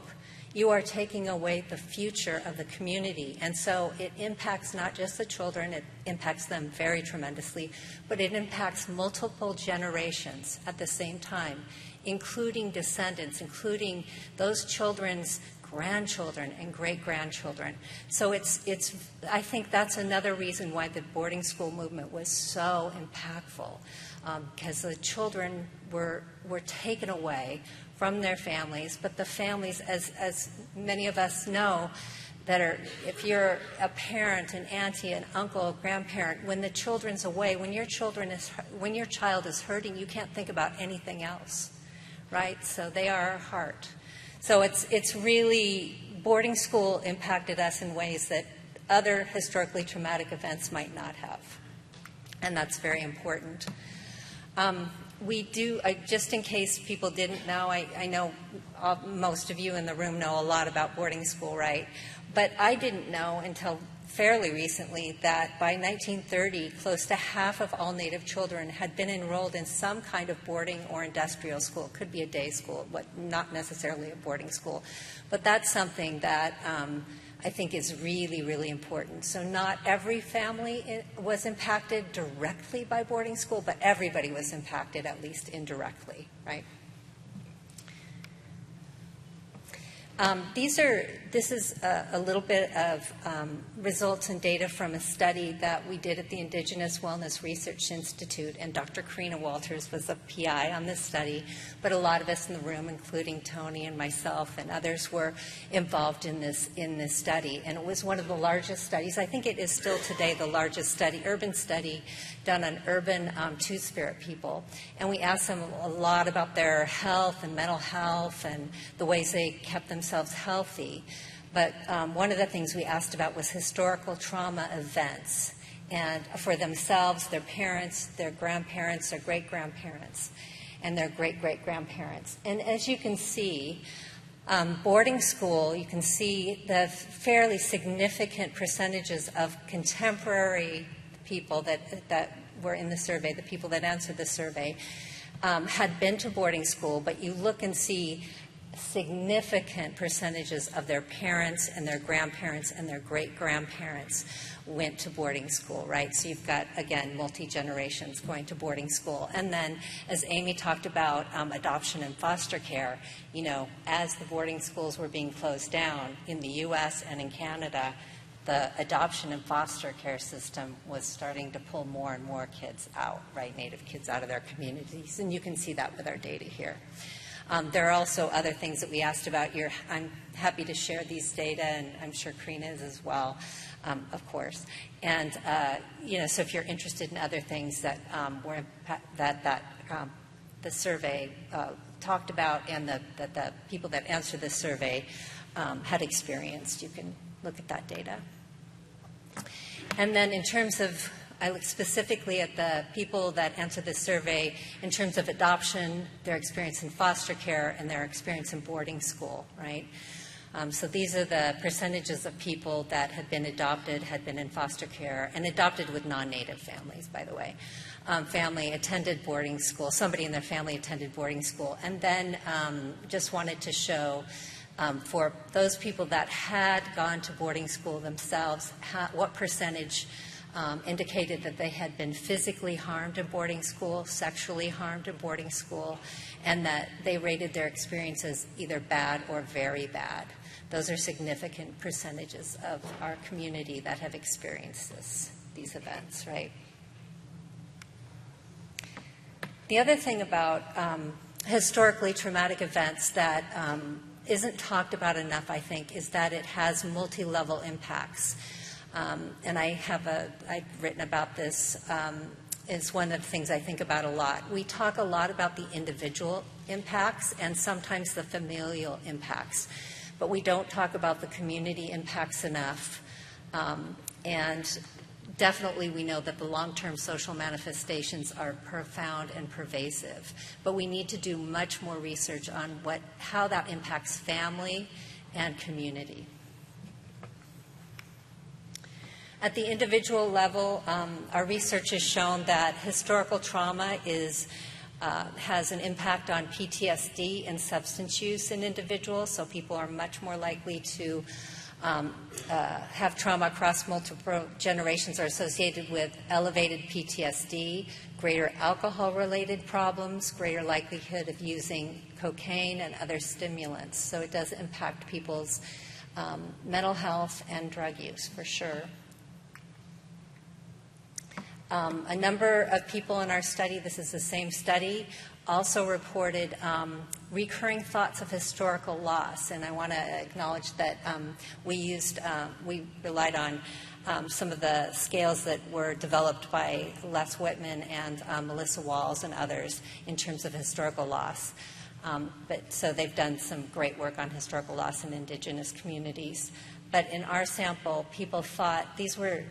You are taking away the future of the community. And so it impacts not just the children, it impacts them very tremendously, but it impacts multiple generations at the same time, including descendants, including those children's grandchildren and great-grandchildren. So I think that's another reason why the boarding school movement was so impactful, because the children were taken away from their families, but the families, as many of us know, if you're a parent, an auntie, an uncle, a grandparent, when the children's away, when your child is hurting, you can't think about anything else, right? So they are our heart. So it's really, boarding school impacted us in ways that other historically traumatic events might not have. And that's very important. We do, just in case people didn't know, I know most of you in the room know a lot about boarding school, right? But I didn't know until fairly recently that by 1930, close to half of all Native children had been enrolled in some kind of boarding or industrial school. It could be a day school, but not necessarily a boarding school. But that's something that I think is really, really important. So not every family was impacted directly by boarding school, but everybody was impacted at least indirectly, right? This is a little bit of results and data from a study that we did at the Indigenous Wellness Research Institute, and Dr. Karina Walters was a PI on this study, but a lot of us in the room, including Tony and myself and others, were involved in this study. And it was one of the largest studies. I think it is still today the largest urban study done on urban Two-Spirit people. And we asked them a lot about their health and mental health and the ways they kept themselves healthy. But one of the things we asked about was historical trauma events, and for themselves, their parents, their grandparents, their great-grandparents, and their great-great-grandparents. And as you can see, boarding school, you can see the fairly significant percentages of contemporary people that were in the survey, the people that answered the survey, had been to boarding school, but you look and see significant percentages of their parents and their grandparents and their great-grandparents went to boarding school, right? So you've got, again, multi-generations going to boarding school. And then, as Amy talked about adoption and foster care, you know, as the boarding schools were being closed down in the U.S. and in Canada, the adoption and foster care system was starting to pull more and more kids out, right, Native kids out of their communities. And you can see that with our data here. There are also other things that we asked about. I'm happy to share these data, and I'm sure Karina is as well, of course. And you know, so if you're interested in other things that the survey talked about and that the people that answered the survey had experienced, you can look at that data. And then in terms of, I look specifically at the people that answered the survey in terms of adoption, their experience in foster care, and their experience in boarding school, right? So these are the percentages of people that had been adopted, had been in foster care, and adopted with non-Native families, by the way. Family attended boarding school, somebody in their family attended boarding school, and then just wanted to show for those people that had gone to boarding school themselves, what percentage indicated that they had been physically harmed in boarding school, sexually harmed in boarding school, and that they rated their experiences either bad or very bad. Those are significant percentages of our community that have experienced these events, right? The other thing about historically traumatic events that isn't talked about enough, I think, is that it has multi-level impacts. And I've written about this. It's one of the things I think about a lot. We talk a lot about the individual impacts and sometimes the familial impacts, but we don't talk about the community impacts enough. And definitely we know that the long-term social manifestations are profound and pervasive, but we need to do much more research on how that impacts family and community. At the individual level, our research has shown that historical trauma has an impact on PTSD and substance use in individuals, so people are much more likely to have trauma across multiple generations are associated with elevated PTSD, greater alcohol-related problems, greater likelihood of using cocaine and other stimulants. So it does impact people's mental health and drug use, for sure. A number of people in our study, this is the same study, also reported recurring thoughts of historical loss. And I want to acknowledge that we relied on some of the scales that were developed by Les Whitman and Melissa Walls and others in terms of historical loss. So they've done some great work on historical loss in Indigenous communities. But in our sample, these were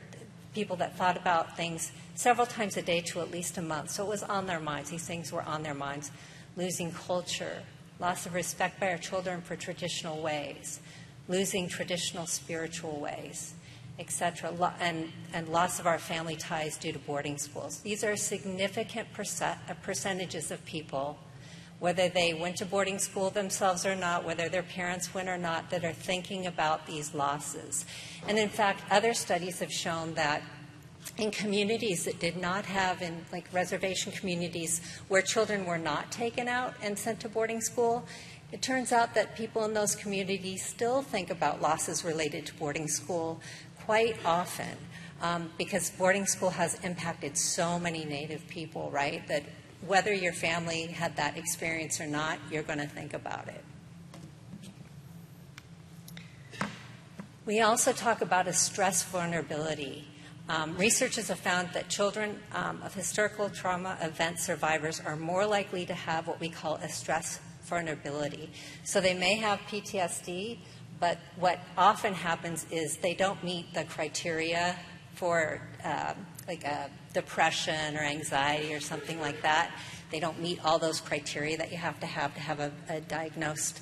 people that thought about things several times a day to at least a month. So it was on their minds. These things were on their minds. Losing culture, loss of respect by our children for traditional ways, losing traditional spiritual ways, etc., and loss of our family ties due to boarding schools. These are significant percentages of people, whether they went to boarding school themselves or not, whether their parents went or not, that are thinking about these losses. And in fact, other studies have shown that in communities that did not have, in like reservation communities where children were not taken out and sent to boarding school, it turns out that people in those communities still think about losses related to boarding school quite often, because boarding school has impacted so many Native people, right, that whether your family had that experience or not, you're going to think about it. We also talk about a stress vulnerability. Researchers have found that children of historical trauma event survivors are more likely to have what we call a stress vulnerability. So they may have PTSD, but what often happens is they don't meet the criteria for like a depression or anxiety or something like that. They don't meet all those criteria that you have to have a diagnosed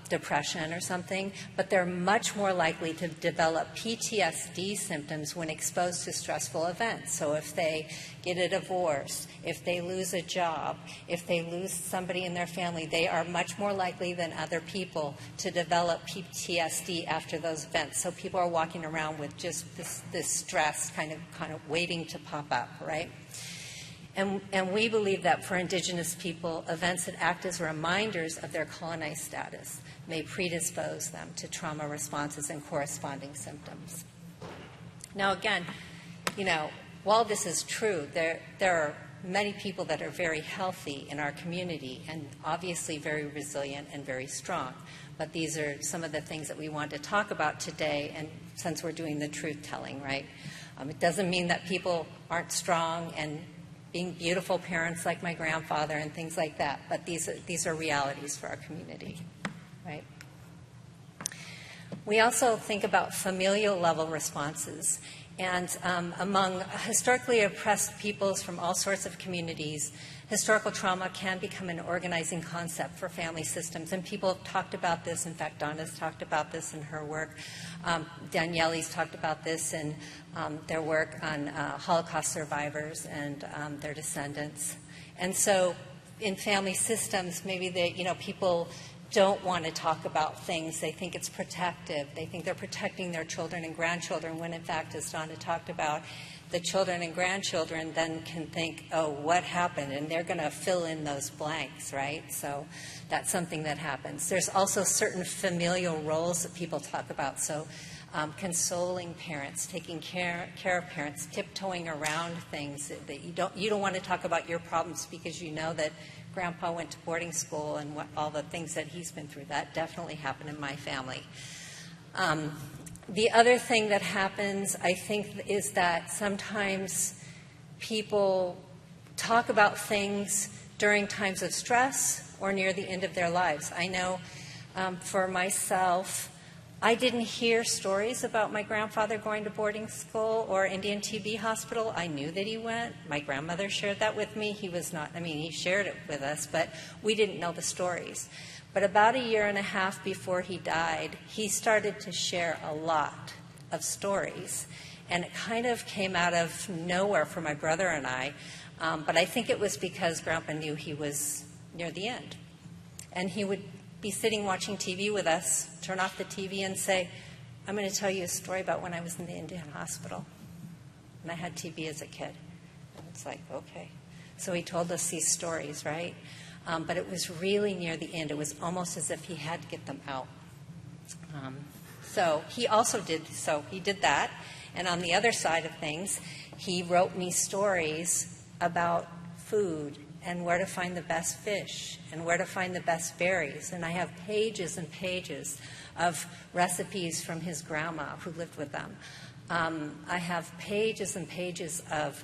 depression or something, but they're much more likely to develop PTSD symptoms when exposed to stressful events. So if they get a divorce, if they lose a job, if they lose somebody in their family, they are much more likely than other people to develop PTSD after those events. So people are walking around with just this stress kind of waiting to pop up, right? And we believe that for Indigenous people, events that act as reminders of their colonized status may predispose them to trauma responses and corresponding symptoms. Now, again, while this is true, there are many people that are very healthy in our community and obviously very resilient and very strong. But these are some of the things that we want to talk about today, and since we're doing the truth-telling, right? It doesn't mean that people aren't strong and being beautiful parents like my grandfather and things like that, but these are realities for our community, right? We also think about familial level responses, and among historically oppressed peoples from all sorts of communities, historical trauma can become an organizing concept for family systems, and people have talked about this. In fact, Donna's talked about this in her work. Daniele's talked about this in their work on Holocaust survivors and their descendants. And so in family systems, maybe people don't want to talk about things. They think it's protective. They think they're protecting their children and grandchildren when, in fact, as Donna talked about, the children and grandchildren then can think, oh, what happened? And they're going to fill in those blanks, right? So that's something that happens. There's also certain familial roles that people talk about. So consoling parents, taking care of parents, tiptoeing around things that you don't want to talk about your problems because you know that Grandpa went to boarding school and all the things that he's been through. That definitely happened in my family. The other thing that happens, I think, is that sometimes people talk about things during times of stress or near the end of their lives. I know for myself, I didn't hear stories about my grandfather going to boarding school or Indian TB hospital. I knew that he went. My grandmother shared that with me. He shared it with us, but we didn't know the stories. But about a year and a half before he died, he started to share a lot of stories. And it kind of came out of nowhere for my brother and I. But I think it was because Grandpa knew he was near the end. And he would be sitting watching TV with us, turn off the TV and say, I'm going to tell you a story about when I was in the Indian hospital. And I had TB as a kid. And it's like, okay. So he told us these stories, right? But it was really near the end. It was almost as if he had to get them out. So he did that. And on the other side of things, he wrote me stories about food and where to find the best fish and where to find the best berries. And I have pages and pages of recipes from his grandma who lived with them. I have pages and pages of,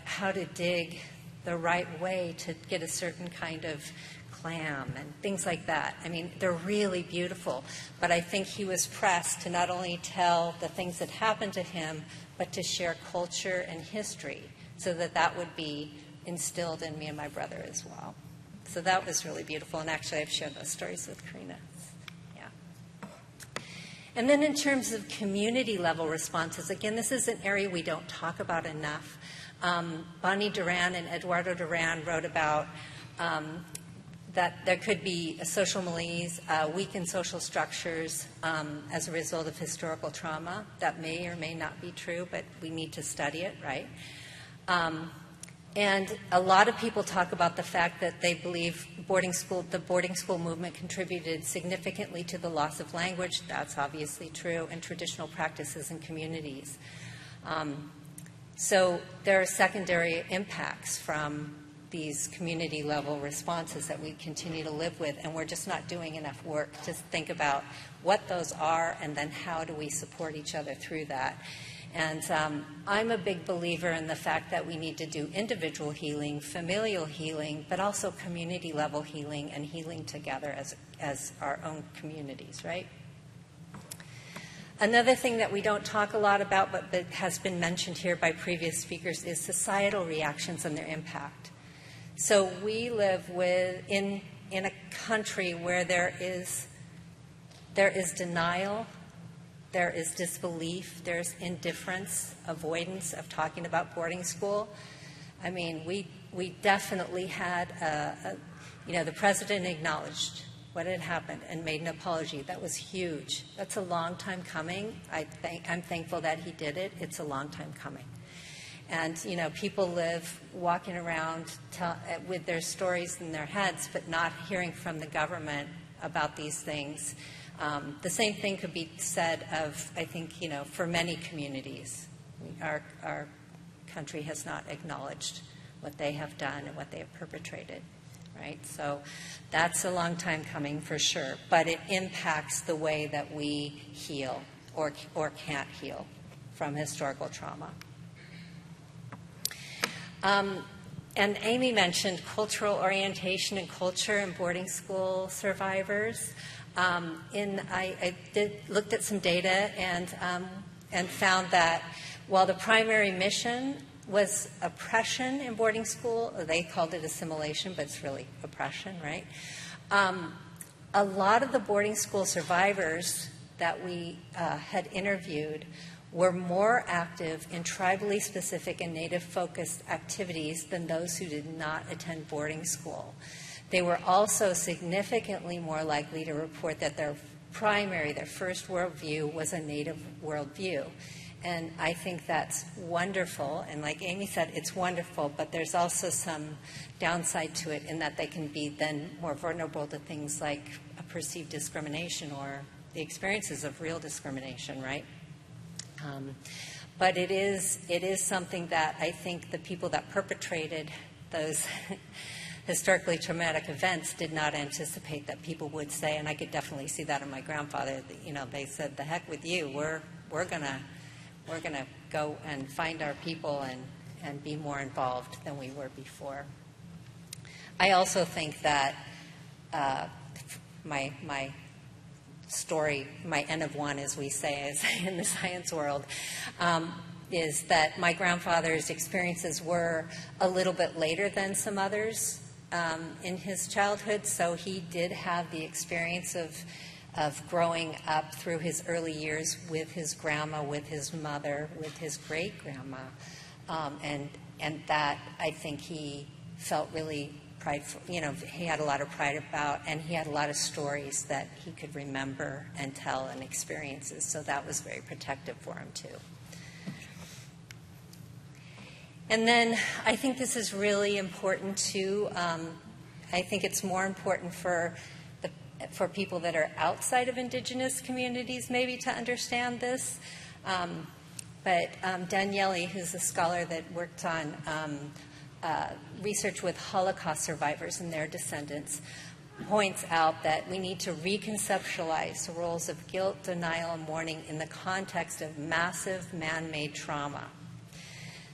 how to dig the right way to get a certain kind of clam and things like that. I mean, they're really beautiful. But I think he was pressed to not only tell the things that happened to him, but to share culture and history so that would be instilled in me and my brother as well. So that was really beautiful. And actually, I've shared those stories with Karina. Yeah. And then in terms of community level responses, again, this is an area we don't talk about enough. Bonnie Duran and Eduardo Duran wrote about that there could be a social malaise, weakened social structures as a result of historical trauma. That may or may not be true, but we need to study it, right? And a lot of people talk about the fact that they believe the boarding school movement contributed significantly to the loss of language. That's obviously true, and traditional practices in communities. So there are secondary impacts from these community level responses that we continue to live with, and we're just not doing enough work to think about what those are and then how do we support each other through that. And I'm a big believer in the fact that we need to do individual healing, familial healing, but also community-level healing and healing together as our own communities, right? Another thing that we don't talk a lot about, but that has been mentioned here by previous speakers, is societal reactions and their impact. So we live in a country where there is denial, there is disbelief, there's indifference, avoidance of talking about boarding school. I mean, we definitely had the president acknowledged what had happened and made an apology. That was huge. That's a long time coming. I'm thankful that he did it. It's a long time coming. And, people live walking around with their stories in their heads, but not hearing from the government about these things. The same thing could be said of, I think, for many communities. Our country has not acknowledged what they have done and what they have perpetrated, right? So that's a long time coming for sure, but it impacts the way that we heal or can't heal from historical trauma. And Amy mentioned cultural orientation and culture in boarding school survivors. I looked at some data and found that while the primary mission was oppression in boarding school, they called it assimilation, but it's really oppression, right? A lot of the boarding school survivors that we had interviewed were more active in tribally specific and Native-focused activities than those who did not attend boarding school. They were also significantly more likely to report that their first worldview was a Native worldview. And I think that's wonderful. And like Amy said, it's wonderful, but there's also some downside to it in that they can be then more vulnerable to things like a perceived discrimination or the experiences of real discrimination, right? But it is something that I think the people that perpetrated those historically traumatic events did not anticipate that people would say, and I could definitely see that in my grandfather. They said, "The heck with you. We're gonna go and find our people and be more involved than we were before." I also think that my story, my N of one, as we say in the science world, is that my grandfather's experiences were a little bit later than some others in his childhood, so he did have the experience of growing up through his early years with his grandma, with his mother, with his great-grandma, and that I think he felt really prideful. He had a lot of pride about, and he had a lot of stories that he could remember and tell and experiences, so that was very protective for him too. And then I think this is really important too. I think it's more important for people that are outside of Indigenous communities maybe to understand this. But Daniele, who's a scholar that worked on research with Holocaust survivors and their descendants, points out that we need to reconceptualize the roles of guilt, denial, and mourning in the context of massive man-made trauma.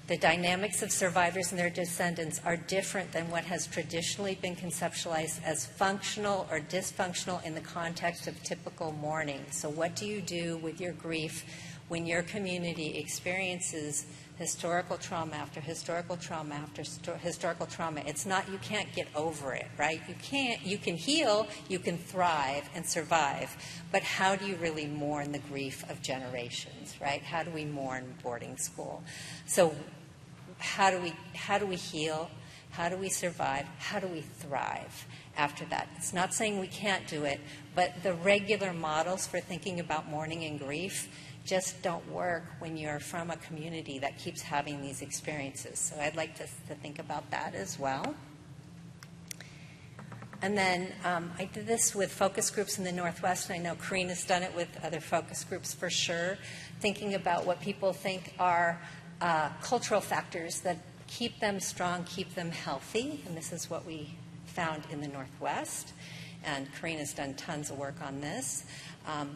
The dynamics of survivors and their descendants are different than what has traditionally been conceptualized as functional or dysfunctional in the context of typical mourning. So what do you do with your grief when your community experiences historical trauma after historical trauma after historical trauma? It's not, you can't get over it, right? You can heal, you can thrive and survive, but how do you really mourn the grief of generations, right? How do we mourn boarding school? So how do we heal? How do we survive? How do we thrive after that? It's not saying we can't do it, but the regular models for thinking about mourning and grief just don't work when you're from a community that keeps having these experiences. So I'd like to think about that as well. And then I did this with focus groups in the Northwest, and I know Karina's done it with other focus groups for sure, thinking about what people think are cultural factors that keep them strong, keep them healthy, and this is what we found in the Northwest, and Karina's done tons of work on this,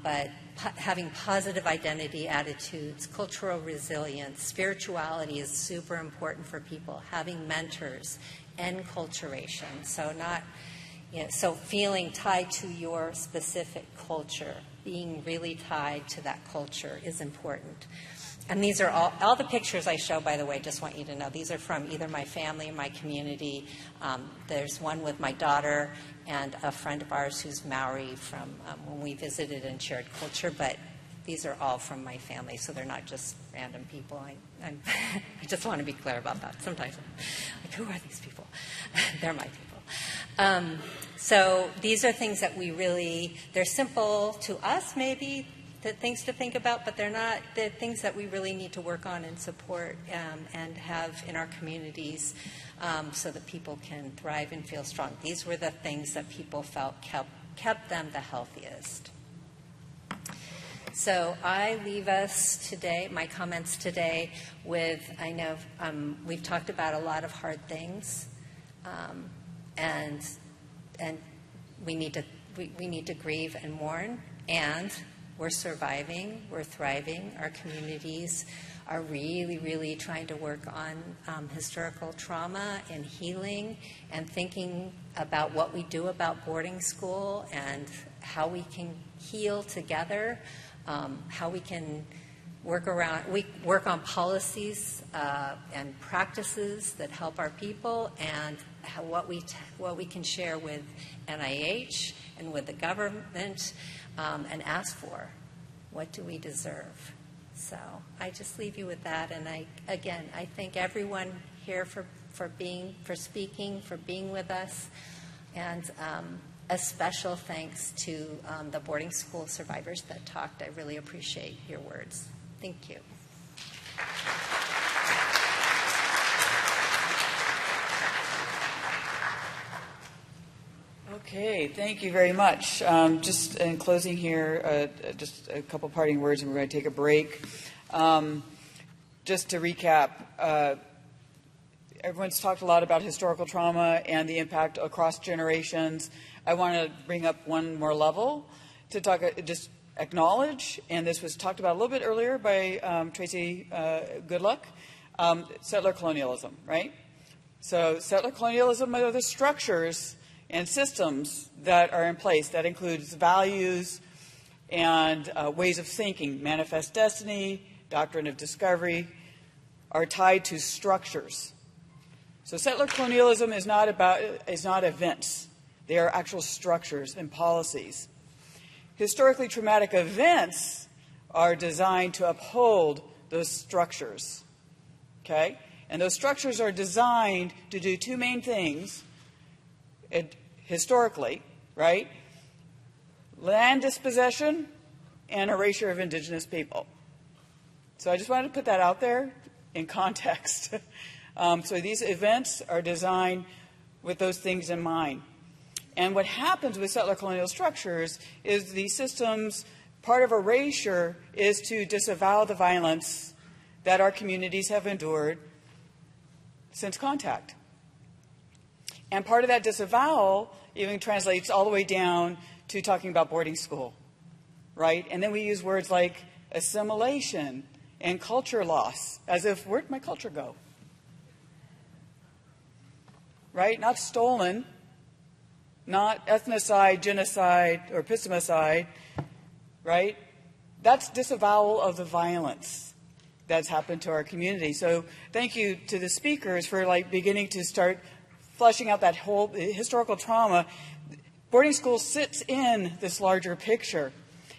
but having positive identity attitudes, cultural resilience, spirituality is super important for people, having mentors, enculturation, so feeling tied to your specific culture, being really tied to that culture is important. And these are all the pictures I show, by the way, just want you to know, these are from either my family or my community. There's one with my daughter and a friend of ours who's Maori from when we visited and shared culture, but these are all from my family, so they're not just random people. I just want to be clear about that. Sometimes I'm like, who are these people? They're my people. So these are things that we really, they're simple to us maybe, the things to think about, but they're not the things that we really need to work on and support and have in our communities so that people can thrive and feel strong. These were the things that people felt kept them the healthiest. So I leave us today, my comments today, with, I know we've talked about a lot of hard things, and we need to grieve and mourn, and we're surviving, we're thriving. Our communities are really, really trying to work on historical trauma and healing and thinking about what we do about boarding school and how we can heal together, how we can work on policies and practices that help our people, and what we can share with NIH and with the government, and ask for. What do we deserve? So I just leave you with that, and I thank everyone here for speaking, for being with us, and a special thanks to the boarding school survivors that talked. I really appreciate your words. Thank you. Okay, thank you very much. Just in closing here, just a couple parting words, and we're going to take a break. Just to recap, everyone's talked a lot about historical trauma and the impact across generations. I want to bring up one more level to talk, just acknowledge, and this was talked about a little bit earlier by Tracy Goodluck, settler colonialism, right? So settler colonialism are the structures and systems that are in place. That includes values and ways of thinking. Manifest destiny, doctrine of discovery are tied to structures. So settler colonialism is not events. They are actual structures and policies. Historically traumatic events are designed to uphold those structures. Okay? And those structures are designed to do two main things. Historically, right? Land dispossession and erasure of indigenous people. So I just wanted to put that out there in context. So these events are designed with those things in mind. And what happens with settler colonial structures is these systems, part of erasure is to disavow the violence that our communities have endured since contact. And part of that disavowal even translates all the way down to talking about boarding school, right? And then we use words like assimilation and culture loss, as if, where'd my culture go? Right? Not stolen, not ethnocide, genocide, or epistemicide, right? That's disavowal of the violence that's happened to our community. So thank you to the speakers for beginning to start fleshing out that whole historical trauma. Boarding school sits in this larger picture,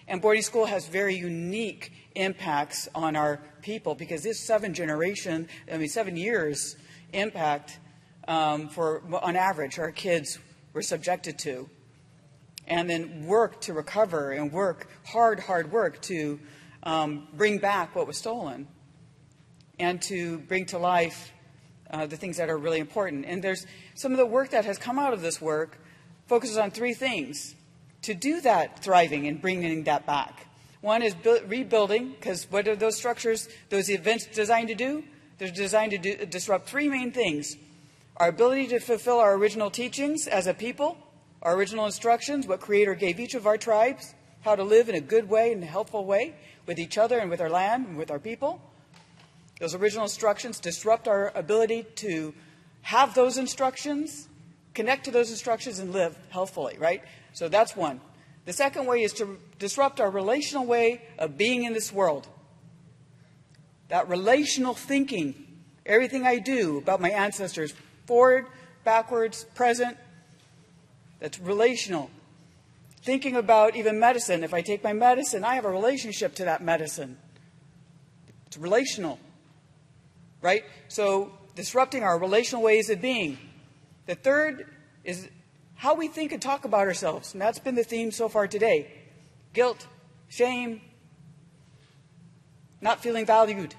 and boarding school has very unique impacts on our people because this 7 years impact on average our kids were subjected to, and then work to recover and hard work to bring back what was stolen and to bring to life the things that are really important. And there's some of the work that has come out of this work focuses on 3 things to do that thriving and bringing that back. One is rebuilding, because what are those structures, those events designed to do? They're designed to disrupt 3 main things. Our ability to fulfill our original teachings as a people, our original instructions, what Creator gave each of our tribes, how to live in a good way and a healthful way with each other and with our land and with our people. Those original instructions disrupt our ability to have those instructions, connect to those instructions, and live healthfully, right? So that's one. The second way is to disrupt our relational way of being in this world. that relational thinking, everything I do about my ancestors, forward, backwards, present, that's relational. Thinking about even medicine. If I take my medicine, I have a relationship to that medicine. It's relational, right? So disrupting our relational ways of being. The third is how we think and talk about ourselves. And that's been the theme so far today. Guilt, shame, not feeling valued.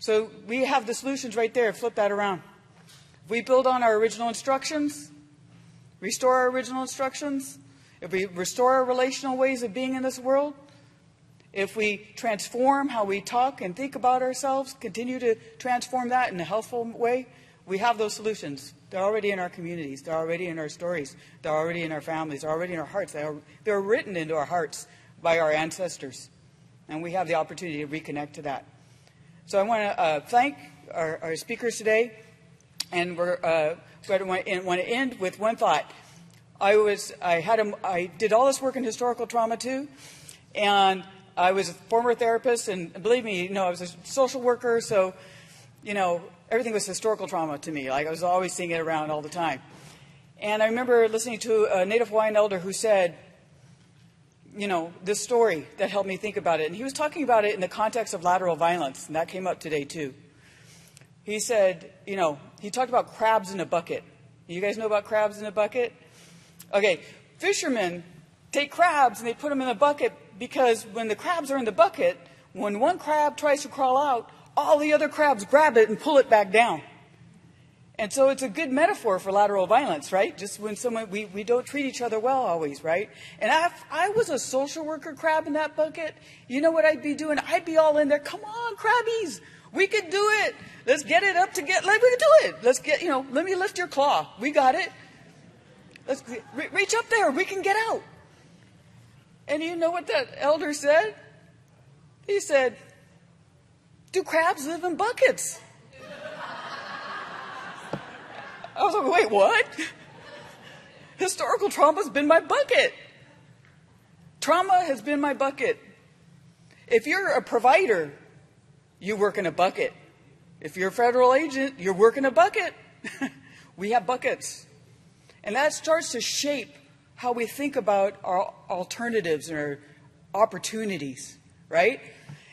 So we have the solutions right there. Flip that around. If we build on our original instructions, restore our original instructions, if we restore our relational ways of being in this world, if we transform how we talk and think about ourselves, continue to transform that in a healthful way, we have those solutions. They're already in our communities. They're already in our stories. They're already in our families. They're already in our hearts. They're written into our hearts by our ancestors. And we have the opportunity to reconnect to that. So I want to thank our speakers today. And I want to end with one thought. I did all this work in historical trauma too, and I was a former therapist, and believe me, I was a social worker, so everything was historical trauma to me. Like I was always seeing it around all the time. And I remember listening to a Native Hawaiian elder who said, this story that helped me think about it, and he was talking about it in the context of lateral violence, and that came up today too. He said, he talked about crabs in a bucket. You guys know about crabs in a bucket? Okay, fishermen take crabs and they put them in a bucket because when the crabs are in the bucket, when one crab tries to crawl out, all the other crabs grab it and pull it back down. And so it's a good metaphor for lateral violence, right? Just when we don't treat each other well always, right? And if I was a social worker crab in that bucket, you know what I'd be doing? I'd be all in there. Come on, crabbies. We can do it. Let's get it up we can do it. Let's get, let me lift your claw. We got it. Let's reach up there. We can get out. And you know what that elder said? He said, do crabs live in buckets? I was like, wait, what? Historical trauma's been my bucket. Trauma has been my bucket. If you're a provider, you work in a bucket. If you're a federal agent, you work in a bucket. We have buckets. And that starts to shape how we think about our alternatives and our opportunities, right?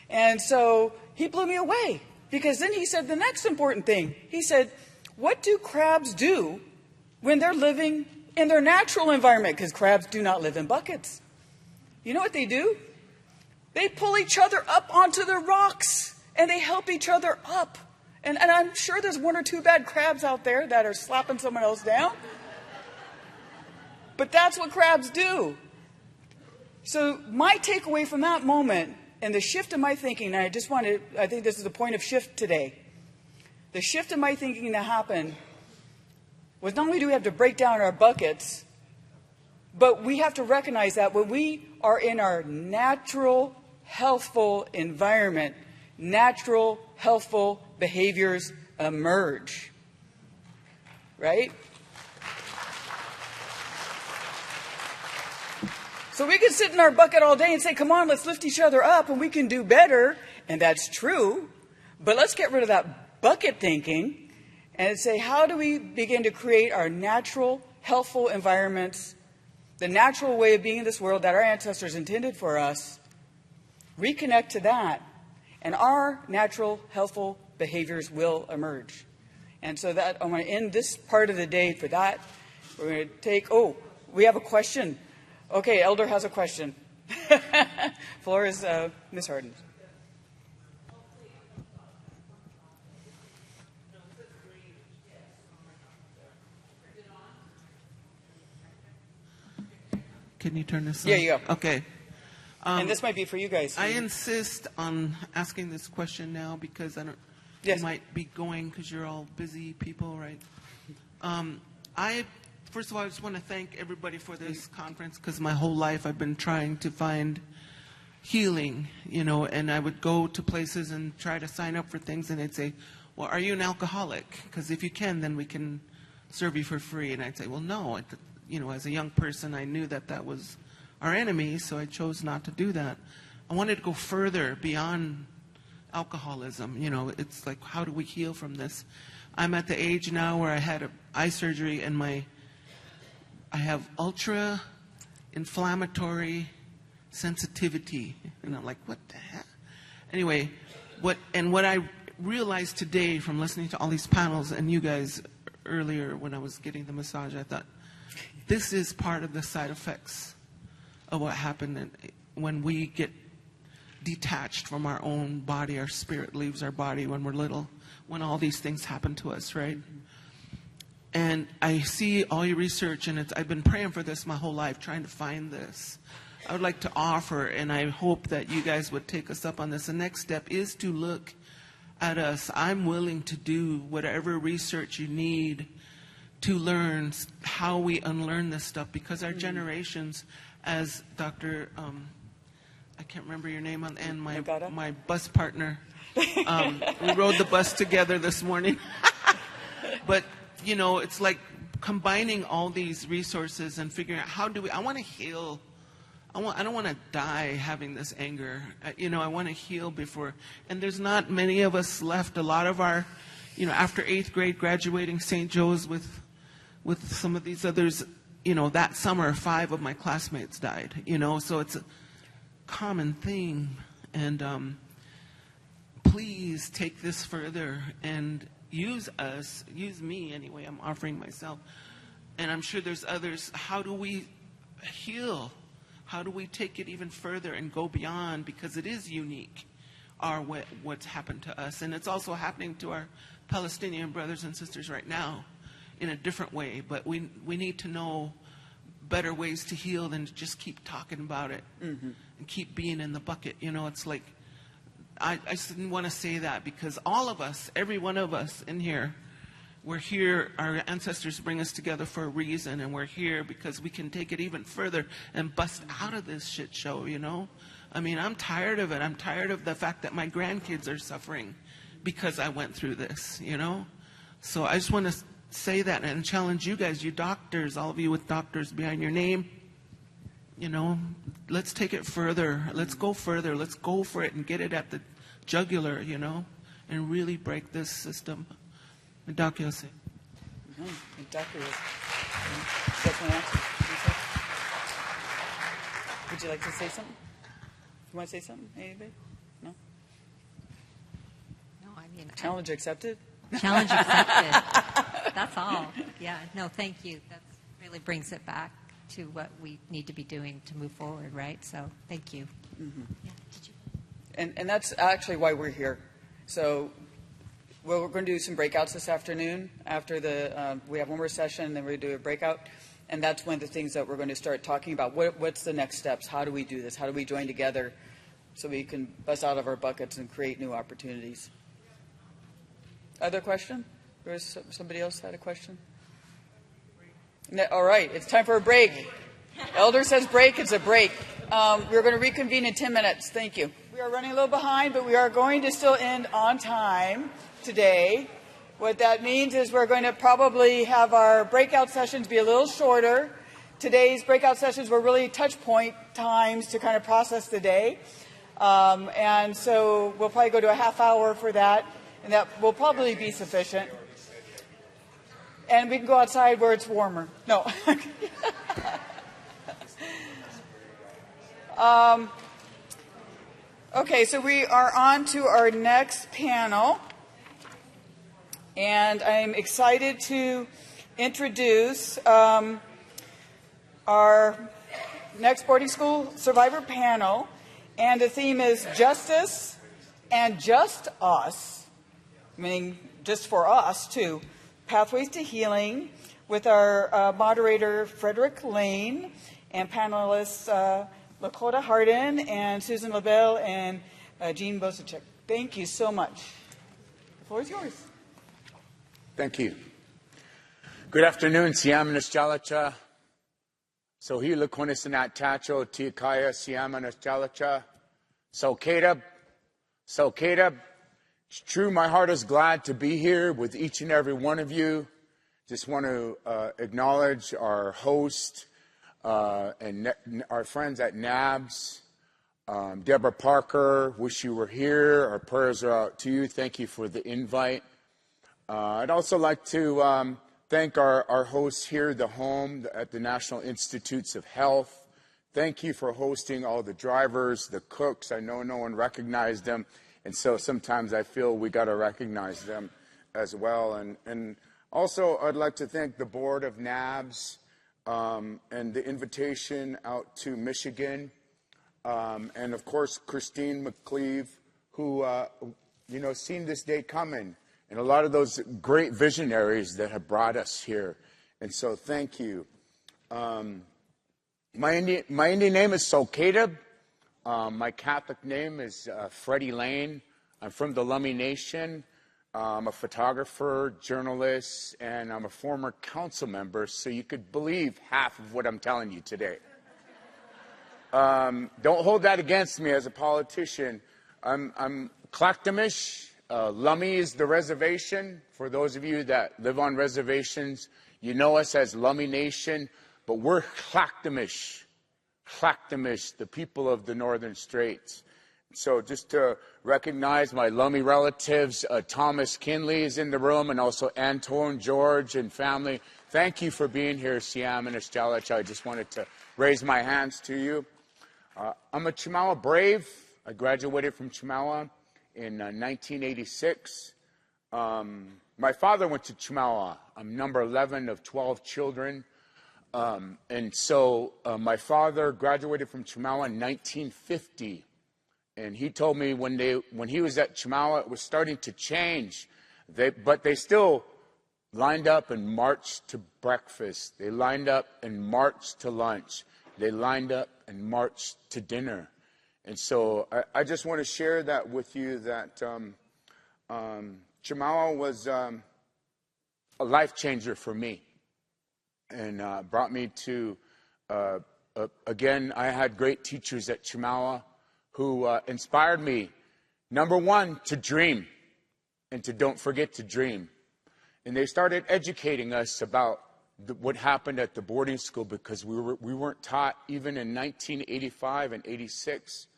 And so he blew me away because then he said the next important thing. He said, what do crabs do when they're living in their natural environment? Because crabs do not live in buckets. You know what they do? They pull each other up onto the rocks and they help each other up. And I'm sure there's one or two bad crabs out there that are slapping someone else down. But that's what crabs do. So my takeaway from that moment and the shift in my thinking, and I think this is the point of shift today. The shift in my thinking that happened was not only do we have to break down our buckets, but we have to recognize that when we are in our natural, healthful environment, natural, healthful behaviors emerge. Right? So we can sit in our bucket all day and say, come on, let's lift each other up and we can do better. And that's true. But let's get rid of that bucket thinking and say, how do we begin to create our natural, healthful environments, the natural way of being in this world that our ancestors intended for us, reconnect to that, and our natural, healthful behaviors will emerge. And so that I'm going to end this part of the day for that. We're going to take, we have a question. Okay, Elder has a question. Floor is Ms. Harden. Can you turn this on? Yeah, you go. Okay. And this might be for you guys. I insist on asking this question now because you might be going because you're all busy people, right? First of all, I just want to thank everybody for this conference because my whole life I've been trying to find healing, and I would go to places and try to sign up for things, and they'd say, well, are you an alcoholic? Because if you can, then we can serve you for free. And I'd say, well, no. As a young person, I knew that was our enemy, so I chose not to do that. I wanted to go further beyond alcoholism. You know, it's like, how do we heal from this? I'm at the age now where I had eye surgery and I have ultra inflammatory sensitivity. And I'm like, what the heck? Anyway, what I realized today from listening to all these panels and you guys earlier when I was getting the massage, I thought, this is part of the side effects of what happened when we get detached from our own body. Our spirit leaves our body when we're little, when all these things happen to us, right? And I see all your research, and I've been praying for this my whole life, trying to find this. I would like to offer, and I hope that you guys would take us up on this. The next step is to look at us. I'm willing to do whatever research you need to learn how we unlearn this stuff, because our generations, as Dr. I can't remember your name, and my bus partner, we rode the bus together this morning. But, you know, it's like combining all these resources and figuring out I want to heal. I don't want to die having this anger. You know, I want to heal before. And there's not many of us left. A lot of our, you know, after 8th grade, graduating St. Joe's with some of these others, you know, that summer, 5 of my classmates died, you know, so it's a common thing. And please take this further and use me anyway. I'm offering myself. And I'm sure there's others. How do we heal? How do we take it even further and go beyond? Because it is unique, what's happened to us. And it's also happening to our Palestinian brothers and sisters right now in a different way. But we need to know better ways to heal than to just keep talking about it and keep being in the bucket. You know, it's like, I just didn't want to say that because all of us, every one of us in here, we're here, our ancestors bring us together for a reason, and we're here because we can take it even further and bust out of this shit show, you know? I mean, I'm tired of it. I'm tired of the fact that my grandkids are suffering because I went through this, you know? So I just want to say that and challenge you guys, you doctors, all of you with doctors behind your name, you know, let's take it further. Let's go further. Let's go for it and get it at the jugular, you know, and really break this system. Doc, you'll say. Would you like to say something? You want to say something? Anybody? No? No, I mean... Challenge accepted? Challenge accepted. That's all. Yeah, no, thank you. That really brings it back to what we need to be doing to move forward, right? So thank you. Mm-hmm. Yeah, did you? And that's actually why we're here. So we're going to do some breakouts this afternoon. After we have one more session, then we're going to do a breakout. And that's one of the things that we're going to start talking about. What's the next steps? How do we do this? How do we join together so we can bust out of our buckets and create new opportunities? Other question? Or is somebody else had a question? No, all right, it's time for a break. Elder says break, it's a break. We're going to reconvene in 10 minutes. Thank you. We are running a little behind, but we are going to still end on time today. What that means is we're going to probably have our breakout sessions be a little shorter. Today's breakout sessions were really touch point times to kind of process the day. And so we'll probably go to a half hour for that, and that will probably be sufficient. And we can go outside where it's warmer. No. Okay, so we are on to our next panel. And I'm excited to introduce our next boarding school survivor panel. And the theme is Justice and Just Us, meaning just for us, too. Pathways to Healing, with our moderator, Frederick Lane, and panelists Lakota Hardin and Susan LaBelle and Jean Bosacek. Thank you so much. The floor is yours. Thank you. Good afternoon, Siamanas Jalacha. Sohila Konisanat Tacho, Tiakaya, Siamanas Jalacha. Sokeda. It's true, my heart is glad to be here with each and every one of you. Just want to acknowledge our host and our friends at NABS, Deborah Parker, wish you were here. Our prayers are out to you. Thank you for the invite. I'd also like to thank our hosts here, the home at the National Institutes of Health. Thank you for hosting all the drivers, the cooks. I know no one recognized them, and so sometimes I feel we got to recognize them as well. And also, I'd like to thank the board of NABS and the invitation out to Michigan. And of course, Christine McCleve, who, seen this day coming, and a lot of those great visionaries that have brought us here. And so thank you. My Indian name is Solkadab. My Catholic name is Freddie Lane. I'm from the Lummi Nation. I'm a photographer, journalist, and I'm a former council member, so you could believe half of what I'm telling you today. Don't hold that against me as a politician. I'm Clactamish. Lummi is the reservation. For those of you that live on reservations, you know us as Lummi Nation, but we're Clactamish. Clactamish, the people of the Northern Straits. So just to recognize my Lummi relatives, Thomas Kinley is in the room, and also Anton, George, and family. Thank you for being here, Siam and Estelich. I just wanted to raise my hands to you. I'm a Chimawa Brave. I graduated from Chimawa in 1986. My father went to Chimawa. I'm number 11 of 12 children. And so my father graduated from Chimawa in 1950. And he told me when he was at Chimawa, it was starting to change. But they still lined up and marched to breakfast. They lined up and marched to lunch. They lined up and marched to dinner. And so I just want to share that with you, that Chimawa was a life changer for me, and brought me to, again, I had great teachers at Chimawa who inspired me, number one, to dream, and to don't forget to dream. And they started educating us about what happened at the boarding school, because we weren't taught, even in 1985 and 86,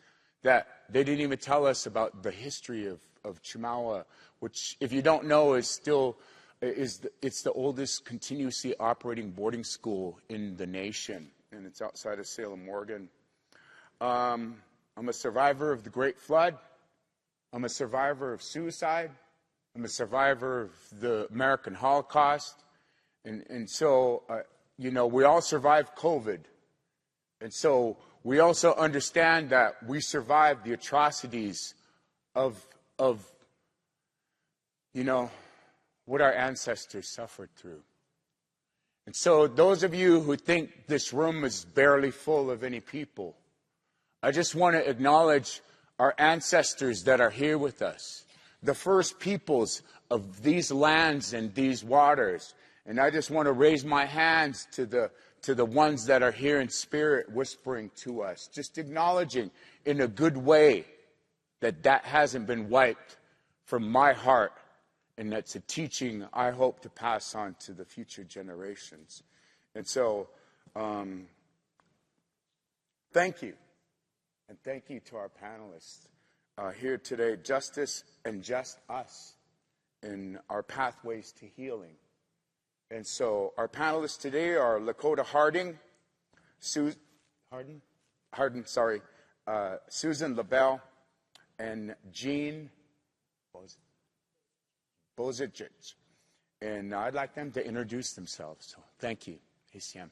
that they didn't even tell us about the history of Chimawa, which, if you don't know, is it's the oldest continuously operating boarding school in the nation, and it's outside of Salem, Oregon. I'm a survivor of the Great Flood. I'm a survivor of suicide. I'm a survivor of the American Holocaust. And so, we all survived COVID. And so we also understand that we survived the atrocities of what our ancestors suffered through. And so those of you who think this room is barely full of any people, I just want to acknowledge our ancestors that are here with us, the first peoples of these lands and these waters. And I just want to raise my hands to the ones that are here in spirit whispering to us, just acknowledging in a good way that hasn't been wiped from my heart, and that's a teaching I hope to pass on to the future generations. And so, thank you. And thank you to our panelists here today, Justice and Just Us, in our pathways to healing. And so our panelists today are Lakota Harding, Susan LaBelle, and Jean Bozicic. And I'd like them to introduce themselves. So thank you. Hey, Sam.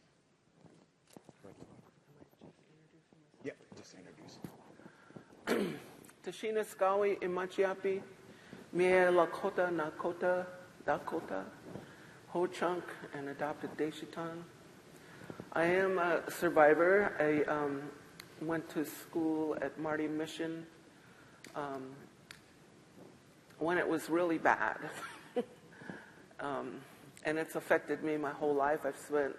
Yeah, just introduce. Tashina Skawi Imachiapi, Mie Lakota Nakota Dakota, Ho Chunk, and adopted Deshitan. I am a survivor. I went to school at Marty Mission when it was really bad. And it's affected me my whole life. I've spent,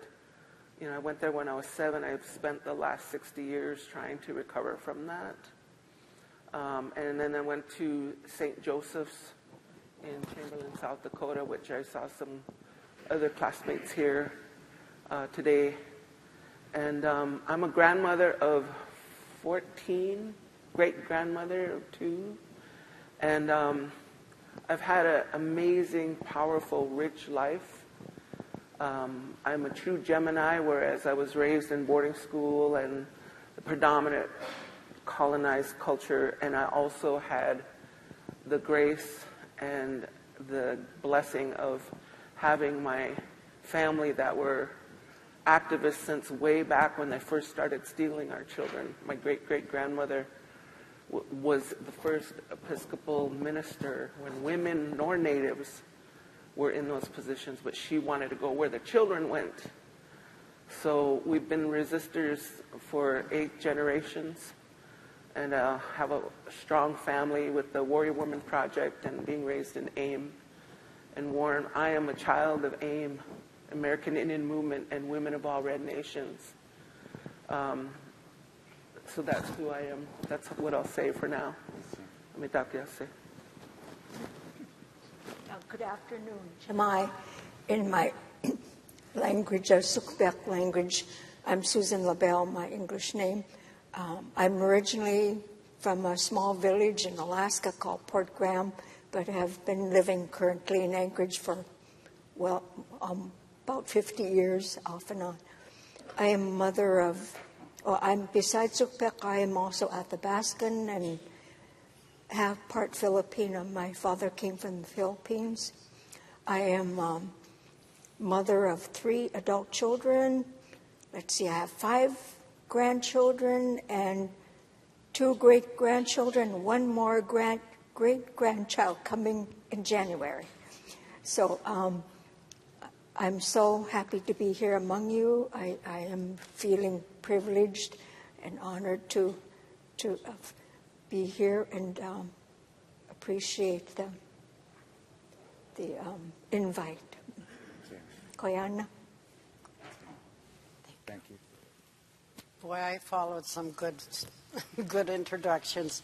I went there when I was 7. I've spent the last 60 years trying to recover from that. And then I went to St. Joseph's in Chamberlain, South Dakota, which I saw some other classmates here today. And I'm a grandmother of 14 great-grandmother of 2. And I've had an amazing, powerful, rich life. I'm a true Gemini, whereas I was raised in boarding school and the predominant colonized culture, and I also had the grace and the blessing of having my family that were activists since way back when they first started stealing our children. My great-great-grandmother was the first Episcopal minister when women nor natives were in those positions, but she wanted to go where the children went. So we've been resistors for 8 generations, and have a strong family with the Warrior Woman Project and being raised in AIM. And Warren, I am a child of AIM, American Indian Movement, and Women of All Red Nations. So that's who I am. That's what I'll say for now. Good afternoon. Jamai, in my language, Sukbek language, I'm Susan LaBelle, my English name. I'm originally from a small village in Alaska called Port Graham, but have been living currently in Anchorage for, about 50 years, off and on. I am mother of, besides Sukbek, I am also Athabascan and half part Filipino. My father came from the Philippines. I am mother of 3 adult children. Let's see, I have 5 grandchildren and 2 great-grandchildren, 1 more great-grandchild coming in January. So I'm so happy to be here among you. I am feeling privileged and honored to be here and appreciate the invite. Koyana. Thank you. Boy, I followed some good introductions.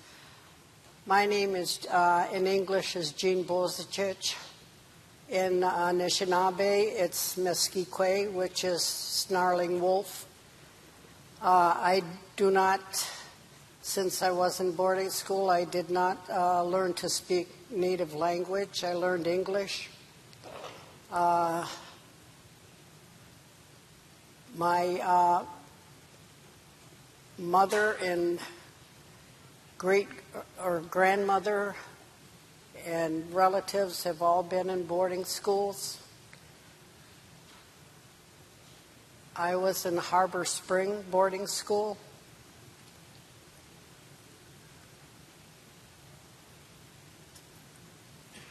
My name is, in English, is Jean Bozicich. In Anishinaabe, it's Mesquite, which is snarling wolf. I do not, since I was in boarding school, I did not learn to speak native language. I learned English. My mother and grandmother and relatives have all been in boarding schools. I was in Harbor Spring boarding school.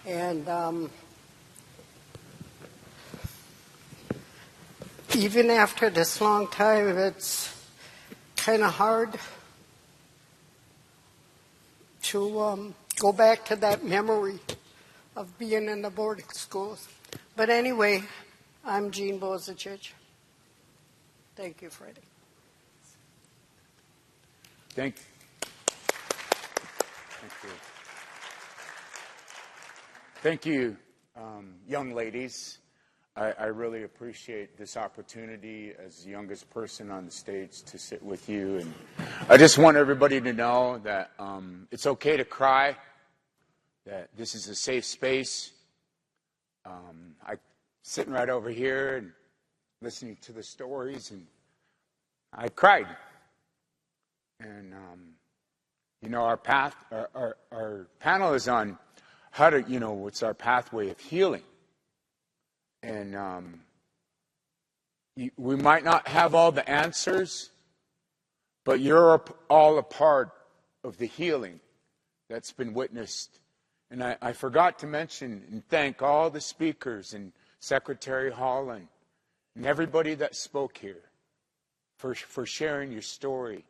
And even after this long time, it's kind of hard to go back to that memory of being in the boarding schools. But anyway, I'm Jean Bozicich. Thank you, Freddie. Thank you. Thank you, young ladies. I really appreciate this opportunity as the youngest person on the stage to sit with you. And I just want everybody to know that it's okay to cry, that this is a safe space. I'm sitting right over here and listening to the stories, and I cried. And, our panel is on how to, what's our pathway of healing. And we might not have all the answers, but you're all a part of the healing that's been witnessed. And I forgot to mention and thank all the speakers and Secretary Holland and everybody that spoke here for sharing your story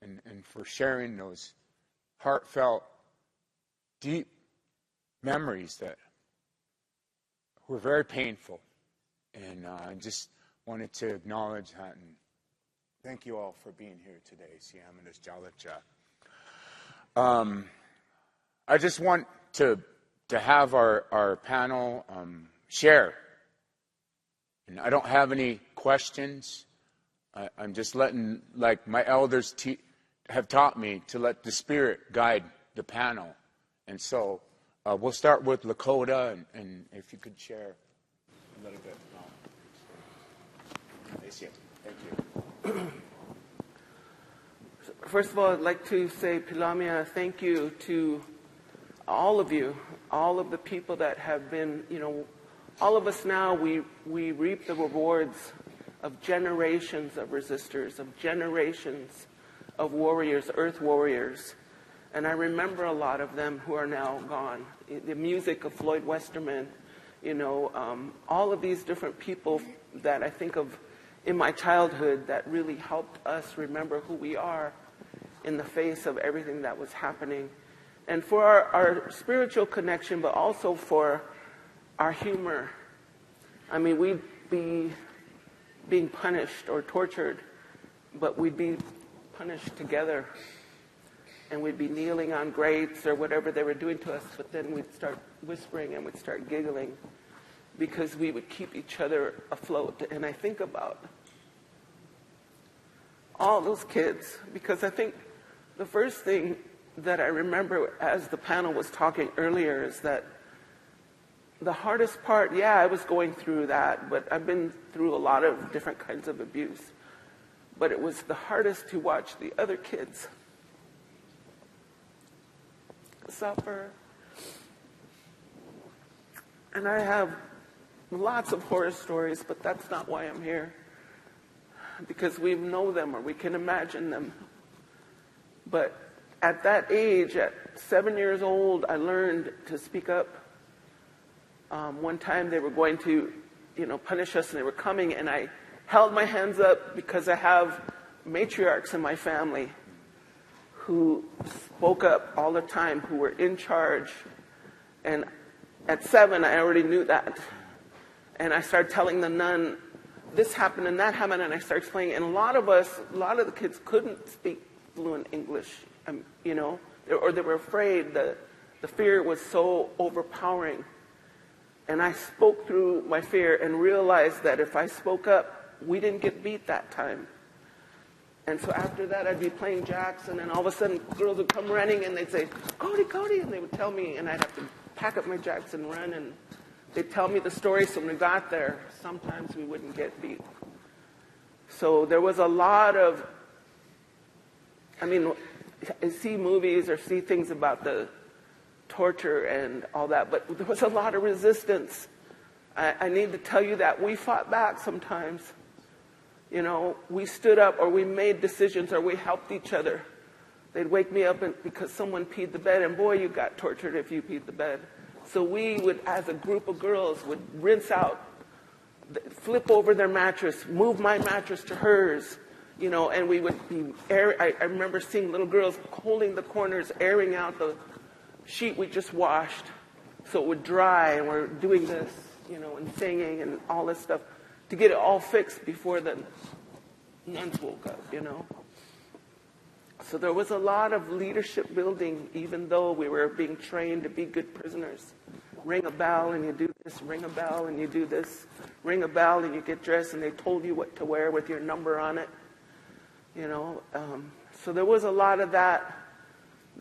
and for sharing those heartfelt, deep memories that were very painful. And I just wanted to acknowledge that and thank you all for being here today. Siamanas Jalacha. I just want to have our panel share. And I don't have any questions. I'm just letting, like, my elders have taught me to let the Spirit guide the panel. And so we'll start with Lakota, and if you could share a little bit. Thank you. First of all, I'd like to say, Pilamia, thank you to all of you, all of the people that have been, all of us now, we reap the rewards of generations of resistors, of generations of warriors, earth warriors. And I remember a lot of them who are now gone. The music of Floyd Westerman, all of these different people that I think of in my childhood that really helped us remember who we are in the face of everything that was happening. And for our spiritual connection, but also for our humor. I mean, we'd be being punished or tortured, but we'd be punished together. And we'd be kneeling on grates or whatever they were doing to us, but then we'd start whispering and we'd start giggling because we would keep each other afloat. And I think about all those kids, because I think the first thing that I remember as the panel was talking earlier is that the hardest part, I was going through that, but I've been through a lot of different kinds of abuse. But it was the hardest to watch the other kids suffer. And I have lots of horror stories, but that's not why I'm here. Because we know them or we can imagine them. But at that age, at 7 years old, I learned to speak up. One time they were going to, punish us, and they were coming, and I held my hands up because I have matriarchs in my family who spoke up all the time, who were in charge. And at 7, I already knew that. And I started telling the nun, this happened and that happened, and I started explaining. And a lot of the kids couldn't speak fluent English, or they were afraid. The fear was so overpowering. And I spoke through my fear and realized that if I spoke up, we didn't get beat that time. And so after that, I'd be playing jacks, and then all of a sudden, girls would come running, and they'd say, Cody, Cody, and they would tell me, and I'd have to pack up my jacks and run, and they'd tell me the story, so when we got there, sometimes we wouldn't get beat. So there was a lot of, I see movies or see things about the torture and all that, but there was a lot of resistance. I need to tell you that we fought back sometimes. We stood up, or we made decisions, or we helped each other. They'd wake me up because someone peed the bed, and boy, you got tortured if you peed the bed. So we would, as a group of girls, would rinse out, flip over their mattress, move my mattress to hers, and we would be I remember seeing little girls holding the corners, airing out the sheet we just washed so it would dry, and we're doing this, and singing and all this stuff to get it all fixed before the nuns woke up, So there was a lot of leadership building, even though we were being trained to be good prisoners. Ring a bell and you do this, ring a bell and you do this, ring a bell and you get dressed, and they told you what to wear with your number on it. So there was a lot of that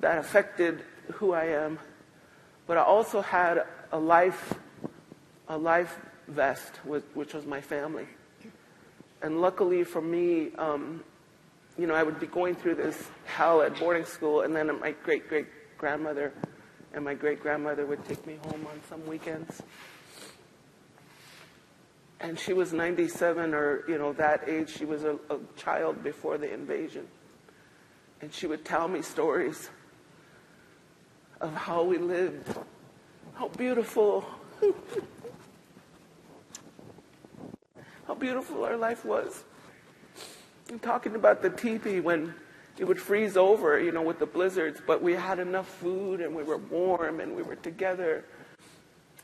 affected who I am. But I also had a life vest, which was my family. And luckily for me, I would be going through this hell at boarding school, and then my great-great-grandmother and my great-grandmother would take me home on some weekends. And she was 97 or, that age. She was a child before the invasion. And she would tell me stories of how we lived, how beautiful, how beautiful our life was. I'm talking about the teepee when it would freeze over, with the blizzards, but we had enough food and we were warm and we were together.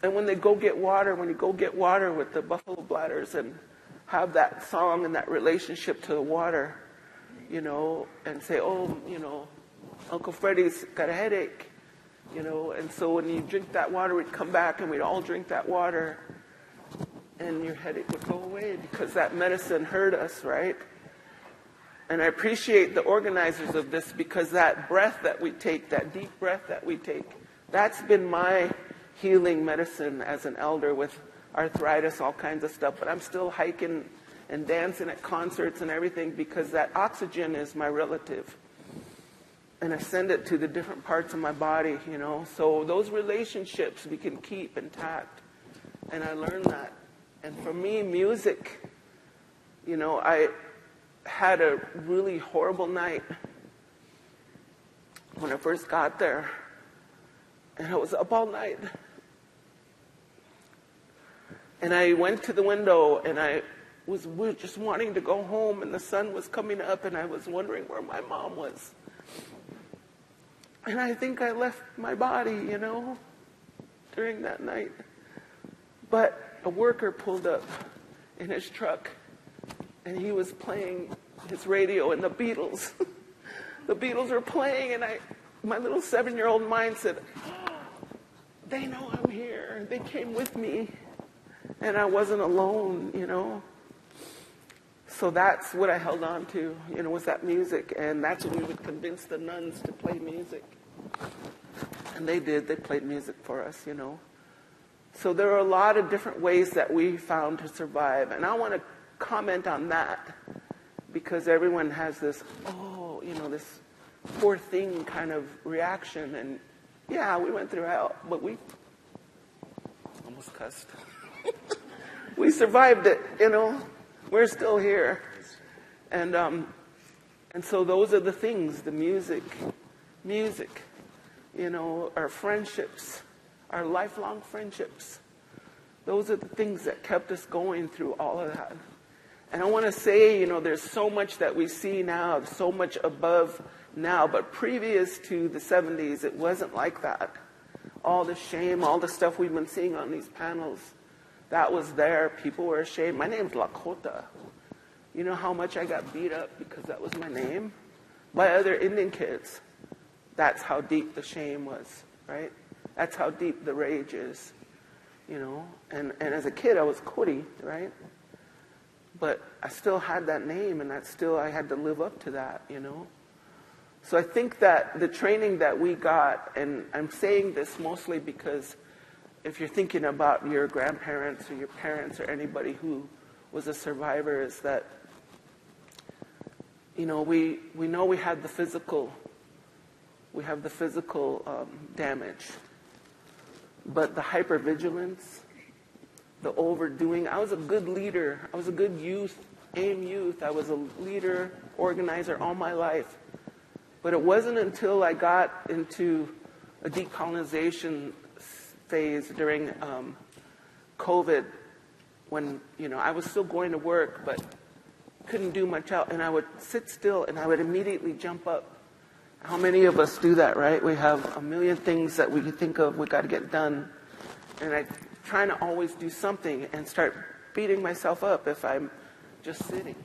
And when you go get water with the buffalo bladders and have that song and that relationship to the water, and say, Uncle Freddie's got a headache, and so when you drink that water, we'd come back and we'd all drink that water and your headache would go away because that medicine hurt us, right? And I appreciate the organizers of this, because that breath that we take, that deep breath that we take, that's been my healing medicine as an elder with arthritis, all kinds of stuff. But I'm still hiking and dancing at concerts and everything, because that oxygen is my relative. And I send it to the different parts of my body, you know. So those relationships we can keep intact. And I learned that. And for me, music, you know, I had a really horrible night when I first got there. And I was up all night. And I went to the window, and I was just wanting to go home, and the sun was coming up, and I was wondering where my mom was. And I think I left my body, you know, during that night. But a worker pulled up in his truck, and he was playing his radio, and the Beatles. The Beatles were playing, and my little 7-year-old mind said, oh, they know I'm here. They came with me, and I wasn't alone, you know. So that's what I held on to, you know, was that music. And that's what we would convince the nuns to play music. And they did. They played music for us, you know. So there are a lot of different ways that we found to survive. And I want to comment on that, because everyone has this, oh, you know, this poor thing kind of reaction. And yeah, we went through hell, but we almost cussed. We survived it, you know. We're still here. And so those are the things, the music, you know, our friendships, our lifelong friendships. Those are the things that kept us going through all of that. And I want to say, you know, there's so much that we see now, so much above now, but previous to the 70s, it wasn't like that. All the shame, all the stuff we've been seeing on these panels, that was there. People were ashamed. My name's Lakota. You know how much I got beat up because that was my name? By other Indian kids. That's how deep the shame was, right? That's how deep the rage is, you know? And as a kid, I was Kuri, right? But I still had that name, and I had to live up to that, you know? So I think that the training that we got, and I'm saying this mostly because if you're thinking about your grandparents or your parents or anybody who was a survivor, is that, you know, we know we have the physical damage, but the hypervigilance, the overdoing. I was a good leader. I was a good youth, AIM youth. I was a leader, organizer all my life. But it wasn't until I got into a decolonization phase during COVID, when, you know, I was still going to work, but couldn't do much out, and I would sit still, and I would immediately jump up. How many of us do that, right? We have a million things that we think of, we got to get done, and I'm trying to always do something and start beating myself up if I'm just sitting.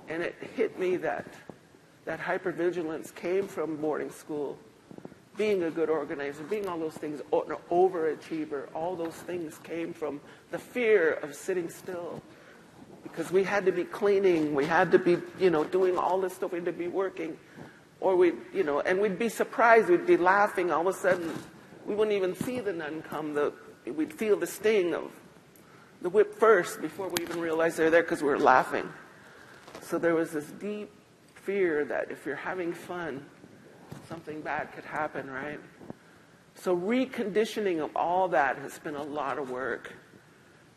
And it hit me that hypervigilance came from boarding school, being a good organizer, being all those things, an overachiever, all those things came from the fear of sitting still. Because we had to be cleaning, we had to be, you know, doing all this stuff, we had to be working. Or we'd, you know, and we'd be surprised, we'd be laughing, all of a sudden, we wouldn't even see the nun come. We'd feel the sting of the whip first before we even realized they're there, because we were laughing. So there was this deep fear that if you're having fun, something bad could happen, right? So reconditioning of all that has been a lot of work,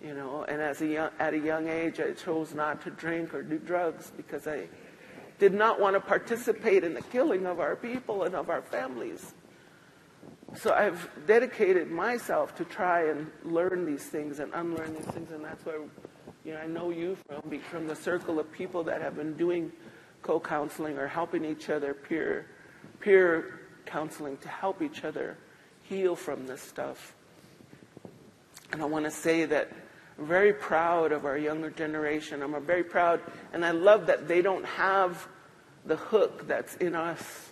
you know. And at a young age, I chose not to drink or do drugs because I did not want to participate in the killing of our people and of our families. So I've dedicated myself to try and learn these things and unlearn these things, and that's where, you know, I know you from the circle of people that have been doing co-counseling or helping each other, peer counseling, to help each other heal from this stuff. And I want to say that I'm very proud of our younger generation. I'm very proud, and I love that they don't have the hook that's in us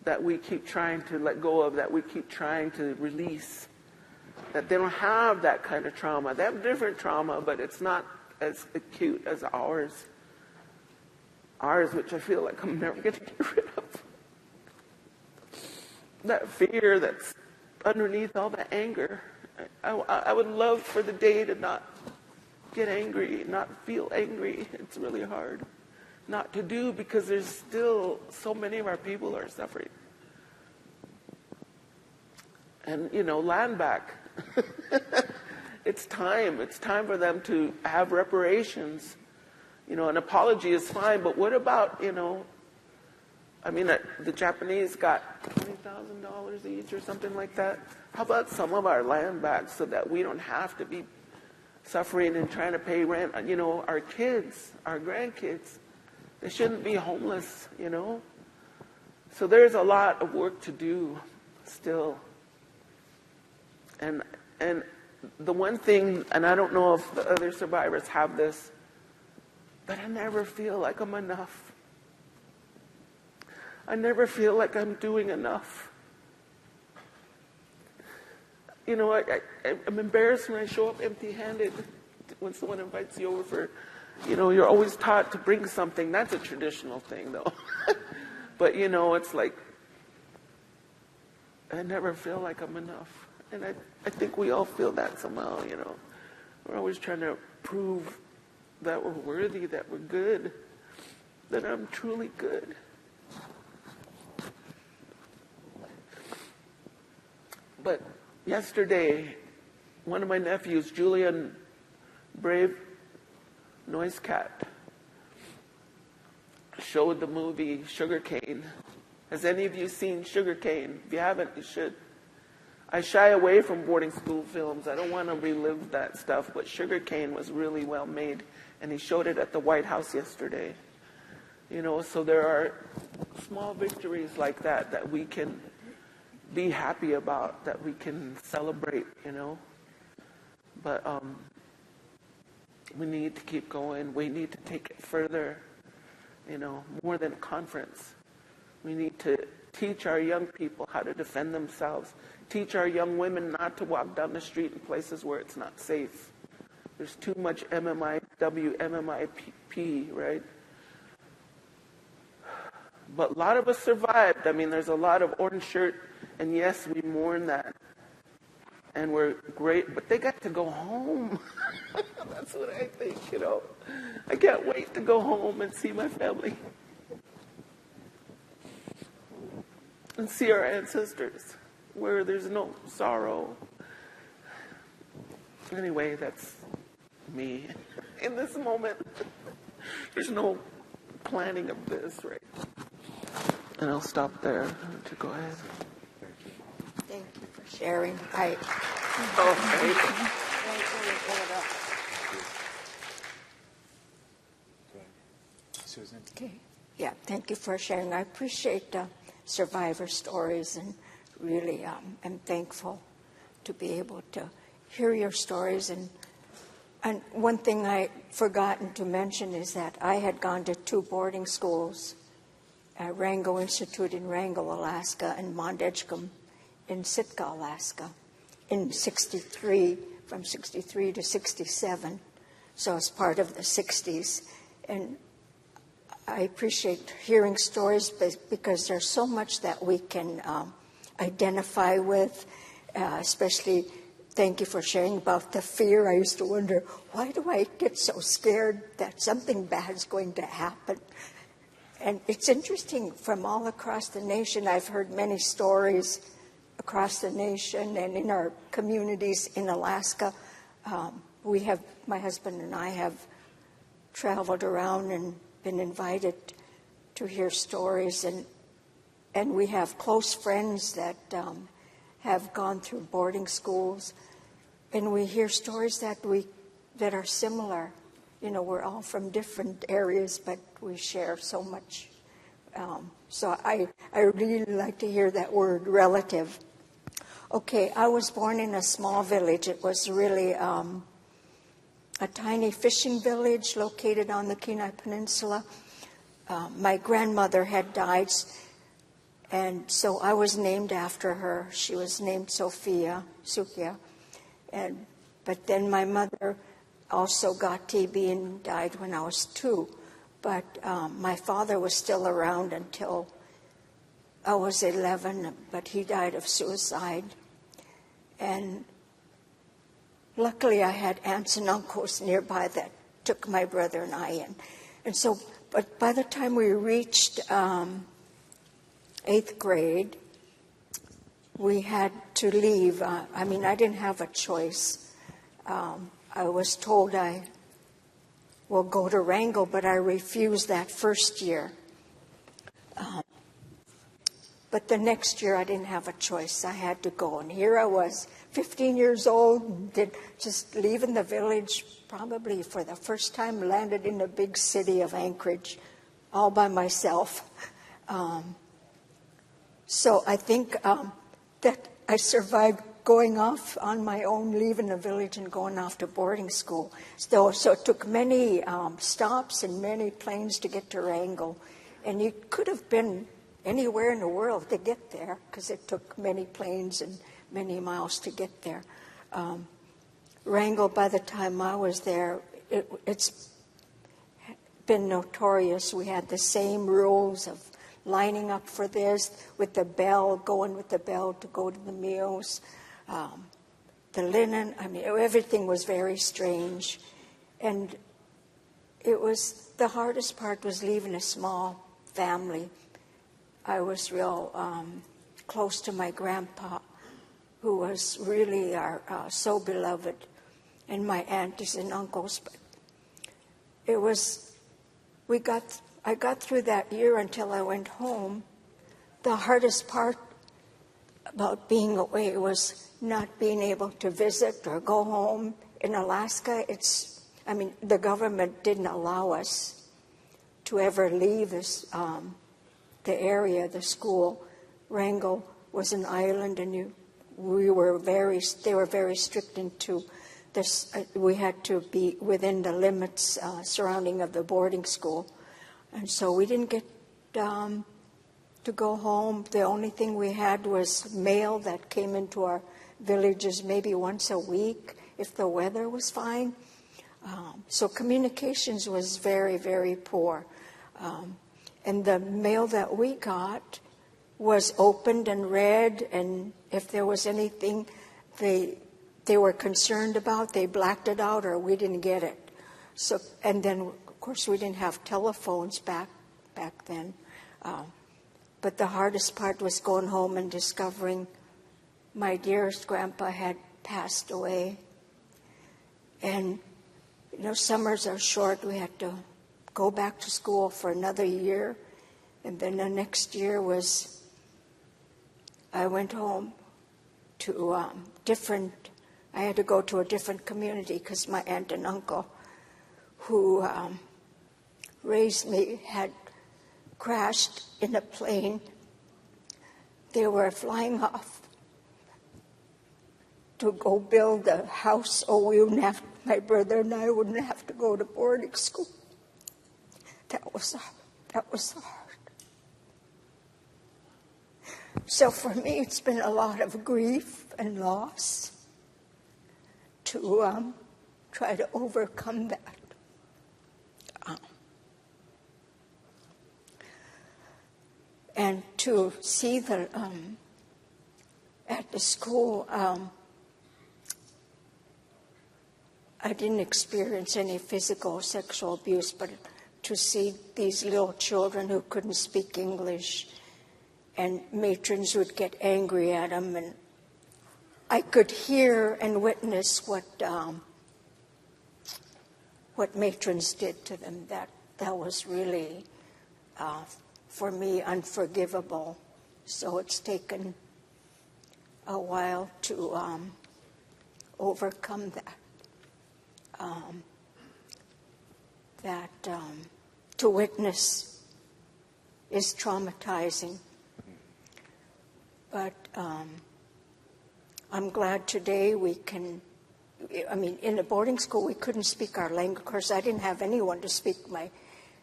that we keep trying to let go of, that we keep trying to release. That they don't have that kind of trauma. They have different trauma, but it's not as acute as ours. ours, which I feel like I'm never going to get rid of. That fear that's underneath all the anger. I would love for the day to not get angry, not feel angry. It's really hard not to do because there's still so many of our people are suffering. And, land back. It's time. It's time for them to have reparations. An apology is fine, but what about, the Japanese got $20,000 each or something like that. How about some of our land back so that we don't have to be suffering and trying to pay rent? Our kids, our grandkids, they shouldn't be homeless, So there's a lot of work to do still. And the one thing, and I don't know if the other survivors have this, but I never feel like I'm enough. I never feel like I'm doing enough. I'm embarrassed when I show up empty-handed when someone invites you over for, you're always taught to bring something. That's a traditional thing, though. But, it's like, I never feel like I'm enough. And I think we all feel that somehow, We're always trying to prove that we're worthy, that we're good, that I'm truly good. But yesterday, one of my nephews, Julian Brave Noise Cat, showed the movie Sugarcane. Has any of you seen Sugarcane? If you haven't, you should. I shy away from boarding school films. I don't want to relive that stuff, but Sugarcane was really well made, and he showed it at the White House yesterday. So there are small victories like that we can be happy about, that we can celebrate, But we need to keep going. We need to take it further, more than a conference. We need to teach our young people how to defend themselves. Teach our young women not to walk down the street in places where it's not safe. There's too much MMIW, MMIP, right? But a lot of us survived. There's a lot of orange shirt, and yes, we mourn that. And we're great, but they got to go home. That's what I think, I can't wait to go home and see my family. And see our ancestors, where there's no sorrow. Anyway, that's me in this moment. There's no planning of this, right? And I'll stop there to go ahead. Thank you for sharing. Susan? Okay. Yeah, thank you for sharing. I appreciate the survivor stories, and really am thankful to be able to hear your stories. And one thing I forgotten to mention is that I had gone to 2 boarding schools, Rango Institute in Wrangell, Alaska, and Mount Edgecombe in Sitka, Alaska, in 63, from 63 to 67. So it's part of the 60s. And I appreciate hearing stories because there's so much that we can identify with, especially thank you for sharing about the fear. I used to wonder, why do I get so scared that something bad is going to happen? And it's interesting, from all across the nation, I've heard many stories across the nation and in our communities in Alaska. My husband and I have traveled around and been invited to hear stories, and we have close friends that have gone through boarding schools, and we hear stories that are similar. We're all from different areas, but we share so much. So I really like to hear that word, relative. Okay, I was born in a small village. It was really a tiny fishing village located on the Kenai Peninsula. My grandmother had died, and so I was named after her. She was named Sukia. But then my mother also got TB and died when I was 2. but my father was still around until I was 11, but he died of suicide. And luckily I had aunts and uncles nearby that took my brother and I in. And so, but by the time we reached 8th grade, we had to leave. I didn't have a choice. I was told I will go to Wrangell, but I refused that first year. But the next year I didn't have a choice. I had to go. And here I was, 15 years old, just leaving the village, probably for the first time, landed in the big city of Anchorage, all by myself. So I think that I survived going off on my own, leaving the village and going off to boarding school. So it took many stops and many planes to get to Wrangell. And you could have been anywhere in the world to get there, because it took many planes and many miles to get there. Wrangell, by the time I was there, it's been notorious. We had the same rules of lining up for this, with the bell, going with the bell to go to the meals. The linen, everything was very strange. And the hardest part was leaving a small family. I was real close to my grandpa, who was really so beloved, and my aunties and uncles. But I got through that year until I went home. The hardest part about being away was not being able to visit or go home. In Alaska, the government didn't allow us to ever leave the area, the school. Wrangell was an island, and they were very strict into this. We had to be within the limits surrounding of the boarding school, and so we didn't get to go home. The only thing we had was mail that came into our villages maybe once a week if the weather was fine. So communications was very, very poor. And the mail that we got was opened and read, and if there was anything they were concerned about, they blacked it out or we didn't get it. So, and then, of course, we didn't have telephones back then. But the hardest part was going home and discovering my dearest grandpa had passed away. And, summers are short. We had to go back to school for another year. And then the next year I went home to I had to go to a different community because my aunt and uncle who raised me had crashed in a plane. They were flying off to go build a house, my brother and I wouldn't have to go to boarding school. That was hard. So for me, it's been a lot of grief and loss to try to overcome that. And to see at the school, I didn't experience any physical or sexual abuse, but to see these little children who couldn't speak English, and matrons would get angry at them, and I could hear and witness what matrons did to them. That was really, for me, unforgivable. So it's taken a while to overcome that. To witness is traumatizing. But I'm glad today we can, in the boarding school we couldn't speak our language. Of course, I didn't have anyone to speak my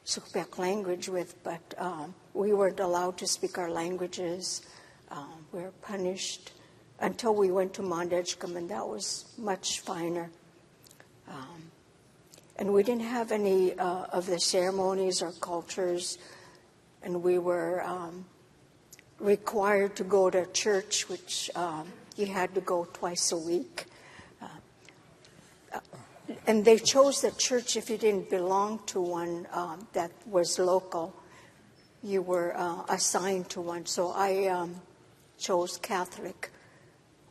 Sukpiaq language with, but we weren't allowed to speak our languages. We were punished until we went to Mondejkum, and that was much finer. And we didn't have any of the ceremonies or cultures, and we were required to go to church, which you had to go twice a week. And they chose the church if you didn't belong to one that was local. You were assigned to one. So I chose Catholic,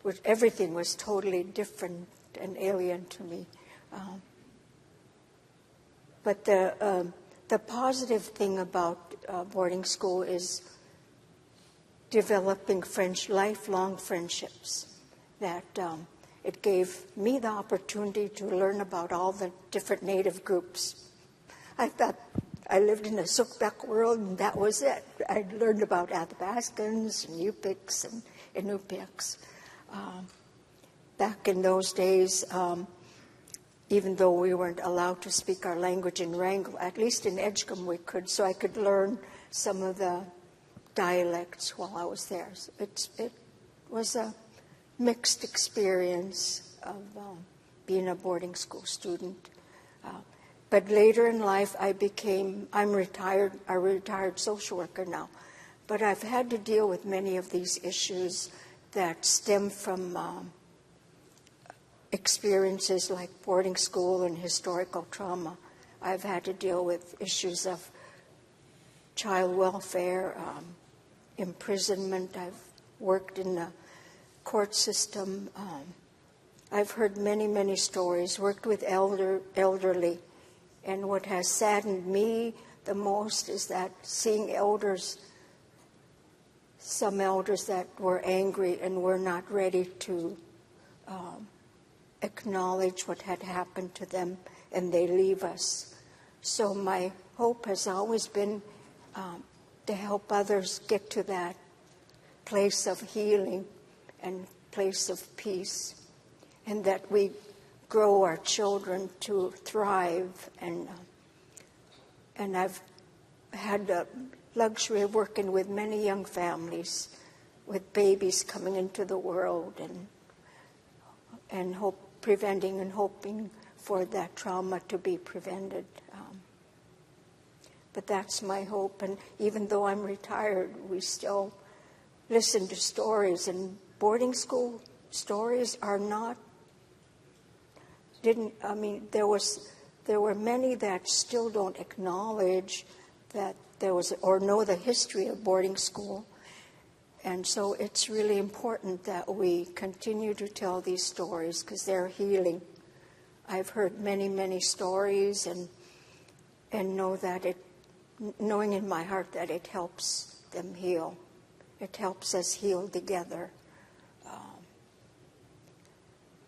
which everything was totally different and alien to me. But the positive thing about boarding school is developing lifelong friendships. That it gave me the opportunity to learn about all the different Native groups. I thought I lived in a Sukbek world, and that was it. I learned about Athabascans, and Yupiks, and Inupiaks. Back in those days, even though we weren't allowed to speak our language in Wrangell, at least in Edgecombe we could, so I could learn some of the dialects while I was there. So it was a mixed experience of being a boarding school student. But later in life, I'm retired, a retired social worker now, but I've had to deal with many of these issues that stem from experiences like boarding school and historical trauma. I've had to deal with issues of child welfare, imprisonment. I've worked in the court system. I've heard many, many stories, worked with elderly. And what has saddened me the most is that seeing some elders that were angry and were not ready to acknowledge what had happened to them, and they leave us. So my hope has always been to help others get to that place of healing and place of peace, and that we grow our children to thrive. And I've had the luxury of working with many young families with babies coming into the world, and preventing and hoping for that trauma to be prevented. But that's my hope. And even though I'm retired, we still listen to stories. And boarding school stories are not. There were many that still don't acknowledge that there was, or know the history of boarding school. And so it's really important that we continue to tell these stories because they're healing. I've heard many, many stories and know that knowing in my heart that it helps them heal. It helps us heal together.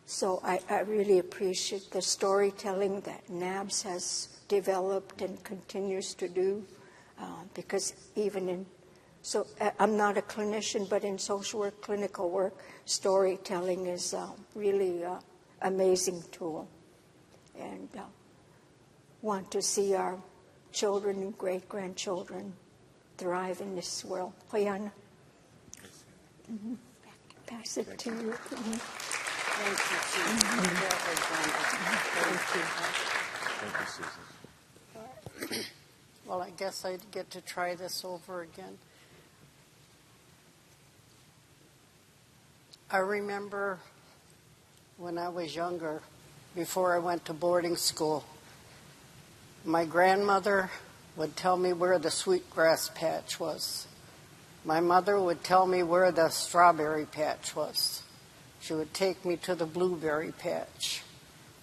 So I really appreciate the storytelling that NABS has developed and continues to do, because so I'm not a clinician, but in social work, clinical work, storytelling is really an amazing tool. And want to see our children and great-grandchildren thrive in this world. Hoyana. Mm-hmm. Pass it to you. Mm-hmm. Thank you, Susan. Thank you, Susan. Well, I guess I get to try this over again. I remember when I was younger, before I went to boarding school, my grandmother would tell me where the sweetgrass patch was. My mother would tell me where the strawberry patch was. She would take me to the blueberry patch.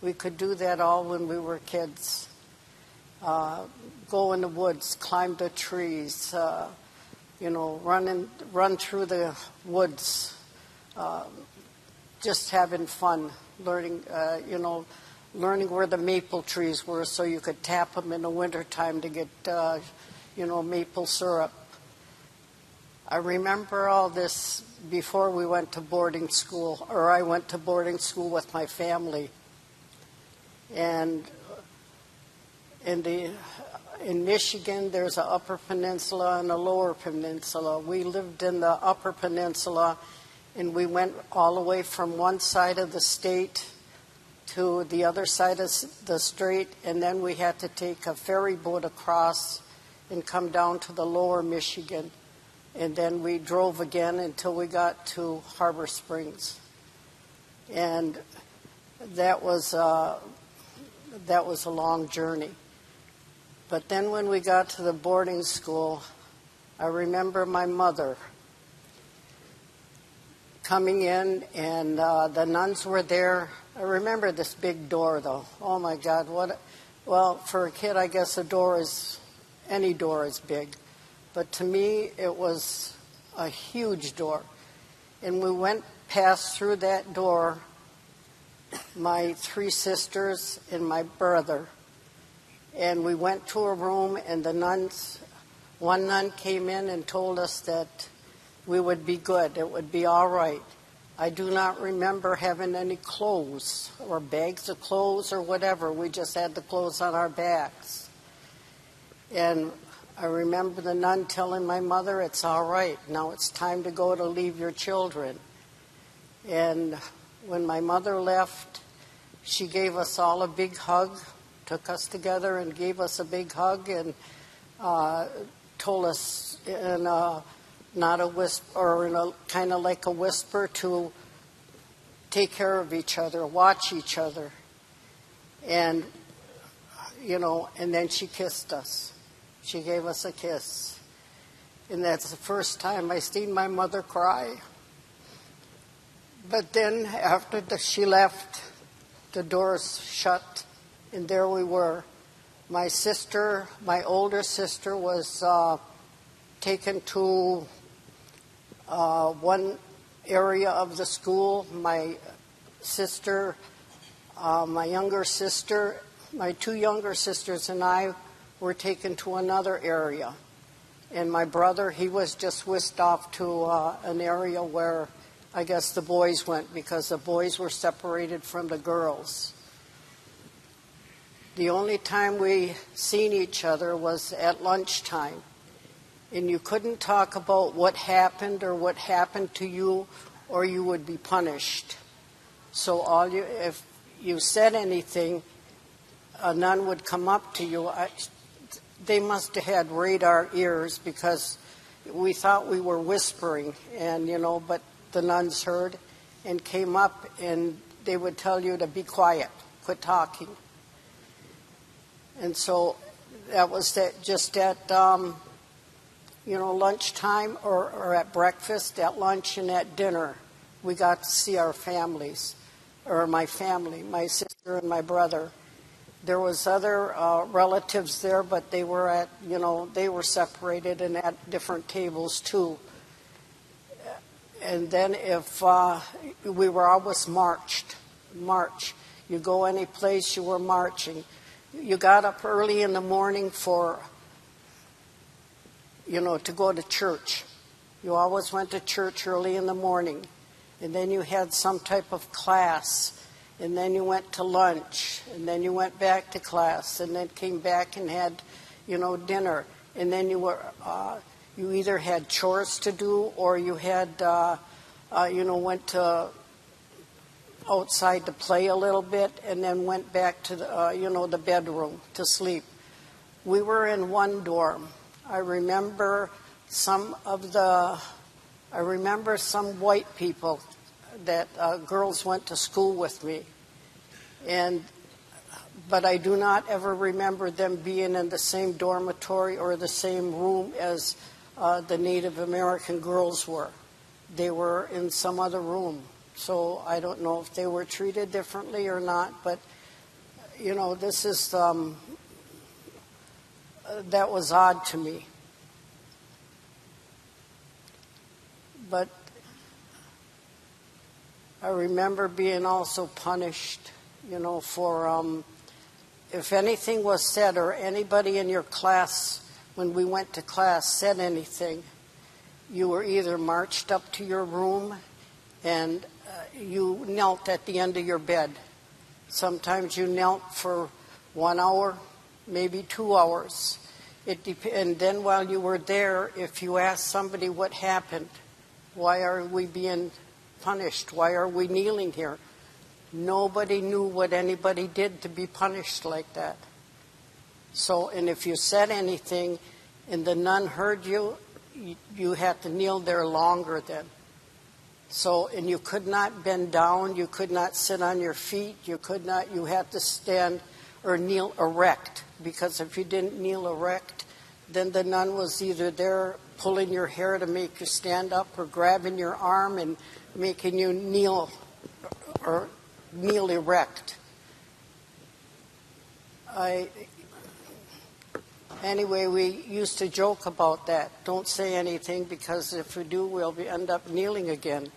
We could do that all when we were kids. Go in the woods, climb the trees, run through the woods, just having fun, learning where the maple trees were so you could tap them in the wintertime to get, maple syrup. I remember all this before we went to boarding school, or I went to boarding school with my family. And in Michigan, there's an upper peninsula and a lower peninsula. We lived in the upper peninsula, and we went all the way from one side of the state to the other side of the strait, and then we had to take a ferry boat across and come down to the lower Michigan. And then we drove again until we got to Harbor Springs. And that was a long journey. But then when we got to the boarding school, I remember my mother coming in, and the nuns were there. I remember this big door, though. Oh, my God. Well, for a kid, I guess any door is big. But to me, it was a huge door. And we passed through that door, my 3 sisters and my brother. And we went to a room, and one nun came in and told us that we would be good. It would be all right. I do not remember having any clothes or bags of clothes or whatever. We just had the clothes on our backs. And I remember the nun telling my mother, it's all right. Now it's time to go to leave your children. And when my mother left, she gave us all a big hug, took us together and gave us a big hug, and told us in not a whisper, or in a kind of like a whisper, to take care of each other, watch each other. And, and then she kissed us. She gave us a kiss. And that's the first time I seen my mother cry. But then after she left, the doors shut, and there we were. My older sister was taken to one area of the school. My sister, my younger sister, my 2 younger sisters and I were taken to another area. And my brother, he was just whisked off to an area where I guess the boys went, because the boys were separated from the girls. The only time we seen each other was at lunchtime. And you couldn't talk about what happened or what happened to you, or you would be punished. So if you said anything, a nun would come up to you. They must have had radar ears, because we thought we were whispering, and but the nuns heard and came up, and they would tell you to be quiet, quit talking. And so that was just at lunchtime or at breakfast, at lunch, and at dinner. We got to see our families, or my family, my sister and my brother. There was other relatives there, but they were they were separated and at different tables too. And then if we were always march. You go any place, you were marching. You got up early in the morning to go to church. You always went to church early in the morning. And then you had some type of class. And then you went to lunch. And then you went back to class. And then came back and had, dinner. And then you either had chores to do, or you had, went to outside to play a little bit, and then went back to the bedroom to sleep. We were in one dorm. I remember some white people that girls went to school with me, but I do not ever remember them being in the same dormitory or the same room as the Native American girls were. They were in some other room. So I don't know if they were treated differently or not, but, this is, that was odd to me. But I remember being also punished, for if anything was said, or anybody in your class, when we went to class, said anything, you were either marched up to your room and you knelt at the end of your bed. Sometimes you knelt for 1 hour, maybe 2 hours. And then while you were there, if you asked somebody what happened, why are we being punished? Why are we kneeling here? Nobody knew what anybody did to be punished like that. So, and if you said anything and the nun heard you, you had to kneel there longer then. So, and you could not bend down, you could not sit on your feet, you had to stand or kneel erect, because if you didn't kneel erect, then the nun was either there pulling your hair to make you stand up or grabbing your arm and making you kneel or kneel erect. Anyway, we used to joke about that. Don't say anything, because if we do, we'll end up kneeling again.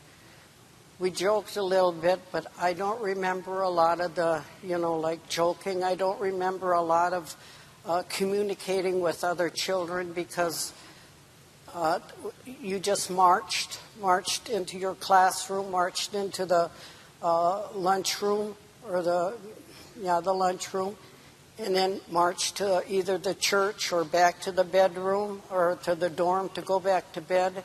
We joked a little bit, but I don't remember a lot of the, like joking. I don't remember a lot of communicating with other children, because you just marched into your classroom, marched into the lunchroom, or the lunchroom, and then marched to either the church or back to the bedroom or to the dorm to go back to bed.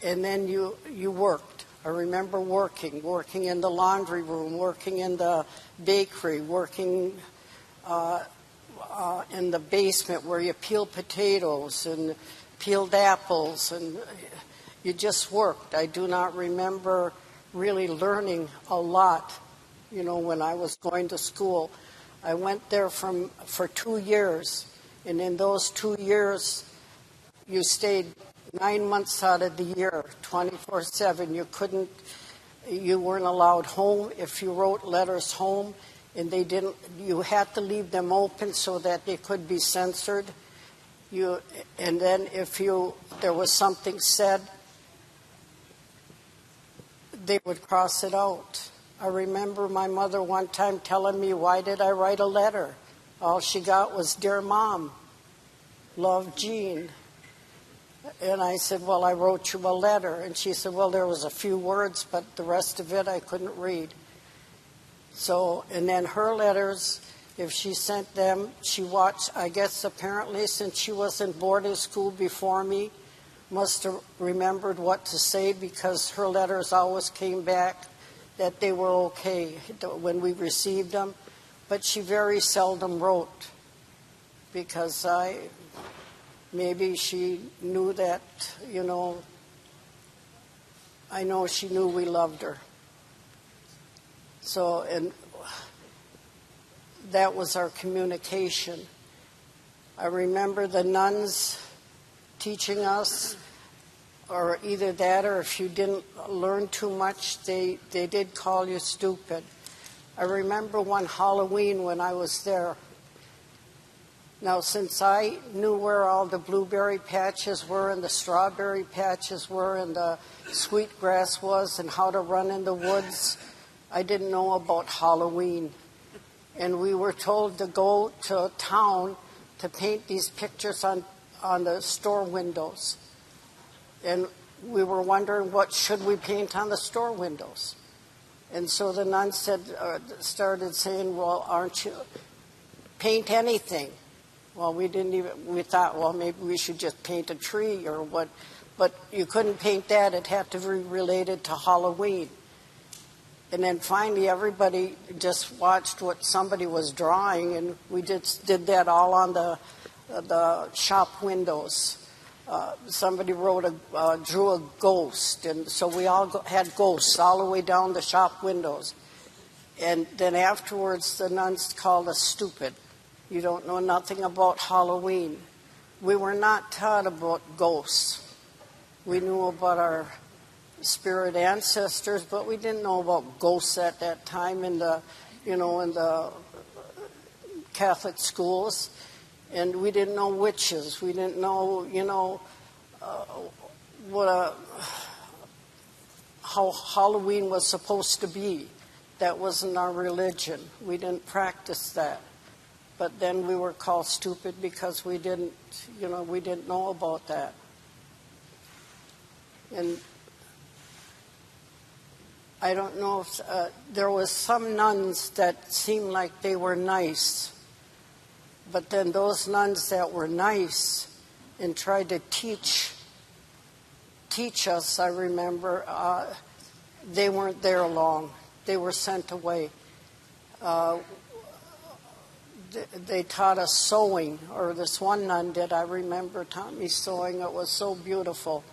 And then you worked. I remember working in the laundry room, working in the bakery, working in the basement where you peeled potatoes and peeled apples, and you just worked. I do not remember really learning a lot, when I was going to school. I went there for 2 years, and in those 2 years, you stayed 9 months out of the year, 24/7. You weren't allowed home. If you wrote letters home and you had to leave them open so that they could be censored. And then if there was something said, they would cross it out. I remember my mother one time telling me, why did I write a letter? All she got was, "Dear Mom, love, Jean." And I said, well, I wrote you a letter. And she said, well, there was a few words, but the rest of it I couldn't read. So, and then her letters, if she sent them, she watched, I guess apparently since she was in boarding school before me, must have remembered what to say, because her letters always came back that they were okay when we received them. But she very seldom wrote, because maybe she knew that, I know she knew we loved her. So, and that was our communication. I remember the nuns teaching us, or either that, or if you didn't learn too much, they did call you stupid. I remember one Halloween when I was there. Now, since I knew where all the blueberry patches were and the strawberry patches were and the sweetgrass was and how to run in the woods, I didn't know about Halloween. And we were told to go to town to paint these pictures on the store windows. And we were wondering, what should we paint on the store windows? And so the nun started saying, well, aren't you, paint anything. Well, we thought, well, maybe we should just paint a tree or what. But you couldn't paint that. It had to be related to Halloween. And then finally, everybody just watched what somebody was drawing, and we just did that all on the shop windows. Somebody drew a ghost, and so we all had ghosts all the way down the shop windows. And then afterwards, the nuns called us stupid. You don't know nothing about Halloween. We were not taught about ghosts. We knew about our spirit ancestors, but we didn't know about ghosts at that time in the Catholic schools. And we didn't know witches. We didn't know, how Halloween was supposed to be. That wasn't our religion. We didn't practice that. But then we were called stupid because we didn't know about that. And I don't know if there was some nuns that seemed like they were nice. But then those nuns that were nice and tried to teach us, I remember, they weren't there long. they were sent away. They taught us sewing, or this one nun did, I remember, taught me sewing. It was so beautiful.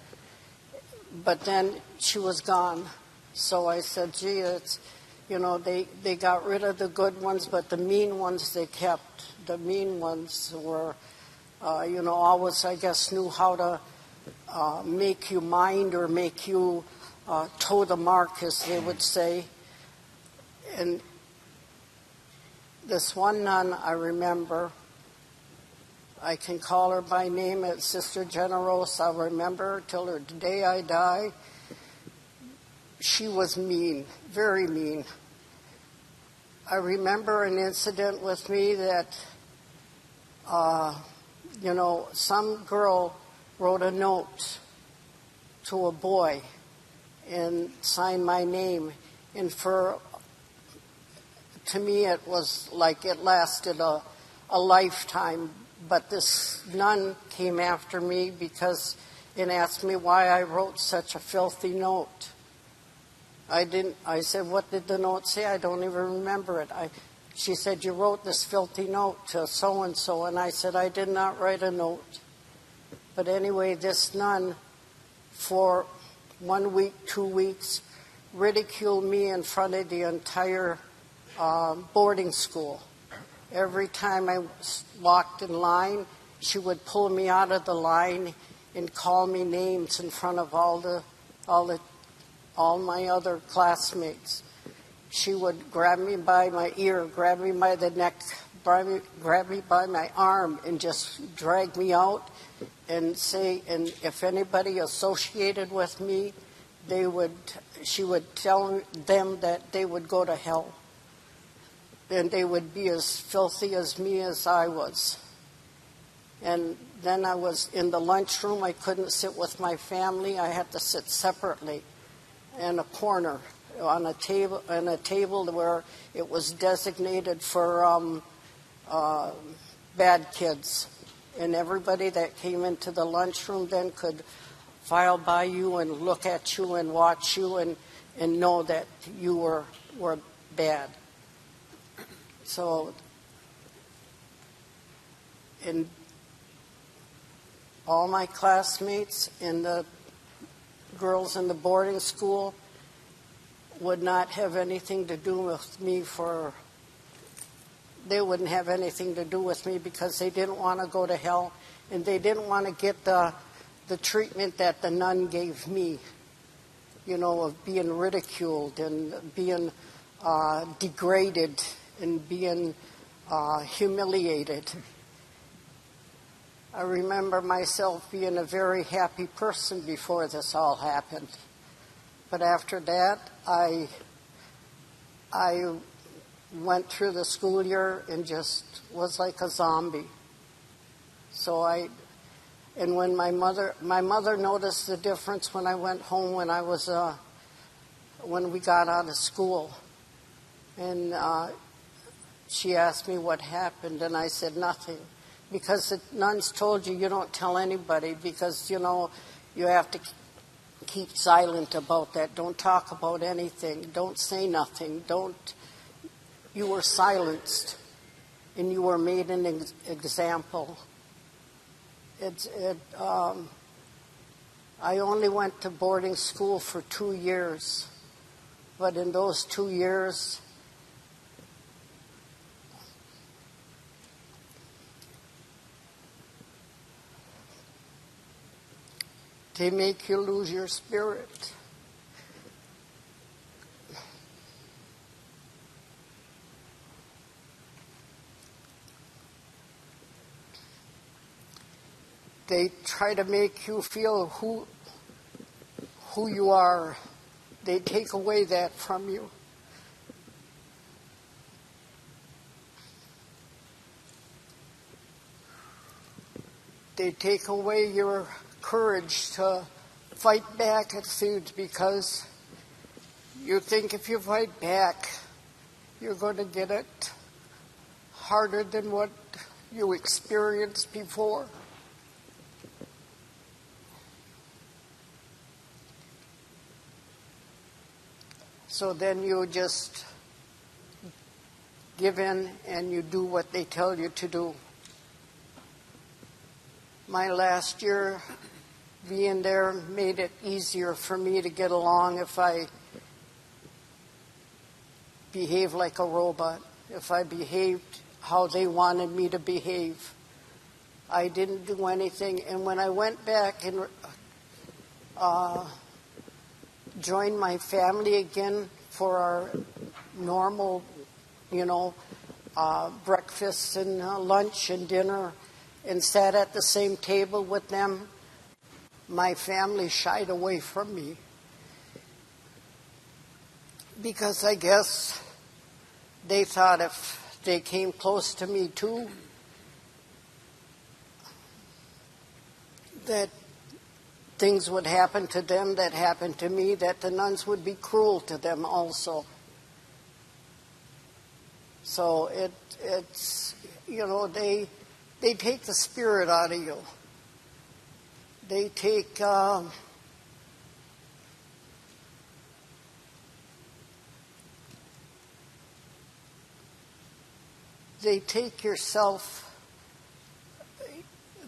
But then she was gone. So I said, gee, it's, they got rid of the good ones, but the mean ones they kept. The mean ones were, always, I guess, knew how to make you mind or make you toe the mark, as they would say. And this one nun, I remember, I can call her by name, it's Sister Generosa. I'll remember her till the day I die. She was mean, very mean. I remember an incident with me that, some girl wrote a note to a boy and signed my name. And to me, it was like it lasted a lifetime. But this nun came after me and asked me why I wrote such a filthy note. I said, what did the note say? I don't even remember it. She said, you wrote this filthy note to so-and-so. And I said, I did not write a note. But anyway, this nun, for 1 week, 2 weeks, ridiculed me in front of the entire boarding school. Every time I walked in line, she would pull me out of the line and call me names in front of all my other classmates. She would grab me by my ear, grab me by the neck, grab me by my arm, and just drag me out and say, and if anybody associated with me, she would tell them that they would go to hell. And they would be as filthy as me as I was. And then I was in the lunchroom. I couldn't sit with my family. I had to sit separately in a corner on a table where it was designated for bad kids. And everybody that came into the lunchroom then could file by you and look at you and watch you and know that you were bad. So, and all my classmates and the girls in the boarding school would not have anything to do with me they wouldn't have anything to do with me because they didn't want to go to hell, and they didn't want to get the treatment that the nun gave me, of being ridiculed and being degraded and being humiliated. I remember myself being a very happy person before this all happened. But after that, I went through the school year and just was like a zombie. And when my mother noticed the difference when I went home when we got out of school. And she asked me what happened, and I said nothing. Because the nuns told you don't tell anybody because, you have to keep silent about that. Don't talk about anything. Don't say nothing. You were silenced, and you were made an example. I only went to boarding school for 2 years, but in those 2 years, they make you lose your spirit. They try to make you feel who you are. They take away that from you. They take away your courage to fight back, it seems, because you think if you fight back, you're going to get it harder than what you experienced before. So then you just give in and you do what they tell you to do. My last year being there made it easier for me to get along if I behave like a robot, if I behaved how they wanted me to behave. I didn't do anything. And when I went back and joined my family again for our normal, breakfast and lunch and dinner, and sat at the same table with them, my family shied away from me. Because I guess they thought if they came close to me too, that things would happen to them that happened to me, that the nuns would be cruel to them also. So it's they take the spirit out of you. They take yourself,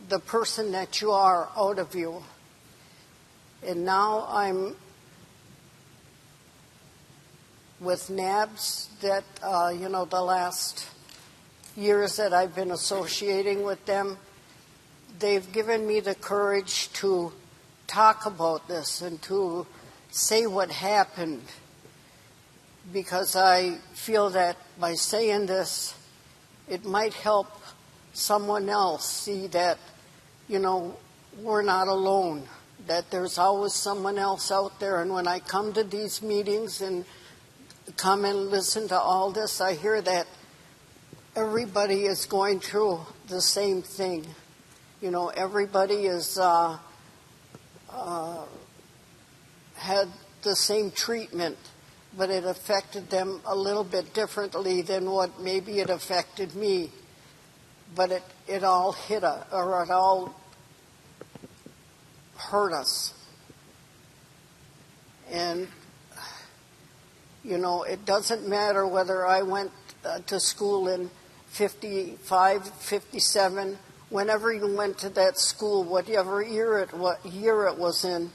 the person that you are, out of you. And now I'm with NABS that, the last years that I've been associating with them, they've given me the courage to talk about this and to say what happened, because I feel that by saying this, it might help someone else see that, we're not alone, that there's always someone else out there. And when I come to these meetings and come and listen to all this, I hear that everybody is going through the same thing. Everybody is had the same treatment, but it affected them a little bit differently than what maybe it affected me. But it all hit us, or it all hurt us. And, it doesn't matter whether I went to school in 55, 57, whenever you went to that school, whatever year it was in,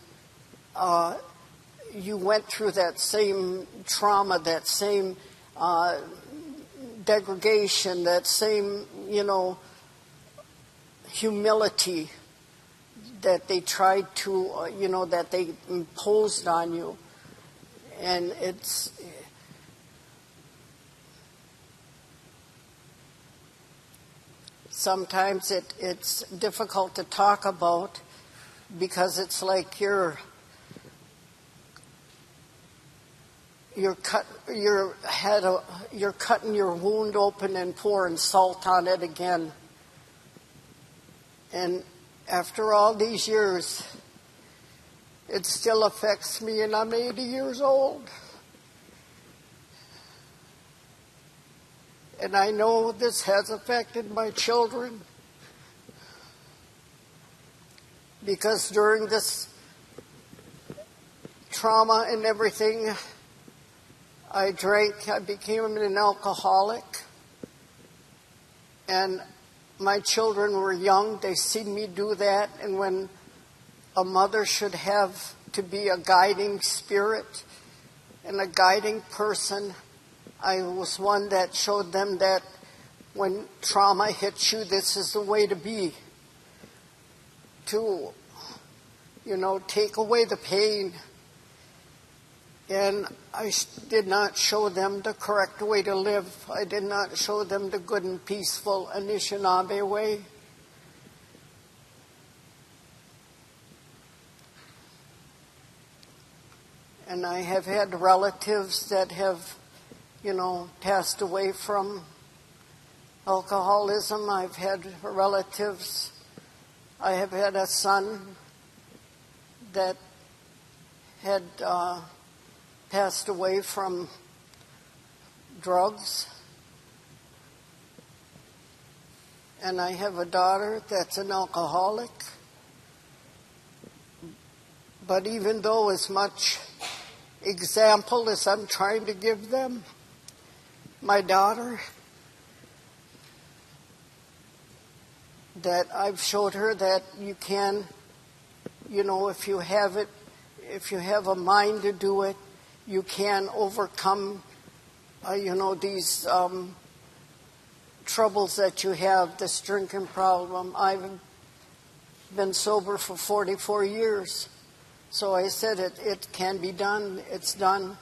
you went through that same trauma, that same degradation, that same, humility that they tried to, that they imposed on you. And it's... Sometimes it's difficult to talk about because it's like you're cutting your wound open and pouring salt on it again. And after all these years, it still affects me, and I'm 80 years old. And I know this has affected my children, because during this trauma and everything, I drank, I became an alcoholic, and my children were young. They seen me do that, and when a mother should have to be a guiding spirit and a guiding person, I was one that showed them that when trauma hits you, this is the way to be. To, take away the pain. And I did not show them the correct way to live. I did not show them the good and peaceful Anishinaabe way. And I have had relatives that have, passed away from alcoholism. I've had relatives. I have had a son that had passed away from drugs. And I have a daughter that's an alcoholic. But even though as much example as I'm trying to give them. My daughter, that I've showed her that you can, if you have it, if you have a mind to do it, you can overcome, these troubles that you have, this drinking problem. I've been sober for 44 years. So I said it can be done. It's done.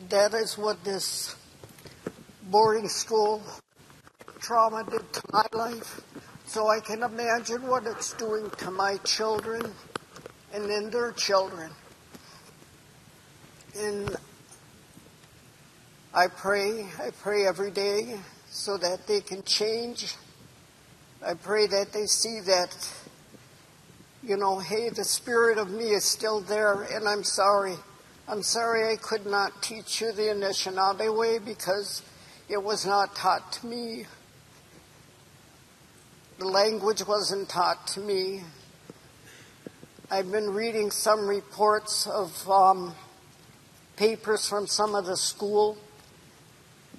That is what this boarding school trauma did to my life. So I can imagine what it's doing to my children and then their children. And I pray every day so that they can change. I pray that they see that, hey, the spirit of me is still there, and I'm sorry. I'm sorry I could not teach you the Anishinaabe way because it was not taught to me. The language wasn't taught to me. I've been reading some reports of papers from some of the school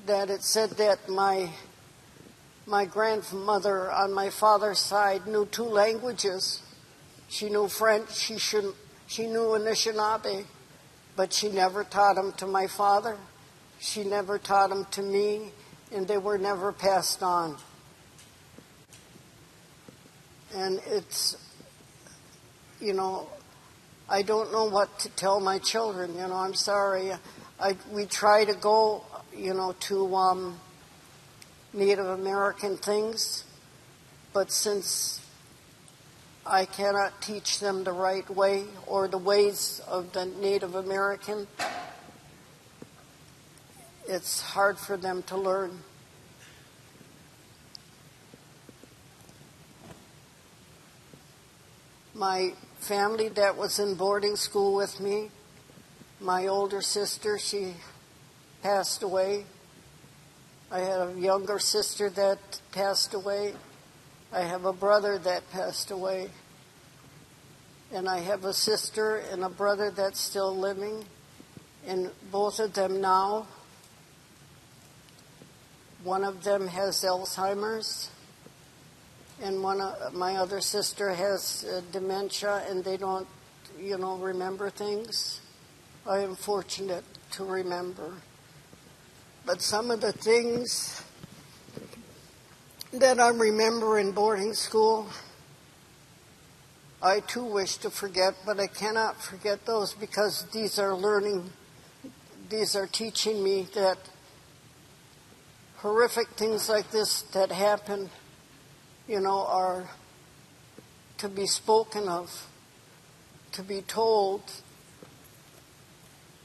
that it said that my grandmother on my father's side knew 2 languages. She knew French, she knew Anishinaabe, but she never taught them to my father. She never taught them to me, and they were never passed on. And it's, I don't know what to tell my children. I'm sorry. We try to go, to Native American things, but since I cannot teach them the right way or the ways of the Native American, it's hard for them to learn. My family that was in boarding school with me, my older sister, she passed away. I had a younger sister that passed away. I have a brother that passed away. And I have a sister and a brother that's still living. And both of them now, one of them has Alzheimer's. And one of my other sister has dementia, and they don't, remember things. I am fortunate to remember. But some of the things that I remember in boarding school, I too wish to forget, but I cannot forget those because these are teaching me that horrific things like this that happen, are to be spoken of, to be told,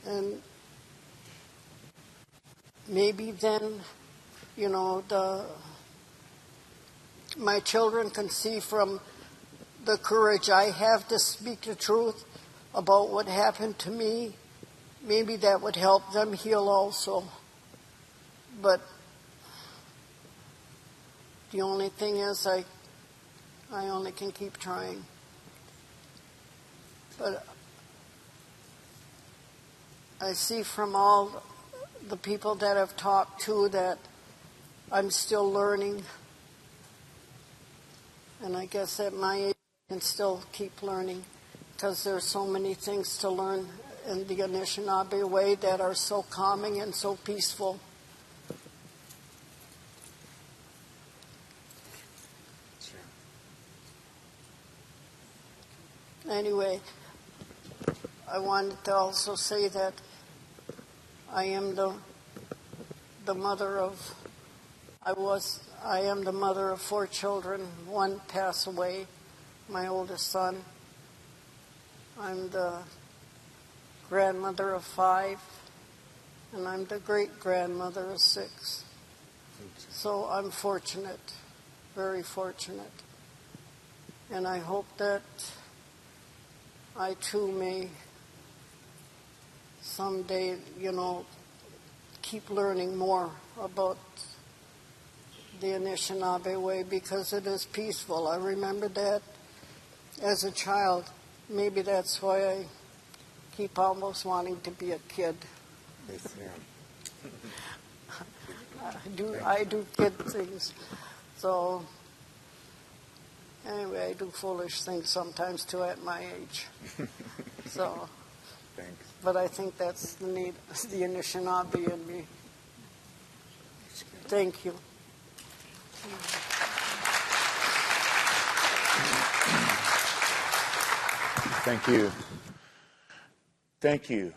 and maybe then, my children can see from the courage I have to speak the truth about what happened to me. Maybe that would help them heal also. But the only thing is I only can keep trying. But I see from all the people that I've talked to that I'm still learning. And I guess at my age I can still keep learning because there's so many things to learn in the Anishinaabe way that are so calming and so peaceful. Anyway, I wanted to also say that I am the mother of, I am the mother of 4 children. 1 passed away, my oldest son. I'm the grandmother of 5, and I'm the great-grandmother of 6. So I'm fortunate, very fortunate. And I hope that I too may someday, keep learning more about the Anishinaabe way because it is peaceful. I remember that as a child. Maybe that's why I keep almost wanting to be a kid. Yes, ma'am. I do kid things. So anyway, I do foolish things sometimes too at my age. So, thanks. But I think that's the Anishinaabe in me. Thank you. Thank you. Thank you.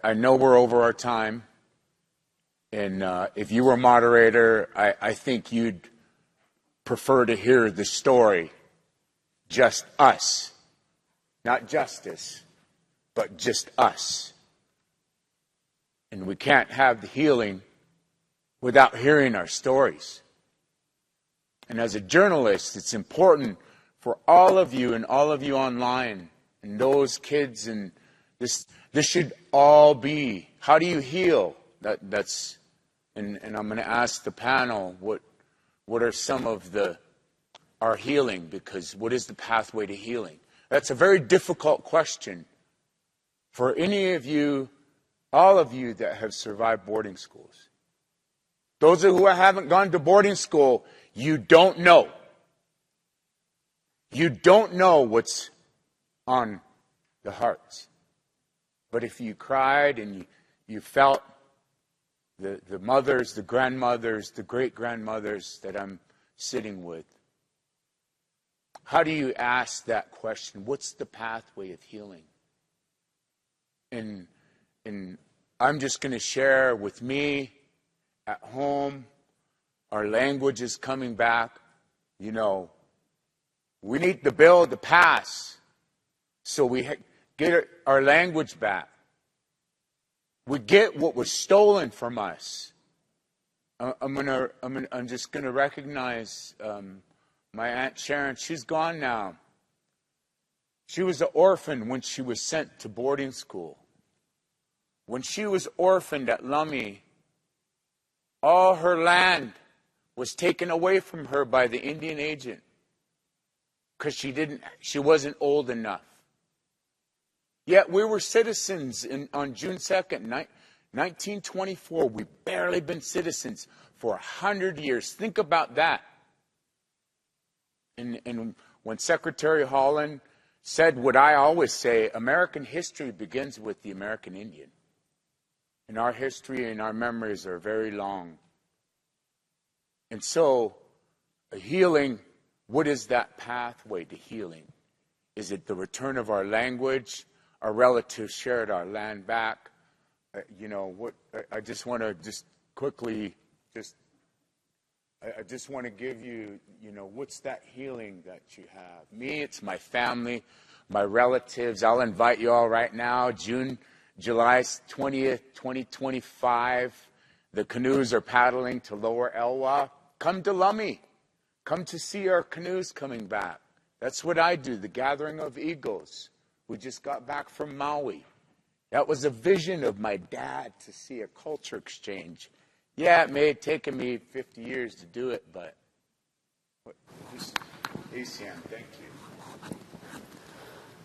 I know we're over our time, and if you were a moderator, I think you'd prefer to hear the story, just us, not justice, but just us. And we can't have the healing without hearing our stories. And as a journalist, it's important for all of you and all of you online and those kids, and this should all be, how do you heal? That's and I'm going to ask the panel what are some of our healing, because what is the pathway to healing? That's a very difficult question for any of you, all of you that have survived boarding schools. Those who haven't gone to boarding school, you don't know. You don't know what's on the hearts. But if you cried and you felt the mothers, the grandmothers, the great-grandmothers that I'm sitting with, how do you ask that question? What's the pathway of healing? And I'm just going to share with me at home, our language is coming back. You know, we need the bill to pass so we get our language back. We get what was stolen from us. I'm just going to recognize my Aunt Sharon. She's gone now. She was an orphan when she was sent to boarding school. When she was orphaned at Lummi, all her land was taken away from her by the Indian agent because she wasn't old enough. Yet we were citizens on June 2nd, 1924. We've barely been citizens for 100 years. Think about that. And when Secretary Holland said what I always say, American history begins with the American Indian. And our history and our memories are very long. And so, healing, what is that pathway to healing? Is it the return of our language? Our relatives shared our land back? I just want to quickly I just want to give you, what's that healing that you have? Me, it's my family, my relatives. I'll invite you all right now, July 20th, 2025. The canoes are paddling to Lower Elwha. Come to Lummi. Come to see our canoes coming back. That's what I do, the Gathering of Eagles. We just got back from Maui. That was a vision of my dad, to see a culture exchange. Yeah, it may have taken me 50 years to do it, but ACM, thank you.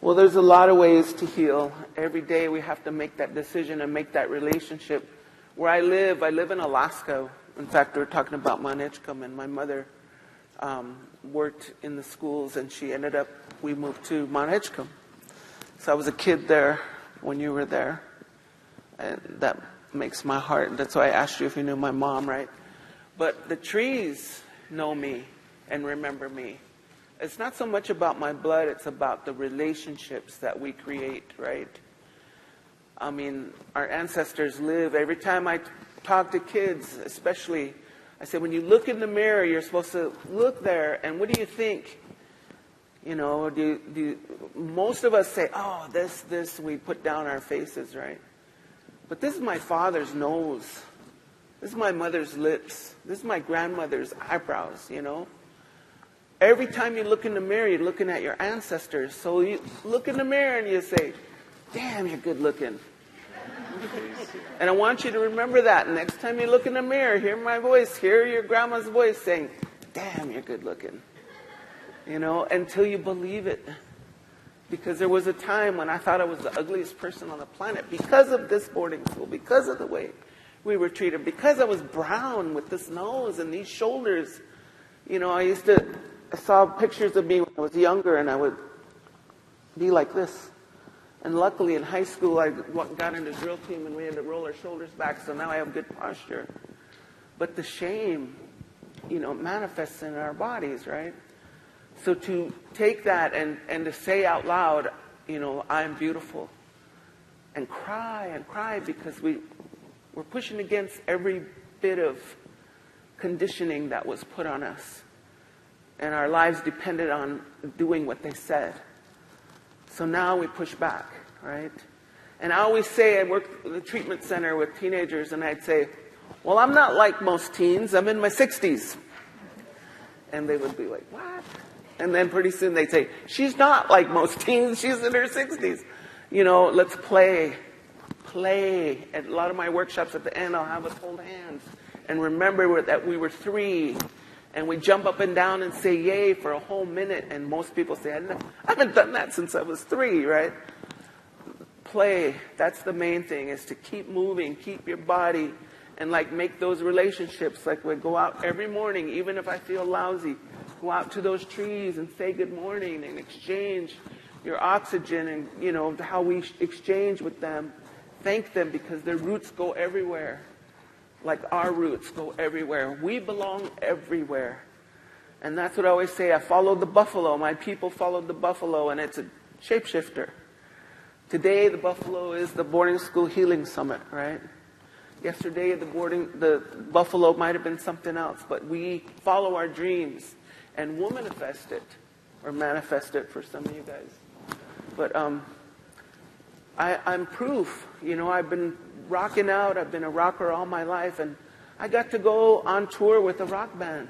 Well, there's a lot of ways to heal. Every day we have to make that decision and make that relationship. Where I live in Alaska. In fact, we were talking about Mount Edgecombe, and my mother worked in the schools, and we moved to Mount Edgecombe. So I was a kid there when you were there. And that makes my heart, that's why I asked you if you knew my mom, right? But the trees know me and remember me. It's not so much about my blood, it's about the relationships that we create, right? I mean, our ancestors live. Every time I talk to kids, especially, I say, when you look in the mirror, you're supposed to look there, and what do you think? Most of us say, oh, this, we put down our faces, right? But this is my father's nose. This is my mother's lips. This is my grandmother's eyebrows, Every time you look in the mirror, you're looking at your ancestors. So you look in the mirror and you say, damn, you're good looking. And I want you to remember that. Next time you look in the mirror, hear my voice, hear your grandma's voice saying, damn, you're good looking. Until you believe it. Because there was a time when I thought I was the ugliest person on the planet because of this boarding school, because of the way we were treated, because I was brown with this nose and these shoulders. You know, I saw pictures of me when I was younger, and I would be like this. And luckily in high school, I got into drill team and we had to roll our shoulders back, so now I have good posture. But the shame, you know, manifests in our bodies, right? So to take that and to say out loud, you know, I'm beautiful, and cry because we're pushing against every bit of conditioning that was put on us. And our lives depended on doing what they said. So now we push back, right? And I always say, I worked at the treatment center with teenagers, and I'd say, well, I'm not like most teens. I'm in my 60s. And they would be like, what? And then pretty soon they'd say, she's not like most teens. She's in her 60s. You know, let's play. Play. At a lot of my workshops at the end, I'll have us hold hands and remember that we were 3. And we jump up and down and say yay for a whole minute. And most people say, I haven't done that since I was 3, right? Play. That's the main thing, is to keep moving, keep your body, and like make those relationships. Like we go out every morning, even if I feel lousy, go out to those trees and say good morning and exchange your oxygen, and you know how we exchange with them. Thank them, because their roots go everywhere. Like our roots go everywhere. We belong everywhere. And that's what I always say. I followed the buffalo. My people followed the buffalo, and it's a shapeshifter. Today, the buffalo is the boarding school healing summit, right? Yesterday, the buffalo might have been something else, but we follow our dreams and womanifest it, or manifest it for some of you guys. But I'm proof. You know, I've been rocking out. I've been a rocker all my life, and I got to go on tour with a rock band.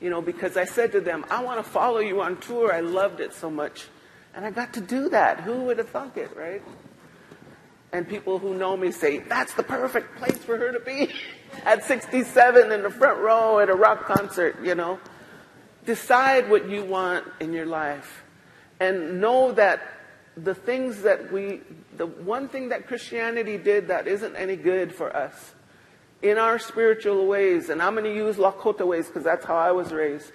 You know, because I said to them, I want to follow you on tour. I loved it so much. And I got to do that. Who would have thunk it, right? And people who know me say, that's the perfect place for her to be. At 67 in the front row at a rock concert, you know. Decide what you want in your life. And know that the things that the one thing that Christianity did that isn't any good for us, in our spiritual ways, and I'm going to use Lakota ways because that's how I was raised.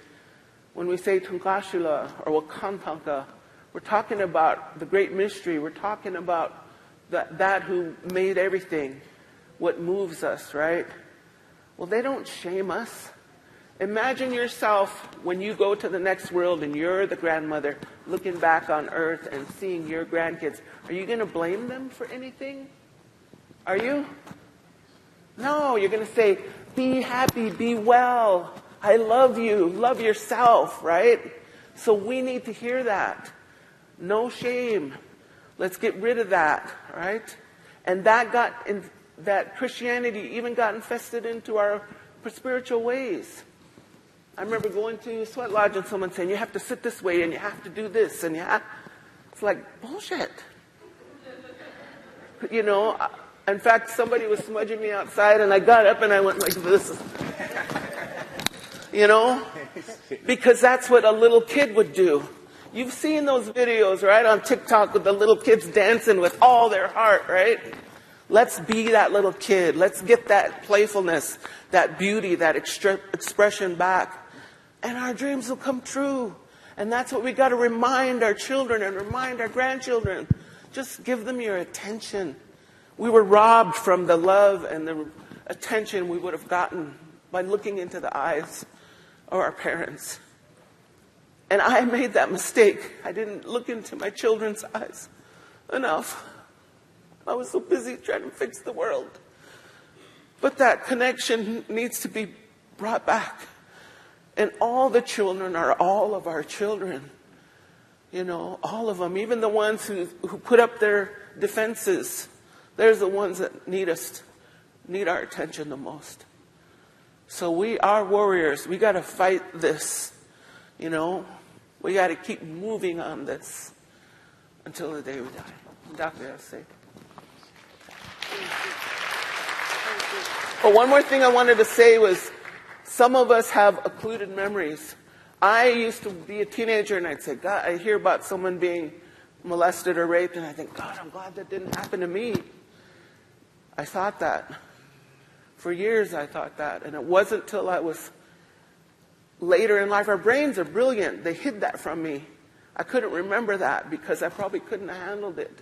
When we say Tunkashila or Wakantanka, we're talking about the great mystery. We're talking about that who made everything, what moves us, right? Well, they don't shame us. Imagine yourself when you go to the next world and you're the grandmother looking back on earth and seeing your grandkids. Are you going to blame them for anything? Are you? No, you're going to say, be happy, be well. I love you. Love yourself, right? So we need to hear that. No shame. Let's get rid of that, right? And that Christianity even got infested into our spiritual ways. I remember going to Sweat Lodge and someone saying, you have to sit this way and you have to do this. And it's like, bullshit. You know, in fact, somebody was smudging me outside and I got up and I went like this. You know, because that's what a little kid would do. You've seen those videos, right, on TikTok with the little kids dancing with all their heart, right? Let's be that little kid. Let's get that playfulness, that beauty, that expression back. And our dreams will come true. And that's what we got to remind our children and remind our grandchildren. Just give them your attention. We were robbed from the love and the attention we would have gotten by looking into the eyes of our parents. And I made that mistake. I didn't look into my children's eyes enough. I was so busy trying to fix the world. But that connection needs to be brought back. And all the children are all of our children. You know, all of them. Even the ones who put up their defenses. They're the ones that need our attention the most. So we are warriors. We got to fight this. You know, we got to keep moving on this until the day we die. Dr. Esteemed. But one more thing I wanted to say was, some of us have occluded memories. I used to be a teenager and I'd say, God, I hear about someone being molested or raped, and I think, God, I'm glad that didn't happen to me. I thought that. For years I thought that, and it wasn't till I was later in life. Our brains are brilliant. They hid that from me. I couldn't remember that because I probably couldn't have handled it.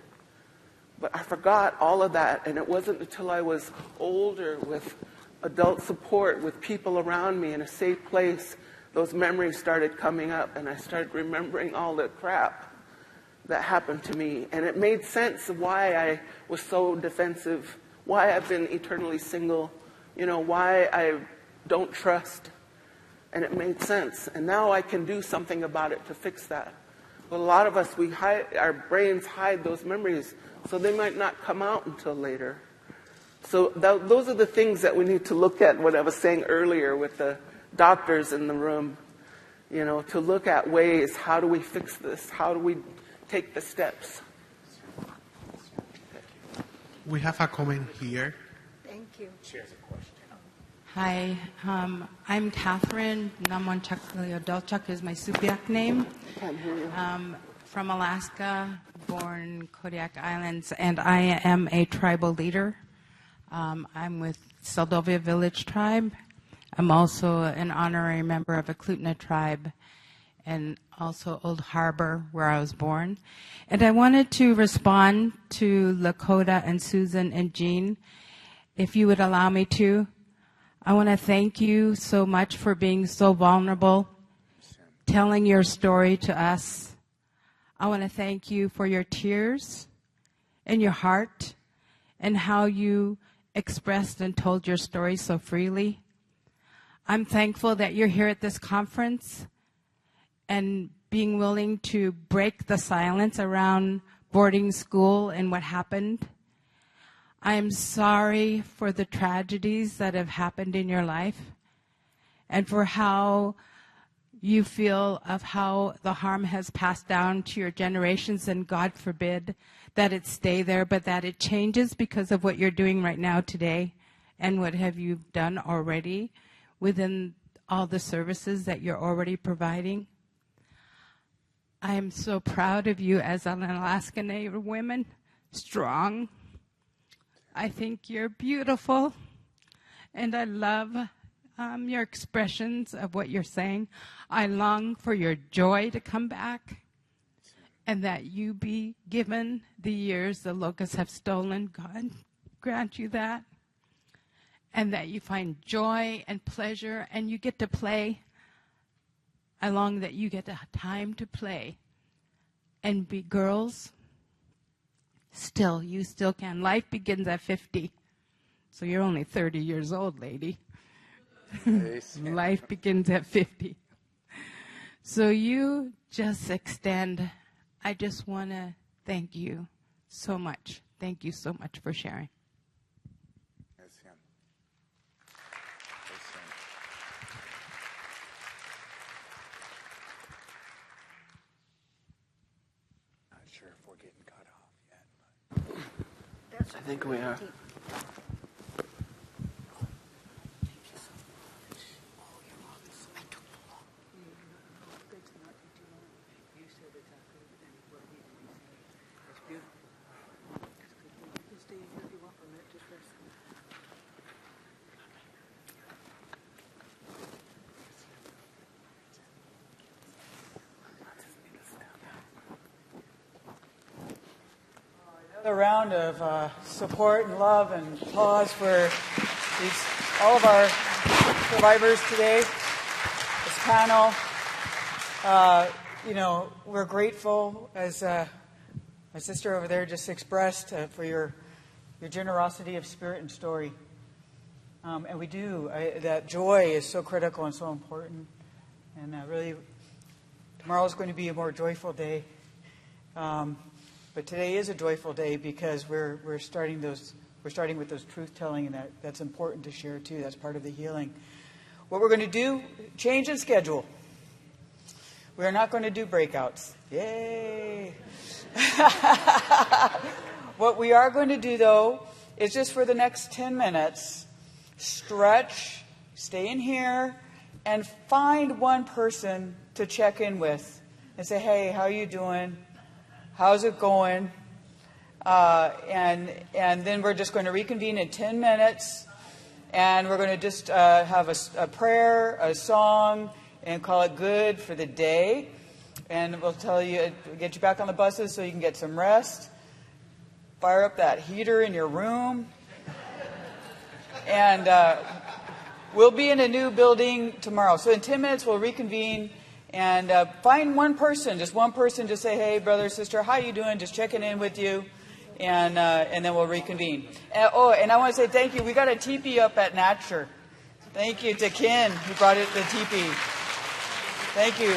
But I forgot all of that, and it wasn't until I was older with adult support, with people around me in a safe place, those memories started coming up, and I started remembering all the crap that happened to me. And it made sense of why I was so defensive, why I've been eternally single, why I don't trust. And it made sense. And now I can do something about it to fix that. But a lot of us, our brains hide those memories, so they might not come out until later. So those are the things that we need to look at, what I was saying earlier with the doctors in the room, to look at ways, how do we fix this? How do we take the steps? We have a comment here. Thank you. Hi, I'm Catherine. Namonchak is my Subiak name. From Alaska, born Kodiak Islands, and I am a tribal leader. I'm with Seldovia Village Tribe. I'm also an honorary member of a Klutna tribe and also Old Harbor, where I was born. And I wanted to respond to Lakota and Susan and Jean, if you would allow me to. I want to thank you so much for being so vulnerable, telling your story to us. I want to thank you for your tears and your heart and how you expressed and told your story so freely. I'm thankful that you're here at this conference and being willing to break the silence around boarding school and what happened. I'm sorry for the tragedies that have happened in your life and for how you feel of how the harm has passed down to your generations, and God forbid that it stay there, but that it changes because of what you're doing right now today and what have you done already within all the services that you're already providing. I am so proud of you as an Alaska Native woman, strong. I think you're beautiful, and I love your expressions of what you're saying. I long for your joy to come back and that you be given the years the locusts have stolen. God grant you that. And that you find joy and pleasure and you get to play. I long that you get time to play and be girls. You still can. Life begins at 50. So you're only 30 years old, lady. Life begins at 50. So you just extend. I just want to thank you so much. Thank you so much for sharing. Not sure if we're getting cut off yet. I think we are. Another round of support and love and applause for all of our survivors today, this panel. We're grateful, as my sister over there just expressed, for your generosity of spirit and story. And we do. That joy is so critical and so important. And really, tomorrow is going to be a more joyful day. But today is a joyful day because we're starting with those truth telling, and that's important to share too. That's part of the healing. What we're going to do, change in schedule. We're not going to do breakouts. Yay! What we are going to do though is just for the next 10 minutes, stretch, stay in here, and find one person to check in with and say, hey, how are you doing? How's it going? And then we're just going to reconvene in 10 minutes, and we're going to just have a prayer, a song, and call it good for the day. And we'll tell you, get you back on the buses so you can get some rest. Fire up that heater in your room. And we'll be in a new building tomorrow. So in 10 minutes, we'll reconvene and find one person, just say, hey, brother, sister, how you doing? Just checking in with you. And then we'll reconvene. And I want to say thank you. We got a teepee up at Natcher. Thank you to Ken who brought it the teepee. Thank you.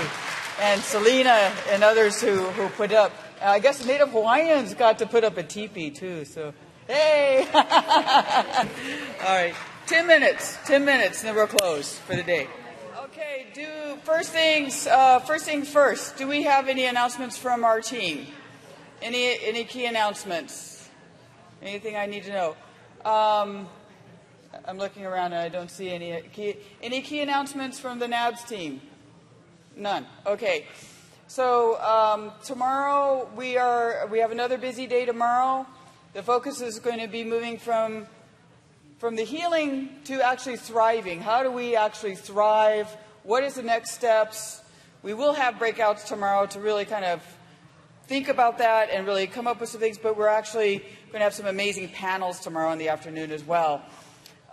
And Selena and others who put up. I guess the Native Hawaiians got to put up a teepee too. So, hey! All right. 10 minutes, and then we're closed for the day. Okay, first things first. Do we have any announcements from our team? Any key announcements? Anything I need to know? I'm looking around and I don't see any key announcements from the NABS team. None. Okay. So tomorrow we have another busy day tomorrow. The focus is going to be moving from the healing to actually thriving. How do we actually thrive? What is the next steps? We will have breakouts tomorrow to really kind of think about that and really come up with some things, but we're actually going to have some amazing panels tomorrow in the afternoon as well.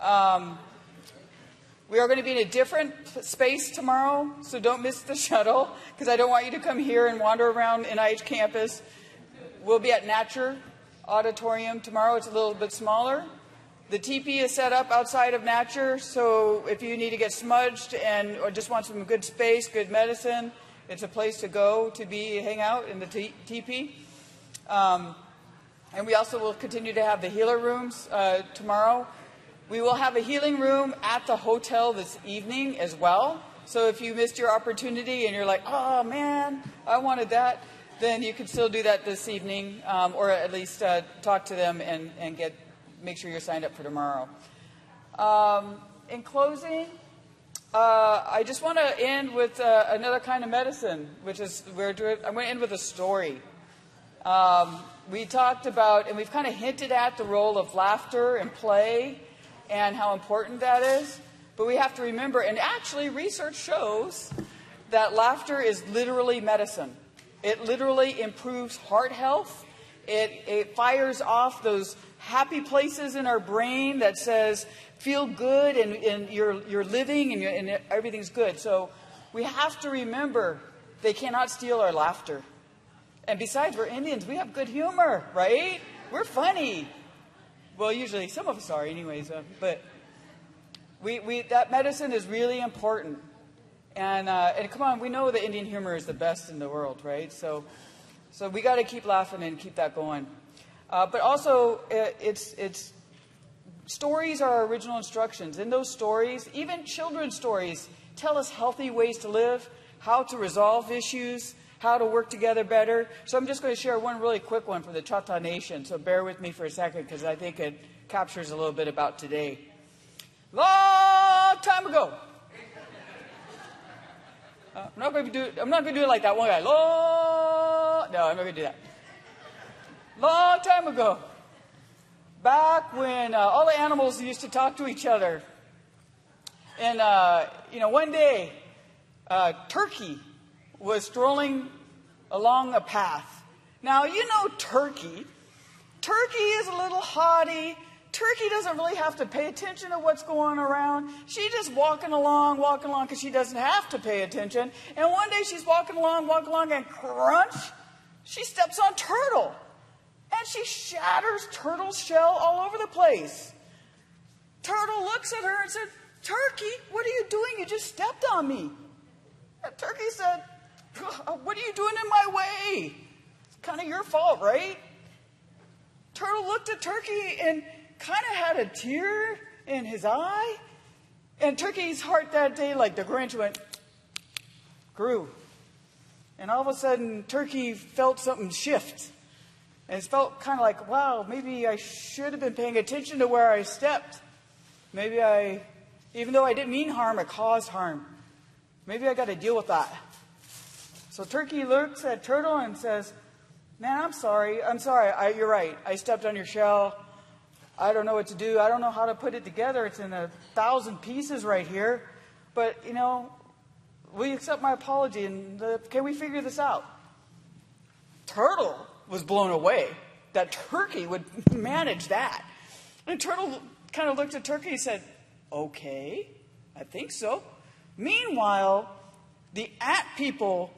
We are going to be in a different space tomorrow, so don't miss the shuttle, because I don't want you to come here and wander around NIH campus. We'll be at Natcher Auditorium tomorrow. It's a little bit smaller. The teepee is set up outside of Natcher, so if you need to get smudged or just want some good space, good medicine, it's a place to go to hang out in the teepee. And we also will continue to have the healer rooms tomorrow. We will have a healing room at the hotel this evening as well. So if you missed your opportunity and you're like, oh man, I wanted that, then you can still do that this evening, or at least talk to them and make sure you're signed up for tomorrow. In closing, I just want to end with another kind of medicine, which is I'm going to end with a story. We talked about, and we've kind of hinted at the role of laughter and play and how important that is. But we have to remember, and actually research shows that laughter is literally medicine. It literally improves heart health. It fires off those happy places in our brain that says, feel good and you're living and everything's good. So we have to remember they cannot steal our laughter. And besides, we're Indians. We have good humor, right? We're funny. Well, usually some of us are anyways. But that medicine is really important. And come on, we know the Indian humor is the best in the world, right? So we got to keep laughing and keep that going. But also, it's stories are our original instructions. In those stories, even children's stories, tell us healthy ways to live, how to resolve issues, how to work together better. So I'm just going to share one really quick one from the Choctaw Nation. So bear with me for a second, because I think it captures a little bit about today. Long time ago. I'm not going to do it like that one guy. No, I'm not going to do that. Long time ago, back when all the animals used to talk to each other, and one day, Turkey was strolling along a path. Now, Turkey. Turkey is a little haughty. Turkey doesn't really have to pay attention to what's going around. She's just walking along, because she doesn't have to pay attention. And one day she's walking along, and crunch, she steps on Turtle. And she shatters Turtle's shell all over the place. Turtle looks at her and said, Turkey, what are you doing? You just stepped on me. And Turkey said, what are you doing in my way? It's kind of your fault, right? Turtle looked at Turkey and kind of had a tear in his eye. And Turkey's heart that day, like the Grinch, grew. And all of a sudden, Turkey felt something shift. And it felt kind of like, wow, maybe I should have been paying attention to where I stepped. Maybe even though I didn't mean harm, I caused harm. Maybe I got to deal with that. So Turkey looks at Turtle and says, man, I'm sorry. You're right. I stepped on your shell. I don't know what to do. I don't know how to put it together. It's in 1,000 pieces right here. But, will you accept my apology? And can we figure this out? Turtle was blown away that Turkey would manage that. And Turtle kind of looked at Turkey and said, okay, I think so. Meanwhile, the ant people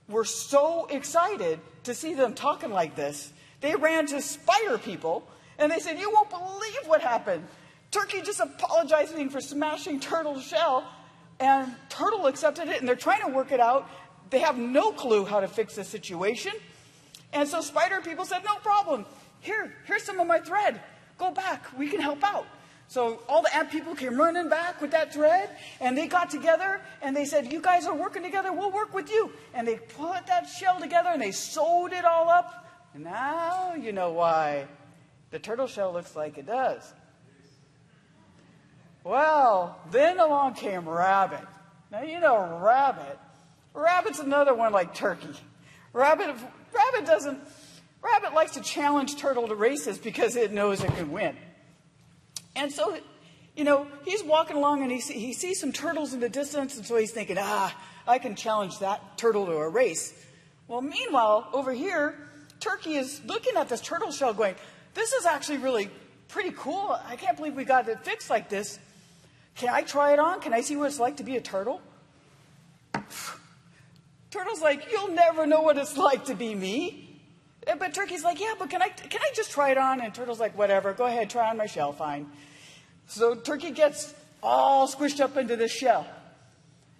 were so excited to see them talking like this. They ran to spider people, and they said, you won't believe what happened. Turkey just apologized for smashing Turtle's shell, and Turtle accepted it, and they're trying to work it out. They have no clue how to fix the situation. And so spider people said, no problem. Here's some of my thread. Go back. We can help out. So all the ant people came running back with that thread, and they got together, and they said, you guys are working together, we'll work with you. And they put that shell together, and they sewed it all up. And now you know why the turtle shell looks like it does. Well, then along came Rabbit. Now, Rabbit's another one like Turkey. Rabbit likes to challenge Turtle to races because it knows it can win. And so, he's walking along and he sees some turtles in the distance, and so he's thinking, I can challenge that turtle to a race. Well, meanwhile, over here, Turkey is looking at this turtle shell going, this is actually really pretty cool. I can't believe we got it fixed like this. Can I try it on? Can I see what it's like to be a turtle? Turtle's like, you'll never know what it's like to be me. But Turkey's like, yeah, but can I just try it on? And Turtle's like, whatever, go ahead, try on my shell, fine. So Turkey gets all squished up into this shell.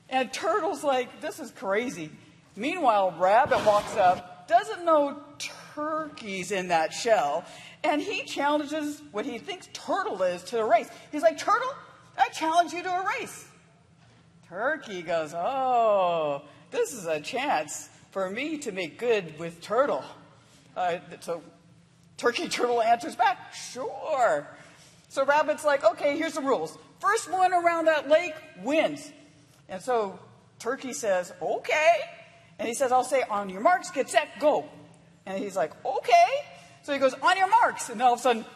And Turtle's like, this is crazy. Meanwhile, Rabbit walks up, doesn't know Turkey's in that shell, and he challenges what he thinks Turtle is to a race. He's like, Turtle, I challenge you to a race. Turkey goes, oh, this is a chance for me to make good with Turtle. So Turtle answers back, sure. So Rabbit's like, okay, here's the rules. First one around that lake wins. And so Turkey says, okay. And he says, I'll say, on your marks, get set, go. And he's like, okay. So he goes, on your marks. And all of a sudden,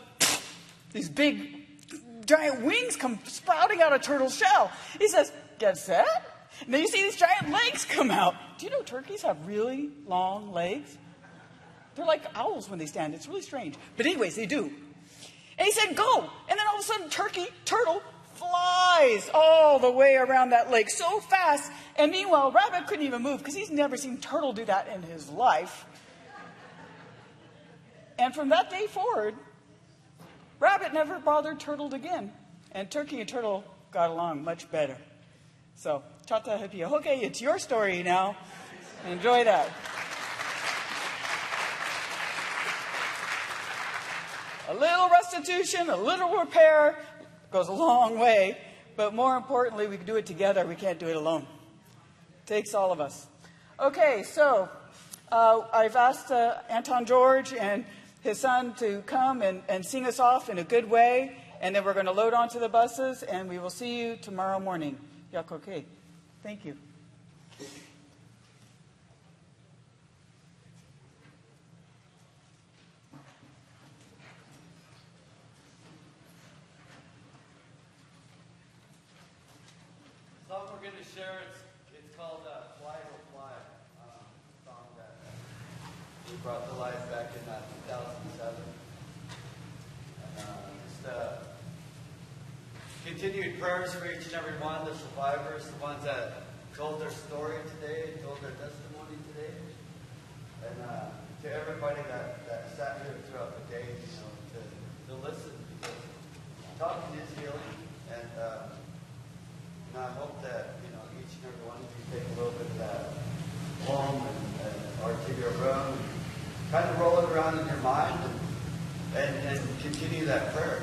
these big, giant wings come sprouting out of Turtle's shell. He says, get set. And then you see these giant legs come out. Do you know turkeys have really long legs? They're like owls when they stand. It's really strange. But anyways, they do. And he said, go. And then all of a sudden, Turtle flies all the way around that lake so fast. And meanwhile, Rabbit couldn't even move because he's never seen Turtle do that in his life. And from that day forward, Rabbit never bothered Turtle again. And Turkey and Turtle got along much better. So, Chata Hipia. Okay, it's your story now. Enjoy that. A little restitution, a little repair goes a long way. But more importantly, we can do it together. We can't do it alone. It takes all of us. Okay, so I've asked Anton George and his son to come and sing us off in a good way. And then we're going to load onto the buses, and we will see you tomorrow morning. Yakoke. Thank you. The song we're going to share, it's called Fly Will Fly, a song that we brought to life back in 2007. And continued prayers for each and every one of the survivors, the ones that told their story today, told their testimony today. And to everybody that sat here throughout the day, to listen, because talking is healing. And I hope that, each and every one of you take a little bit of that home or to your room, and kind of roll it around in your mind and continue that prayer.